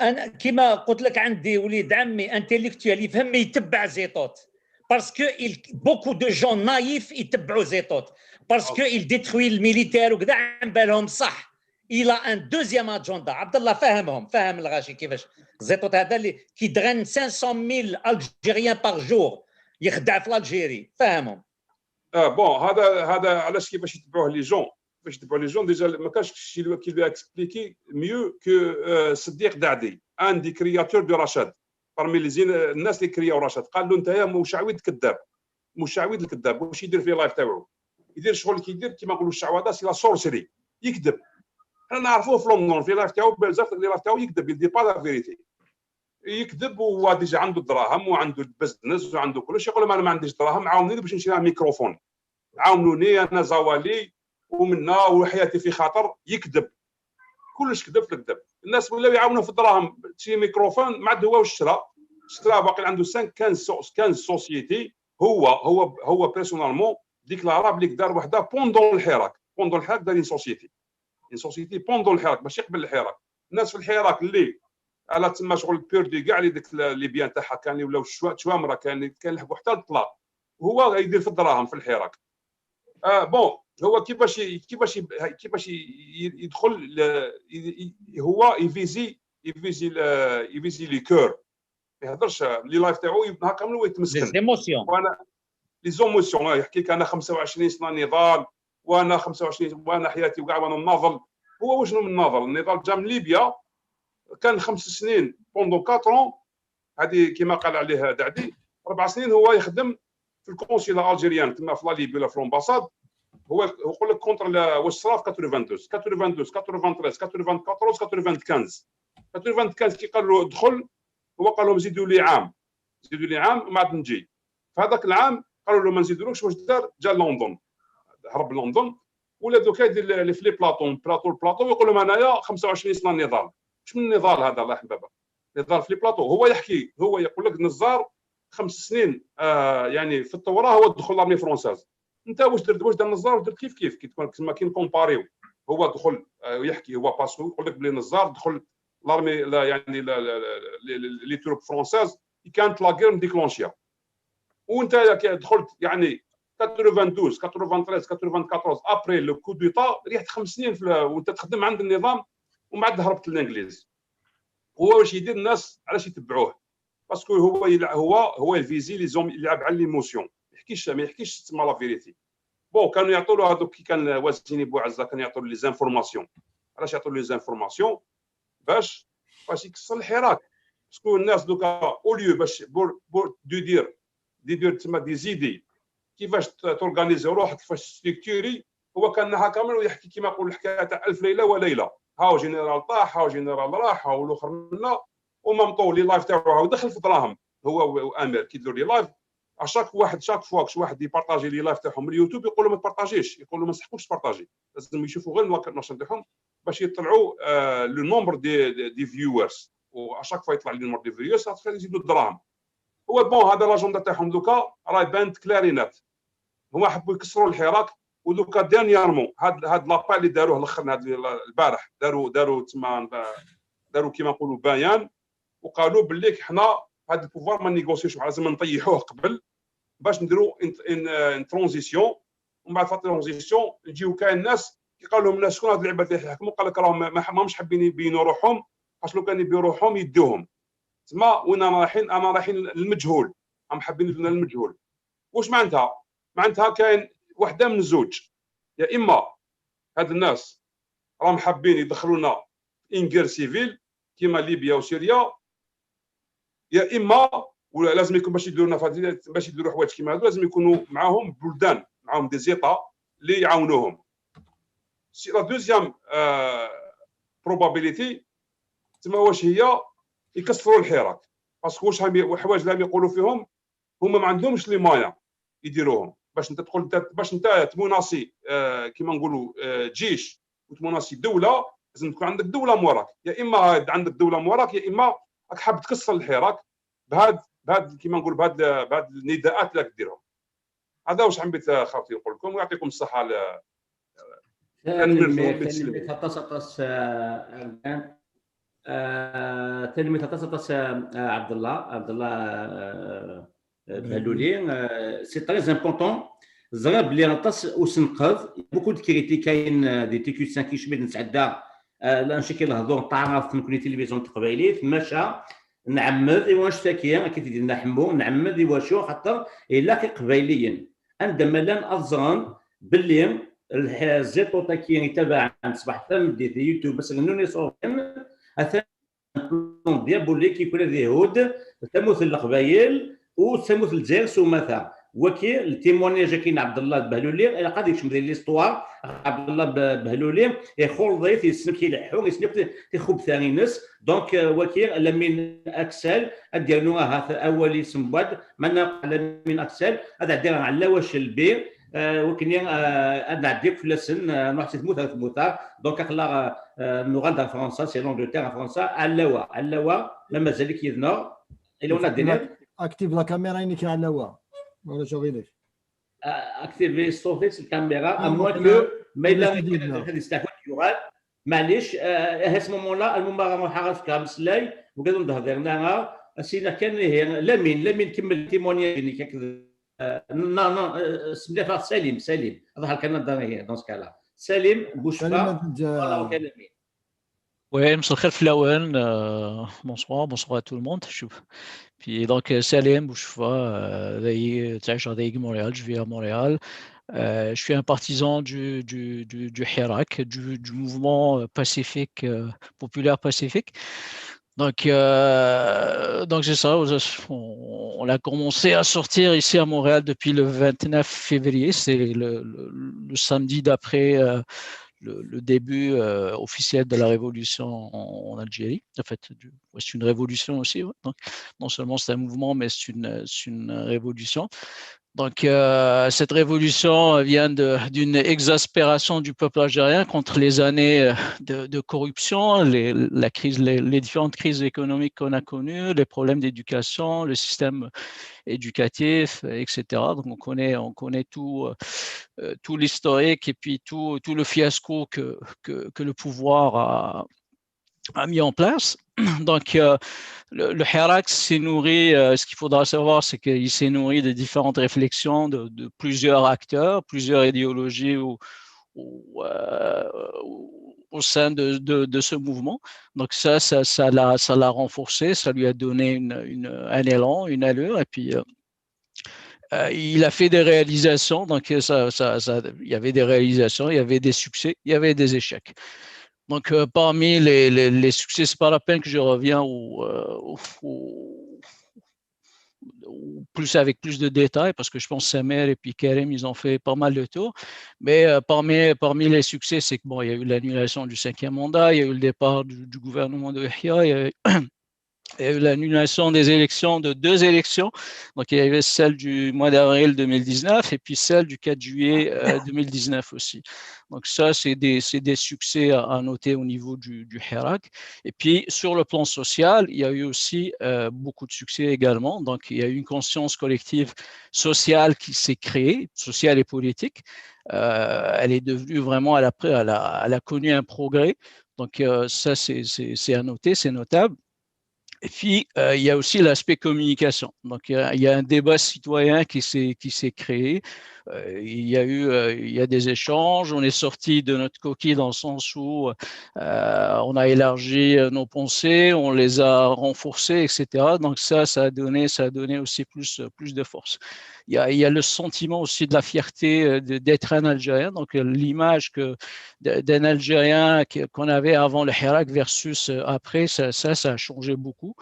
انا كيما قلت لك عندي وليد عمي انتيليكتوال يفهم يتبع زيطوط باسكو بوكو دو جون نايف يتبعوا زيطوط باسكو il détruit الميليتير وكذا عن بالهم صح. الى ان دوزيام اجندا. عبد الله فاهم الغاشي كيفاش زيطوط هذا اللي كيدغن 500,000 الجيريان باغ جور يخدع في الجيري فاهمهم. بون هذا علاش كيفاش يتبعوه لي جون باش يتبعوا لي جون ديجا ما كانش شي كي لو اكسبليكي ميو كو صديق دعدي ان دي كرياتور دو رشاد parmi لي زين الناس اللي كرياو رشاد قال له انت يا مشعوذ كذاب مشعوذ الكذاب واش يدير في لايف تاعو يدير شغل كيدير كيما نقولوا الشعوذه سي لا سورسري يكذب. حنا نعرفوه في لندن في لايف تاعو بزاف لي لايف تاعو يكذب يدير با لا فيريتي يكذب وهو ديجا عنده الدراهم وعنده البزنس وعنده كلشي يقول انا ما عنديش دراهم عاونوني باش نشري ميكروفون عاونوني انا زوالي ومنا وحياتي في خطر يكذب كلش كذب في الكذب. الناس ولاو يعاونوا في الدراهم تشري ميكروفون ما عنده هو شرا باقي عنده 15 سوسيتي هو بيرسونالمون ديكلارا بلي دار وحده بوندون الحراك دار اون سوسيتي بوندون الحراك باش يقبل الحراك. الناس في الحراك اللي على تما شغل بيردي كاع اللي ديك لي بيان تاعها كان ولاو شوامره كان يلحقوا حتى الطلاق وهو يدير في الدراهم في الحراك. بون هو كيفاش يدخل هو يفيزي لي كور ما يهضرش لي لايف تاعو هكا من هو يتمسكن وانا لي زوموسيون يحكي لك انا 25 سنه نضال وانا 25 وانا حياتي وكاع وانا ناضل. هو وشنو من ناضل؟ النضال جا من ليبيا كان 5 سنين بوندون 4 هذه كما قال عليه دعدي 4 سنين هو يخدم في الكونسيلا الجيريان تما في ليبيا ولا في الامباساد. هو يقول لك كونتر واش صرا في 92 93 94 95 كي قال له ادخل هو قال لهم زيدوا لي عام وما عاد نجي. في هذاك العام قالوا له ما نزيدولكش واش دار؟ جا لندن هرب لندن ولا دوكا يدير لي فلي بلاطو ويقول لهم انايا 25 سنه نضال. واش من النضال هذا الله يحفظ بابا؟ نضال في لي بلاطو. هو يحكي هو يقول لك نزار 5 سنين يعني في الثوره هو دخل لارمي فرونساز. انت واش دار نزار درت كيف كما كي نكومباريو. هو دخل يحكي هو باسكو يقول لك بلي نزار دخل لارمي يعني لي تروب فرونساز كانت لا غير ديكلونشيا وانت دخلت يعني 92 93 94 ابري لو كو دوتا ريحت 5 سنين وانت تخدم عند النظام ومن بعد هربت للانجليز. هو واش يدير الناس علاش يتبعوه؟ باسكو هو الفيزي لي زوم يلعب على ليموسيون، ما يحكيش تما لا فيريتي. بون كانوا يعطوا له هذوك كي كان وازني بوعزه كانوا يعطوا له لي زانفورماسيون. علاش يعطوا له لي زانفورماسيون؟ باش يكسر الحراك. باسكو الناس دوكا اوليو باش بور دير تما دي زيدي كيفاش تورغانيزي روحك كيفاش ستركتوري. هو كان نهار كامل ويحكي كيما يقول الحكايه تاع 1000 ليله وليله، هاو جنرال طاح هاو جنرال راح هاو الاخر منا ومامطو لي لايف تاعو دخل في دراهم. هو وامير كي يديروا لي لايف اشاك واحد شاك فوا واحد يبارطاجي لي لايف تاعهم من اليوتيوب يقولوا ما تبارطاجيش، يقولوا ما نسحقوش تبارطاجي، لازم يشوفوا غير النشر تاعهم باش يطلعوا لو نومبر دي فيورز، واشاك فوا يطلع لي نومبر دي فيورز يزيدوا الدراهم. هو بون هذا لاجوندا تاعهم دوكا راهي بانت كلارينات. هما حبوا يكسروا الحراك ودوكا دانييرمون هاد لابا اللي داروه الاخر البارح داروا تما داروا كيما نقولوا بيان وقالوا باللي حنا هاد البوفوار ما نيغوسيوش معاه، لازم نطيحوه قبل باش نديروا ان ترانزيسيون. ومن بعد الترانزيسيون يجيو كاين ناس قال لهم الناس شكون هاد العباد اللي يحكموا، قال لك راهم ماهمش حابين يبينوا روحهم، خاطر لو كان يبينوا روحهم يدوهم تما وين انا رايحين للمجهول، هم حابين يدونا للمجهول. واش معناتها؟ معناتها كاين وحده من الزوج، يا اما هاد الناس راهم حابين يدخلونا انجير سيفيل كيما ليبيا وسوريا، يا اما ولا لازم يكون باش يديرونا باش يديروا حوايج كيما هادو لازم يكونوا معاهم بلدان، معاهم دي زيطا اللي يعاونوهم. سي لا دوزيام بروبابيليتي تما واش هي يكسروا الحراك، باسكو واش الحوايج اللي يقولوا فيهم هما ما عندهمش لي مايا يديروهم. باش انت تدخل باش انت تموناسي كيما نقولوا جيش وتموناسي دوله، لازم تكون عندك دوله موراك، يا اما عندك دوله موراك يا اما راك حاب تكسر الحراك بهاد كيما نقول بهاد النداءات اللي ديرهم. هذا واش حبيت خاوتي نقول لكم ويعطيكم الصحه. ثاني تتصل عبد الله بهلولي. سي تري امبورطون زغا بلي نطس وسنقذ بوكو دو كريتي كاين دي تي كيو 5 كيشبه نتعدى لا نشكي الهضور تعرف نكون تلفزيون تقبيلي ماشى نعمد ايوا شتاكي كي تدير نحمو نعمد ايوا شو خاطر الا كي قبيليا عندما لا اظن باللي الزيتو تاكي تبع صباح تمدي في يوتيوب بس نوني صوفين اثناء ديابوليك يكون اليهود تموت القبائل وتموت الجزائر سمثا وكي التيمونياج كاين عبد الله بهلولي الا قاد يشمل ليستوار عبد الله بهلولي يخول ضيف يسنك يلحو يسنك تيخوب ثاني ناس دونك وكي لمن اكسل ديالو اولي سمباد من من اكسل هذا دير على واش البير ولكن انا عندك في لسن نروح تموت دونك خلا نغادر فرنسا سي لونجلتير فرنسا علوا ما مازال كيذنور الا ونا دينا اكتيف لا كاميرا انك علوا ولا شغيلك اكتيفي صوتي الكاميرا اموا كو ما الا هذه استحوذ يغال معليش هاس مومون لا المباراه محارف كامسلاي وقالوا نهضرنا سينا كان لمين كمل تيمونياج كذا non سميتها سليم ظهر كان دون سكالا سليم بوشفا والله وكلمي. Oui, مساء الخير bonsoir à tout le monde. Puis donc Salem Bouchfa, de Montréal, je vis à Montréal. Je suis un partisan du Hirak, du mouvement pacifique, populaire pacifique. Donc c'est ça, on a commencé à sortir ici à Montréal depuis le 29 février, c'est le samedi d'après le début officiel de la révolution en Algérie. En fait, c'est une révolution aussi. Ouais. Donc, non seulement c'est un mouvement, mais c'est une révolution. Donc, cette révolution vient d'une exaspération du peuple algérien contre les années de corruption, les différentes crises économiques qu'on a connues, les problèmes d'éducation, le système éducatif, etc. Donc, on connaît tout l'historique et puis tout le fiasco que le pouvoir a mis en place. Donc, le Hirak s'est nourri, ce qu'il faudra savoir, c'est qu'il s'est nourri de différentes réflexions de plusieurs acteurs, plusieurs idéologies au sein de ce mouvement. Donc ça l'a renforcé, ça lui a donné un élan, une allure, et puis il a fait des réalisations, donc il y avait des réalisations, il y avait des succès, il y avait des échecs. Donc parmi les succès, c'est pas la peine que je reviens avec plus de détails, parce que je pense que Samer et puis Karim, ils ont fait pas mal de tours. Mais parmi les succès, c'est que bon, il y a eu l'annulation du 5e mandat, il y a eu le départ du gouvernement de Yahya, il y a eu l'annulation des élections, de 2 élections. Donc, il y avait celle du mois d'avril 2019 et puis celle du 4 juillet 2019 aussi. Donc, ça, c'est des succès à noter au niveau du Hirak. Et puis, sur le plan social, il y a eu aussi beaucoup de succès également. Donc, il y a eu une conscience collective sociale qui s'est créée, sociale et politique. Elle est devenue vraiment, elle a connu un progrès. Donc, ça, c'est à noter, c'est notable. Et puis, il y a aussi l'aspect communication. Donc, il y a un débat citoyen qui s'est créé. Il y a des échanges. On est sorti de notre coquille dans le sens où on a élargi nos pensées, on les a renforcées, etc. Donc, ça a donné aussi plus de force. Il y a le sentiment aussi de la fierté d'être un Algérien. Donc, l'image d'un Algérien qu'on avait avant le Hirak versus après, ça a changé beaucoup.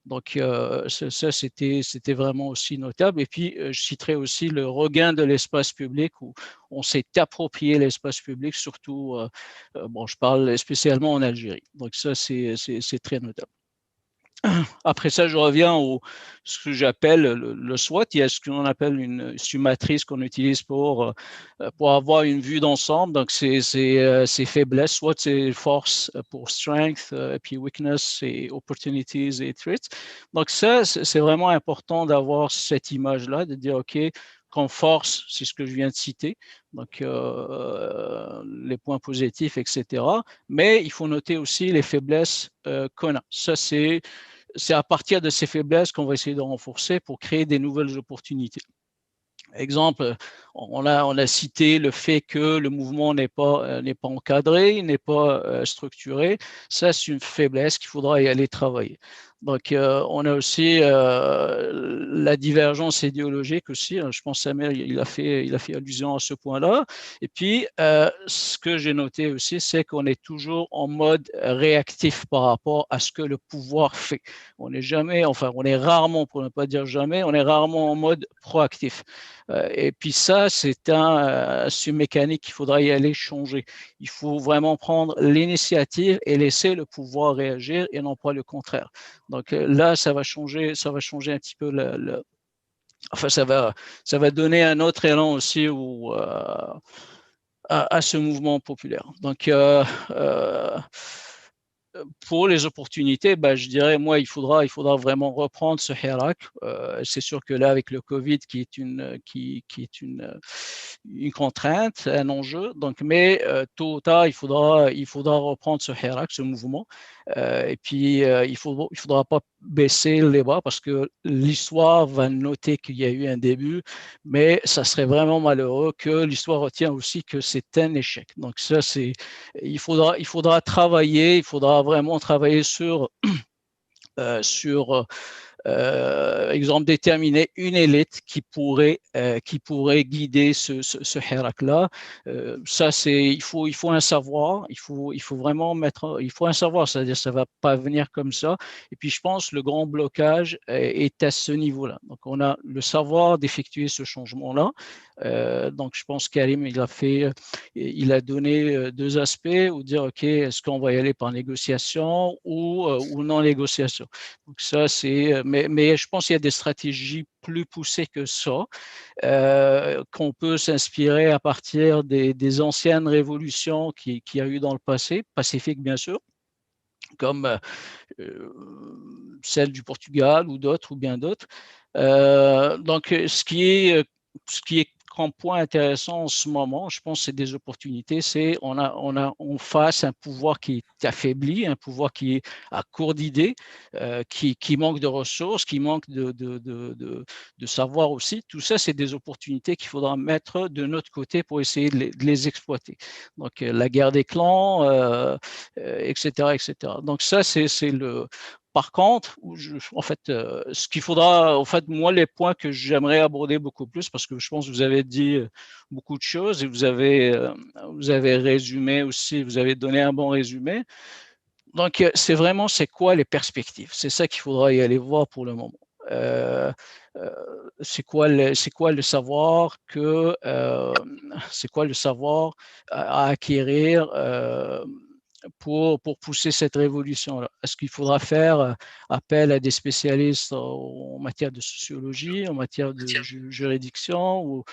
Donc, ça c'était vraiment aussi notable. Et puis, je citerai aussi le regain de l'espace public où on s'est approprié l'espace public, surtout, bon, je parle spécialement en Algérie. Donc, ça, c'est très notable. Après ça, je reviens ce que j'appelle le SWOT. Il y a ce qu'on appelle une matrice qu'on utilise pour avoir une vue d'ensemble. Donc, c'est faiblesses. SWOT, c'est force pour strength, et puis weakness, c'est opportunities et threats. Donc, ça, c'est vraiment important d'avoir cette image-là, de dire, OK, qu'en force, c'est ce que je viens de citer, donc les points positifs, etc. Mais il faut noter aussi les faiblesses qu'on a. Ça, c'est à partir de ces faiblesses qu'on va essayer de renforcer pour créer des nouvelles opportunités. Exemple, on a cité le fait que le mouvement n'est pas encadré, n'est pas structuré. Ça, c'est une faiblesse qu'il faudra y aller travailler. Donc, on a aussi la divergence idéologique aussi. Je pense que Samer, il a fait allusion à ce point-là. Et puis, ce que j'ai noté aussi, c'est qu'on est toujours en mode réactif par rapport à ce que le pouvoir fait. On est rarement, pour ne pas dire jamais, on est rarement en mode proactif. Et puis ça, c'est une mécanique qu'il faudra y aller changer. Il faut vraiment prendre l'initiative et laisser le pouvoir réagir et non pas le contraire. Donc là, ça va changer un petit peu enfin, ça va donner un autre élan aussi à ce mouvement populaire. Donc, pour les opportunités, je dirais, moi, il faudra vraiment reprendre ce Hirak. C'est sûr que là, avec le Covid, qui est une contrainte, un enjeu. Donc, mais tôt ou tard, il faudra reprendre ce Hirak, ce mouvement. Et puis, il faudra pas baisser les bras parce que l'histoire va noter qu'il y a eu un début, mais ça serait vraiment malheureux que l'histoire retienne aussi que c'est un échec. Donc ça, il faudra travailler, il faudra vraiment travailler sur exemple, déterminer une élite qui pourrait guider ce Hirak-là. Ça, il faut un savoir, il faut vraiment il faut un savoir, c'est-à-dire ça ne va pas venir comme ça. Et puis, je pense que le grand blocage est à ce niveau-là. Donc, on a le savoir d'effectuer ce changement-là. Donc, je pense qu'Karim, il a donné 2 aspects, ou dire, OK, est-ce qu'on va y aller par négociation ou non négociation? Donc, ça, mais je pense qu'il y a des stratégies plus poussées que ça, qu'on peut s'inspirer à partir des anciennes révolutions qu'il y a eu dans le passé, pacifiques bien sûr, comme celle du Portugal ou d'autres, ou bien d'autres. Donc, ce qui est comme point intéressant en ce moment, je pense que c'est des opportunités, c'est on face un pouvoir qui est affaibli, un pouvoir qui est à court d'idées, qui manque de ressources, qui manque de savoir aussi. Tout ça, c'est des opportunités qu'il faudra mettre de notre côté pour essayer de les exploiter. Donc, la guerre des clans, etc., etc. Donc, ça, c'est le… Par contre, en fait, ce qu'il faudra, en fait, moi, les points que j'aimerais aborder beaucoup plus, parce que je pense que vous avez dit beaucoup de choses et vous avez résumé aussi, vous avez donné un bon résumé. Donc, c'est vraiment, c'est quoi les perspectives? C'est ça qu'il faudra y aller voir pour le moment. C'est quoi le savoir c'est quoi le savoir à acquérir pour pousser cette révolution-là? Est-ce qu'il faudra faire appel à des spécialistes en matière de sociologie, en matière de juridiction,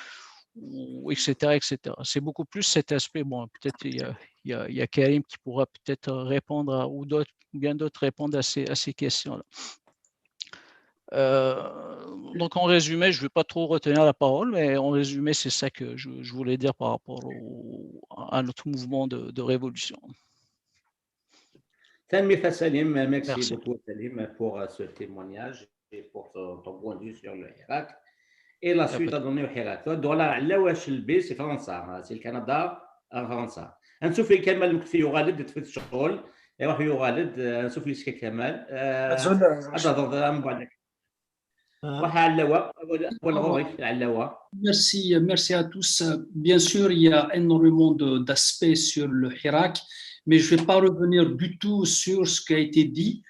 ou etc., etc. C'est beaucoup plus cet aspect. Bon, peut-être il y a Karim qui pourra peut-être répondre ou bien d'autres répondre à ces questions-là. Donc, en résumé, je ne vais pas trop retenir la parole, mais en résumé, c'est ça que je voulais dire par rapport à notre mouvement de révolution. Salim, merci Merci. beaucoup Salim pour ce témoignage et pour ton point de vue sur le Irak. Et la suite à donner au Irak. الدولار على واش البيس في فرنسا سي الكندا فرنسا نشوف لي كمال في يغالد في الشغل يروح يغالد نشوف لي شكل كمال هذا ضد بعد واحد على Merci à tous. Bien sûr, il y a énormément d'aspects sur le Irak, mais je ne vais pas revenir du tout sur ce qui a été dit,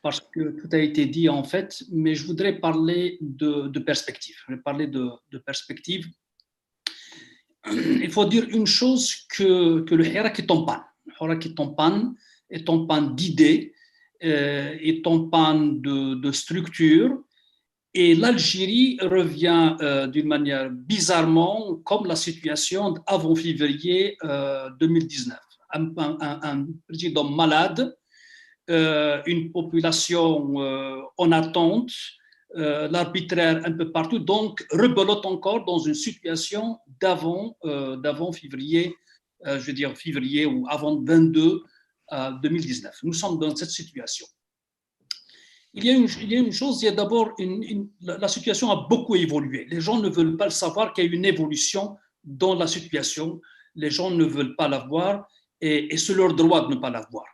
parce que tout a été dit en fait, mais je voudrais parler de perspective. Je vais parler de perspective. Il faut dire une chose, que le Irak est en panne. Le Irak est en panne d'idées, est en panne de structure. Et l'Algérie revient d'une manière bizarrement comme la situation avant février 2019. Un président malade, une population en attente, l'arbitraire un peu partout, donc rebelote encore dans une situation d'avant février, je veux dire février ou avant 22 2019. Nous sommes dans cette situation. Il y a une chose, il y a d'abord la situation a beaucoup évolué. Les gens ne veulent pas le savoir qu'il y a une évolution dans la situation. Les gens ne veulent pas la voir et c'est leur droit de ne pas la voir.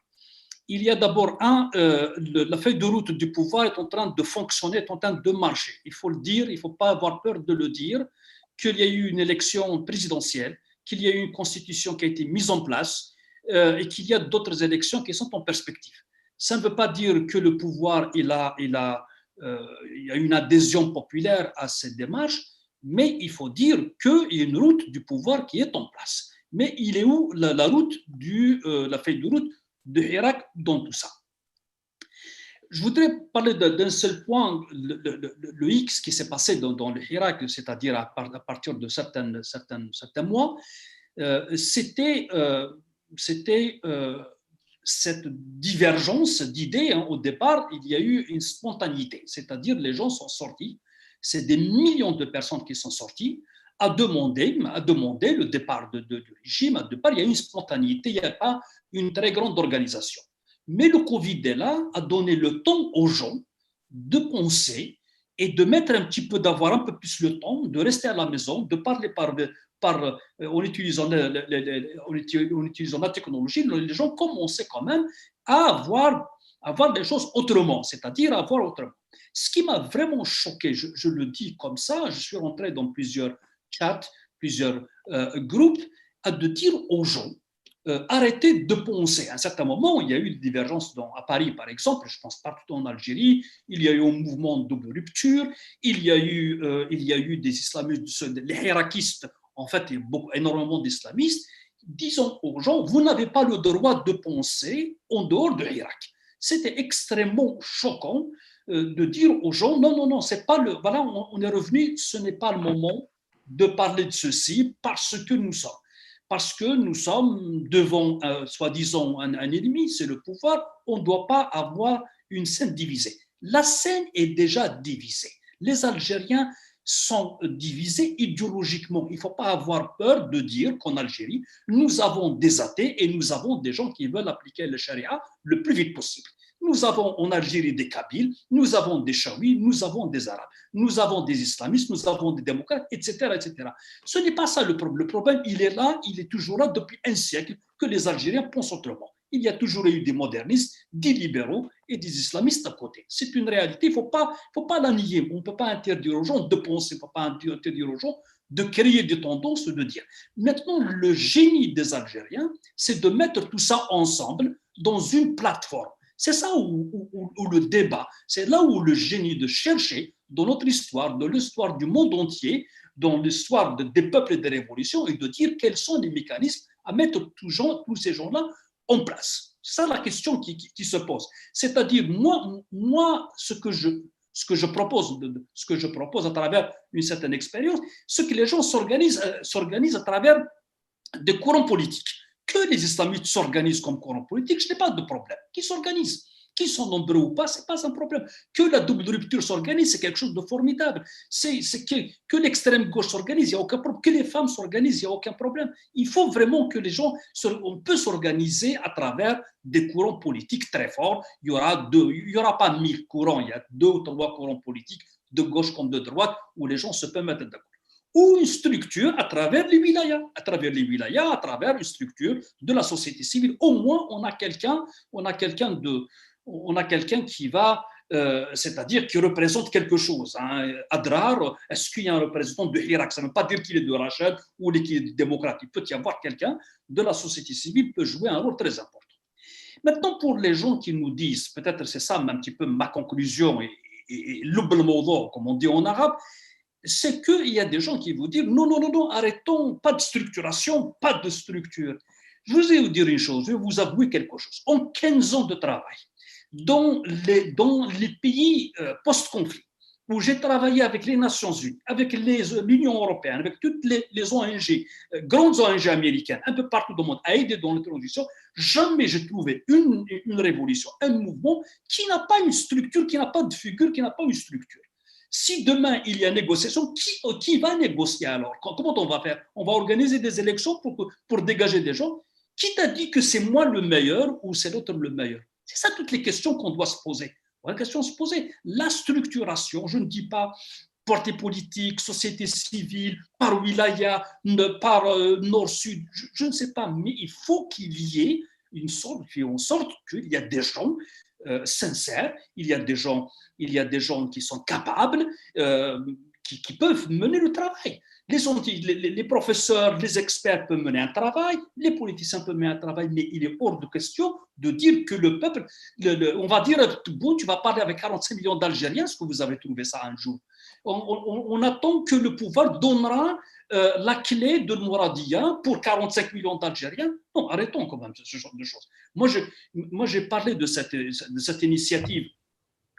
Il y a d'abord la feuille de route du pouvoir est en train de fonctionner, est en train de marcher. Il faut le dire, il ne faut pas avoir peur de le dire, qu'il y a eu une élection présidentielle, qu'il y a eu une constitution qui a été mise en place et qu'il y a d'autres élections qui sont en perspective. Ça ne veut pas dire que le pouvoir il y a une adhésion populaire à cette démarche, mais il faut dire qu'il y a une route du pouvoir qui est en place. Mais il est où la route la feuille de route de Irak dans tout ça? Je voudrais parler d'un seul point, le X qui s'est passé dans le Irak, c'est-à-dire à partir de certains mois, c'était cette divergence d'idées. Au départ, il y a eu une spontanéité, c'est-à-dire les gens sont sortis, c'est des millions de personnes qui sont sorties à demander le départ du régime. Il y a une spontanéité, il n'y a pas une très grande organisation. Mais le Covid est là, a donné le temps aux gens de penser et de mettre d'avoir un peu plus le temps, de rester à la maison, de parler en utilisant la technologie. Les gens commençaient quand même à voir les choses autrement, c'est-à-dire à voir autrement. Ce qui m'a vraiment choqué, je le dis comme ça, je suis rentré dans plusieurs chats, plusieurs groupes, à de dire aux gens, arrêtez de penser. À un certain moment, il y a eu des divergences à Paris, par exemple, je pense partout en Algérie, il y a eu un mouvement de double rupture, il y a eu des islamistes, les hirakistes. En fait, il y a énormément d'islamistes. Disons aux gens, vous n'avez pas le droit de penser en dehors de l'Irak. C'était extrêmement choquant de dire aux gens, non, c'est pas voilà, on est revenu, ce n'est pas le moment de parler de ceci parce que nous sommes devant, soi-disant, un ennemi, c'est le pouvoir. On ne doit pas avoir une scène divisée. La scène est déjà divisée. Les Algériens sont divisés idéologiquement. Il ne faut pas avoir peur de dire qu'en Algérie, nous avons des athées et nous avons des gens qui veulent appliquer le charia le plus vite possible. Nous avons en Algérie des Kabyles, nous avons des Chaouis, nous avons des Arabes, nous avons des islamistes, nous avons des démocrates, etc. etc. Ce n'est pas ça le problème. Le problème, il est là, il est toujours là depuis un siècle que les Algériens pensent autrement. Il y a toujours eu des modernistes, des libéraux et des islamistes à côté. C'est une réalité, il ne faut pas la nier. On ne peut pas interdire aux gens de penser, on ne peut pas interdire aux gens de créer des tendances, de dire. Maintenant, le génie des Algériens, c'est de mettre tout ça ensemble dans une plateforme. C'est ça où le débat, c'est là où le génie de chercher dans notre histoire, dans l'histoire du monde entier, dans l'histoire des peuples et des révolutions, et de dire quels sont les mécanismes à mettre tous ces gens-là en place. C'est ça la question qui se pose. C'est-à-dire, moi ce que je propose à travers une certaine expérience, c'est que les gens s'organisent à travers des courants politiques. Que les islamistes s'organisent comme courant politique, je n'ai pas de problème. Qu'ils s'organisent. Qu'ils sont nombreux ou pas, ce n'est pas un problème. Que la double rupture s'organise, c'est quelque chose de formidable. C'est que l'extrême gauche s'organise, il n'y a aucun problème. Que les femmes s'organisent, il n'y a aucun problème. Il faut vraiment que les gens, on peut s'organiser à travers des courants politiques très forts. Il y aura pas 1000 courants, il y a 2 ou 3 courants politiques, de gauche comme de droite, où les gens se peuvent mettre d'accord. Ou une structure à travers les wilayas, à travers une structure de la société civile. Au moins, on a quelqu'un qui va, c'est-à-dire qui représente quelque chose. Adrar, est-ce qu'il y a un représentant de Hirak? Ça ne veut pas dire qu'il est de Rachid ou qu'il est démocrate. Il peut y avoir quelqu'un de la société civile qui peut jouer un rôle très important. Maintenant, pour les gens qui nous disent, peut-être c'est ça un petit peu ma conclusion, et l'ubl mawdou, comme on dit en arabe, c'est qu'il y a des gens qui vous disent non, arrêtons, pas de structuration, pas de structure. Je vais vous dire une chose, je vais vous avouer quelque chose. En 15 ans de travail, dans les pays post-conflit, où j'ai travaillé avec les Nations Unies, avec l'Union européenne, avec toutes les ONG, grandes ONG américaines, un peu partout dans le monde, à aider dans la transition, jamais j'ai trouvé une révolution, un mouvement qui n'a pas une structure, qui n'a pas de figure, qui n'a pas une structure. Si demain il y a négociation, qui va négocier alors? Comment on va faire? On va organiser des élections pour dégager des gens? Qui t'a dit que c'est moi le meilleur ou c'est l'autre le meilleur? C'est ça toutes les questions qu'on doit se poser. La question se poser. La structuration, je ne dis pas parti politique, société civile, par wilaya, par nord-sud, je ne sais pas, mais il faut qu'il y ait une sorte qu'il y a des gens sincères, il y a des gens qui sont capables, qui peuvent mener le travail. Les professeurs, les experts peuvent mener un travail, les politiciens peuvent mener un travail, mais il est hors de question de dire que le peuple, on va dire, bon, tu vas parler avec 45 millions d'Algériens, est-ce que vous avez trouvé ça un jour? On attend que le pouvoir donnera la clé de Mouradia pour 45 millions d'Algériens. Non, arrêtons quand même ce genre de choses. Moi, j'ai parlé de cette initiative.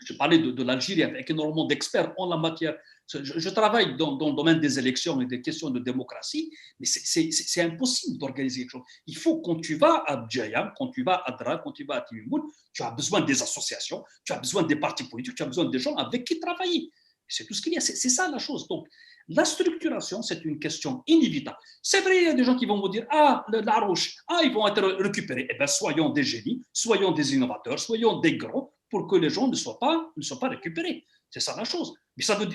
Je parlais de l'Algérie avec énormément d'experts en la matière. Je travaille dans le domaine des élections et des questions de démocratie, mais c'est impossible d'organiser quelque chose. Il faut, quand tu vas à Djaya, quand tu vas à Dra, quand tu vas à Timimoun, tu as besoin des associations, tu as besoin des partis politiques, tu as besoin des gens avec qui travailler. C'est tout ce qu'il y a. C'est ça la chose. Donc, la structuration, c'est une question inévitable. C'est vrai, il y a des gens qui vont vous dire la roche, ils vont être récupérés. Eh bien, soyons des génies, soyons des innovateurs, soyons des grands pour que les gens ne soient pas récupérés. C'est ça la chose. Mais ça veut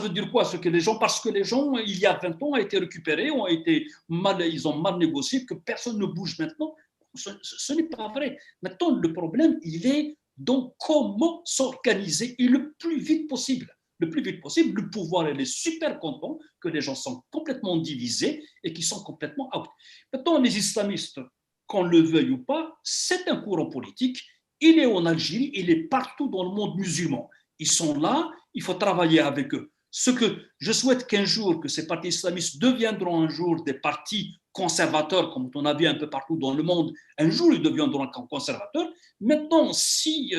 dire quoi? Parce que les gens, il y a 20 ans, ont été récupérés, ils ont mal négocié, que personne ne bouge maintenant. Ce n'est pas vrai. Maintenant, le problème, il est dans comment s'organiser et le plus vite possible. Le plus vite possible, le pouvoir, il est super content que les gens sont complètement divisés et qu'ils sont complètement out. Maintenant, les islamistes, qu'on le veuille ou pas, c'est un courant politique. Il est en Algérie, il est partout dans le monde musulman. Ils sont là, il faut travailler avec eux. Ce que je souhaite qu'un jour, que ces partis islamistes deviendront un jour des partis conservateurs, comme on a vu un peu partout dans le monde, un jour ils deviendront conservateurs. Maintenant, si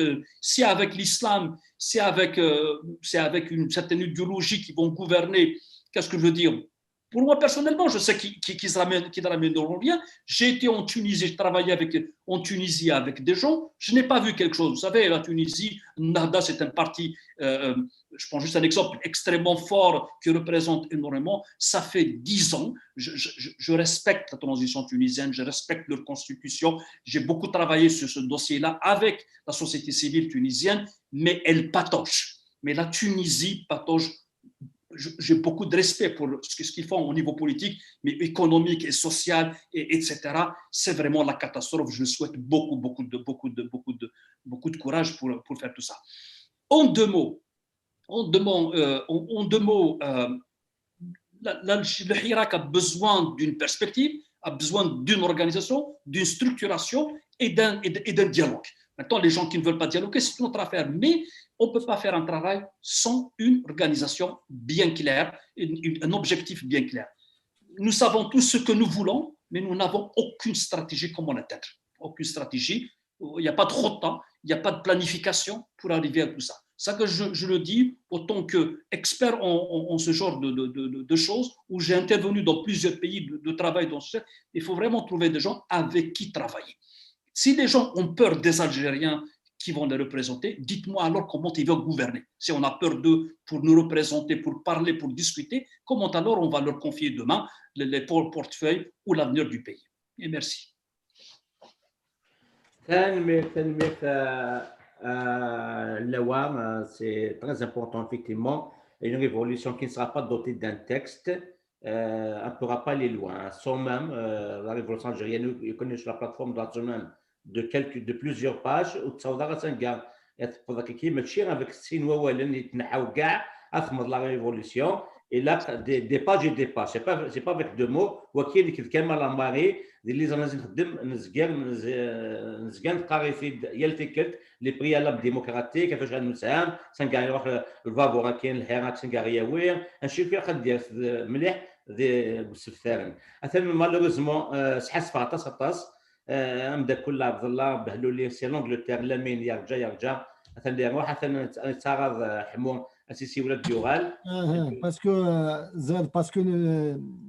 avec l'islam, c'est avec une certaine idéologie qui vont gouverner, qu'est-ce que je veux dire, Pour moi, personnellement, je sais qui se ramèneront bien. J'ai été en Tunisie, je travaillais en Tunisie avec des gens. Je n'ai pas vu quelque chose. Vous savez, la Tunisie, Nahda, c'est un parti, je prends juste un exemple extrêmement fort qui représente énormément. Ça fait 10 ans. Je respecte la transition tunisienne, je respecte leur constitution. J'ai beaucoup travaillé sur ce dossier-là avec la société civile tunisienne, mais elle patauge. Mais la Tunisie patauge. J'ai beaucoup de respect pour ce qu'ils font au niveau politique, mais économique et social, etc. C'est vraiment la catastrophe. Je souhaite beaucoup de courage pour faire tout ça. En deux mots, le Hirak a besoin d'une perspective, a besoin d'une organisation, d'une structuration et d'un dialogue. Maintenant, les gens qui ne veulent pas dialoguer, c'est une autre affaire, mais on ne peut pas faire un travail sans une organisation bien claire, un objectif bien clair. Nous savons tous ce que nous voulons, mais nous n'avons aucune stratégie comment l'atteindre. Aucune stratégie, il n'y a pas trop de temps, il n'y a pas de planification pour arriver à tout ça. Ça que je le dis autant qu'expert en ce genre de choses, où j'ai intervenu dans plusieurs pays de travail dans ce, il faut vraiment trouver des gens avec qui travailler. Si les gens ont peur des Algériens qui vont les représenter, dites-moi alors comment ils veulent gouverner. Si on a peur d'eux pour nous représenter, pour parler, pour discuter, comment alors on va leur confier demain les portefeuilles ou l'avenir du pays. Et merci. C'est très important, effectivement. Une révolution qui ne sera pas dotée d'un texte, on ne pourra pas aller loin. Sans même, la révolution algérienne, je connais sur la plateforme de plusieurs pages, avec la révolution. Et là, des pages et des pages. Ce n'est pas avec deux mots. وكاين ديك الكلمه لا ماري اللي لازم نخدم نزكان نقاري في يلتكت لي بريالاب ديمقراطيك كيفاش غنساهم سنكاري نروح الفابور كاين الحراك سنكاري وين نشوف فين غدير مليح ذي بسفتارن مثلا مالوغوزمون سحس فاطاس امدا كل عبد الله بهلولي سي لونجلتير لامين يرجع مثلا يروح مثلا تعرض حمو Assisi ou parce que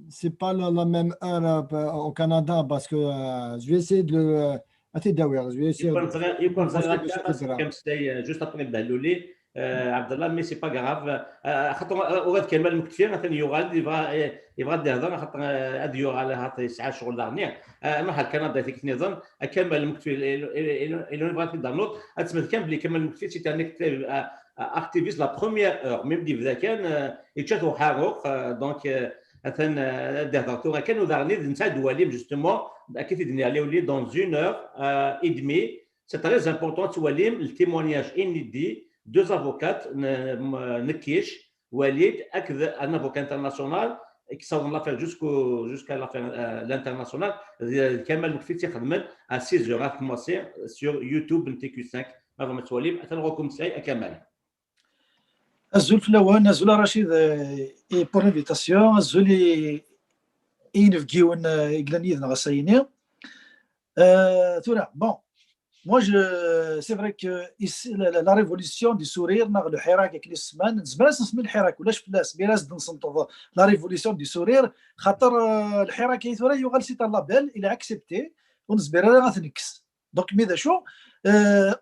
c'est pas la même heure au Canada parce que je vais essayer de le je vais essayer juste après Balouli Abdallah mais c'est pas grave خاطر كلمه المكتفين مثلا يغال يبغى يهضر خاطر هاد يغال هات يسعى شغل دارني ما كندا ديك النظام كلمه المكتفين اللي بغات يدار تسمى كامل كلمه المكتفين سي ان activiste la première heure même دي كان يتشاتو حاروق دونك مثلا دهضرتو كانوا دارني نساعد وليم جوستومون اكيد دنيا لي dans 1 heure et demie c'est très important وليم التيمونياج inédit deux avocates نكيش وليد اكذا un avocat international qui s'en l'affaire jusqu'à l'affaire l'international كمال مكفيتي خدمت à 6 heures à commencer sur YouTube NTQ5 هذا متوليم اتنغوكم ساي كمال Azul Flawan, Azul Rachid, et pour l'invitation, Azul et Inevgion Iglanid Nassayne. Bon, moi, c'est vrai que ici, la révolution du sourire, le Hirak avec les semaines, c'est pas le Hirak, ou là, je place, mais là, la révolution du sourire, le Hirak, il y a un label, il est accepté, on se verra donc, mais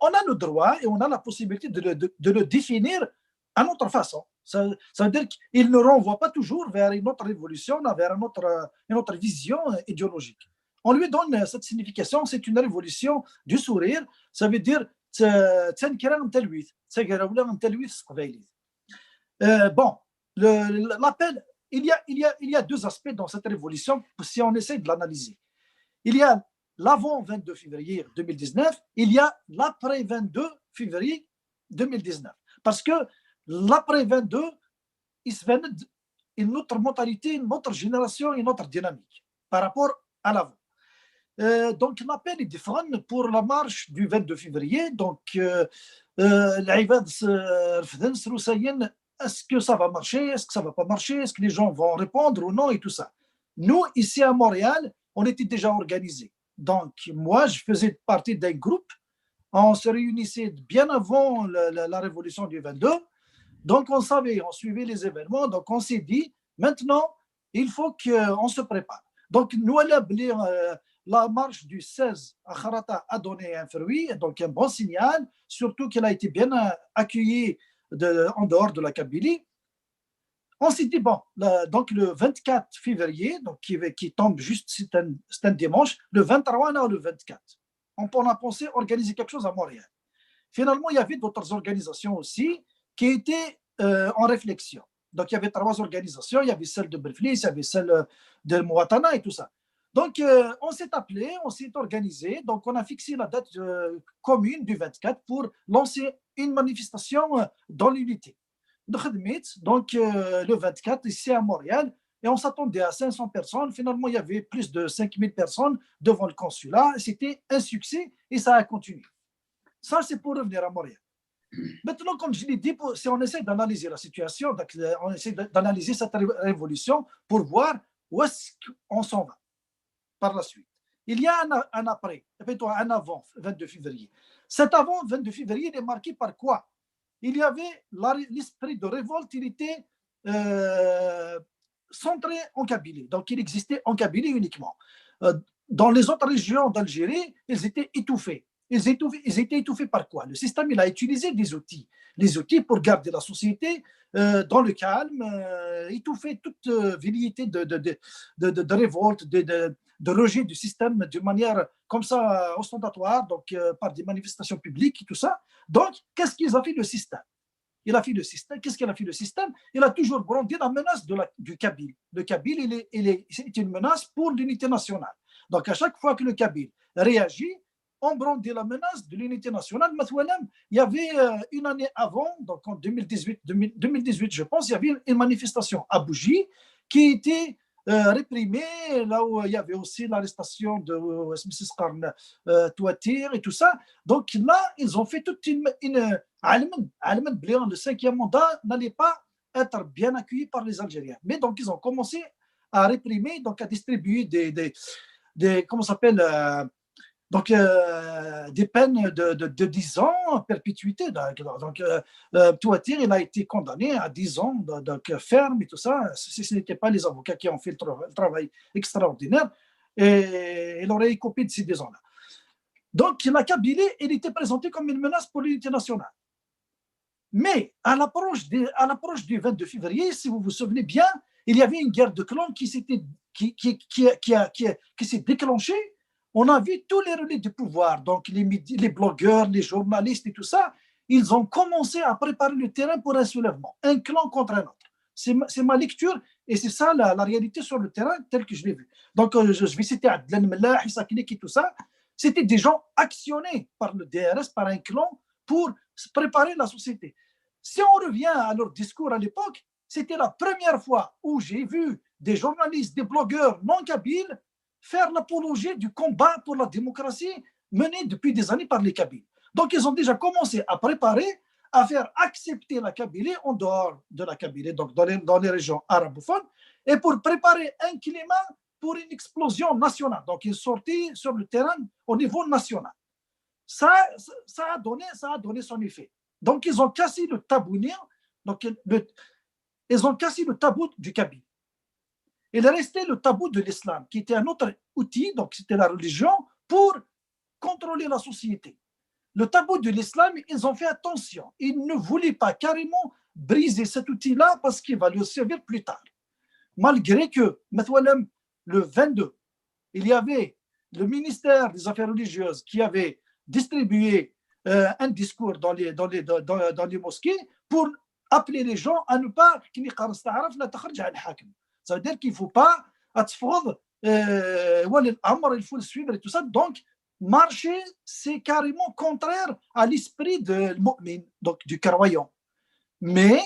on a le droit et on a la possibilité de le définir à notre façon. Ça veut dire qu'il ne renvoie pas toujours vers une autre révolution, vers une autre vision idéologique. On lui donne cette signification, c'est une révolution du sourire, ça veut dire bon, l'appel, il y a deux aspects dans cette révolution si on essaie de l'analyser. Il y a l'avant 22 février 2019, il y a l'après 22 février 2019. Parce que l'après 22, il se fait une autre mentalité, une autre génération, une autre dynamique par rapport à l'avant. Donc, l'appel est différent pour la marche du 22 février. Donc, est-ce que ça va marcher? Est-ce que ça ne va pas marcher? Est-ce que les gens vont répondre ou non? Et tout ça. Nous, ici à Montréal, on était déjà organisés. Donc, moi, je faisais partie d'un groupe. On se réunissait bien avant la révolution du 22. Donc, on savait, on suivait les événements. Donc, on s'est dit, maintenant, il faut qu'on se prépare. Donc, nous, la marche du 16 à Kharata a donné un fruit, donc un bon signal, surtout qu'elle a été bien accueillie en dehors de la Kabylie. On s'est dit, bon, donc le 24 février, donc qui tombe juste, c'est un dimanche, le 23, non, le 24. On a pensé organiser quelque chose à Montréal. Finalement, il y avait d'autres organisations aussi qui étaient en réflexion. Donc, il y avait 3 organisations, il y avait celle de Briflis, il y avait celle de Mouatana et tout ça. Donc, on s'est appelé, on s'est organisé, donc on a fixé la date commune du 24 pour lancer une manifestation dans l'unité. Donc, le 24, ici à Montréal, et on s'attendait à 500 personnes. Finalement, il y avait plus de 5000 personnes devant le consulat. C'était un succès et ça a continué. Ça, c'est pour revenir à Montréal. Maintenant, comme je l'ai dit, si on essaie d'analyser la situation, on essaie d'analyser cette révolution pour voir où est-ce qu'on s'en va par la suite. Il y a un après, un avant 22 février. Cet avant 22 février, il est marqué par quoi? Il y avait l'esprit de révolte, il était centré en Kabylie. Donc, il existait en Kabylie uniquement. Dans les autres régions d'Algérie, ils étaient étouffés. Ils étaient étouffés par quoi? Le système, il a utilisé des outils. Les outils pour garder la société dans le calme, étouffer toute velléité de révolte, de rejet du système de manière comme ça ostentatoire, donc par des manifestations publiques et tout ça. Donc, qu'est-ce qu'ils ont fait le système? Il a fait le système. Qu'est-ce qu'il a fait le système? Il a toujours brandi la menace du Kabyle. Le Kabyle, c'est une menace pour l'unité nationale. Donc, à chaque fois que le Kabyle réagit, on brandit la menace de l'unité nationale. Il y avait une année avant, donc en 2018, je pense, il y avait une manifestation à Bougie qui était réprimée, là où il y avait aussi l'arrestation de Touatir et tout ça. Donc là, ils ont fait toute une le 5e mandat n'allait pas être bien accueilli par les Algériens. Mais donc, ils ont commencé à réprimer, donc à distribuer des comment ça s'appelle donc, des peines de 10 ans, perpétuité. Donc, Touatir, il a été condamné à 10 ans de ferme et tout ça. Si ce n'était pas les avocats qui ont fait le travail extraordinaire, et il aurait écopé de ces 10 ans-là. Donc, la Kabylie, elle était présentée comme une menace pour l'unité nationale. Mais à l'approche du 22 février, si vous vous souvenez bien, il y avait une guerre de clans qui s'est déclenchée. On a vu tous les relais du pouvoir, donc les blogueurs, les journalistes et tout ça, ils ont commencé à préparer le terrain pour un soulèvement, un clan contre un autre. C'est ma lecture et c'est ça la réalité sur le terrain telle que je l'ai vu. Donc, je vais citer Adlan Mellah, Issa Klik et tout ça. C'était des gens actionnés par le DRS, par un clan, pour préparer la société. Si on revient à leur discours à l'époque, c'était la première fois où j'ai vu des journalistes, des blogueurs non kabyles faire l'apologie du combat pour la démocratie mené depuis des années par les Kabyles. Donc, ils ont déjà commencé à préparer, à faire accepter la Kabylie en dehors de la Kabylie, donc dans les régions arabophones, et pour préparer un climat pour une explosion nationale. Donc, ils sortaient sur le terrain au niveau national. Ça a donné son effet. Donc, ils ont cassé le tabou, donc ils ont cassé le tabou du Kabyle. Il restait le tabou de l'islam, qui était un autre outil, donc c'était la religion, pour contrôler la société. Le tabou de l'islam, ils ont fait attention. Ils ne voulaient pas carrément briser cet outil-là parce qu'il va leur servir plus tard. Malgré que, le 22, il y avait le ministère des Affaires religieuses qui avait distribué un discours dans les mosquées pour appeler les gens à ne pas ça veut dire qu'il ne faut pas il faut le suivre et tout ça. Donc, marcher, c'est carrément contraire à l'esprit de mu'min, donc du croyant. Mais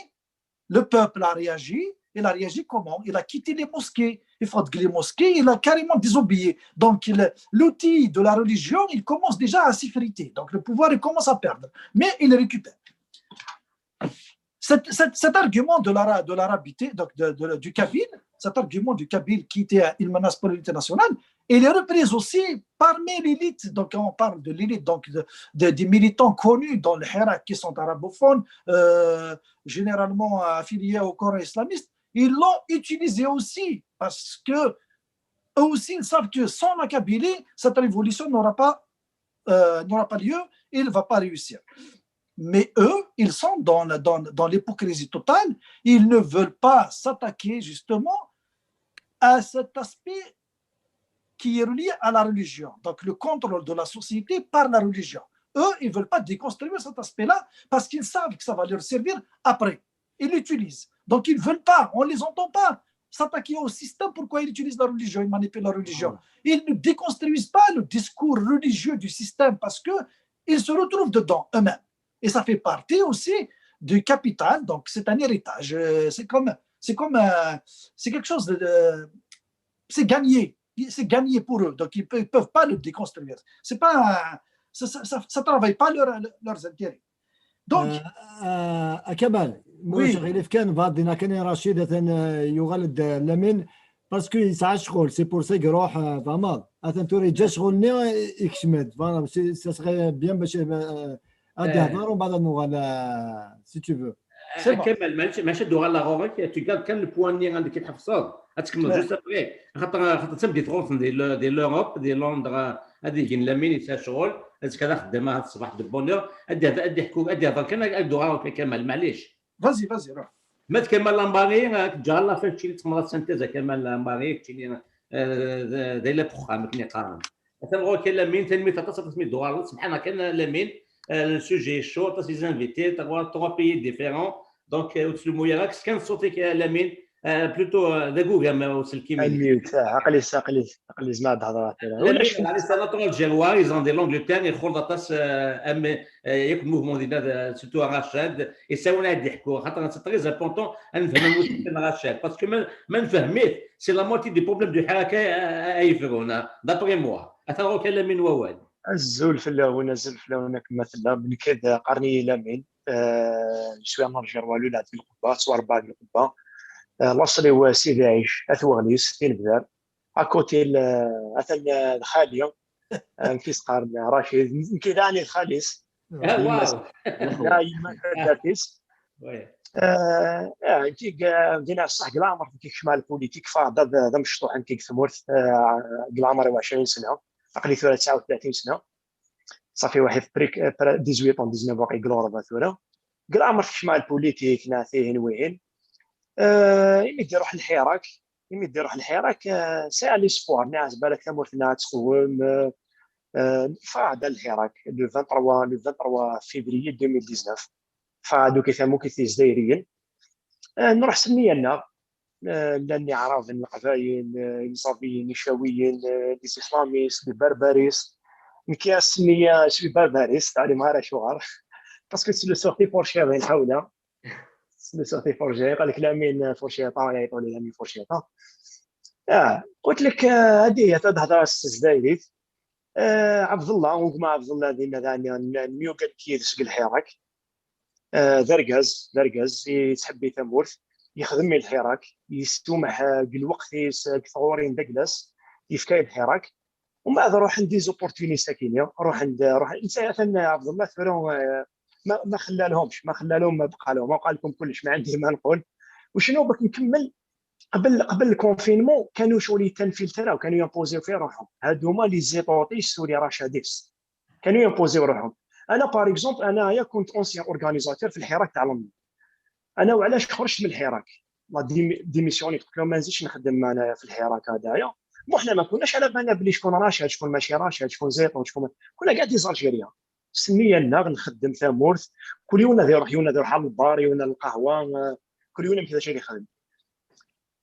le peuple a réagi. Il a réagi comment? Il a quitté les mosquées. Il faut que les mosquées, il a carrément désobéi. Donc, l'outil de la religion, il commence déjà à s'effriter. Donc, le pouvoir, il commence à perdre. Mais il récupère. Cet argument de l'arabité, donc du Kabyle, cet argument du Kabyle qui était une menace pour l'unité nationale, il est repris aussi parmi l'élite. Donc, on parle de l'élite, donc des militants connus dans le Hirak qui sont arabophones, généralement affiliés au Coran islamiste. ils l'ont utilisé aussi, parce que eux aussi, ils savent que sans la Kabylie, cette révolution n'aura pas lieu, et il ne va pas réussir. Mais eux, ils sont dans l'hypocrisie totale, ils ne veulent pas s'attaquer justement à cet aspect qui est relié à la religion, donc le contrôle de la société par la religion. Eux, ils ne veulent pas déconstruire cet aspect-là parce qu'ils savent que ça va leur servir après. Ils l'utilisent. Donc, ils ne veulent pas, on ne les entend pas s'attaquer au système. Pourquoi ils utilisent la religion, ils manipulent la religion? Ils ne déconstruisent pas le discours religieux du système parce qu'ils se retrouvent dedans eux-mêmes. Et ça fait partie aussi du capital, donc c'est un héritage. C'est quelque chose de c'est gagné pour eux, donc ils ne peuvent pas le déconstruire. C'est pas, ça travaille pas leurs intérêts. Donc كمال وي. غير كان بعضنا كان رشيدة يغلد لمن باسكو يسعى شغل سي بور سي يروح فما اتنتوري جا شغلني يكشمد فانا سا سغي بيان باش ادي هضر ومن بعد نوغال سي تو فو كمل ماشي دوغا لا غورك تقال كان البواني عندك كيتحفظ غتكمل جوست ابري خاطر تبدي تغوص ديال لوروب ديال لندن هذه كاين لامين يسا شغل هذيك كذا خدامه هذا الصباح دو بونور ادي حكوك ادي هضر كان دوغا كمل معليش فازي روح مات كمال لامباري جالا فاش تشيل تمرات سانتيزا كمال لامباري تشيل دايله بروغرام كني قارن تنغو كاين لامين تنمي 300 دولار سبحان الله كان لامين le sujet est chaud, tu as des invités, tu as trois pays différents. Donc, au-dessus de Mouyarak, ce qu'on sautait que la mine, plutôt de Google, mais aussi le Kimi. عقلي زعما هضرات ولا c'est natural gérois, ils ont des l'Angleterre, ils خلطوا تاس ياك الموفمون ديالنا سورتو رشاد يساونا يضحكوا خاطر سي تري امبورطون نفهم المشكل رشاد باسكو ما نفهميت سي لا موتي دي بروبليم دو حركه يفرونا دابري موا اثروا كلام من ووال الزول فلاونا كمثلا من كذا قرني لامين شويه نرجع والو لعب في القبه صور بعض القبه لاصلي هو سيدي عيش اثوغليس فين بذار اكوتي مثلا الخاليه كيس قارن رشيد يمكن راني الخاليس واو لا يمكن كي دينا الصح كلامر كي شمال بوليتيك فاض هذا مشطوح عن كيك ثمورث كلامر 20 سنه عقلي 39 سنه صافي واحد بريك 18 19 باقي كلور بثوره كلامر في شمال بوليتيك ناثيه نوين يمد يروح الحراك ساعه لي سبور ناس بالك ثمورثنا تقوم فاض الحراك لو 23 فيفري 2019 فادو كيفهموا كيف الجزائريين نروح سمينا لاني عرف القبائل الصافيين النشاويين الاسلاميس البربريس نكيا سميه شي بربريس تاع ما راه شوار باسكو سي لو سورتي فورشي بين حوله لو سورتي فورشي قال لك لامين فورشيطا يعيطوا لي لامين فورشيطا قلت لك هذه تهضر الجزائري عبد الله وما عبد الله دينا نيو قال كيدس الحراك درقز يتحبي ثمورث يخدم الحراك يستومح الوقت كثورين دقلس يفكاي الحراك ومن بعد روح عندي زوبورتونيستا كينيا روح مثلا عبد الله ثورو ما خلالهمش ما بقى لهم ما بقى لكم كلش ما عندي ما نقول وشنو باك نكمل قبل الكونفينمون كانوا شغل تنفلترا وكانوا يمبوزيو في روحهم هادو هما لي زيطوطي سوري رشاديس كانوا يمبوزيو روحهم انا باغ اكزومبل انايا كنت اونسيان اورغانيزاتور في الحراك تاع لندن انا وعلاش خرجت من الحراك لا ديميسيوني قلت لهم ما نزيدش نخدم انايا في الحراك هذايا وحنا ما كناش على بالنا بلي شكون راشد شكون ماشي راشد شكون زيطون شكون كنا قاعدين زالجيريا سمينا نخدم ثمورث كل يوم يروح على البار يوم القهوه كل يوم كذا شي يخدم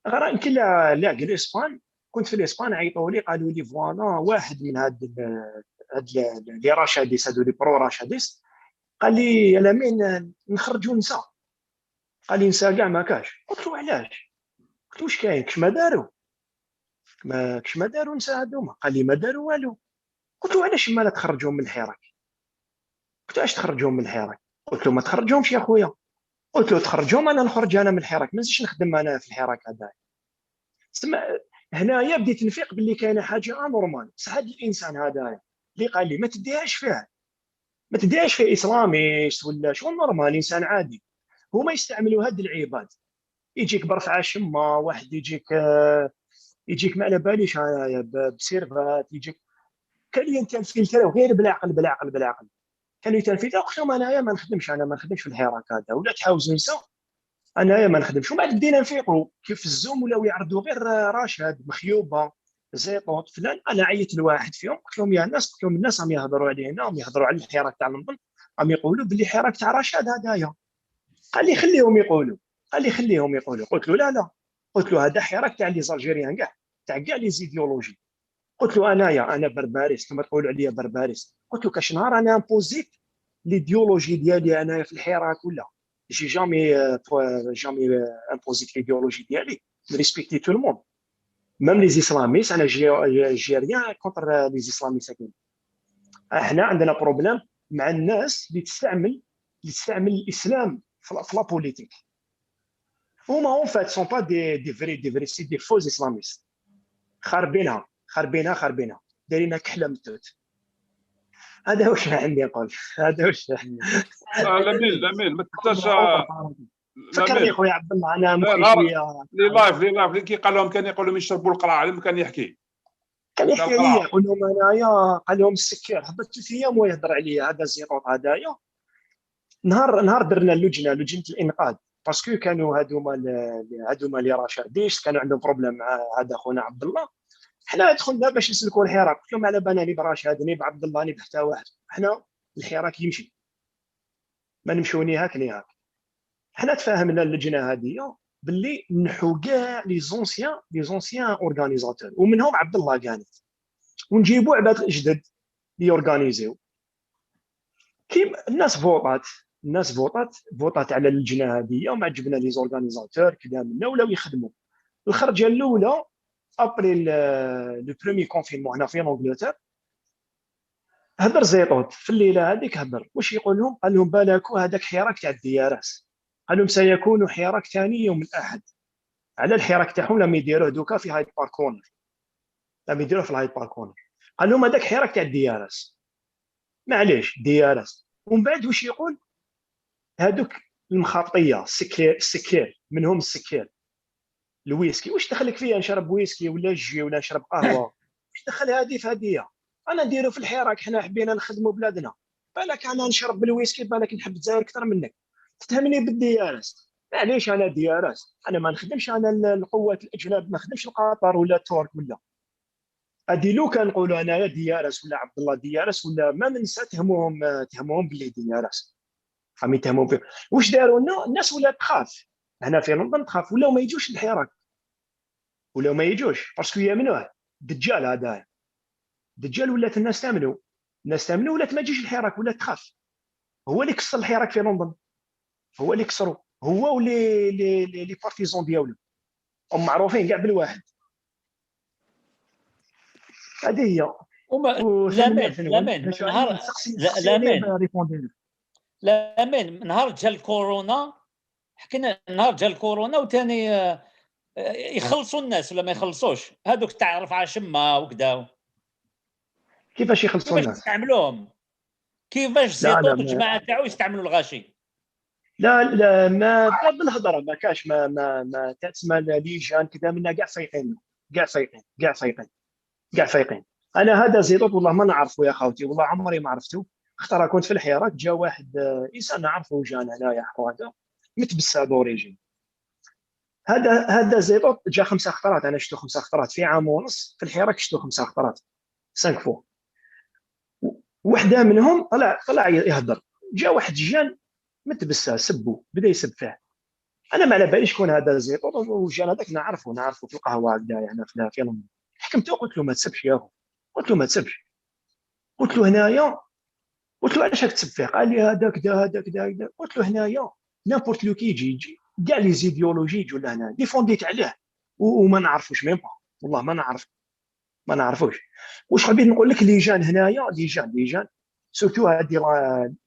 غير يمكن لا قال اسبان كنت في الاسبان عيطوا لي قالوا لي فوالا واحد من هاد لي راشاديس هادو لي برو راشاديس قال لي يا لامين نخرجوا نساء قال لي نساء كاع ما كاش قلت له علاش قلت له واش كاين كش ما داروا نساء هادوما قال لي ما داروا والو قلت له علاش ما لا تخرجوهم من الحراك قلت له علاش تخرجوهم من الحراك قلت له ما تخرجوهمش يا خويا قلت له تخرجوهم انا نخرج انا من الحراك ما نزيدش نخدم انا في الحراك هذا هنايا بديت نفيق باللي كاينه حاجه انورمال بصح هذا الانسان هذا اللي قال لي ما تديهاش فيه اسلامي ولا شغل نورمال انسان عادي هما يستعملوا هاد العباد يجيك برفعه شمه، واحد يجيك ما على باليش انايا بسيرفات، يجيك كان لي انت الفلتر غير بالعقل بالعقل بالعقل. كان لي الفلتر قلت لهم انايا ما نخدمش، انا ما نخدمش في الحراك هذا، ولا تحاوز ننسى انايا ما نخدمش. ومن بعد بدينا نفيقوا كيف الزوم ولاو يعرضوا غير راشد مخيوبه زيطوط فلان. انا عيطت لواحد فيهم قلت لهم يا ناس، قلت لهم الناس عم يهضروا علينا، عم يهضروا على الحراك تاع لندن، عم يقولوا باللي حراك تاع رشاد هذايا. قال لي خليهم يقولوا، قال لي خليهم يقولوا. قلت له لا، قلت له هذا حراك تاع لي زالجيريان كاع، تاع كاع لي زيديولوجي. قلت له انا برباريس كما تقولوا عليا برباريس. قلت له كاش نهار انا امبوزيت ليديولوجي ديالي انايا في الحراك ولا جي جامي امبوزيت ليديولوجي ديالي، ريسبكتي تو الموند ميم لي اسلاميس. انا جي ريان كونتر لي اسلاميس. احنا عندنا بروبليم مع الناس اللي تستعمل الاسلام في لا بوليتيك. هما اون فات سون با دي فري سي دي فوز اسلاميست، خاربينها دايرينها كحله متوت. هذا واش عندي نقول، هذا واش لامين ما تنساش فكرني خويا عبد الله، انا مخي نهار شويه لي لايف اللي كي قال لهم كان يقول لهم يشربوا القرعه لما كان يحكي لي، يقول لهم انايا، قال لهم السكر هبط 3 ايام ويهضر عليا هذا الزيطوط هذايا. نهار درنا لجنه الانقاذ، باسكو كانوا هذوما اللي رشاديش كانوا عندهم بروبليم مع هذا خونا عبد الله. حنا دخلنا باش نسلكوا الحراك، قلت لهم على بالي برشاد ني بعبد الله ني بحتى واحد، حنا الحراك يمشي ما نمشيو ني هاك ني هاك. حنا تفاهمنا اللجنه هذه باللي نحو كاع لي زونسيان اورغانيزاتور ومنهم عبد الله كانت، ونجيبوا عباد جدد اللي يورغانيزيو. كي الناس فوطات على اللجنه هذه وما عجبنا لي زورغانيزاتور كذا منا ولاو يخدموا. الخرجه الاولى ابري لو بروميي كونفينمون هنا في انجلترا، هضر زيطوط في الليله هذيك هضر واش يقول لهم؟ قال لهم بالكوا هذاك حراك تاع الديارس، قال لهم سيكون حراك ثاني يوم الاحد. على الحراك تاعهم لما يديروه دوكا في هايد بارك كورنر، لما يديروه في الهايد بارك كورنر. قال لهم هذاك حراك تاع الديارس، معليش ديارس. ومن بعد واش يقول؟ هذوك المخاطيه السكير منهم السكير الويسكي، واش دخلك فيا نشرب ويسكي ولا جي ولا نشرب قهوه؟ واش دخل هذه في هذه؟ انا نديرو في الحراك، حنا حبينا نخدموا بلادنا، بالك انا نشرب بالويسكي، بالك نحب الجزائر اكثر منك، تتهمني بالديارس. معليش انا ديارس، انا ما نخدمش انا القوات الاجناب، ما نخدمش القطر ولا الترك ولا هادي. لو كان نقولوا انايا ديارس ولا عبد الله ديارس ولا ما ننسى تهموهم باللي ديارس، عم يتهموا فيه. واش داروا لنا؟ الناس ولات تخاف هنا في لندن، تخاف ولاو ما يجوش للحراك، ولاو ما يجوش باسكو يامنوه دجال. هذا دجال ولات الناس تامنوا ولات ما تجيش الحراك، ولات تخاف. هو اللي كسر الحراك في لندن، هو اللي كسروا، هو ولي لي بارتيزون ديالو هم معروفين كاع بالواحد. هذه هي. لامين نهار جا الكورونا، حكينا نهار جا الكورونا وثاني يخلصوا الناس ولا ما يخلصوش هذوك تاع رفع شمه وكذا. كيفاش يخلصوا الناس؟ يستعملوهم كيفاش زيطوط الجماعه تاعو يستعملوا الغاشي؟ لا ما بالهضره ما كاش ما تسمى ليجان كذا منا كاع فايقين. انا هذا زيطوط والله ما نعرفه يا خاوتي، والله عمري ما عرفته. اختار كنت في الحراك، جا واحد انسان نعرفه جانا هنايا هذا متبسى دوريجين. هذا زيطوط جا 5 خطرات، انا شفتو 5 خطرات في عام ونص في الحراك، شفتو 5 خطرات 5 فوا. وحده منهم طلع يهضر، جا واحد جان متبسى سبو، بدا يسب فيه. انا ما على باليش شكون هذا زيطوط، وجان هذاك نعرفه في القهوه هكذا هنا في لندن. حكمته قلت له ما تسبش يا اخو، قلت له ما تسبش، قلت له هنايا، قلت له علاش راك تسب فيه؟ قال لي هذا كذا. قلت له هنايا نابورت لو كي يجي كاع لي زيديولوجي يجوا لهنا ديفونديت عليه وما نعرفوش ميم با، والله ما نعرفوش. واش حبيت نقول لك؟ لي جان هنايا لي جان سورتو هادي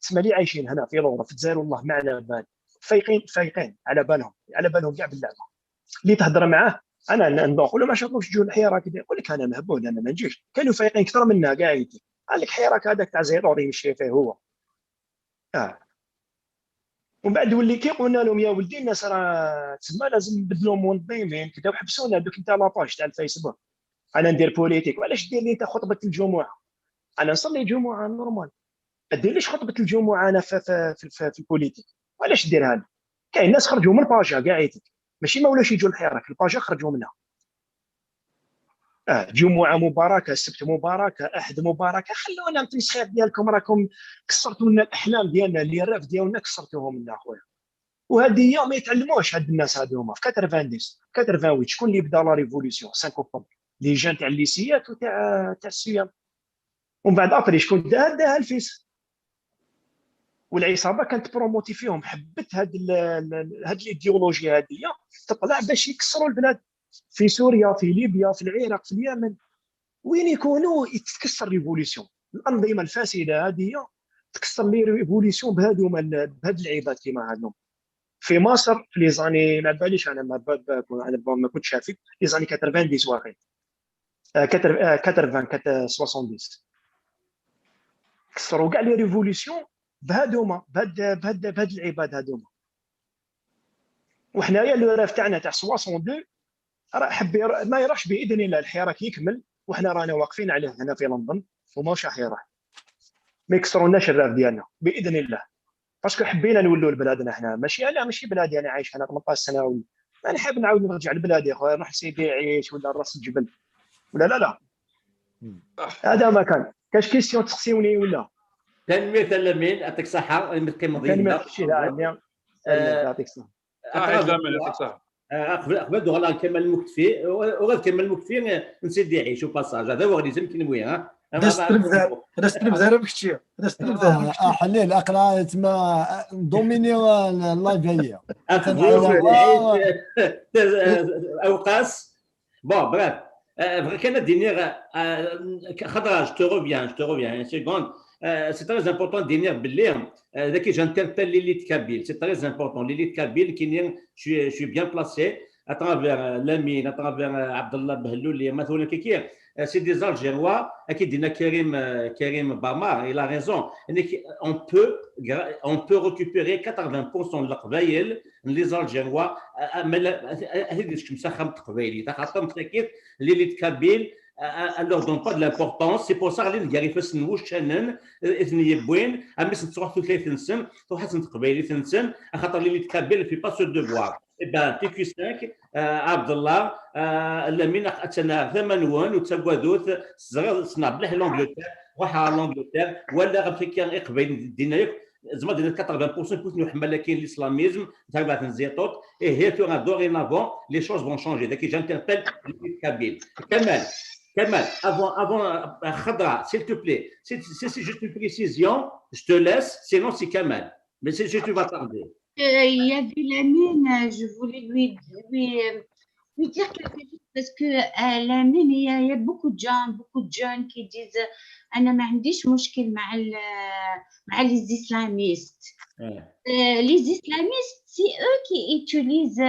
تسمى لي عايشين هنا في لورا في الجزائر، والله ما على بال فايقين على بالهم كاع باللعبه. اللي تهضر معاه انا نقول له ما شافوش تجوا الحراك كذا، يقول لك انا مهبول انا ما نجيش. كانوا فايقين اكثر منا قاعدين. قال لك حراك هذاك تاع زيطوط يمشي فيه هو. ومن بعد ولي كيقولنا لهم يا ولدي الناس راه تسمى لازم نبدلوا منظمين كذا وحبسونا دوك انت لاباج تاع الفيسبوك انا ندير بوليتيك وعلاش دير لي انت خطبه الجمعه انا نصلي جمعه نورمال ما ديرليش خطبه الجمعه انا في البوليتيك وعلاش ديرها لي كاين ناس خرجوا من الباجا كاعيتك ماشي ما ولاش يجوا الحراك الباجا خرجوا منها جمعه مباركه السبت مباركه احد مباركه خلونا التمسخير ديالكم راكم كسرتوا لنا الاحلام ديالنا اللي الراف ديالنا كسرتوهم لنا اخويا وهذه ما يتعلموش هاد الناس هادوما في 90 88 شكون اللي بدا لا ريفوليسيون 5 اكتوبر لي جان تاع الليسيات وتاع السيام ومن بعد ابري شكون داها الفيس والعصابه كانت بروموتي فيهم حبت هاد الايديولوجيا هذه تطلع باش يكسروا البلاد في سوريا في ليبيا في العراق في اليمن وين يكونوا يتكسر ريفوليسيون الانظمه الفاسده هذه تكسر لي ريفوليسيون بهاد العباد كيما هادهم في مصر في لي زاني ما باليش انا ما كنتش شافي لي زاني 90 واقع 80 70 كسروا كاع لي ريفوليسيون بهادوما بهاد العباد هادوما وحنايا اللي راه تاعنا تاع 62 راه حبي ما يروحش باذن الله الحراك يكمل وحنا رانا واقفين عليه هنا في لندن وماش راح يروح ما يكسروناش الراف ديالنا باذن الله باسكو حبينا نولوا لبلادنا حنا ماشي بلادي انا عايش هنا 18 سنه انا حاب نعاود نرجع لبلادي اخويا نروح لسيدي يعيش ولا راس الجبل ولا لا هذا ما كاش كيسيون تسقسيوني ولا تنمية الأمين يعطيك الصحة المتقيم تنمية الشيء يعطيك الصحة قبل دوغ كمال المكتفي وغير كمال المكتفي نسيت يعيش وباساج هذا هو اللي لازم كنوي ها هذا ستريب دار بكتشي هذا ستريب دار حليل اقرا تما دوميني اللايف هي اوقاس بون بريف كان دينير خضرا جو تروفيان سيكوند c'est très important de dire باللي ذاك j'interpelle l'élite kabyle c'est très important l'élite kabyle qui je suis bien placé à travers Lamine à travers Abdallah Behlou اللي مثلا كي c'est des Algérois اكيد دينا كريم بامار il a raison on peut récupérer 80% de القبائل les Algérois هذيك مسخم قبائلي خاطر مساكين l'élite kabyle elle leur donne pas de l'importance c'est pour ça اللي قال يفسن واش كانن اثني بوين امس تروح في 30 سنه تروح تقبل 30 سنه خاطر اللي تكبل في با سو دوفوار اي بان تي كي 5 عبد الله لمين اتنا ثمنون وتسقدوت صغير صنع بلاه لونجلتير روح على لونجلتير ولا افريكان يقبل ديناك زعما ديال 80% كنت نحمل كاين الاسلاميزم تاع الزيطوط اي هي تو دورينافون لي شوز فون شونجي داك جانتربل كابيل Kamal, avant Khadra, s'il te plaît, c'est juste une précision, je te laisse, sinon c'est Kamal. Mais tu vas tarder. Il y avait Lamine, je voulais lui dire quelque chose parce que Lamine, il y a beaucoup de jeunes qui disent أنا ما عنديش مشكل مع les islamistes. Les islamistes, c'est eux qui utilisent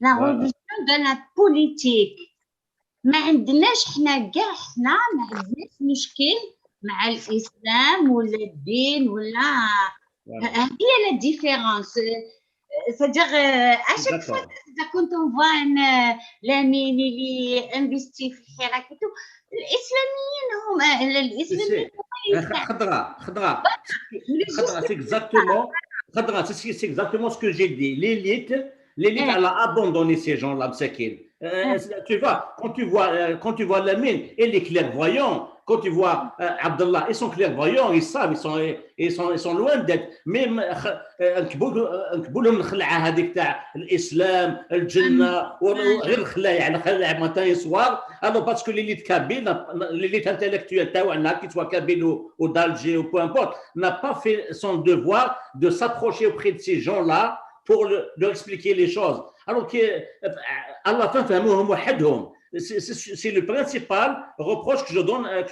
la religion dans la politique. ما عندناش حنا كاع حنا ما عندناش مشكل مع الاسلام ولا الدين ولا هي لا ديفيرونس c'est-à-dire à chaque fois quand on voit Lamine اللي انفستي في الحراك الاسلاميين هم الاسلاميين خضرا c'est exactement ce que j'ai dit l'élite elle a abandonné ces gens-là مساكين. Tu vois, quand tu vois Lamine et les clairvoyants, quand tu vois Abdallah, ils sont clairvoyants, ils savent, ils sont loin d'être. Même نكبولهم الخلعه هذيك تاع الاسلام الجنه وغير الخلعه يعني خلع ماتان سوار alors parce que l'élite kabyle l'élite intellectuelle تاعنا qui soit kabyle ou d'Alger ou peu importe n'a pas fait son devoir de s'approcher auprès de ces gens-là pour leur expliquer les choses. Alors que Allah فهموهم وحدهم. C'est le principal reproche que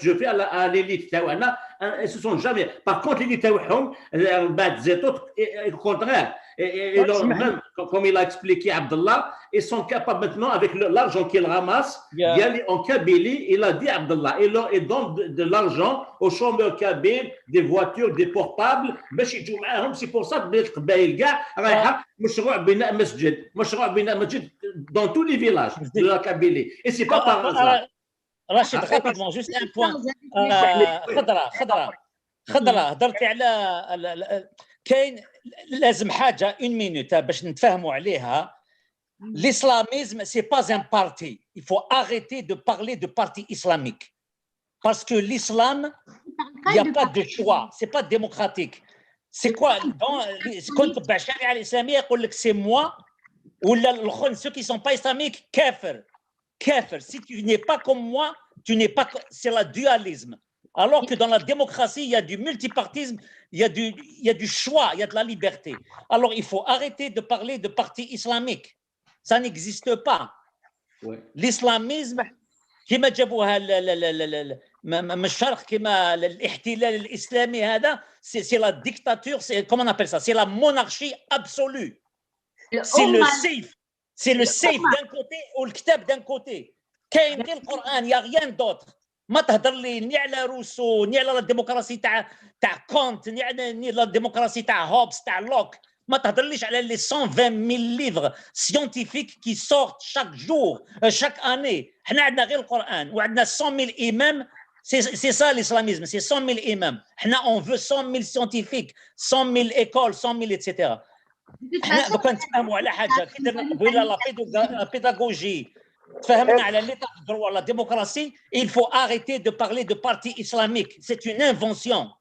je fais à l'élite تاعنا. Ils se sont jamais. Par contre l'élite تاعهم بعد زيتوت au contraire Et même, comme il a expliqué Abdallah, ils sont capables maintenant, avec l'argent qu'ils ramassent, d'y aller en Kabylie. Il a dit Abdallah, ils donnent de l'argent aux chômeurs kabyles, des voitures, des portables, c'est pour ça que القبائل كاع رايحه مشروع بناء مسجد dans tous les villages de la Kabylie. Et c'est pas par hasard. راشد rapidement juste un point. خضرة هضرتي على كاين لازم حاجه une minute باش نتفاهموا عليها. L'islamisme c'est pas un parti. Il faut arrêter de parler de parti islamique parce que l'islam il n'y a pas de choix, c'est pas démocratique. C'est quoi كنت تبع الشريعه الاسلاميه يقول لك c'est moi ولا الاخرين ceux qui sont pas islamiques كافر. Si tu n'es pas comme moi, tu n'es pas. C'est le dualisme. Alors que dans la démocratie, il y a du multipartisme, il y a du choix, il y a de la liberté. Alors il faut arrêter de parler de parti islamique. Ça n'existe pas. Ouais. L'islamisme, كما جابوها من الشرق كما الاحتلال الإسلامي هذا, c'est la dictature, comment on appelle ça? C'est la monarchie absolue. C'est le safe. C'est le safe d'un côté ou le kitab d'un côté. كاين غير القرآن, il n'y a rien d'autre. ما تهضر لي ني على روسو ني على لا ديموقراطي تاع كونت ني على لا ديموقراطي تاع هوبس تاع لوك. ما تهضرليش على لي 120,000 livres scientifiques qui sortent chaque jour, chaque année. حنا عندنا غير القرآن وعندنا 100,000 imams. C'est ça l'islamisme, c'est 100,000 imams. حنا on veut 100,000 scientifiques, 100,000 écoles, 100,000 etc. حنا دوكا نتفاهموا على حاجه كي درنا قبيله لا بيداغوجي تفاهمنا على ليتا دروا لا ديموقراطي. Il faut arrêter de parler de parti islamique, c'est une invention.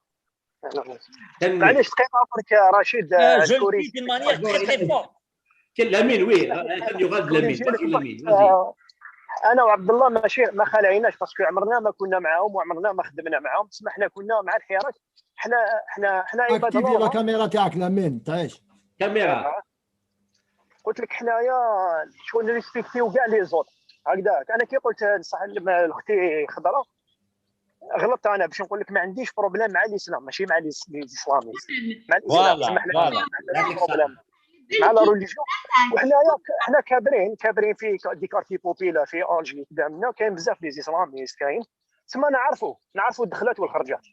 معليش دقيقه اخرك رشيد. Je le dis d'une manière très très forte. لامين وي يغاد لامين. انا وعبد الله ماشي ما خلعيناش باسكو عمرنا ما كنا معاهم وعمرنا ما خدمنا معاهم. تسمى حنا كنا مع الحراك. حنا عباد الله. لا كاميرا تاعك لامين تعيش كاميرا. قلت لك حنايا شكون ريسبكتيو كاع لي زوت هكذاك. انا كي قلت نصح لاختي خضره غلطت انا باش نقول لك ما عنديش بروبليم مع الاسلام ماشي مع الاسلامي مع الاسلام. مع لا ريليجيون. وحنايا كابرين في دي كارتي بوبيلا في الجي قدامنا كاين بزاف لي اسلاميست كاين. تما نعرفوا الدخلات والخرجات.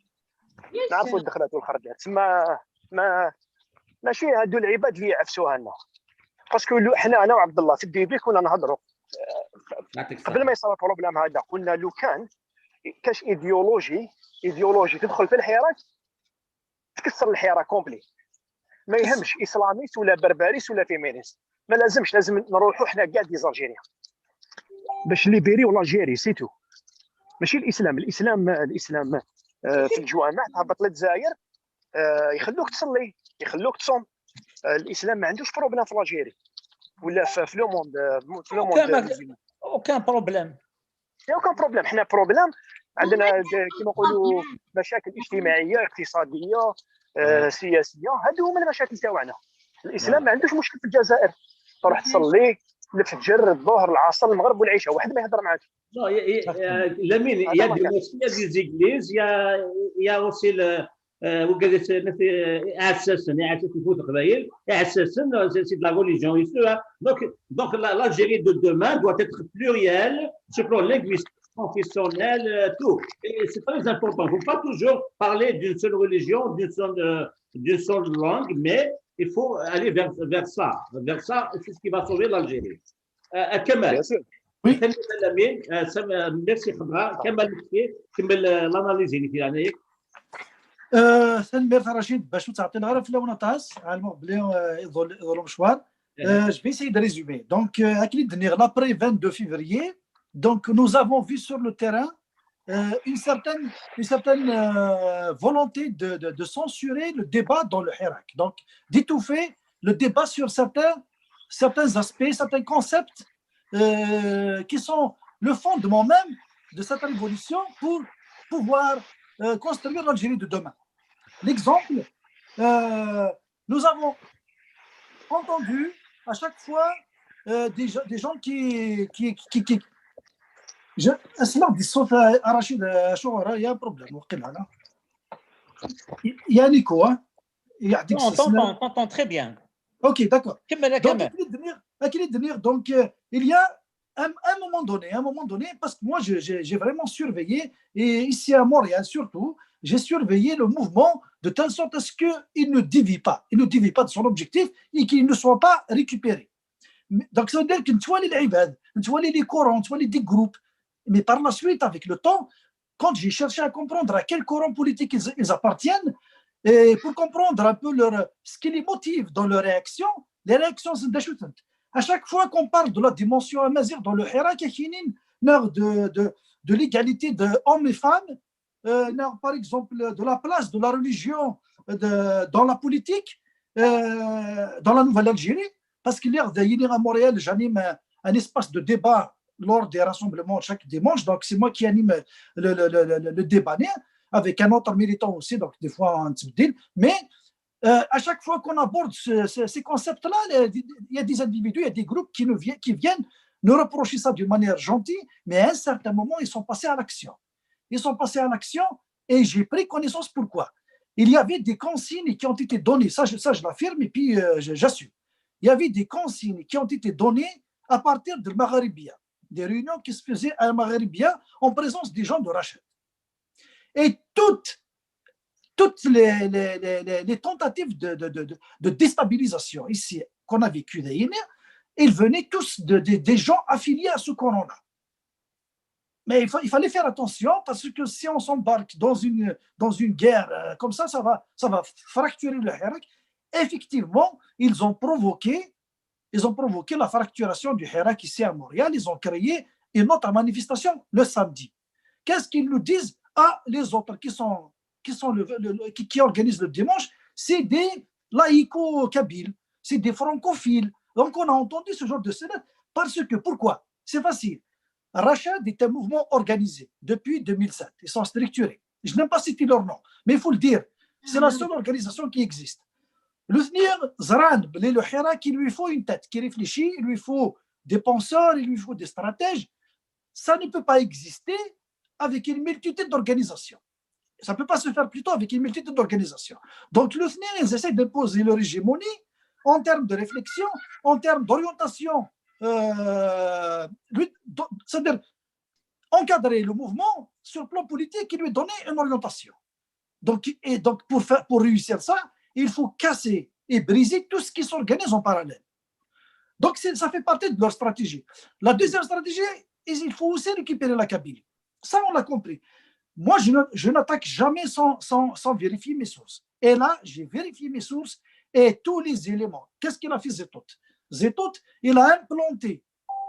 تما ماشي هادو العباد اللي يعفسوها لنا. باسكو حنا انا وعبد الله في الديبي كنا نهضروا قبل ما يصير البروبليم هذا. قلنا لو كان كاش ايديولوجي تدخل في الحراك تكسر الحراك كومبلي. ما يهمش اسلاميست ولا بربريس ولا فيمينيست. ما لازم نروحوا حنا كاع دي زالجيريا باش ليبيريو والجيري سيتو. ماشي الاسلام في الجوامع تهبط للجزائر يخلوك تصلي يخلوك تصوم. الاسلام ما عندوش بروبليم في الجيري ولا في لو موند. aucun problème. حنا بروبليم عندنا كما نقولوا مشاكل اجتماعيه اقتصاديه سياسيه. هادو هما المشاكل تاعنا. الاسلام ما عندوش مشكل في الجزائر. تروح تصلي الفجر الظهر العصر المغرب والعشاء واحد ما يهضر معاك. لامين يا دي زيغليز يا اوسي وقالت اساسا يفوت قبائل اساسا سي de la religion ici. Donc l'Algérie de demain doit être plurielle sur le plan linguistique, confessionnel, tout. Et c'est très important. Il ne faut pas toujours parler d'une seule religion, d'une seule langue, mais il faut aller vers ça. Vers ça, c'est ce qui va sauver l'Algérie. Kamal. Oui. Merci Khadra. Kamal, كمل l'analyse اللي في عينيك. سنمير رشيد باش تعطينا غير في لون طاس علموا بلي يظل مشوار. Je vais essayer de résumer. Donc, après 22 février, donc nous avons vu sur le terrain une certaine volonté de censurer le débat dans le Hirak. Donc, d'étouffer le débat sur certains aspects, certains concepts qui sont le fondement même de cette révolution pour pouvoir construire l'Algérie de demain. L'exemple, nous avons entendu à chaque fois des gens qui اسمع دي الصوت رشيد شو يا بروبليم وقيلا لا يا نيكو يعطيك on t'entend très bien. Ok, d'accord. كمل Donc, كمل. donc il y a un moment donné, parce que moi, j'ai vraiment surveillé, et ici à Montréal surtout, j'ai surveillé le mouvement de telle sorte à ce qu'il ne dévie pas. Il ne dévie pas de son objectif et qu'il ne soit pas récupéré. Donc, ça veut dire que tu vois les ibad, tu vois les corans, tu vois les groupes. Mais par la suite, avec le temps, quand j'ai cherché à comprendre à quel courant politique ils appartiennent, et pour comprendre un peu ce qui les motive dans leurs réactions, les réactions sont déchoutantes. À chaque fois qu'on parle de la dimension amazigh dans le Hirak, il y a de l'égalité de hommes et femmes, par exemple de la place de la religion dans la politique, dans la Nouvelle-Algérie, parce qu'il y a à Montréal, j'anime un espace de débat lors des rassemblements chaque dimanche, donc c'est moi qui anime le débat avec un autre militant aussi, donc des fois un petit deal, mais à chaque fois qu'on aborde ces concepts-là, il y a des individus, il y a des groupes qui viennent nous reprocher ça d'une manière gentille, mais à un certain moment, ils sont passés à l'action. Ils sont passés à l'action et j'ai pris connaissance pourquoi. Il y avait des consignes qui ont été données, ça je l'affirme et puis j'assume. Il y avait des consignes qui ont été données à partir de Maghribia, des réunions qui se faisaient à Maghribia en présence des gens de Rachid. Et toutes les tentatives de déstabilisation ici qu'on a vécues d'ailleurs, ils venaient tous des gens affiliés à ce courant-là. Mais il fallait faire attention parce que si on s'embarque dans une guerre comme ça, ça va fracturer le Hirak. Effectivement, ils ont provoqué la fracturation du Hirak ici à Montréal. Ils ont créé une autre manifestation le samedi. Qu'est-ce qu'ils nous disent? Les autres qui organisent le dimanche, c'est des laïco-kabyles, c'est des francophiles. Donc on a entendu ce genre de scène parce que, pourquoi? C'est facile. Rachad est un mouvement organisé depuis 2007. Ils sont structurés. Je n'aime pas citer leur nom, mais il faut le dire. C'est la seule organisation qui existe. Le Thnir, Zran, le Hirak, il lui faut une tête qui réfléchit, il lui faut des penseurs, il lui faut des stratèges. Ça ne peut pas exister avec une multitude d'organisations. Ça ne peut pas se faire plutôt avec une multitude d'organisations. Donc, le Thnir, ils essaient d'imposer leur hégémonie en termes de réflexion, en termes d'orientation, c'est-à-dire encadrer le mouvement sur le plan politique et lui donner une orientation. Donc pour réussir ça, il faut casser et briser tout ce qui s'organise en parallèle. Donc ça fait partie de leur stratégie. La deuxième stratégie, il faut aussi récupérer la Kabylie. Ça, on l'a compris. Moi, je n'attaque jamais sans vérifier mes sources. Et là, j'ai vérifié mes sources et tous les éléments. Qu'est-ce qu'il a fait Zetot? Zetot, il a implanté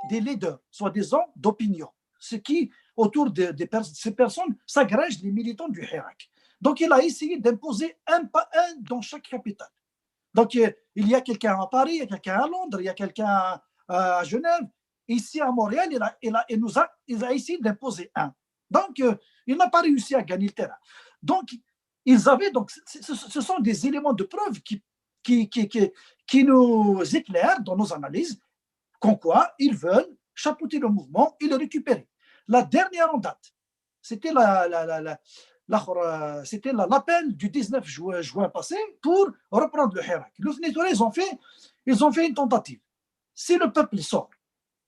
des leaders, soi-disant d'opinion, ce qui, autour de ces personnes, s'agrègent les militants du Hirak. Donc, il a essayé d'imposer un par un dans chaque capitale. Donc, il y a quelqu'un à Paris, il y a quelqu'un à Londres, il y a quelqu'un à Genève. Ici, à Montréal, il a essayé d'imposer un. Donc, il n'a pas réussi à gagner le terrain. Donc, ce sont des éléments de preuve qui nous éclairent dans nos analyses, qu'en quoi ils veulent chapeauter le mouvement et le récupérer. La dernière en date, c'était l'appel du 19 juin passé pour reprendre le Hirak. Le Thnitoura, ils ont fait une tentative. Si le peuple sort,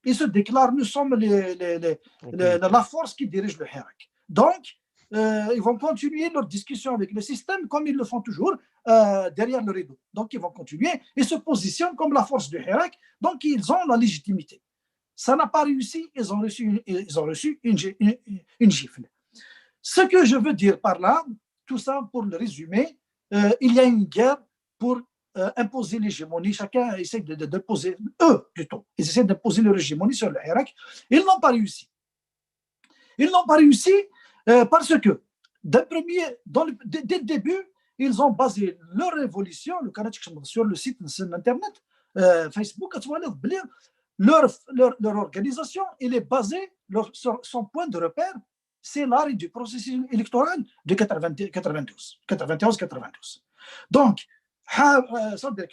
il se déclare, nous sommes la force qui dirige le Hirak. Donc, ils vont continuer leur discussion avec le système comme ils le font toujours derrière le rideau. Donc, ils vont continuer et se positionnent comme la force du Hirak. Donc, ils ont la légitimité. Ça n'a pas réussi, ils ont reçu une gifle. Ce que je veux dire par là, tout ça pour le résumer, il y a une guerre pour imposer l'hégémonie. Chacun essaie d'imposer, ils essaient d'imposer leur hégémonie sur le Hirak. Ils n'ont pas réussi. Ils n'ont pas réussi parce que, dès le début, ils ont basé leur révolution, sur le site internet, Facebook, leur organisation, il est basé sur son point de repère, c'est l'arrêt du processus électoral de 91-92. Donc,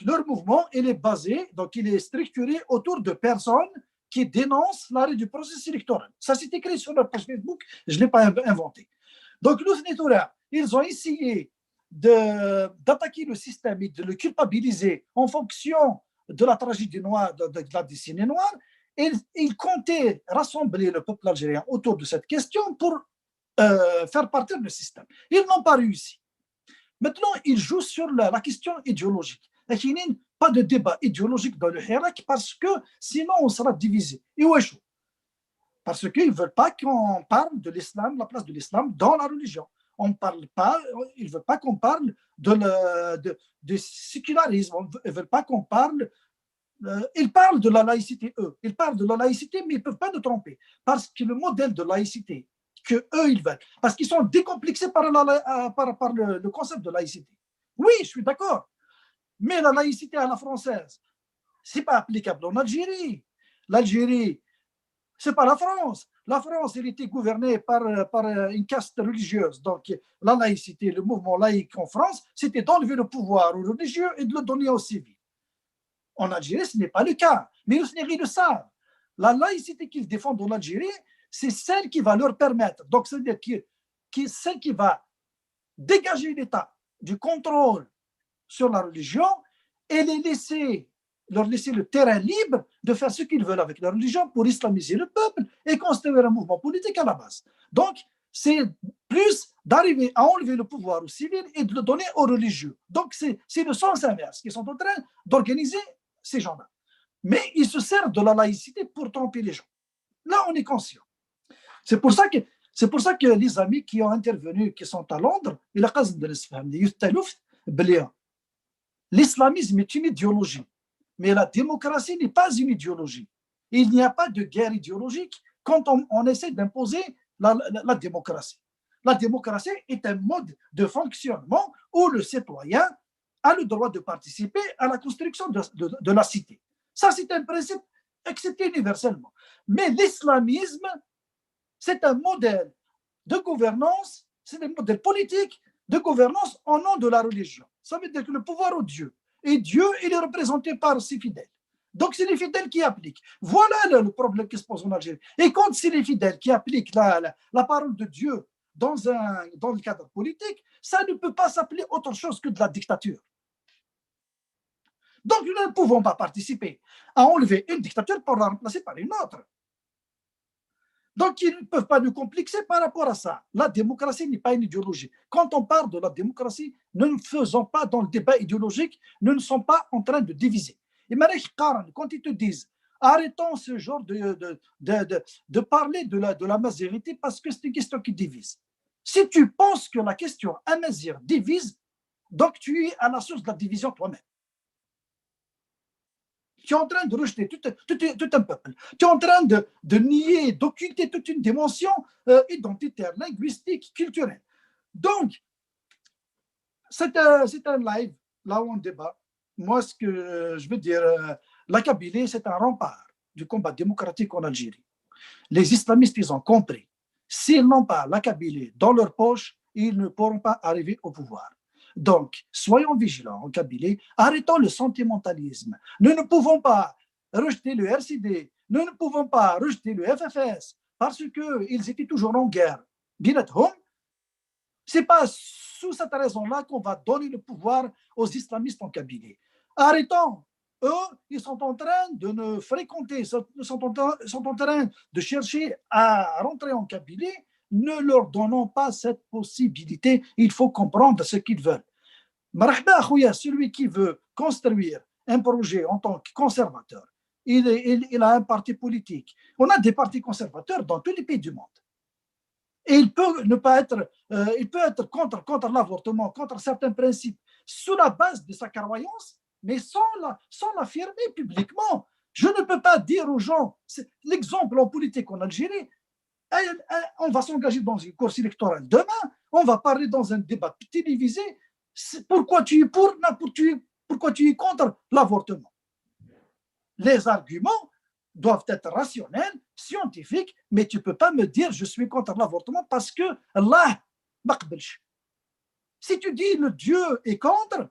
leur mouvement, il est basé, donc il est structuré autour de personnes qui dénoncent l'arrêt du processus électoral. Ça, c'est écrit sur leur page Facebook, je ne l'ai pas inventé. Donc, le Thnitoura, ils ont essayé d'attaquer le système et de le culpabiliser en fonction de la tragédie noire, de la décennie noire, il comptait rassembler le peuple algérien autour de cette question pour faire partir le système. Ils n'ont pas réussi. Maintenant, ils jouent sur la question idéologique. Il n'y a pas de débat idéologique dans le Hirak parce que sinon on sera divisé. Parce qu'ils ne veulent pas qu'on parle de l'islam, la place de l'islam dans la religion. On parle pas, ils ne veulent pas qu'on parle de sécularisme. Ils ne veulent pas qu'on parle. Ils parlent de la laïcité, eux. Ils parlent de la laïcité, mais ils ne peuvent pas nous tromper. Parce que le modèle de laïcité que eux ils veulent, parce qu'ils sont décomplexés par le concept de laïcité. Oui, je suis d'accord. Mais la laïcité à la française, ce n'est pas applicable en Algérie. L'Algérie, ce n'est pas la France. La France, elle était gouvernée par une caste religieuse. Donc, la laïcité, le mouvement laïque en France, c'était d'enlever le pouvoir aux religieux et de le donner aux civils. En Algérie, ce n'est pas le cas. Mais les Sénégalais le savent. La laïcité qu'ils défendent en Algérie, c'est celle qui va leur permettre, donc c'est-à-dire celle qui va dégager l'État du contrôle sur la religion et leur laisser le terrain libre de faire ce qu'ils veulent avec la religion pour islamiser le peuple et construire un mouvement politique à la base. Donc, c'est plus d'arriver à enlever le pouvoir aux civils et de le donner aux religieux. Donc, c'est le sens inverse qu'ils sont en train d'organiser ces gens-là. Mais ils se servent de la laïcité pour tromper les gens. Là, on est conscient. C'est pour ça que les amis qui ont intervenu, qui sont à Londres, l'islamisme est une idéologie, mais la démocratie n'est pas une idéologie. Il n'y a pas de guerre idéologique quand on essaie d'imposer la démocratie. La démocratie est un mode de fonctionnement où le citoyen a le droit de participer à la construction de la cité. Ça, c'est un principe accepté universellement. Mais l'islamisme, c'est un modèle de gouvernance, c'est un modèle politique de gouvernance au nom de la religion. Ça veut dire que le pouvoir au Dieu. Et Dieu, il est représenté par ses fidèles. Donc, c'est les fidèles qui appliquent. Voilà le problème qui se pose en Algérie. Et quand c'est les fidèles qui appliquent la parole de Dieu dans le cadre politique, ça ne peut pas s'appeler autre chose que de la dictature. Donc, nous ne pouvons pas participer à enlever une dictature pour la remplacer par une autre. Donc, ils ne peuvent pas nous complexer par rapport à ça. La démocratie n'est pas une idéologie. Quand on parle de la démocratie, nous ne faisons pas dans le débat idéologique, nous ne sommes pas en train de diviser. Et quand ils te disent arrêtons ce genre de parler de la mazérité parce que c'est une question qui divise. Si tu penses que la question amazir divise, donc tu es à la source de la division toi-même. Tu es en train de rejeter tout un peuple. Tu es en train de nier, d'occulter toute une dimension identitaire, linguistique, culturelle. Donc, c'est un live, là où on débat. Moi, ce que je veux dire, la Kabylie, c'est un rempart du combat démocratique en Algérie. Les islamistes, ils ont compris. S'ils n'ont pas la Kabylie dans leur poche, ils ne pourront pas arriver au pouvoir. Donc, soyons vigilants en Kabylie, arrêtons le sentimentalisme. Nous ne pouvons pas rejeter le RCD, nous ne pouvons pas rejeter le FFS parce qu'ils étaient toujours en guerre. Ce n'est pas sous cette raison-là qu'on va donner le pouvoir aux islamistes en Kabylie. Arrêtons. Eux, ils sont en train de nous fréquenter, ils sont en train de chercher à rentrer en Kabylie. Ne leur donnons pas cette possibilité. Il faut comprendre ce qu'ils veulent. Celui qui veut construire un projet en tant que conservateur, il a un parti politique. On a des partis conservateurs dans tous les pays du monde. Et il peut ne pas être, il peut être contre l'avortement, contre certains principes, sous la base de sa croyance, mais sans l'affirmer publiquement. Je ne peux pas dire aux gens, l'exemple en politique en Algérie, on va s'engager dans une course électorale demain, on va parler dans un débat télévisé, pourquoi tu es pour, pourquoi tu es contre l'avortement. Les arguments doivent être rationnels, scientifiques, mais tu ne peux pas me dire je suis contre l'avortement parce que Allah maqbalch. Si tu dis le Dieu est contre,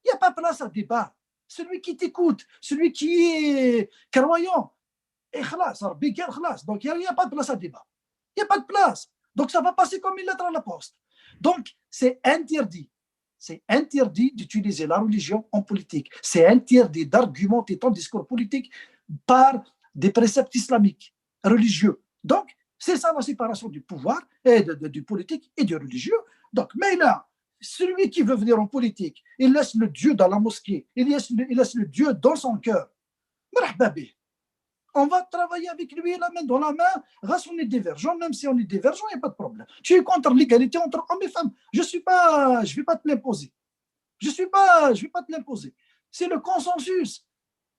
il n'y a pas place à débat. Celui qui t'écoute, celui qui est croyant, et khlas, donc il n'y a pas de place à débat. Il n'y a pas de place. Donc ça va passer comme une lettre à la poste. Donc c'est interdit c'est interdit d'utiliser la religion en politique. C'est interdit d'argumenter ton discours politique par des préceptes islamiques, religieux. Donc, c'est ça la séparation du pouvoir, et du politique et du religieux. Donc, mais là, celui qui veut venir en politique, il laisse le Dieu dans la mosquée, il laisse le Dieu dans son cœur. On va travailler avec lui la main dans la main, grâce on est divergent, même si on est divergent, il n'y a pas de problème. Tu es contre l'égalité entre hommes et femmes. Je ne vais pas te l'imposer. Je vais pas te l'imposer. C'est le consensus.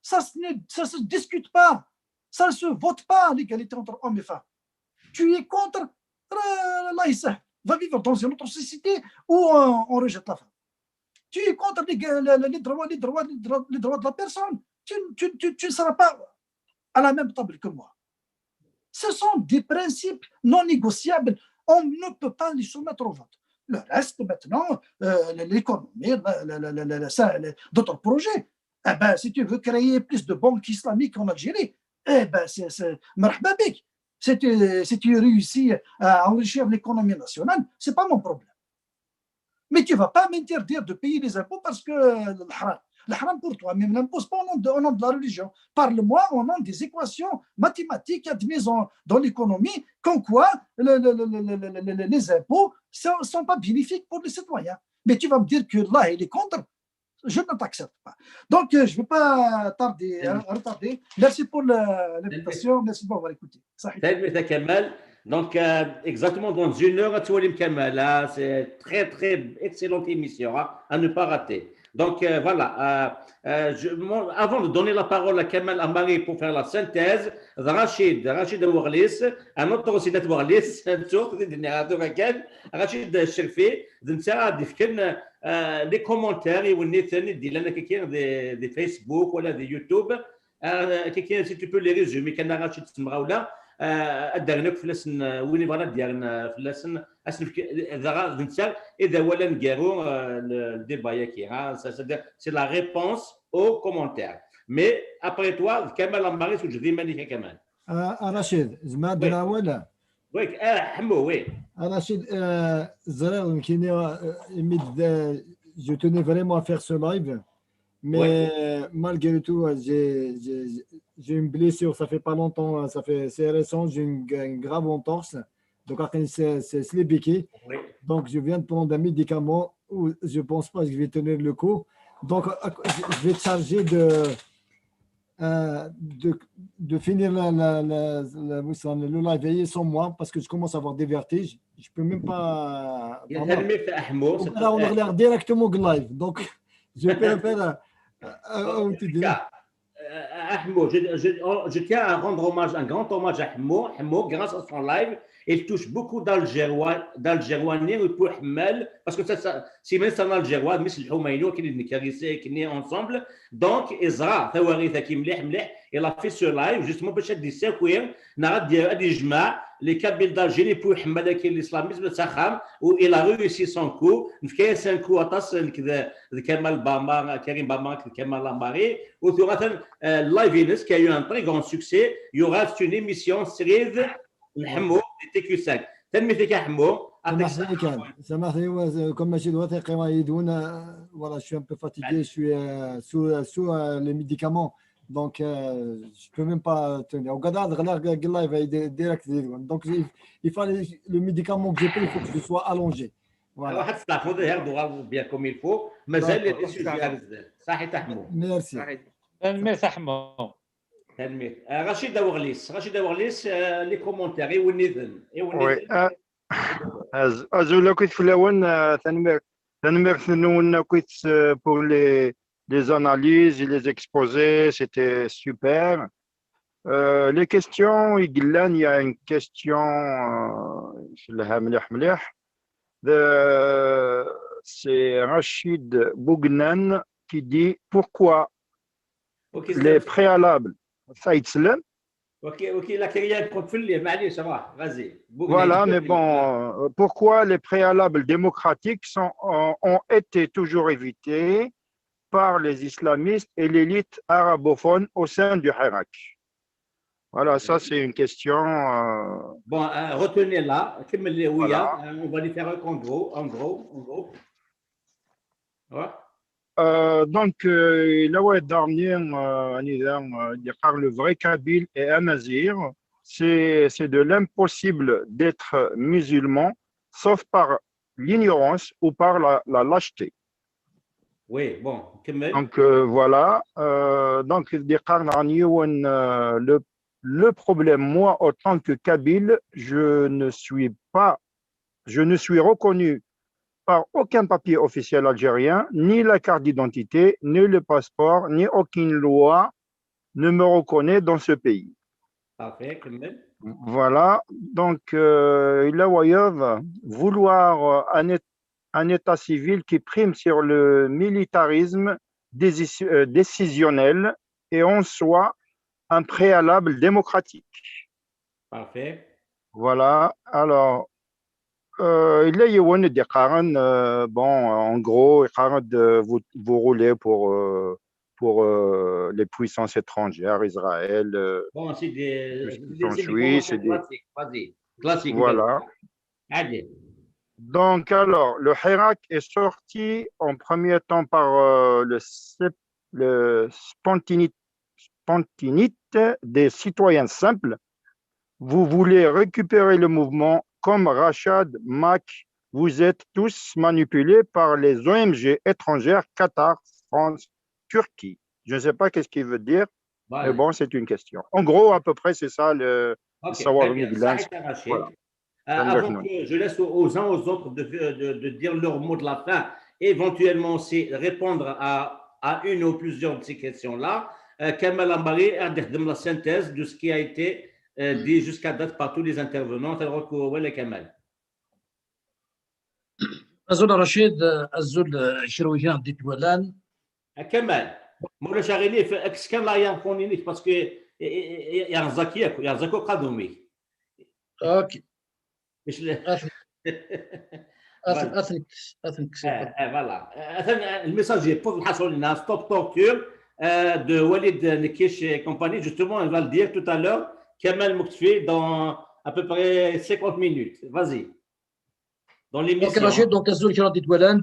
Ça ne se discute pas. Ça ne se vote pas, l'égalité entre hommes et femmes. Tu es contre l'Aïssa. Va vivre dans une autre société où on rejette la femme. Tu es contre les droits de la personne. Tu ne seras pas à la même table que moi. Ce sont des principes non négociables. On ne peut pas les soumettre au vote. Le reste, maintenant, l'économie, d'autres projets. Eh ben, si tu veux créer plus de banques islamiques en Algérie, eh ben, c'est marhaba bik. Si tu réussis à enrichir l'économie nationale, ce n'est pas mon problème. Mais tu ne vas pas m'interdire de payer les impôts parce que le haram pour toi, mais ne l'impose pas au nom de la religion. Parle-moi au nom des équations mathématiques admises dans l'économie, comme quoi les impôts ne sont pas bénéfiques pour les citoyens. Mais tu vas me dire que là, il est contre. Je ne t'accepte pas. Donc, je ne vais pas retarder. Merci pour l'invitation. Merci pour avoir écouté. Donc, exactement dans 1 heure, c'est très, très excellente émission à ne pas rater. Donc, voilà. Avant de donner la parole à Kamal Amari pour faire la synthèse, Rachid Ouarlis, un autre aussi d'Ouarlis, Rachid Cherfi, les commentaires et des Facebook ou des YouTube, si tu peux les résumer, Rachid Smraoula. الدرنك فلسن وين فانا ديالنا فلسن اسف اذا نتسال اذا ولا نقارو الديبايا كي ها سي لا ريبونس او كومونتير مي ابري توا كمال امباريس وجدي مالك كمان رشيد زعما درا ولا ويك حمو وي رشيد زرا يمكن je tenais vraiment à faire ce live. Mais malgré tout, j'ai une blessure, ça fait pas longtemps, c'est récent, j'ai une grave entorse. Donc, c'est slébéqué. Donc, je viens de prendre un médicament où je ne pense pas que je vais tenir le coup. Donc, je vais te charger de finir le live sans moi parce que je commence à avoir des vertiges. Je ne peux même pas. Là, on regarde directement le live. Donc, je vais faire. Ahmo, je tiens à rendre hommage, un grand hommage à Ahmo. Ahmo, grâce à son live, il touche beaucoup d'Algérois pour Ahmel, parce que c'est même un Algérois, mais c'est le Houmaïno qui est ensemble. Donc, Ezra, il a fait ce live justement pour des séquelles, des les Kabyles d'Algérie pour Ahmed l'islamisme où il a réussi son coup. Il a un coup à Kamal Bama, Karim Bama, Kamal Ambari, où il y aura un live qui a eu un très grand succès. Il y aura une émission série de TQ5. تنميتك يا حمو comme ماشي دلوقتي قيمه يدون voilà je suis un peu fatigué je suis sous les médicaments donc je peux même pas tenir regarde live direct donc il fallait le médicament que j'ai pris il faut que je sois allongé voilà واحد الصلاة ياخذوا bien comme il faut مازال لي سوجي صحيح تحمو ميرسي تنميت حمو تنميت رشيد أورليس لي كومونتير ونيذن أزولا كنت في الأول تنمير ثنون كنت pour les analyses et les exposés, c'était super. Les questions, il y a une question, c'est Rachid Bougnan qui dit pourquoi les préalables, ça يتسلم. Voilà, mais bon, pourquoi les préalables démocratiques ont été toujours évités par les islamistes et l'élite arabophone au sein du Hirak? Voilà, ça c'est une question. Bon, retenez-la, voilà. on va les faire en gros. Ouais. Donc, là où est dernier, le vrai Kabyle et Amazir, c'est de l'impossible d'être musulman, sauf par l'ignorance ou par la lâcheté. Oui, bon, donc voilà. Donc, le problème, moi, en tant que Kabyle, je ne suis reconnu par aucun papier officiel algérien, ni la carte d'identité, ni le passeport, ni aucune loi ne me reconnaît dans ce pays. Parfait, quand même. Voilà, donc il a vouloir un état civil qui prime sur le militarisme décisionnel et en soi un préalable démocratique. Parfait. Voilà, alors il y a bon, en gros, vous roulez pour les puissances étrangères, Israël, Bon, c'est des suisses, classiques. Vas-y, classique. voilà. Allez. Donc, alors, le Hirak est sorti en premier temps par le spontanite des citoyens simples. Vous voulez récupérer le mouvement comme Rachad, Mac, vous êtes tous manipulés par les ONG étrangères, Qatar, France, Turquie. Je ne sais pas qu'est-ce qu'il veut dire, mais bon, c'est une question. En gros, à peu près, c'est ça le savoir. Voilà. Avant que je laisse aux uns aux autres de dire leur mot de la fin, éventuellement aussi répondre à une ou plusieurs de ces questions-là, Kamal Ambari a donné la synthèse de ce qui a été dit jusqu'à date par tous les intervenants. Kamal. أزول رشيد أزول شرويان دي تولان كمال مولا شغالي في اكس كان لا ينفوني باسكو يرزقك قدومي اوكي مش اثنك فوالا الميساج pour الحصول لنا ستوب توكتور de Walid Nekish et compagnie, justement, on va le dire tout à l'heure. Kamal Mouktefi dans à peu près 50 minutes. Vas-y. Dans l'émission. Donc,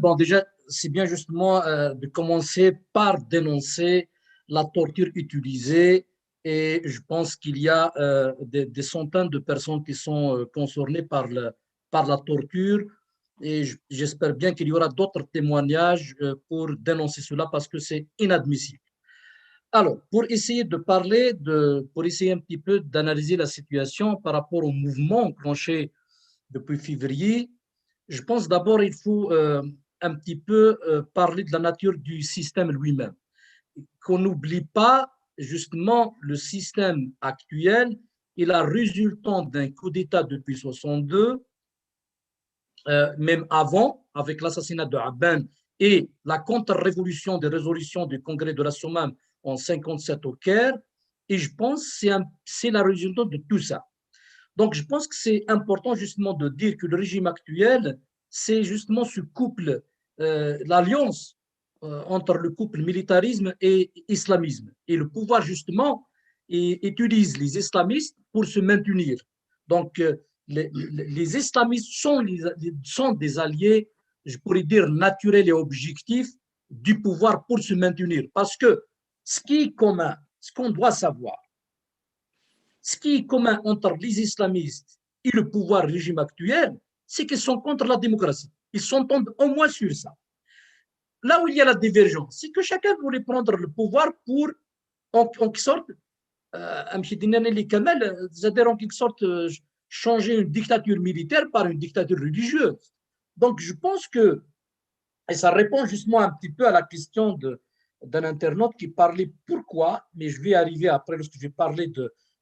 bon, déjà, c'est bien justement de commencer par dénoncer la torture utilisée. Et je pense qu'il y a des centaines de personnes qui sont concernées par la torture. Et j'espère bien qu'il y aura d'autres témoignages pour dénoncer cela parce que c'est inadmissible. Alors, pour essayer pour essayer un petit peu d'analyser la situation par rapport au mouvement enclenché depuis février, je pense d'abord il faut un petit peu parler de la nature du système lui-même. Qu'on n'oublie pas justement le système actuel est la résultante d'un coup d'État depuis 1962, même avant, avec l'assassinat de Aben et la contre-révolution des résolutions du Congrès de la Sommam en 1957 au Caire. Et je pense que c'est la résultante de tout ça. Donc, je pense que c'est important justement de dire que le régime actuel, c'est justement ce couple, l'alliance entre le couple militarisme et islamisme. Et le pouvoir, justement, utilise les islamistes pour se maintenir. Donc, les islamistes sont des alliés, je pourrais dire, naturels et objectifs du pouvoir pour se maintenir. Parce que ce qui est commun, ce qu'on doit savoir, ce qui est commun entre les islamistes et le pouvoir régime actuel, c'est qu'ils sont contre la démocratie. Ils s'entendent au moins sur ça. Là où il y a la divergence, c'est que chacun voulait prendre le pouvoir pour, en quelque sorte, changer une dictature militaire par une dictature religieuse. Donc, je pense que, et ça répond justement un petit peu à la question d'un internaute qui parlait pourquoi, mais je vais arriver après lorsque je vais parler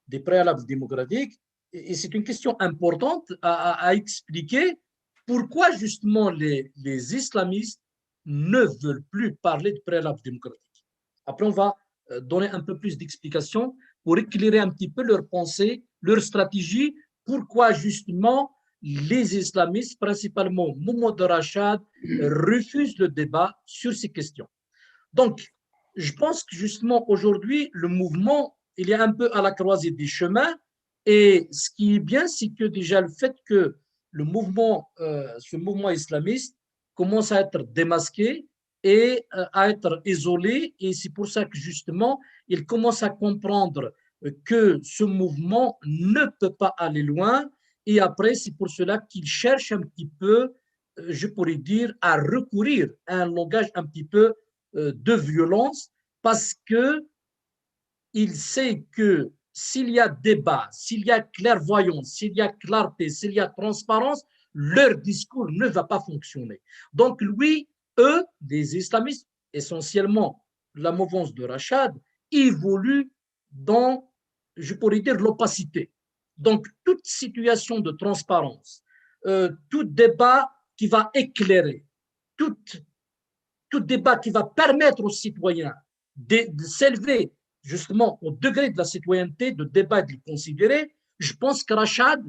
des préalables démocratiques, et c'est une question importante à expliquer pourquoi justement les islamistes ne veulent plus parler de préalables démocratiques. Après, on va donner un peu plus d'explications pour éclairer un petit peu leur pensée, leur stratégie, pourquoi justement les islamistes, principalement Mohamed Rachad, refusent le débat sur ces questions. Donc, je pense que justement aujourd'hui, le mouvement, il est un peu à la croisée des chemins. Et ce qui est bien, c'est que déjà le fait que ce mouvement islamiste commence à être démasqué et à être isolé. Et c'est pour ça que justement, il commence à comprendre que ce mouvement ne peut pas aller loin. Et après, c'est pour cela qu'il cherche un petit peu, je pourrais dire, à recourir à un langage un petit peu de violence, parce que il sait que s'il y a débat, s'il y a clairvoyance, s'il y a clarté, s'il y a transparence, leur discours ne va pas fonctionner. Donc lui, eux, les islamistes, essentiellement la mouvance de Rachad, évoluent dans, je pourrais dire, l'opacité. Donc toute situation de transparence, tout débat qui va éclairer, tout débat qui va permettre aux citoyens de s'élever justement au degré de la citoyenneté, de débat et de le considérer, je pense que Rachad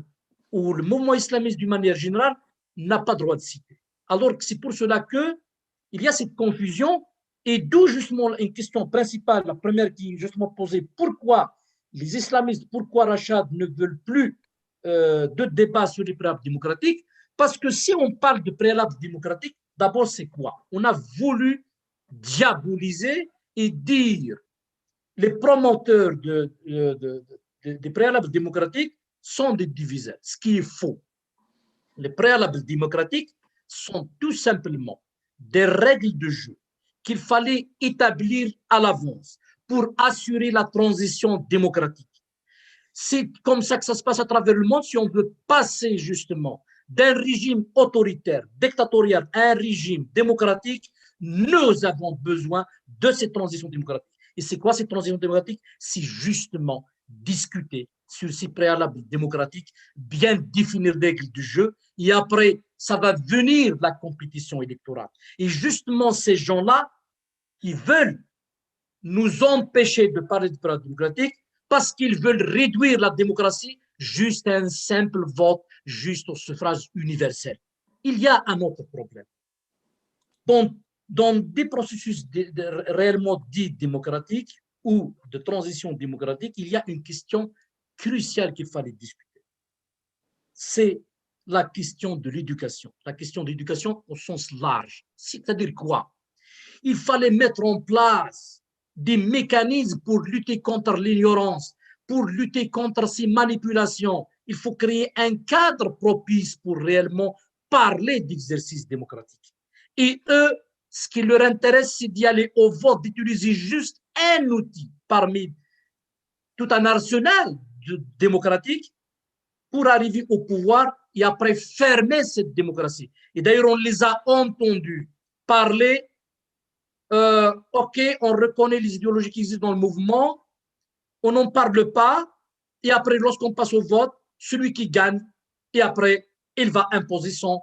ou le mouvement islamiste d'une manière générale n'a pas droit de citer. Alors que c'est pour cela qu'il y a cette confusion, et d'où justement une question principale, la première qui est justement posée, pourquoi les islamistes, pourquoi Rachad ne veulent plus de débat sur les préalables démocratiques? Parce que si on parle de préalables démocratiques, d'abord c'est quoi? On a voulu diaboliser et dire les promoteurs des préalables démocratiques sont des diviseurs, ce qui est faux. Les préalables démocratiques sont tout simplement des règles de jeu qu'il fallait établir à l'avance pour assurer la transition démocratique. C'est comme ça que ça se passe à travers le monde si on veut passer justement d'un régime autoritaire, dictatorial, à un régime démocratique. Nous avons besoin de cette transition démocratique. Et c'est quoi cette transition démocratique? C'est justement discuter sur ces préalables démocratiques, bien définir les règles du jeu, et après, ça va venir la compétition électorale. Et justement, ces gens-là qui veulent nous empêcher de parler de préalables démocratiques parce qu'ils veulent réduire la démocratie juste à un simple vote, juste au suffrage universel. Il y a un autre problème. Dans des processus réellement dits démocratiques ou de transition démocratique, il y a une question cruciale qu'il fallait discuter. C'est la question de l'éducation. La question de l'éducation au sens large. C'est-à-dire quoi? Il fallait mettre en place des mécanismes pour lutter contre l'ignorance, pour lutter contre ces manipulations. Il faut créer un cadre propice pour réellement parler d'exercice démocratique. Et eux, ce qui leur intéresse, c'est d'y aller au vote, d'utiliser juste un outil parmi tout un arsenal démocratique pour arriver au pouvoir et après fermer cette démocratie. Et d'ailleurs, on les a entendus parler, OK, on reconnaît les idéologies qui existent dans le mouvement, on n'en parle pas, et après, lorsqu'on passe au vote, celui qui gagne, et après, il va imposer son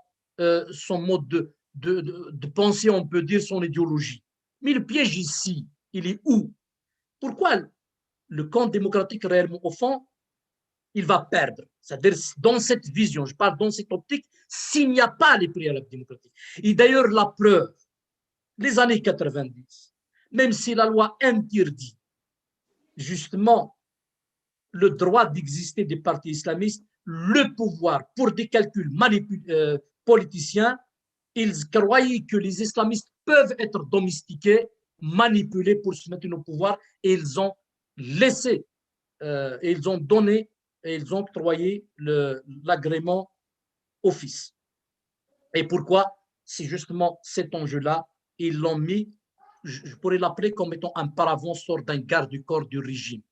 mode de pensée, on peut dire, son idéologie. Mais le piège ici, il est où? Pourquoi le camp démocratique réellement au fond, il va perdre? C'est-à-dire dans cette vision, je parle dans cette optique, s'il n'y a pas les préalables démocratiques. Et d'ailleurs, la preuve, les années 90, même si la loi interdit justement le droit d'exister des partis islamistes, le pouvoir pour des calculs politiciens, ils croyaient que les islamistes peuvent être domestiqués, manipulés pour se mettre au pouvoir, et ils ont laissé, ils ont donné, et ils ont octroyé l'agrément au fils. Et pourquoi? C'est justement cet enjeu-là. Ils l'ont mis, je pourrais l'appeler comme étant un paravent sort d'un garde du corps du régime.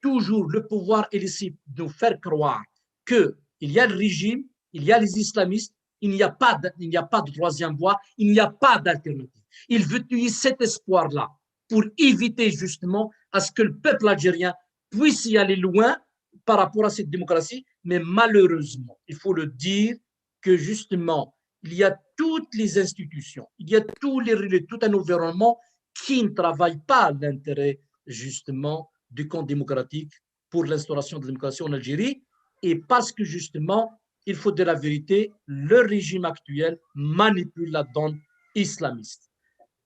Toujours le pouvoir essaie de nous faire croire qu'il y a le régime, il y a les islamistes, il n'y a pas de troisième voie, il n'y a pas d'alternative. Il veut tuer cet espoir-là pour éviter justement à ce que le peuple algérien puisse y aller loin par rapport à cette démocratie. Mais malheureusement, il faut le dire que justement, il y a toutes les institutions, il y a tous les relais, tout un environnement qui ne travaille pas à l'intérêt justement du camp démocratique pour l'instauration de la démocratie en Algérie, et parce que justement, il faut de la vérité, le régime actuel manipule la donne islamiste.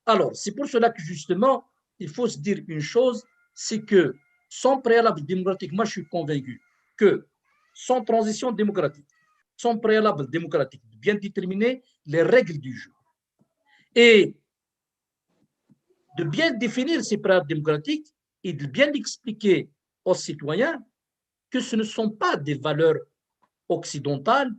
Alors, c'est pour cela que justement, il faut se dire une chose, c'est que sans préalable démocratique, moi je suis convaincu que sans transition démocratique, sans préalable démocratique, bien déterminer les règles du jeu et de bien définir ces préalables démocratiques et de bien expliquer aux citoyens que ce ne sont pas des valeurs occidentales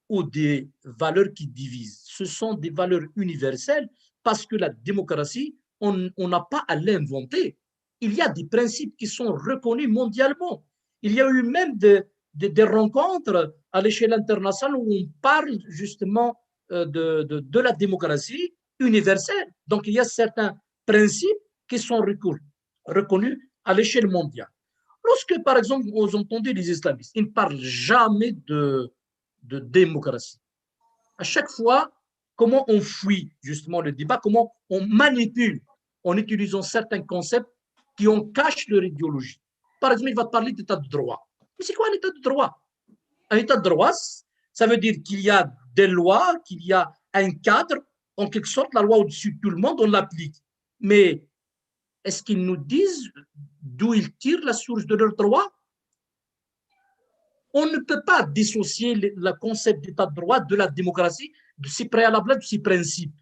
ou des valeurs qui divisent. Ce sont des valeurs universelles parce que la démocratie, on n'a pas à l'inventer. Il y a des principes qui sont reconnus mondialement. Il y a eu même des rencontres à l'échelle internationale où on parle justement de la démocratie universelle. Donc, il y a certains principes qui sont reconnus à l'échelle mondiale. Lorsque, par exemple, vous entendez les islamistes, ils ne parlent jamais de démocratie. À chaque fois, comment on fuit justement le débat, comment on manipule en utilisant certains concepts qui en cachent leur idéologie. Par exemple, il va parler d'état de droit. Mais c'est quoi un état de droit? Un état de droit, ça veut dire qu'il y a des lois, qu'il y a un cadre, en quelque sorte, la loi au-dessus de tout le monde, on l'applique. Mais est-ce qu'ils nous disent d'où ils tirent la source de leurs droits? On ne peut pas dissocier le concept d'état de droit de la démocratie, de ses préalables, de ses principes.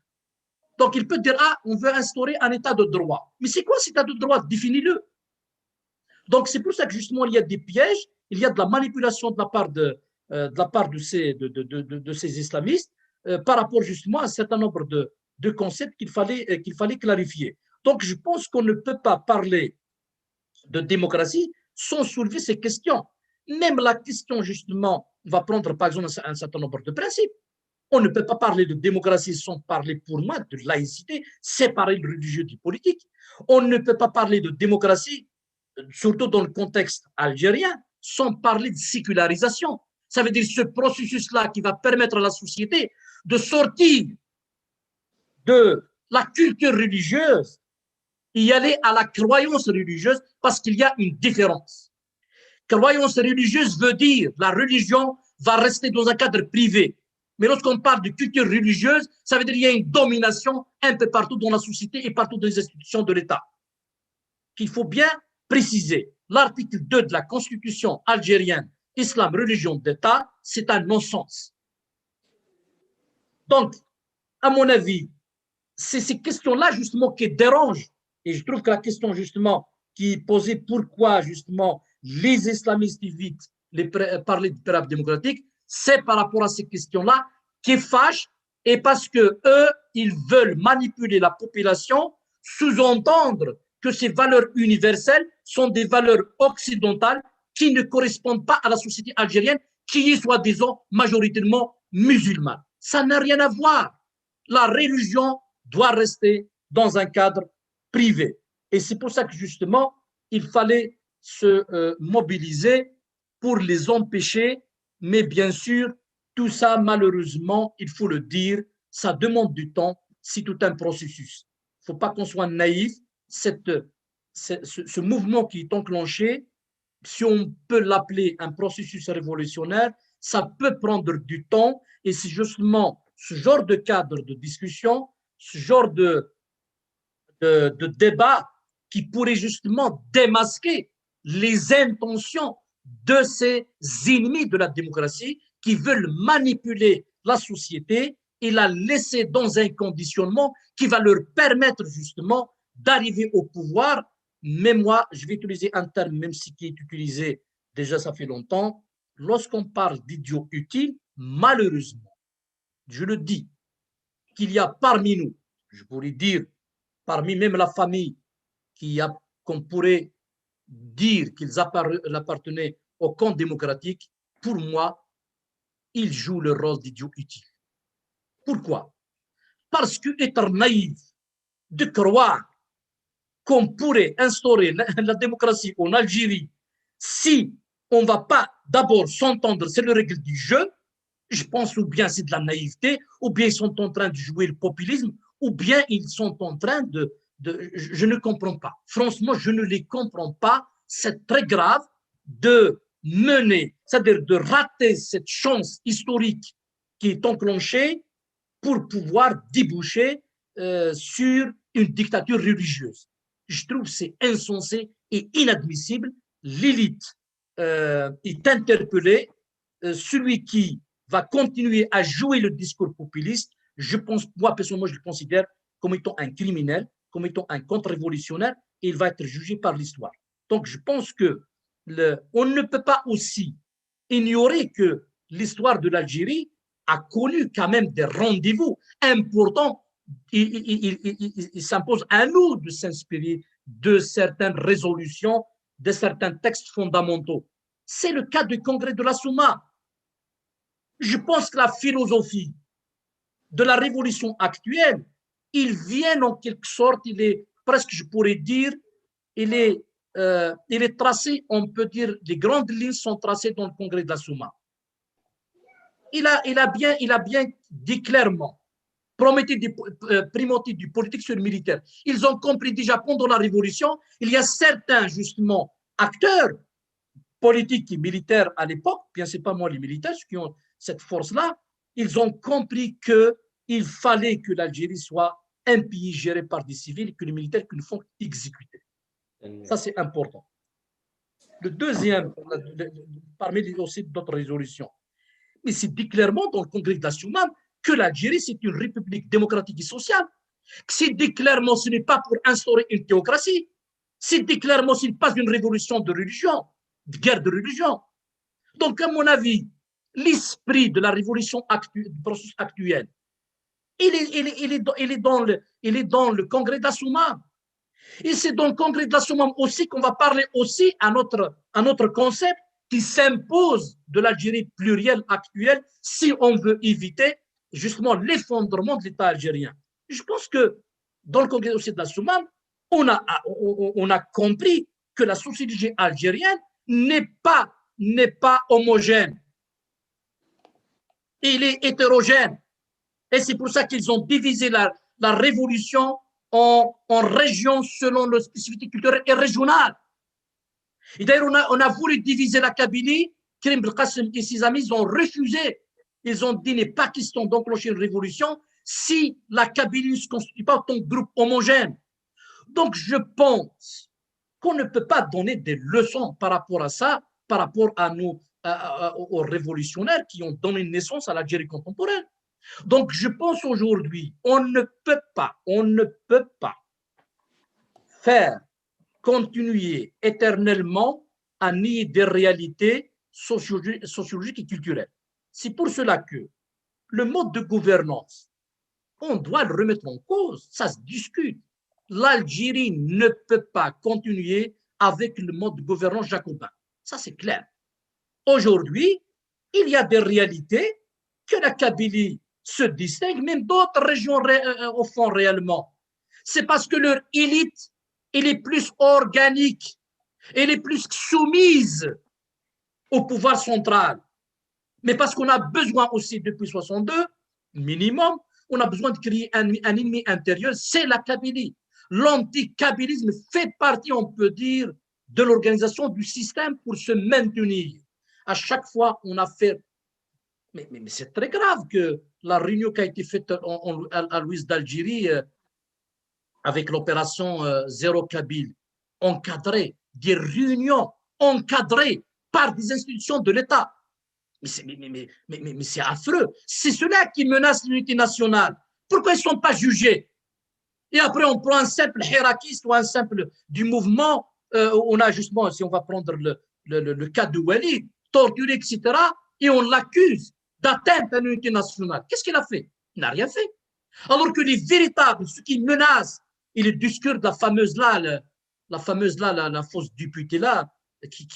Donc, il peut dire, ah, on veut instaurer un état de droit. Mais c'est quoi cet état de droit? Définis-le. Donc, c'est pour ça que justement, il y a des pièges, il y a de la manipulation de la part de ces islamistes par rapport justement à un certain nombre de concepts qu'il fallait clarifier. Donc, je pense qu'on ne peut pas parler de démocratie sans soulever ces questions. Même la question, justement, on va prendre par exemple un certain nombre de principes. On ne peut pas parler de démocratie sans parler, pour moi, de laïcité, séparer le religieux du politique. On ne peut pas parler de démocratie, surtout dans le contexte algérien, sans parler de sécularisation. Ça veut dire ce processus-là qui va permettre à la société de sortir de la culture religieuse et y aller à la croyance religieuse parce qu'il y a une différence. Croyance religieuse veut dire la religion va rester dans un cadre privé. Mais lorsqu'on parle de culture religieuse, ça veut dire qu'il y a une domination un peu partout dans la société et partout dans les institutions de l'État. Qu'il faut bien préciser. L'article 2 de la Constitution algérienne, Islam, religion d'État, c'est un non-sens. Donc, à mon avis, c'est ces questions-là justement qui dérangent. Et je trouve que la question justement qui est posée, pourquoi justement les islamistes évitent parler de préalable démocratique, c'est par rapport à ces questions-là qui fâchent et parce que eux, ils veulent manipuler la population, sous-entendre que ces valeurs universelles sont des valeurs occidentales qui ne correspondent pas à la société algérienne, qui est soi-disant majoritairement musulmane. Ça n'a rien à voir. La religion doit rester dans un cadre privé. Et c'est pour ça que justement, il fallait se mobiliser pour les empêcher. Mais bien sûr, tout ça, malheureusement, il faut le dire, ça demande du temps, c'est tout un processus. Il ne faut pas qu'on soit naïf. Ce mouvement qui est enclenché, si on peut l'appeler un processus révolutionnaire, ça peut prendre du temps et c'est justement ce genre de cadre de discussion, ce genre de débat qui pourrait justement démasquer les intentions de ces ennemis de la démocratie qui veulent manipuler la société et la laisser dans un conditionnement qui va leur permettre justement d'arriver au pouvoir. Mais moi, je vais utiliser un terme, même si qui est utilisé déjà ça fait longtemps, lorsqu'on parle d'idiots utiles, malheureusement, je le dis, qu'il y a parmi nous, je pourrais dire, parmi même la famille, qu'on pourrait dire qu'ils appartenaient au camp démocratique, pour moi, ils jouent le rôle d'idiots utiles. Pourquoi? Parce que être naïf, de croire qu'on pourrait instaurer la démocratie en Algérie si on ne va pas d'abord s'entendre, c'est le règle du jeu, je pense ou bien c'est de la naïveté, ou bien ils sont en train de jouer le populisme, ou bien ils sont en train je ne comprends pas. Franchement, je ne les comprends pas. C'est très grave de mener, c'est-à-dire de rater cette chance historique qui est enclenchée pour pouvoir déboucher sur une dictature religieuse. Je trouve que c'est insensé et inadmissible. L'élite est interpellée. Celui qui va continuer à jouer le discours populiste, je pense, moi personnellement, je le considère comme étant un criminel. comme étant un contre-révolutionnaire, il va être jugé par l'histoire. Donc, je pense que on ne peut pas aussi ignorer que l'histoire de l'Algérie a connu quand même des rendez-vous importants. Il s'impose à nous de s'inspirer de certaines résolutions, de certains textes fondamentaux. C'est le cas du congrès de la Souma. Je pense que la philosophie de la révolution actuelle, il vient en quelque sorte, il est presque, je pourrais dire, il est tracé, on peut dire, les grandes lignes sont tracées dans le congrès de la Souma. Il a bien dit clairement, primauté du politique sur le militaire. Ils ont compris déjà pendant la révolution, il y a certains, justement, acteurs politiques et militaires à l'époque, bien c'est pas moi les militaires, ceux qui ont cette force-là, ils ont compris qu'il fallait que l'Algérie soit un pays géré par des civils et que les militaires que nous font exécuter. Ça, c'est important. Le deuxième, parmi aussi d'autres résolutions, mais c'est dit clairement dans le congrès de la Souma que l'Algérie, c'est une république démocratique et sociale. C'est dit clairement, ce n'est pas pour instaurer une théocratie. C'est dit clairement, ce n'est pas une révolution de religion, de guerre de religion. Donc, à mon avis, l'esprit de la révolution du processus actuel, il est dans le congrès de la Souma. Et c'est dans le congrès de la Souma aussi qu'on va parler aussi à notre concept qui s'impose de l'Algérie plurielle actuelle si on veut éviter justement l'effondrement de l'État algérien. Je pense que dans le congrès aussi de la Souma, on a compris que la société algérienne n'est pas homogène. Il est hétérogène. Et c'est pour ça qu'ils ont divisé la révolution en régions selon le spécificité culturelle et régionale. Et d'ailleurs, on a voulu diviser la Kabylie. Karim Belkacem et ses amis ont refusé. Ils ont dit qu'il n'est pas question d'enclencher une révolution si la Kabylie ne se constitue pas en groupe homogène. Donc, je pense qu'on ne peut pas donner des leçons par rapport à ça, par rapport aux révolutionnaires qui ont donné naissance à l'Algérie contemporaine. Donc, je pense aujourd'hui, on ne peut pas faire continuer éternellement à nier des réalités sociologiques et culturelles. C'est pour cela que le mode de gouvernance, on doit le remettre en cause, ça se discute. L'Algérie ne peut pas continuer avec le mode de gouvernance jacobin. Ça, c'est clair. Aujourd'hui, il y a des réalités que la Kabylie se distingue, même d'autres régions au fond réellement. C'est parce que leur élite, elle est plus organique, elle est plus soumise au pouvoir central. Mais parce qu'on a besoin aussi, depuis 62, minimum, on a besoin de créer un ennemi intérieur, c'est la Kabylie. L'anti-kabylisme fait partie, on peut dire, de l'organisation du système pour se maintenir. À chaque fois, on a fait... Mais c'est très grave que la réunion qui a été faite à Louis d'Algérie avec l'opération Zéro Kabyle, encadrée, des réunions encadrées par des institutions de l'État. Mais c'est affreux. C'est ceux-là qui menacent l'unité nationale. Pourquoi ils ne sont pas jugés? Et après, on prend un simple hirakiste ou un simple du mouvement. On a justement, si on va prendre le cas de Walid, torturé, etc., et on l'accuse d'atteinte à l'unité nationale. Qu'est-ce qu'il a fait? Il n'a rien fait. Alors que les véritables, ceux qui menacent, et le discours de la fameuse la fausse députée là, qui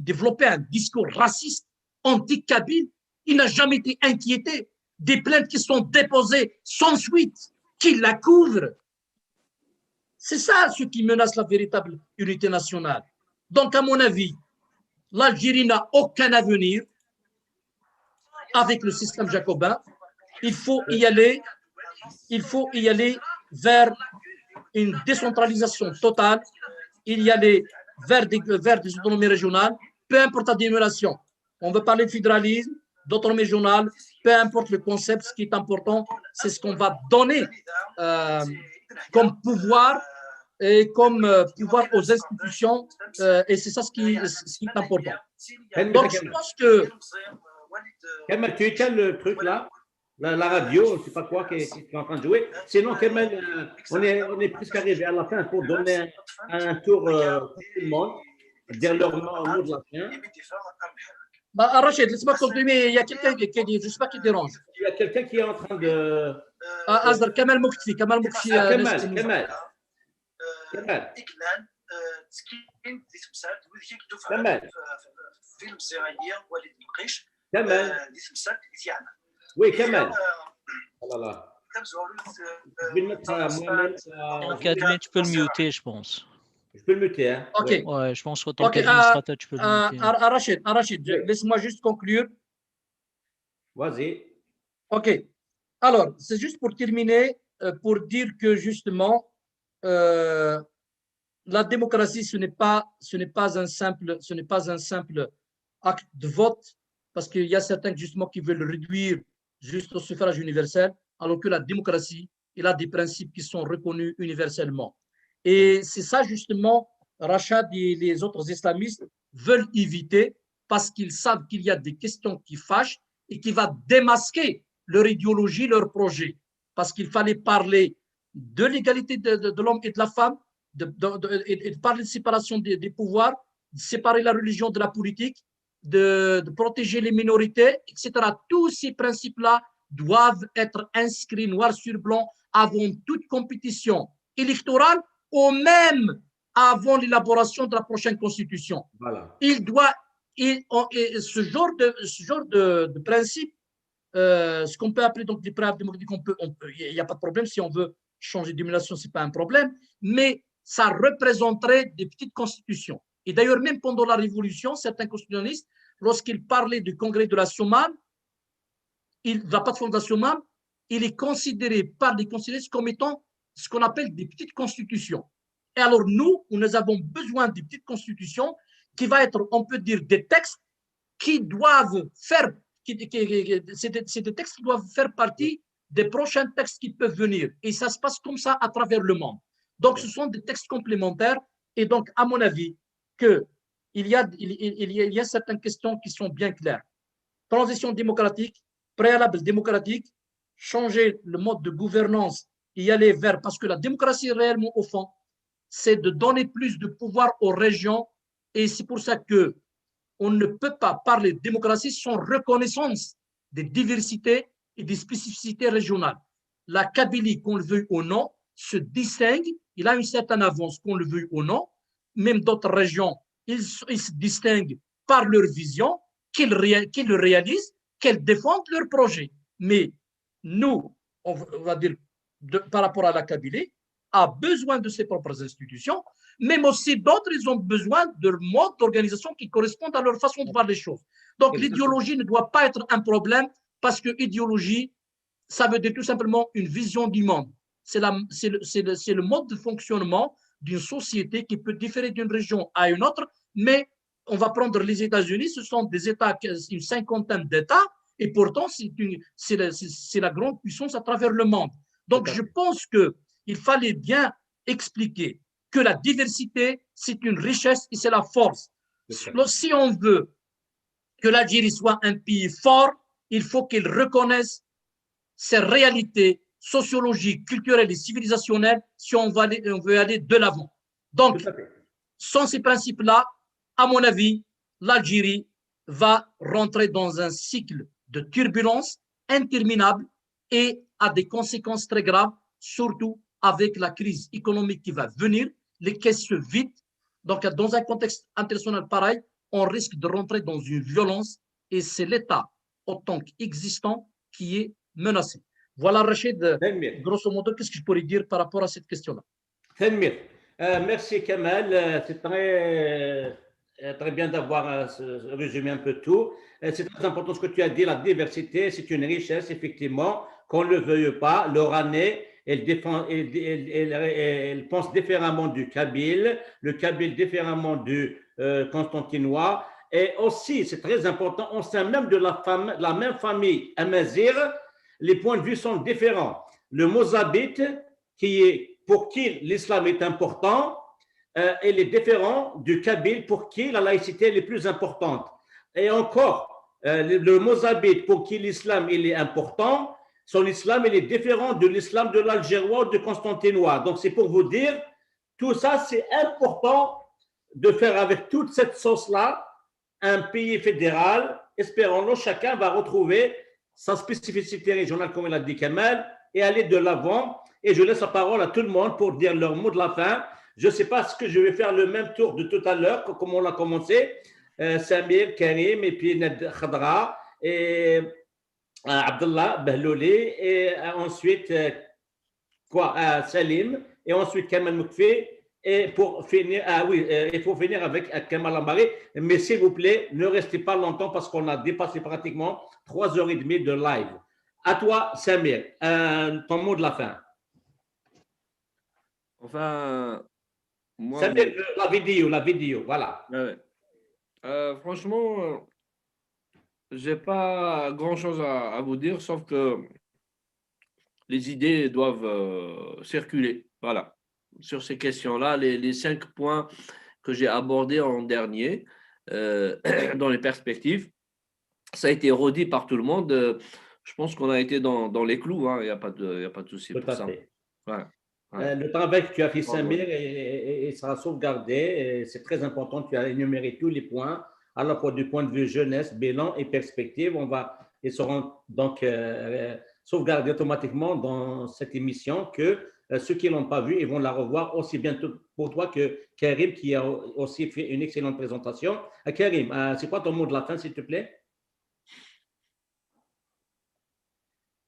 développait un discours raciste, anti-kabyle, il n'a jamais été inquiété. Des plaintes qui sont déposées sans suite, qui la couvrent. C'est ça ce qui menace la véritable unité nationale. Donc, à mon avis, l'Algérie n'a aucun avenir avec le système jacobin. Il faut y aller vers une décentralisation totale, il y aller vers des autonomies régionales, peu importe la dénomination. On veut parler de fédéralisme, d'autonomie régionale, peu importe le concept, ce qui est important, c'est ce qu'on va donner comme pouvoir et comme pouvoir aux institutions, et c'est ça ce qui est important. Donc, je pense que... Tu éteins le truc là? la radio, je ne sais pas quoi, qui est en train de jouer. Sinon, Kemal, on est presque arrivé à la fin pour donner un tour à tout le monde, dire leur mot de la fin. Bah, Rachid, laisse-moi continuer. Il y a quelqu'un qui dit, je ne sais pas qui dérange. Il y a quelqu'un qui est en train de. Azar, Kamal Moukti. Kamal Moukti. Kemal. Oui, Kemal. Oh là là. Je vais le mettre à moi-même. Encadré, tu peux le muter, je pense. Je peux le muter, hein? Ok. Ouais, je pense qu'en tant qu'administrateur, tu peux le muter. Rachid, laisse-moi juste conclure. Vas-y. Ok. Alors, c'est juste pour terminer, pour dire que justement, la démocratie, ce n'est pas un simple acte de vote, parce qu'il y a certains justement qui veulent réduire juste au suffrage universel, alors que la démocratie, elle a des principes qui sont reconnus universellement. Et c'est ça justement, Rachid et les autres islamistes veulent éviter, parce qu'ils savent qu'il y a des questions qui fâchent et qui vont démasquer leur idéologie, leur projet. Parce qu'il fallait parler de l'égalité de l'homme et de la femme, et de parler de séparation des pouvoirs, de séparer la religion de la politique, de protéger les minorités, etc. Tous ces principes-là doivent être inscrits noir sur blanc avant toute compétition électorale ou même avant l'élaboration de la prochaine constitution. Voilà. Ce genre de principe, ce qu'on peut appeler donc des préalables démocratiques, il n'y a pas de problème. Si on veut changer d'émulation, ce n'est pas un problème, mais ça représenterait des petites constitutions. Et d'ailleurs, même pendant la Révolution, certains constitutionnalistes, lorsqu'ils parlaient du congrès de la Sommam, de la plateforme de la Sommam, il est considéré par les constitutionnalistes comme étant ce qu'on appelle des petites constitutions. Et alors nous avons besoin des petites constitutions qui vont être, on peut dire, des textes qui doivent faire, c'est des textes qui doivent faire partie des prochains textes qui peuvent venir. Et ça se passe comme ça à travers le monde. Donc, ce sont des textes complémentaires. Et donc, à mon avis, il y a certaines questions qui sont bien claires. Transition démocratique, préalable démocratique, changer le mode de gouvernance et y aller vers, parce que la démocratie réellement au fond, c'est de donner plus de pouvoir aux régions. Et c'est pour ça qu'on ne peut pas parler de démocratie sans reconnaissance des diversités et des spécificités régionales. La Kabylie, qu'on le veuille ou non, se distingue, il a une certaine avance, qu'on le veuille ou non. Même d'autres régions, ils se distinguent par leur vision, qu'ils le réalisent, qu'elles défendent leur projet. Mais nous, on va dire, par rapport à la Kabylie, a besoin de ses propres institutions, même aussi d'autres, ils ont besoin de modes d'organisation qui correspondent à leur façon de voir les choses. Donc, l'idéologie ne doit pas être un problème, parce que idéologie, ça veut dire tout simplement une vision du monde. C'est le mode de fonctionnement d'une société qui peut différer d'une région à une autre, mais on va prendre les États-Unis, ce sont des États, une cinquantaine d'États, et pourtant, c'est la grande puissance à travers le monde. Donc, je pense qu'il fallait bien expliquer que la diversité, c'est une richesse et c'est la force. Si on veut que l'Algérie soit un pays fort, il faut qu'elle reconnaisse ses réalités sociologiques, culturelles et civilisationnelles si on veut aller de l'avant. Donc, sans ces principes-là, à mon avis, l'Algérie va rentrer dans un cycle de turbulence interminable et a des conséquences très graves, surtout avec la crise économique qui va venir, les caisses se vident. Donc, dans un contexte international pareil, on risque de rentrer dans une violence et c'est l'État, en tant qu'existant, qui est menacé. Voilà, Rachid, grosso modo, qu'est-ce que je pourrais dire par rapport à cette question-là. Merci, Kamal. C'est très bien d'avoir résumé un peu tout. C'est très important ce que tu as dit, la diversité, c'est une richesse, effectivement, qu'on ne le veuille pas. L'Oranais, elle pense différemment du Kabyle, le Kabyle différemment du Constantinois. Et aussi, c'est très important, au sein même de la même famille Amazir, les points de vue sont différents. Le Mozabite, pour qui l'islam est important, il est différent du Kabyle pour qui la laïcité est plus importante. Et encore, le Mozabite pour qui l'islam est important, son islam, il est différent de l'islam de l'Algérois ou de Constantinois. Donc, c'est pour vous dire, tout ça, c'est important de faire avec toute cette sauce-là un pays fédéral. Espérons-le, chacun va retrouver sa spécificité régionale, comme il a dit Kamal, et aller de l'avant. Et je laisse la parole à tout le monde pour dire leur mot de la fin. Je ne sais pas ce que je vais faire le même tour de tout à l'heure, comme on l'a commencé. Samir, Karim, et puis Ned Khadra, et Abdallah, Bahlouli, et ensuite Salim, et ensuite Kamal Moukfi, et pour finir, avec Kamal Lambaré. Mais s'il vous plaît, ne restez pas longtemps parce qu'on a dépassé pratiquement 3h30 de live. À toi, Samir, ton mot de la fin. Enfin, moi, Samir, la vidéo, voilà. ouais. Franchement, j'ai pas grand-chose à vous dire, sauf que les idées doivent circuler. Voilà. Sur ces questions-là, les 5 points que j'ai abordés en dernier, dans les perspectives, ça a été redit par tout le monde. Je pense qu'on a été dans les clous. Il n'y a pas de souci pour ça. Voilà. Le travail que tu as fait, Samir, sera sauvegardé. C'est très important. Tu as énuméré tous les points, à la fois du point de vue jeunesse, bilan et perspective. Ils seront donc sauvegardés automatiquement dans cette émission que ceux qui ne l'ont pas vu, ils vont la revoir aussi bien pour toi que Karim, qui a aussi fait une excellente présentation. Karim, c'est quoi ton mot de la fin, s'il te plaît?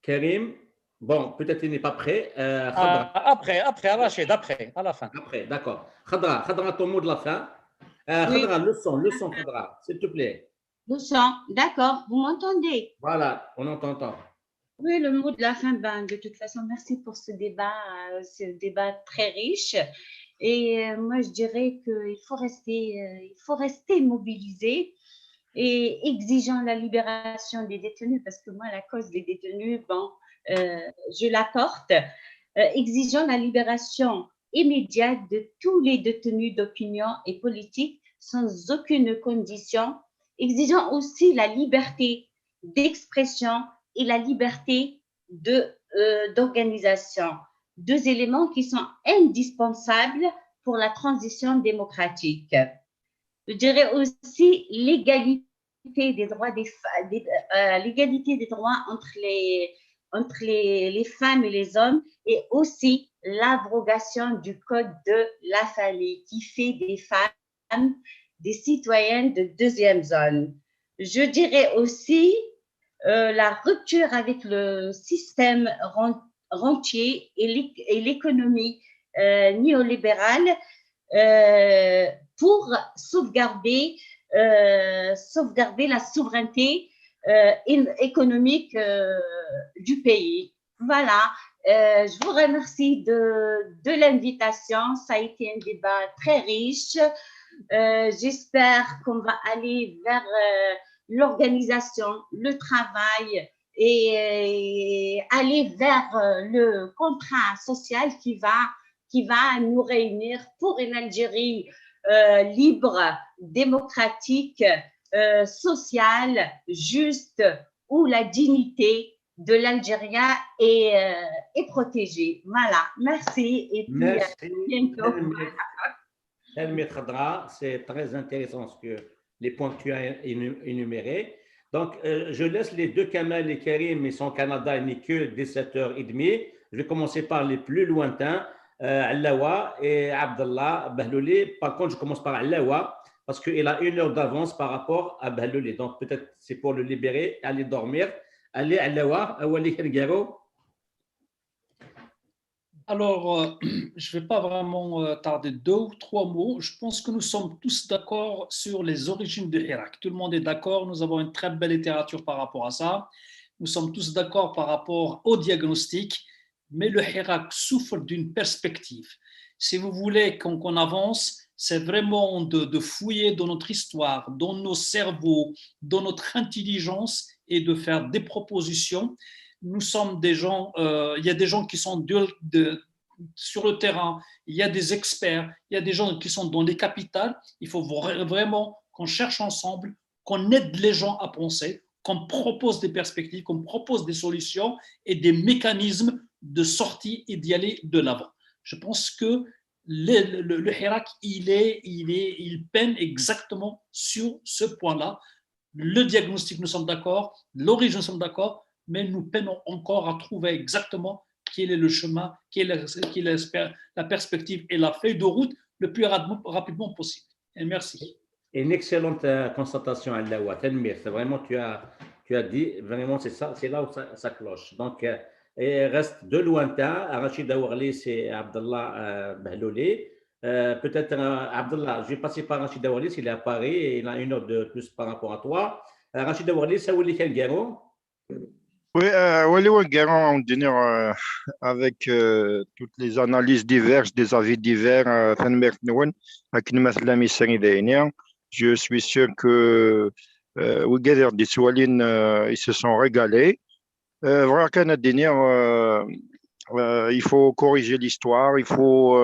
Karim, bon, peut-être il n'est pas prêt. Après, Rachid, après, à la fin. Après, d'accord. Khadra, ton mot de la fin. Khadra, le son, Khadra, s'il te plaît. Le son, d'accord, vous m'entendez? Voilà, on entend. Oui, le mot de la fin, de toute façon, merci pour ce débat très riche. Et moi, je dirais qu'il faut rester mobilisé et exigeant la libération des détenus, parce que moi, la cause des détenus, je l'accorde, exigeant la libération immédiate de tous les détenus d'opinion et politique sans aucune condition, exigeant aussi la liberté d'expression et la liberté d'organisation, 2 éléments qui sont indispensables pour la transition démocratique. Je dirais aussi l'égalité des droits l'égalité des droits entre les femmes et les hommes, et aussi l'abrogation du code de la famille qui fait des femmes des citoyennes de 2e zone. Je dirais aussi la rupture avec le système rentier et l'économie néolibérale pour sauvegarder la souveraineté économique du pays. Voilà, je vous remercie de l'invitation. Ça a été un débat très riche. J'espère qu'on va aller vers l'organisation, le travail et aller vers le contrat social qui va nous réunir pour une Algérie libre, démocratique, sociale, juste, où la dignité de l'Algérien est protégée. Voilà, merci et puis merci. Bientôt. Elmi Khadra, c'est très intéressant les points que tu as énumérés. Donc, je laisse les 2 Kamal et Karim, ils sont au Canada, il n'est que 17h30. Je vais commencer par les plus lointains, Allawa et Abdallah Bahlouli. Par contre, je commence par Allawa parce qu'il a 1 heure d'avance par rapport à Bahlouli. Donc, peut-être c'est pour le libérer, aller dormir. Allez, Allawa, Awali Kengaro. Alors, je ne vais pas vraiment tarder 2 ou 3 mots. Je pense que nous sommes tous d'accord sur les origines de Hirak. Tout le monde est d'accord. Nous avons une très belle littérature par rapport à ça. Nous sommes tous d'accord par rapport au diagnostic. Mais le Hirak souffre d'une perspective. Si vous voulez qu'on avance, c'est vraiment de fouiller dans notre histoire, dans nos cerveaux, dans notre intelligence et de faire des propositions. Nous sommes des gens, il y a des gens qui sont sur le terrain, il y a des experts, il y a des gens qui sont dans les capitales. Il faut vraiment qu'on cherche ensemble, qu'on aide les gens à penser, qu'on propose des perspectives, qu'on propose des solutions et des mécanismes de sortie et d'y aller de l'avant. Je pense que le Hirak, il peine exactement sur ce point-là. Le diagnostic, nous sommes d'accord, l'origine, nous sommes d'accord, mais nous peinons encore à trouver exactement quel est le chemin, quelle est la perspective et la feuille de route le plus rapidement possible. Et merci. Une excellente constatation, Alaoua. Vraiment, tu as dit, vraiment, c'est ça, c'est là où ça cloche. Donc, il reste deux lointains, Rachid Aouarli et Abdallah Bahlouli. Peut-être, Abdallah, je vais passer par Rachid Aouarli, s'il est à Paris, et il a une heure de plus par rapport à toi. Rachid Aouarli, ça vous dit quel garant? Oui, avec toutes les analyses diverses, des avis divers, je suis sûr que ils se sont régalés. Il faut corriger l'histoire, il faut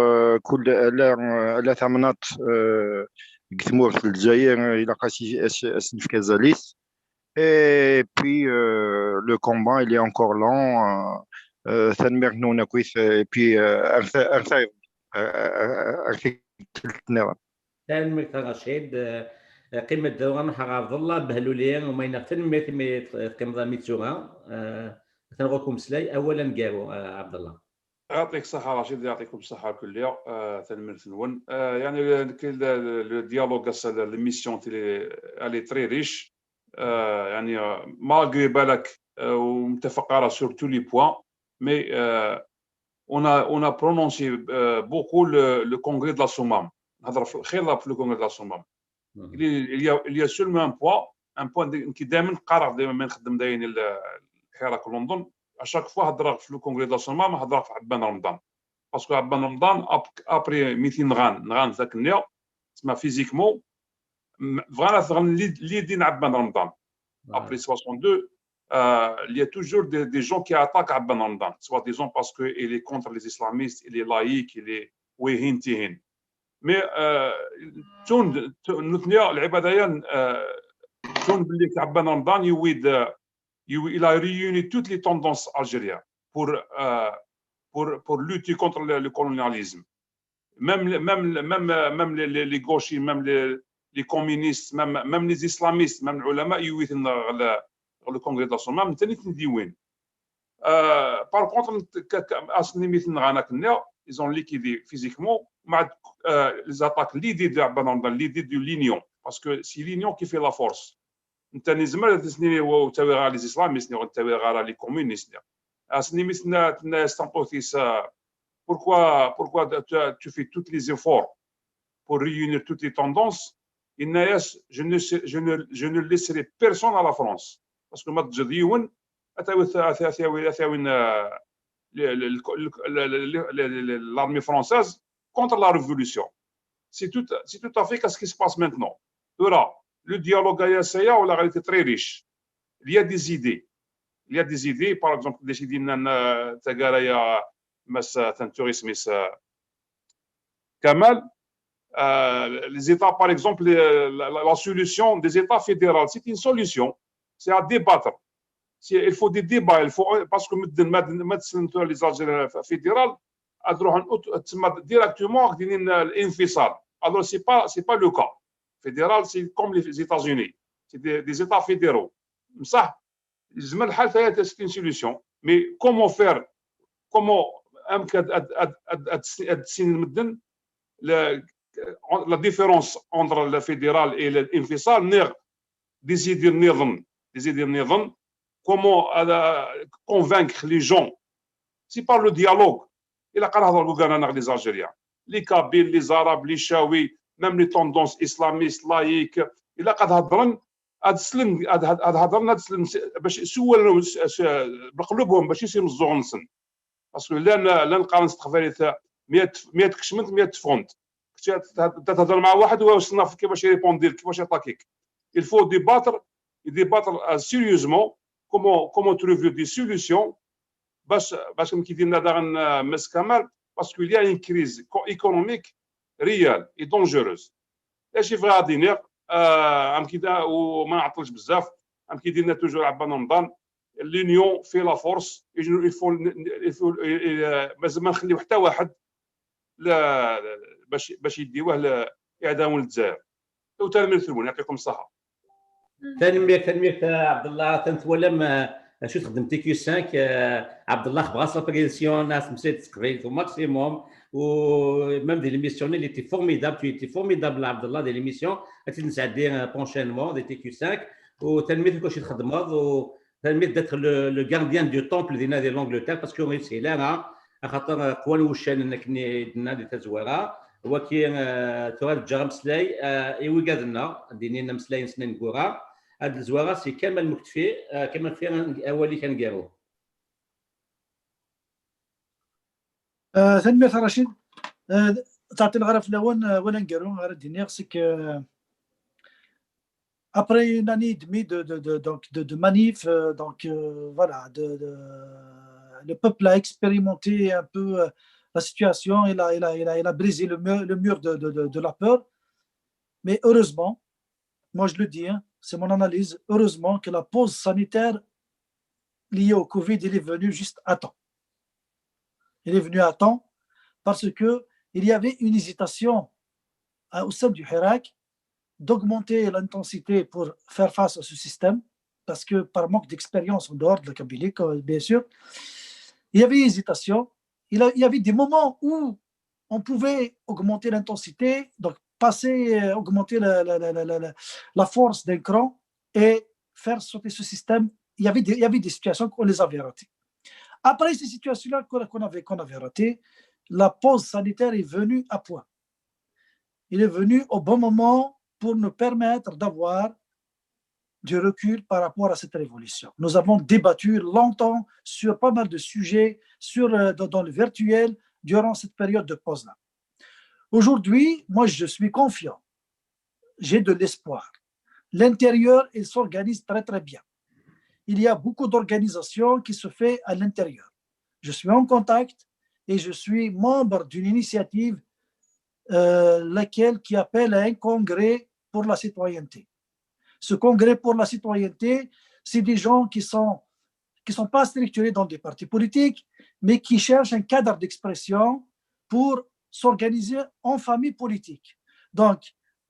et puis le combat il est encore long. Et puis قيمة الدوام حق عبد الله بهلوليان وما ينفتن ميت كم ميتسوغا تنغوكم سلاي أولا قالوا عبد الله. يعطيك الصحة رشيد يعطيكم الصحة الكلية تنمر ثنون يعني لو ديالوغ ليميسيون elle est très riche يعني malgré بالك ومتفق sur tous les points mais on a prononcé beaucoup le congrès de la Soumam نهضر خير في le congrès de la Soumam. Il y a seulement un point qui دائما قارع دائما نخدم داين الحراك لندن à chaque fois هضر في le congrès de la Soumam هضر في عبان رمضان parce que عبان رمضان après 200 نغان ذاك النيا تسمى فيزيكمون vraiment l'idée d'Abban Ramadan. Après 62, il y a toujours des gens qui attaquent Abban Ramadan, soi-disant parce qu'il est contre les islamistes, il est laïque, il est ouéhin tihin. Mais nous tenons l'Ibadayan, Abban Ramadan, il a réuni toutes les tendances algériennes pour lutter contre le colonialisme. Même les gauchistes, même les communistes, même les islamistes, même les ulama, ils ont le congrès de la Soumam, par contre, ils ont liquidé physiquement les attaques, l'idée de l'union, parce que c'est l'union qui fait la force. Les islamistes, les communistes. Pourquoi tu fais tous les efforts pour réunir toutes les tendances? Je ne laisserai personne à la France. Parce que l'armée française contre la révolution. C'est tout à fait ce qui se passe maintenant. Le dialogue à Yassaya, la réalité est très riche. Il y a des idées. Par exemple, des idées Kamal. Les États, par exemple, la solution des États fédéraux, c'est une solution. C'est à débattre. Il faut des débats. Parce que les Algériens fédéraux directement l'infisal. Alors, ce n'est pas le cas. Fédéral, c'est comme les États-Unis. C'est des États fédéraux. Ça, c'est une solution. Mais comment faire? Comment la différence entre le fédéral et l'infisal, comment convaincre les gens? C'est par le dialogue. Il a qu'à les Algériens, les Kabyles, les Arabes, les Chaouis, même les tendances islamistes, laïques. Il a qu'à parce que là نقارن استقبالات 100 كشمنت 100 فونت تهضر مع واحد ويوصلنا كيفاش يريبوندير كيفاش يطاكيك. Il faut débattre sérieusement comment trouver des solutions باش كما كيدير لنا داغ مس كمال parce qu'il y a une crise économique réelle et dangereuse. اش يبغي غادي ندير ام كذا وما نعطلش بزاف كي ديرنا توجور عبان رمضان لونيون في لا فورس مازال ما نخليو حتى واحد لا باش يديوه لاعدام الجزائر. وتنمير يعطيكم الصحه. تنمير عبد الله تنتولى شو تخدم تي كيو 5 عبد الله خبراس لا بريزيون ناس مسيت تقريبا au maximum ou même des émissions il était formidable, tu étais formidable عبد الله des émissions غادي نسعد prochainement des TQ5 وتنمير كلشي تخدموا وتنمير d'être le gardien du temple ديالنا ديال l'Angleterre parce que c'est là خاطر قوان وشان انك دنا دي تزويره هو كي تراد جرم سلاي ايوي قادنا دينينا مسلاي سنين كورا هاد الزواره سي كمال مكتفي كما في اولي كنقالو. تنمية رشيد تعطي الغرف الاول وانا نقالو غير الدنيا خصك après une année et demie de manif, donc voilà, le peuple a expérimenté un peu la situation, il a brisé le mur de la peur. Mais heureusement, moi je le dis, hein, c'est mon analyse, heureusement que la pause sanitaire liée au Covid, il est venu juste à temps. Il est venu à temps parce qu'il y avait une hésitation au sein du Hirak d'augmenter l'intensité pour faire face à ce système, parce que par manque d'expérience en dehors de la Kabylie, bien sûr, il y avait hésitation. Il y avait des moments où on pouvait augmenter l'intensité, donc augmenter la force d'un cran et faire sauter ce système. Il y avait des situations qu'on les avait ratées. Après ces situations-là qu'on avait ratées, la pause sanitaire est venue à point. Il est venu au bon moment pour nous permettre d'avoir du recul par rapport à cette révolution. Nous avons débattu longtemps sur pas mal de sujets dans le virtuel durant cette période de pause-là. Aujourd'hui, moi, je suis confiant. J'ai de l'espoir. L'intérieur, il s'organise très, très bien. Il y a beaucoup d'organisations qui se fait à l'intérieur. Je suis en contact et je suis membre d'une initiative laquelle qui appelle à un congrès pour la citoyenneté. Ce congrès pour la citoyenneté, c'est des gens qui sont pas structurés dans des partis politiques, mais qui cherchent un cadre d'expression pour s'organiser en famille politique. Donc,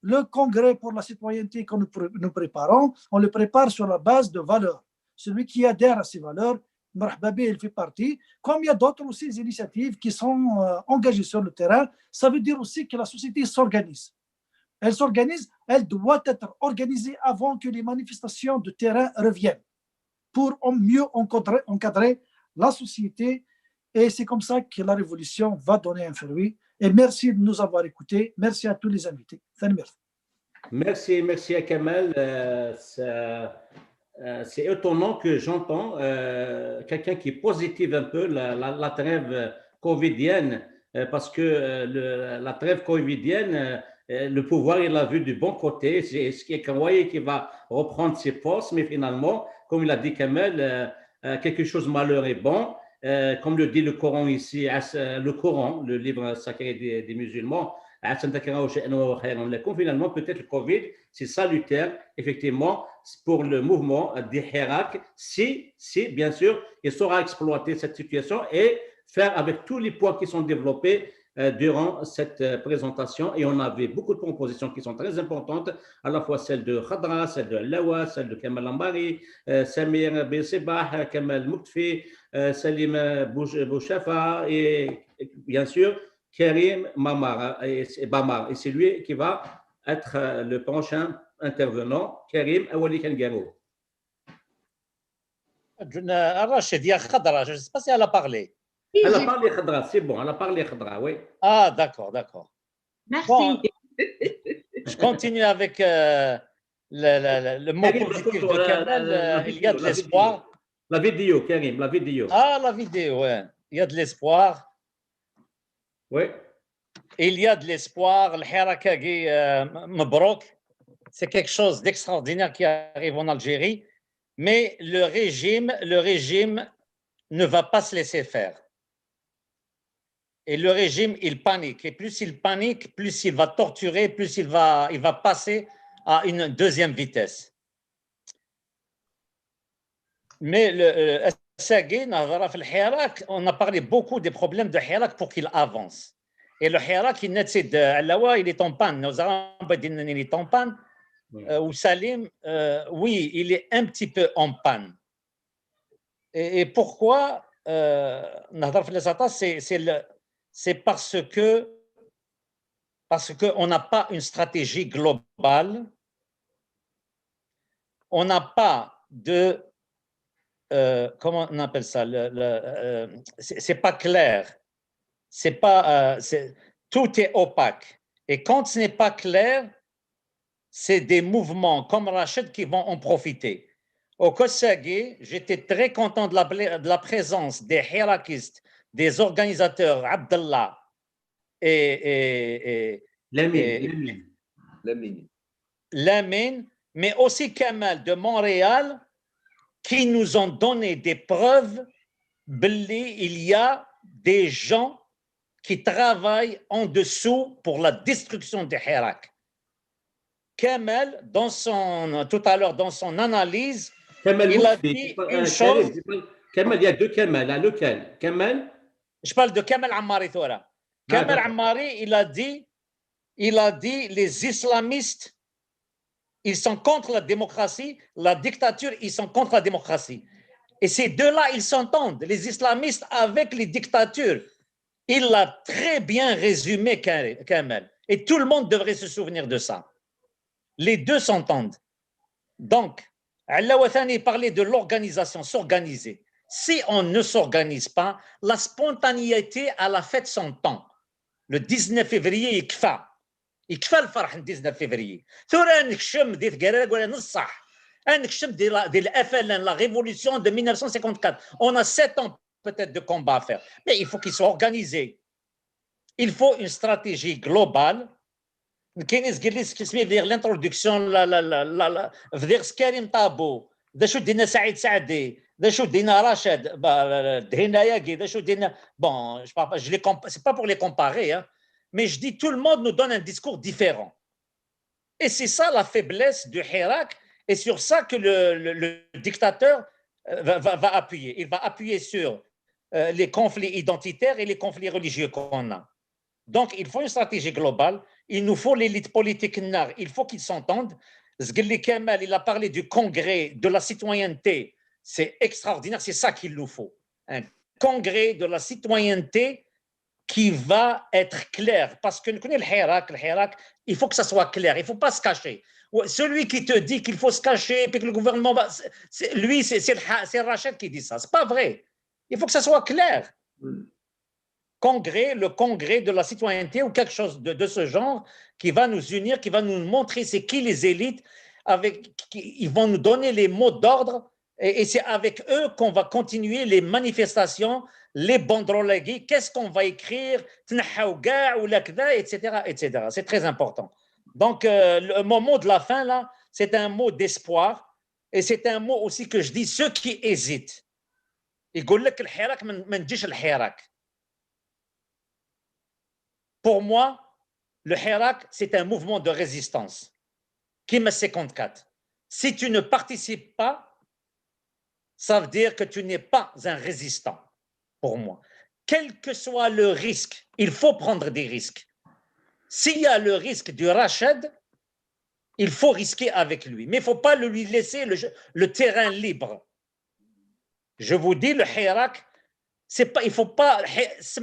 le congrès pour la citoyenneté que nous préparons, on le prépare sur la base de valeurs. Celui qui adhère à ces valeurs, il fait partie. Comme il y a d'autres aussi initiatives qui sont engagées sur le terrain, ça veut dire aussi que la société s'organise. Elle s'organise, elle doit être organisée avant que les manifestations de terrain reviennent pour mieux encadrer la société. Et c'est comme ça que la révolution va donner un fruit. Et merci de nous avoir écoutés. Merci à tous les invités. Merci à Kamal. C'est étonnant que j'entends quelqu'un qui est positif un peu la trêve covidienne, parce que la trêve covidienne, le pouvoir, il a vu du bon côté. C'est ce qui est croyé qui va reprendre ses forces, mais finalement, comme il a dit Kamal, quelque chose de malheur est bon. Comme le dit le Coran ici, le Coran, le livre sacré des musulmans, finalement, peut-être le Covid, c'est salutaire, effectivement, pour le mouvement des Hirak, si, bien sûr, il saura exploiter cette situation et faire avec tous les points qui sont développés durant cette présentation. Et on avait beaucoup de propositions qui sont très importantes, à la fois celle de Khadra, celle de Lawa, celle de Kamal Ambari, Samir Bessebah, Kamal Moukfi, Salim Bouchafa et bien sûr Karim Bamar. Et c'est lui qui va être le prochain intervenant, Karim Awali Kangaro. Rachid, il y a Khadra, je ne sais pas si elle a parlé. Elle a parlé Khadra, c'est bon, elle a parlé Khadra, oui. Ah, d'accord. Merci. Bon, je continue avec le mot positif de Kamal. Il y a de l'espoir. La vidéo, Karim, la vidéo. Ah, la vidéo, ouais. Il y a de l'espoir. Oui. Il y a de l'espoir. Le Hirakagi Mabrouk, c'est quelque chose d'extraordinaire qui arrive en Algérie. Mais le régime ne va pas se laisser faire. Et le régime, il panique. Et plus il panique, plus il va torturer, plus il va passer à une deuxième vitesse. Mais on a parlé beaucoup des problèmes de Hirak pour qu'il avance. Et le Hirak, il est en panne. Nos Arabes, il est en panne. Ou Salim, oui, il est un petit peu en panne. Et pourquoi c'est parce qu'on n'a pas une stratégie globale, on n'a pas de comment on appelle ça, c'est pas clair, c'est pas tout est opaque, et quand ce n'est pas clair, c'est des mouvements comme Rachid qui vont en profiter. Au Kossaghi, j'étais très content de la présence des hirakistes, des organisateurs Abdallah et Lamine, mais aussi Kamal de Montréal, qui nous ont donné des preuves qu'il y a des gens qui travaillent en dessous pour la destruction des Hirak. Kamal, tout à l'heure, dans son analyse, il a dit une chose. Kamal, il y a deux Kamal. Lequel? Kamal? Je parle de Kamal Ammari Thora. Kamal Ammari, il a dit les islamistes, ils sont contre la démocratie, la dictature, ils sont contre la démocratie. Et ces deux-là, ils s'entendent, les islamistes avec les dictatures. Il l'a très bien résumé, Kamal. Et tout le monde devrait se souvenir de ça. Les deux s'entendent. Donc, Allah Wathani parlait de l'organisation, s'organiser. Si on ne s'organise pas, la spontanéité, elle a fait son temps. Le 19 février, il kfa. Il kfa le farh le 19 février. ثورة نكشم دي ثقارة ولا نصح. نكشم دي FLN, la révolution de 1954. On a 7 ans peut-être de combat à faire. Mais il faut qu'ils soient organisés. Il faut une stratégie globale. كاين كيسمي في الانترودكسيون في دير كريم طابو دا شو دينا سعيد سعدي دا شو دينا راشد دهناياكي دا شو دينا bon c'est pas pour les comparer hein, mais je dis tout le monde nous donne un discours différent et c'est ça la faiblesse du Hirak et sur ça que le dictateur va appuyer. Il va appuyer sur les conflits identitaires et les conflits religieux qu'on a. Donc, il faut une stratégie globale. Il nous faut l'élite politique NAR. Il faut qu'ils s'entendent. Zgeli Kemal, il a parlé du congrès de la citoyenneté. C'est extraordinaire. C'est ça qu'il nous faut. Un congrès de la citoyenneté qui va être clair. Parce que nous connaissons le Hirak, il faut que ça soit clair. Il ne faut pas se cacher. Celui qui te dit qu'il faut se cacher et que le gouvernement va. Lui, c'est Rachid qui dit ça. Ce n'est pas vrai. Il faut que ça soit clair. Le congrès de la citoyenneté ou quelque chose de ce genre qui va nous unir, qui va nous montrer c'est qui les élites, ils vont nous donner les mots d'ordre et c'est avec eux qu'on va continuer les manifestations, les banderoles, qu'est-ce qu'on va écrire, etc., etc. C'est très important. Donc, le mot de la fin, là, c'est un mot d'espoir et c'est un mot aussi que je dis, ceux qui hésitent. Pour moi, le Hirak, c'est un mouvement de résistance. Kim 54. Si tu ne participes pas, ça veut dire que tu n'es pas un résistant, pour moi. Quel que soit le risque, il faut prendre des risques. S'il y a le risque du Rachid, il faut risquer avec lui. Mais il ne faut pas lui laisser le terrain libre. Je vous dis, le Hirak, c'est pas, il ne faut pas c'est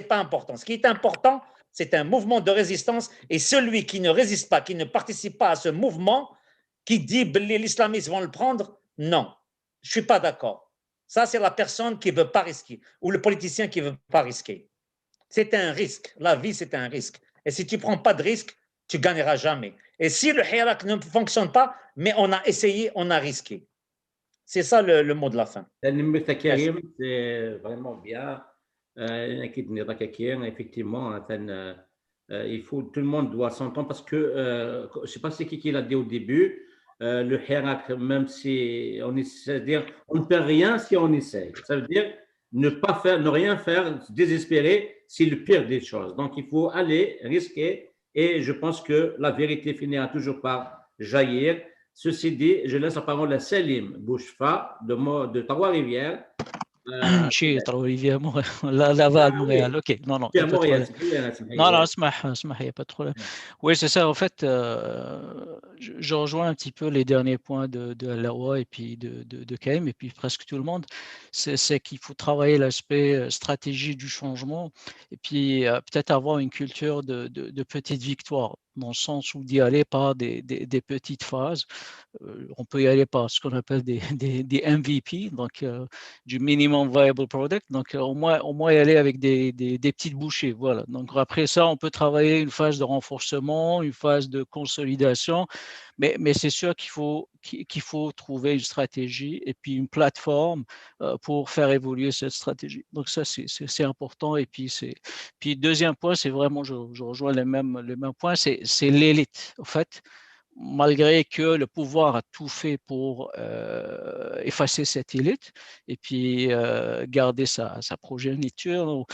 pas important. Ce qui est important, c'est un mouvement de résistance et celui qui ne résiste pas, qui ne participe pas à ce mouvement, qui dit que les islamistes vont le prendre, non, je ne suis pas d'accord. Ça, c'est la personne qui ne veut pas risquer ou le politicien qui ne veut pas risquer. C'est un risque. La vie, c'est un risque. Et si tu ne prends pas de risque, tu ne gagneras jamais. Et si le Hirak ne fonctionne pas, mais on a essayé, on a risqué. C'est ça le mot de la fin. C'est vraiment bien. Effectivement, il faut, tout le monde doit s'entendre parce que, je ne sais pas c'est qui l'a dit au début, le Hirak, même si on essaie, c'est-à-dire on ne fait rien si on essaie. Ça veut dire ne rien faire, se désespérer, c'est le pire des choses. Donc, il faut aller risquer et je pense que la vérité finira toujours par jaillir. Ceci dit, je laisse la parole à Salim Bouchfa de Trois-Rivières. ماشي Trois-Rivières, là-bas à Montréal. Ok, non, non, il n'y a pas de problème. Non, non, اسمح, il n'y a pas de problème. Oui, c'est ça. En fait, je rejoins un petit peu les derniers points de Lawa et puis de Kaim et puis presque tout le monde. C'est qu'il faut travailler l'aspect stratégie du changement et puis peut-être avoir une culture de petites victoires, dans le sens où d'y aller par des petites phases. On peut y aller par ce qu'on appelle des MVP, donc du minimum viable product, donc au moins y aller avec des petites bouchées, voilà. Donc après ça, on peut travailler une phase de renforcement, une phase de consolidation, mais c'est sûr qu'il faut trouver une stratégie et puis une plateforme pour faire évoluer cette stratégie. Donc ça, c'est important. Et puis deuxième point, c'est vraiment, je rejoins les mêmes points, c'est l'élite, en fait. Malgré que le pouvoir a tout fait pour effacer cette élite et puis garder sa progéniture.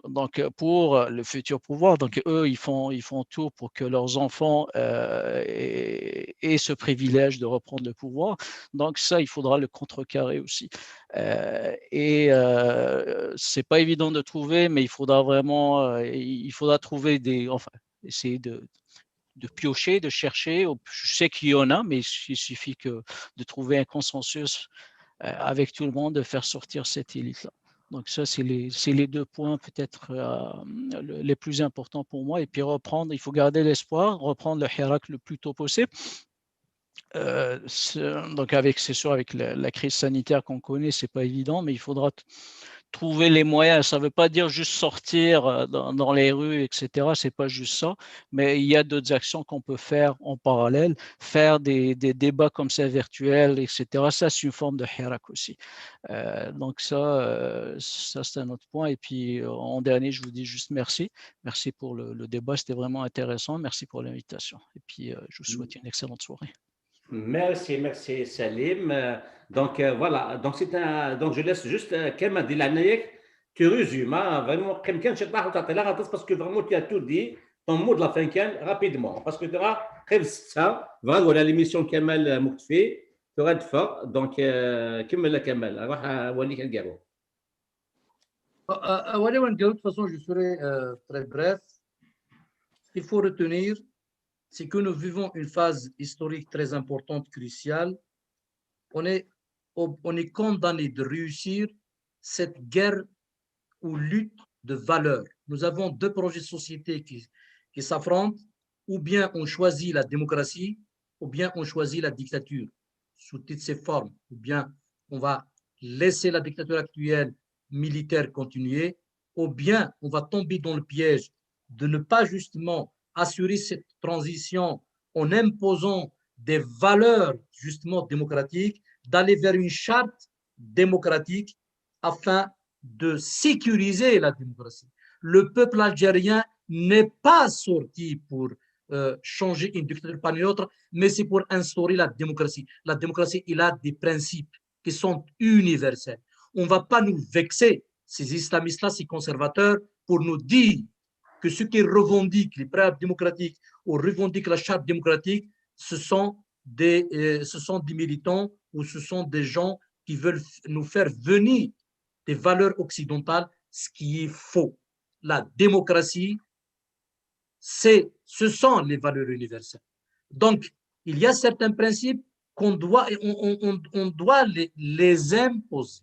Donc, pour le futur pouvoir, donc eux, ils font tout pour que leurs enfants aient ce privilège de reprendre le pouvoir. Donc, ça, il faudra le contrecarrer aussi. C'est pas évident de trouver, mais il faudra vraiment, trouver essayer de piocher, de chercher. Je sais qu'il y en a, mais il suffit de trouver un consensus avec tout le monde, de faire sortir cette élite-là. Donc ça, c'est les deux points peut-être les plus importants pour moi. Et puis il faut garder l'espoir, reprendre le Hirak le plus tôt possible. Donc c'est sûr, avec la crise sanitaire qu'on connaît, c'est pas évident, mais il faudra trouver les moyens. Ça ne veut pas dire juste sortir dans les rues, etc. C'est pas juste ça, mais il y a d'autres actions qu'on peut faire en parallèle, faire des débats comme ça virtuels, etc. Ça, c'est une forme de hirak aussi. Donc ça c'est un autre point. Et puis en dernier, je vous dis juste merci. Merci pour le débat, c'était vraiment intéressant. Merci pour l'invitation. Et puis je vous souhaite une excellente soirée. Merci Salim. Donc voilà, donc je laisse juste Kaima Dilanek, tu résumes, vraiment, quelqu'un parce que vraiment tu as tout dit, ton mot de la fin rapidement, parce que tu auras ça, voilà l'émission Kamal Moukfi, tu auras de fort, donc Kamal Kamal, alors Walik El-Garo. De toute façon, je serai très bref. Ce qu'il faut retenir, c'est que nous vivons une phase historique très importante, cruciale. On est condamné de réussir cette guerre ou lutte de valeurs. Nous avons deux projets de société qui s'affrontent, ou bien on choisit la démocratie, ou bien on choisit la dictature, sous toutes ses formes, ou bien on va laisser la dictature actuelle militaire continuer, ou bien on va tomber dans le piège de ne pas justement assurer cette transition en imposant des valeurs justement démocratiques, d'aller vers une charte démocratique afin de sécuriser la démocratie. Le peuple algérien n'est pas sorti pour changer une dictature par une autre, mais c'est pour instaurer la démocratie. La démocratie, il a des principes qui sont universels. On ne va pas nous vexer, ces islamistes-là, ces conservateurs, pour nous dire que ceux qui revendiquent les préalables démocratiques ou revendiquent la charte démocratique, ce sont des militants ou ce sont des gens qui veulent nous faire venir des valeurs occidentales, ce qui est faux. La démocratie, ce sont les valeurs universelles. Donc, il y a certains principes qu'on doit, on doit les imposer.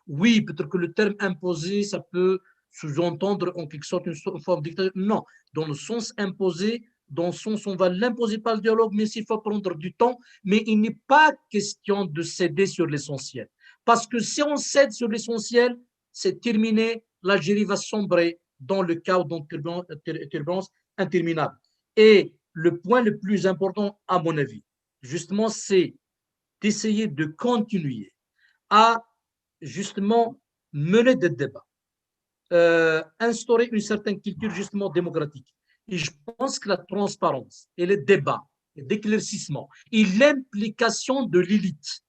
Oui, peut-être que le terme imposer, ça peut sous-entendre en quelque sorte une forme de dictature. Non, dans le sens imposé, dans le sens on va l'imposer par le dialogue, mais s'il faut prendre du temps, mais il n'est pas question de céder sur l'essentiel. Parce que si on cède sur l'essentiel, c'est terminé, l'Algérie va sombrer dans le chaos, dans turbulence interminable. Et le point le plus important, à mon avis, justement, c'est d'essayer de continuer à justement mener des débats, instaurer une certaine culture justement démocratique. Et je pense que la transparence et le débat, l'éclaircissement et l'implication de l'élite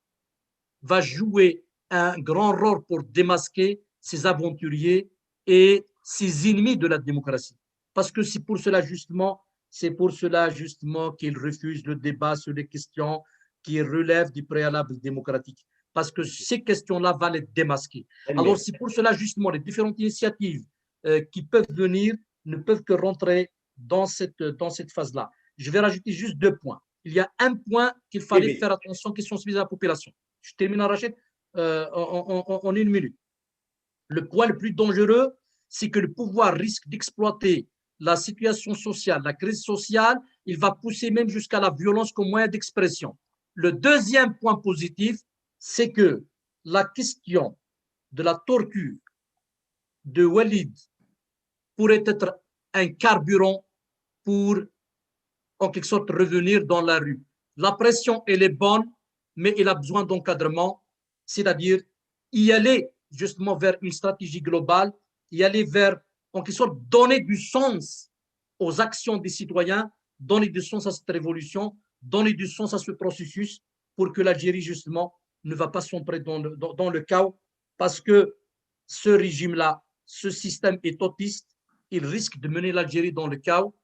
va jouer un grand rôle pour démasquer ces aventuriers et ces ennemis de la démocratie. Parce que c'est pour cela justement qu'ils refusent le débat sur les questions qui relèvent du préalable démocratique. Parce que ces questions-là vont les démasquer. Alors, c'est pour cela, justement, les différentes initiatives qui peuvent venir ne peuvent que rentrer dans cette phase-là. Je vais rajouter juste 2 points. Il y a un point qu'il fallait faire attention, qui sont sensibilisés à la population. Je termine, Rachid, en 1 minute. Le point le plus dangereux, c'est que le pouvoir risque d'exploiter la situation sociale, la crise sociale, il va pousser même jusqu'à la violence comme moyen d'expression. Le deuxième point positif, c'est que la question de la torture de Walid pourrait être un carburant pour, en quelque sorte, revenir dans la rue. La pression, elle est bonne, mais il a besoin d'encadrement, c'est-à-dire y aller justement vers une stratégie globale, y aller vers, en quelque sorte, donner du sens aux actions des citoyens, donner du sens à cette révolution, donner du sens à ce processus pour que l'Algérie, justement, ne va pas sombrer dans le chaos, parce que ce régime-là, ce système est autiste, il risque de mener l'Algérie dans le chaos,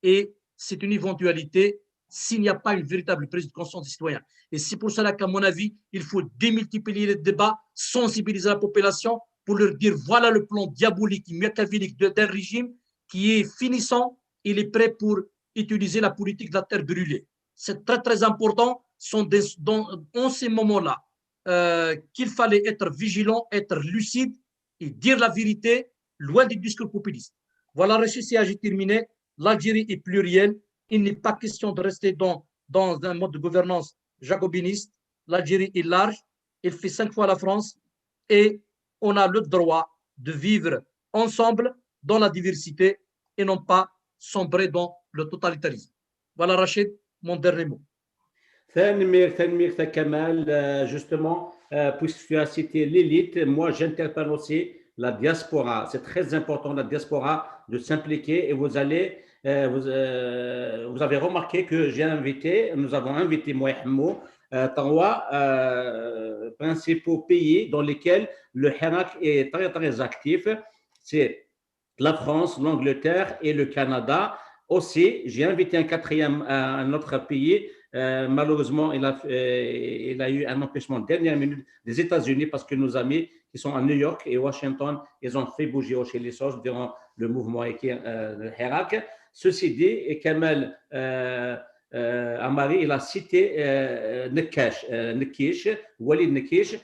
et c'est une éventualité s'il n'y a pas une véritable prise de conscience des citoyens. Et c'est pour cela qu'à mon avis, il faut démultiplier les débats, sensibiliser la population pour leur dire voilà le plan diabolique, machiavélique d'un régime qui est finissant, il est prêt pour utiliser la politique de la terre brûlée. C'est très très important, en ces moments-là, qu'il fallait être vigilant, être lucide et dire la vérité, loin des discours populistes. Voilà, Rachid, j'ai terminé. L'Algérie est plurielle. Il n'est pas question de rester dans un mode de gouvernance jacobiniste. L'Algérie est large. Elle fait 5 fois la France. Et on a le droit de vivre ensemble dans la diversité et non pas sombrer dans le totalitarisme. Voilà, Rachid, mon dernier mot. Tanmir Kamal, justement, puisque tu as cité l'élite, moi j'interpelle aussi la diaspora. C'est très important, la diaspora, de s'impliquer, et vous avez remarqué que nous avons invité moi et Hamou, 3 principaux pays dans lesquels le Hirak est très très actif. C'est la France, l'Angleterre et le Canada. Aussi, j'ai invité un autre pays. Malheureusement, il a eu un empêchement de dernière minute des États-Unis, parce que nos amis qui sont à New York et Washington, ils ont fait bouger aussi les choses durant le mouvement Hirak. Ceci dit, Kamal Amari, il a cité Walid Nekish,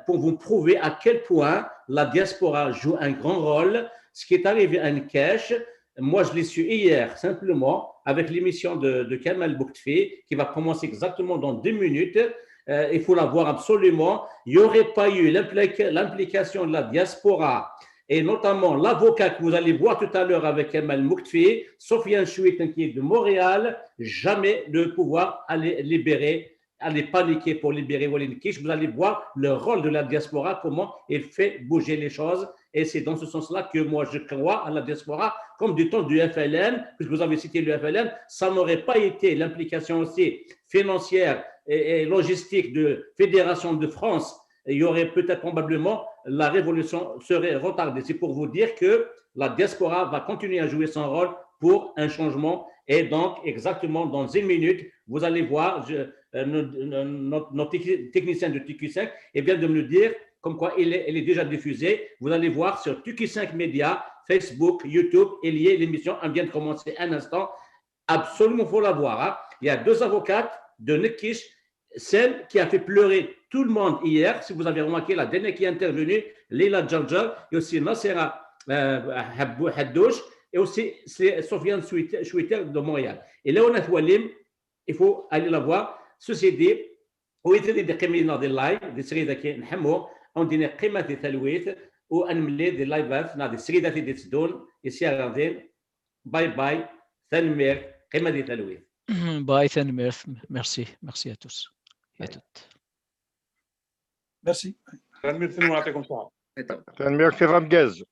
pour vous prouver à quel point la diaspora joue un grand rôle. Ce qui est arrivé à Nekish, moi, je l'ai su hier, simplement, avec l'émission de Kamal Bouktfi, qui va commencer exactement dans 2 minutes. Il faut la voir absolument. Il n'y aurait pas eu l'implication de la diaspora, et notamment l'avocat que vous allez voir tout à l'heure avec Kamal Bouktfi, Sofiane Chouit, qui est de Montréal, jamais de pouvoir aller paniquer pour libérer Walid Nekish. Vous allez voir le rôle de la diaspora, comment il fait bouger les choses. Et c'est dans ce sens-là que moi, je crois à la diaspora, comme du temps du FLN, puisque vous avez cité le FLN, ça n'aurait pas été l'implication aussi financière et logistique de Fédération de France. Il y aurait peut-être probablement, la révolution serait retardée. C'est pour vous dire que la diaspora va continuer à jouer son rôle pour un changement. Et donc, exactement dans 1 minute, vous allez voir, notre technicien de TQ5 vient de me le dire, comme quoi elle est déjà diffusée. Vous allez voir sur TQ5 Média, Facebook, YouTube, il y a l'émission, elle vient de commencer un instant. Absolument, il faut la voir. Hein. Il y a 2 avocates de Nekish, celle qui a fait pleurer tout le monde hier, si vous avez remarqué, la dernière qui est intervenue, Leila Djardjar, et aussi Nassera Haddouch, et aussi Sofiane Chouiter de Montréal. Et Léonard Walim, il faut aller la voir. Ceci dit, ويدير دي قيمة دي اللايف دي سريدة كي نحمو عندنا قيمة دي تلويث وأنملي دي اللايفات نادي سريدة دي تسدون يسير غادين باي باي تنمير قيمة دي تلويث باي تنمير ميرسي à tous et à toutes. Merci. تنمير يعطيكم الصحة. تنمير في غمقاز.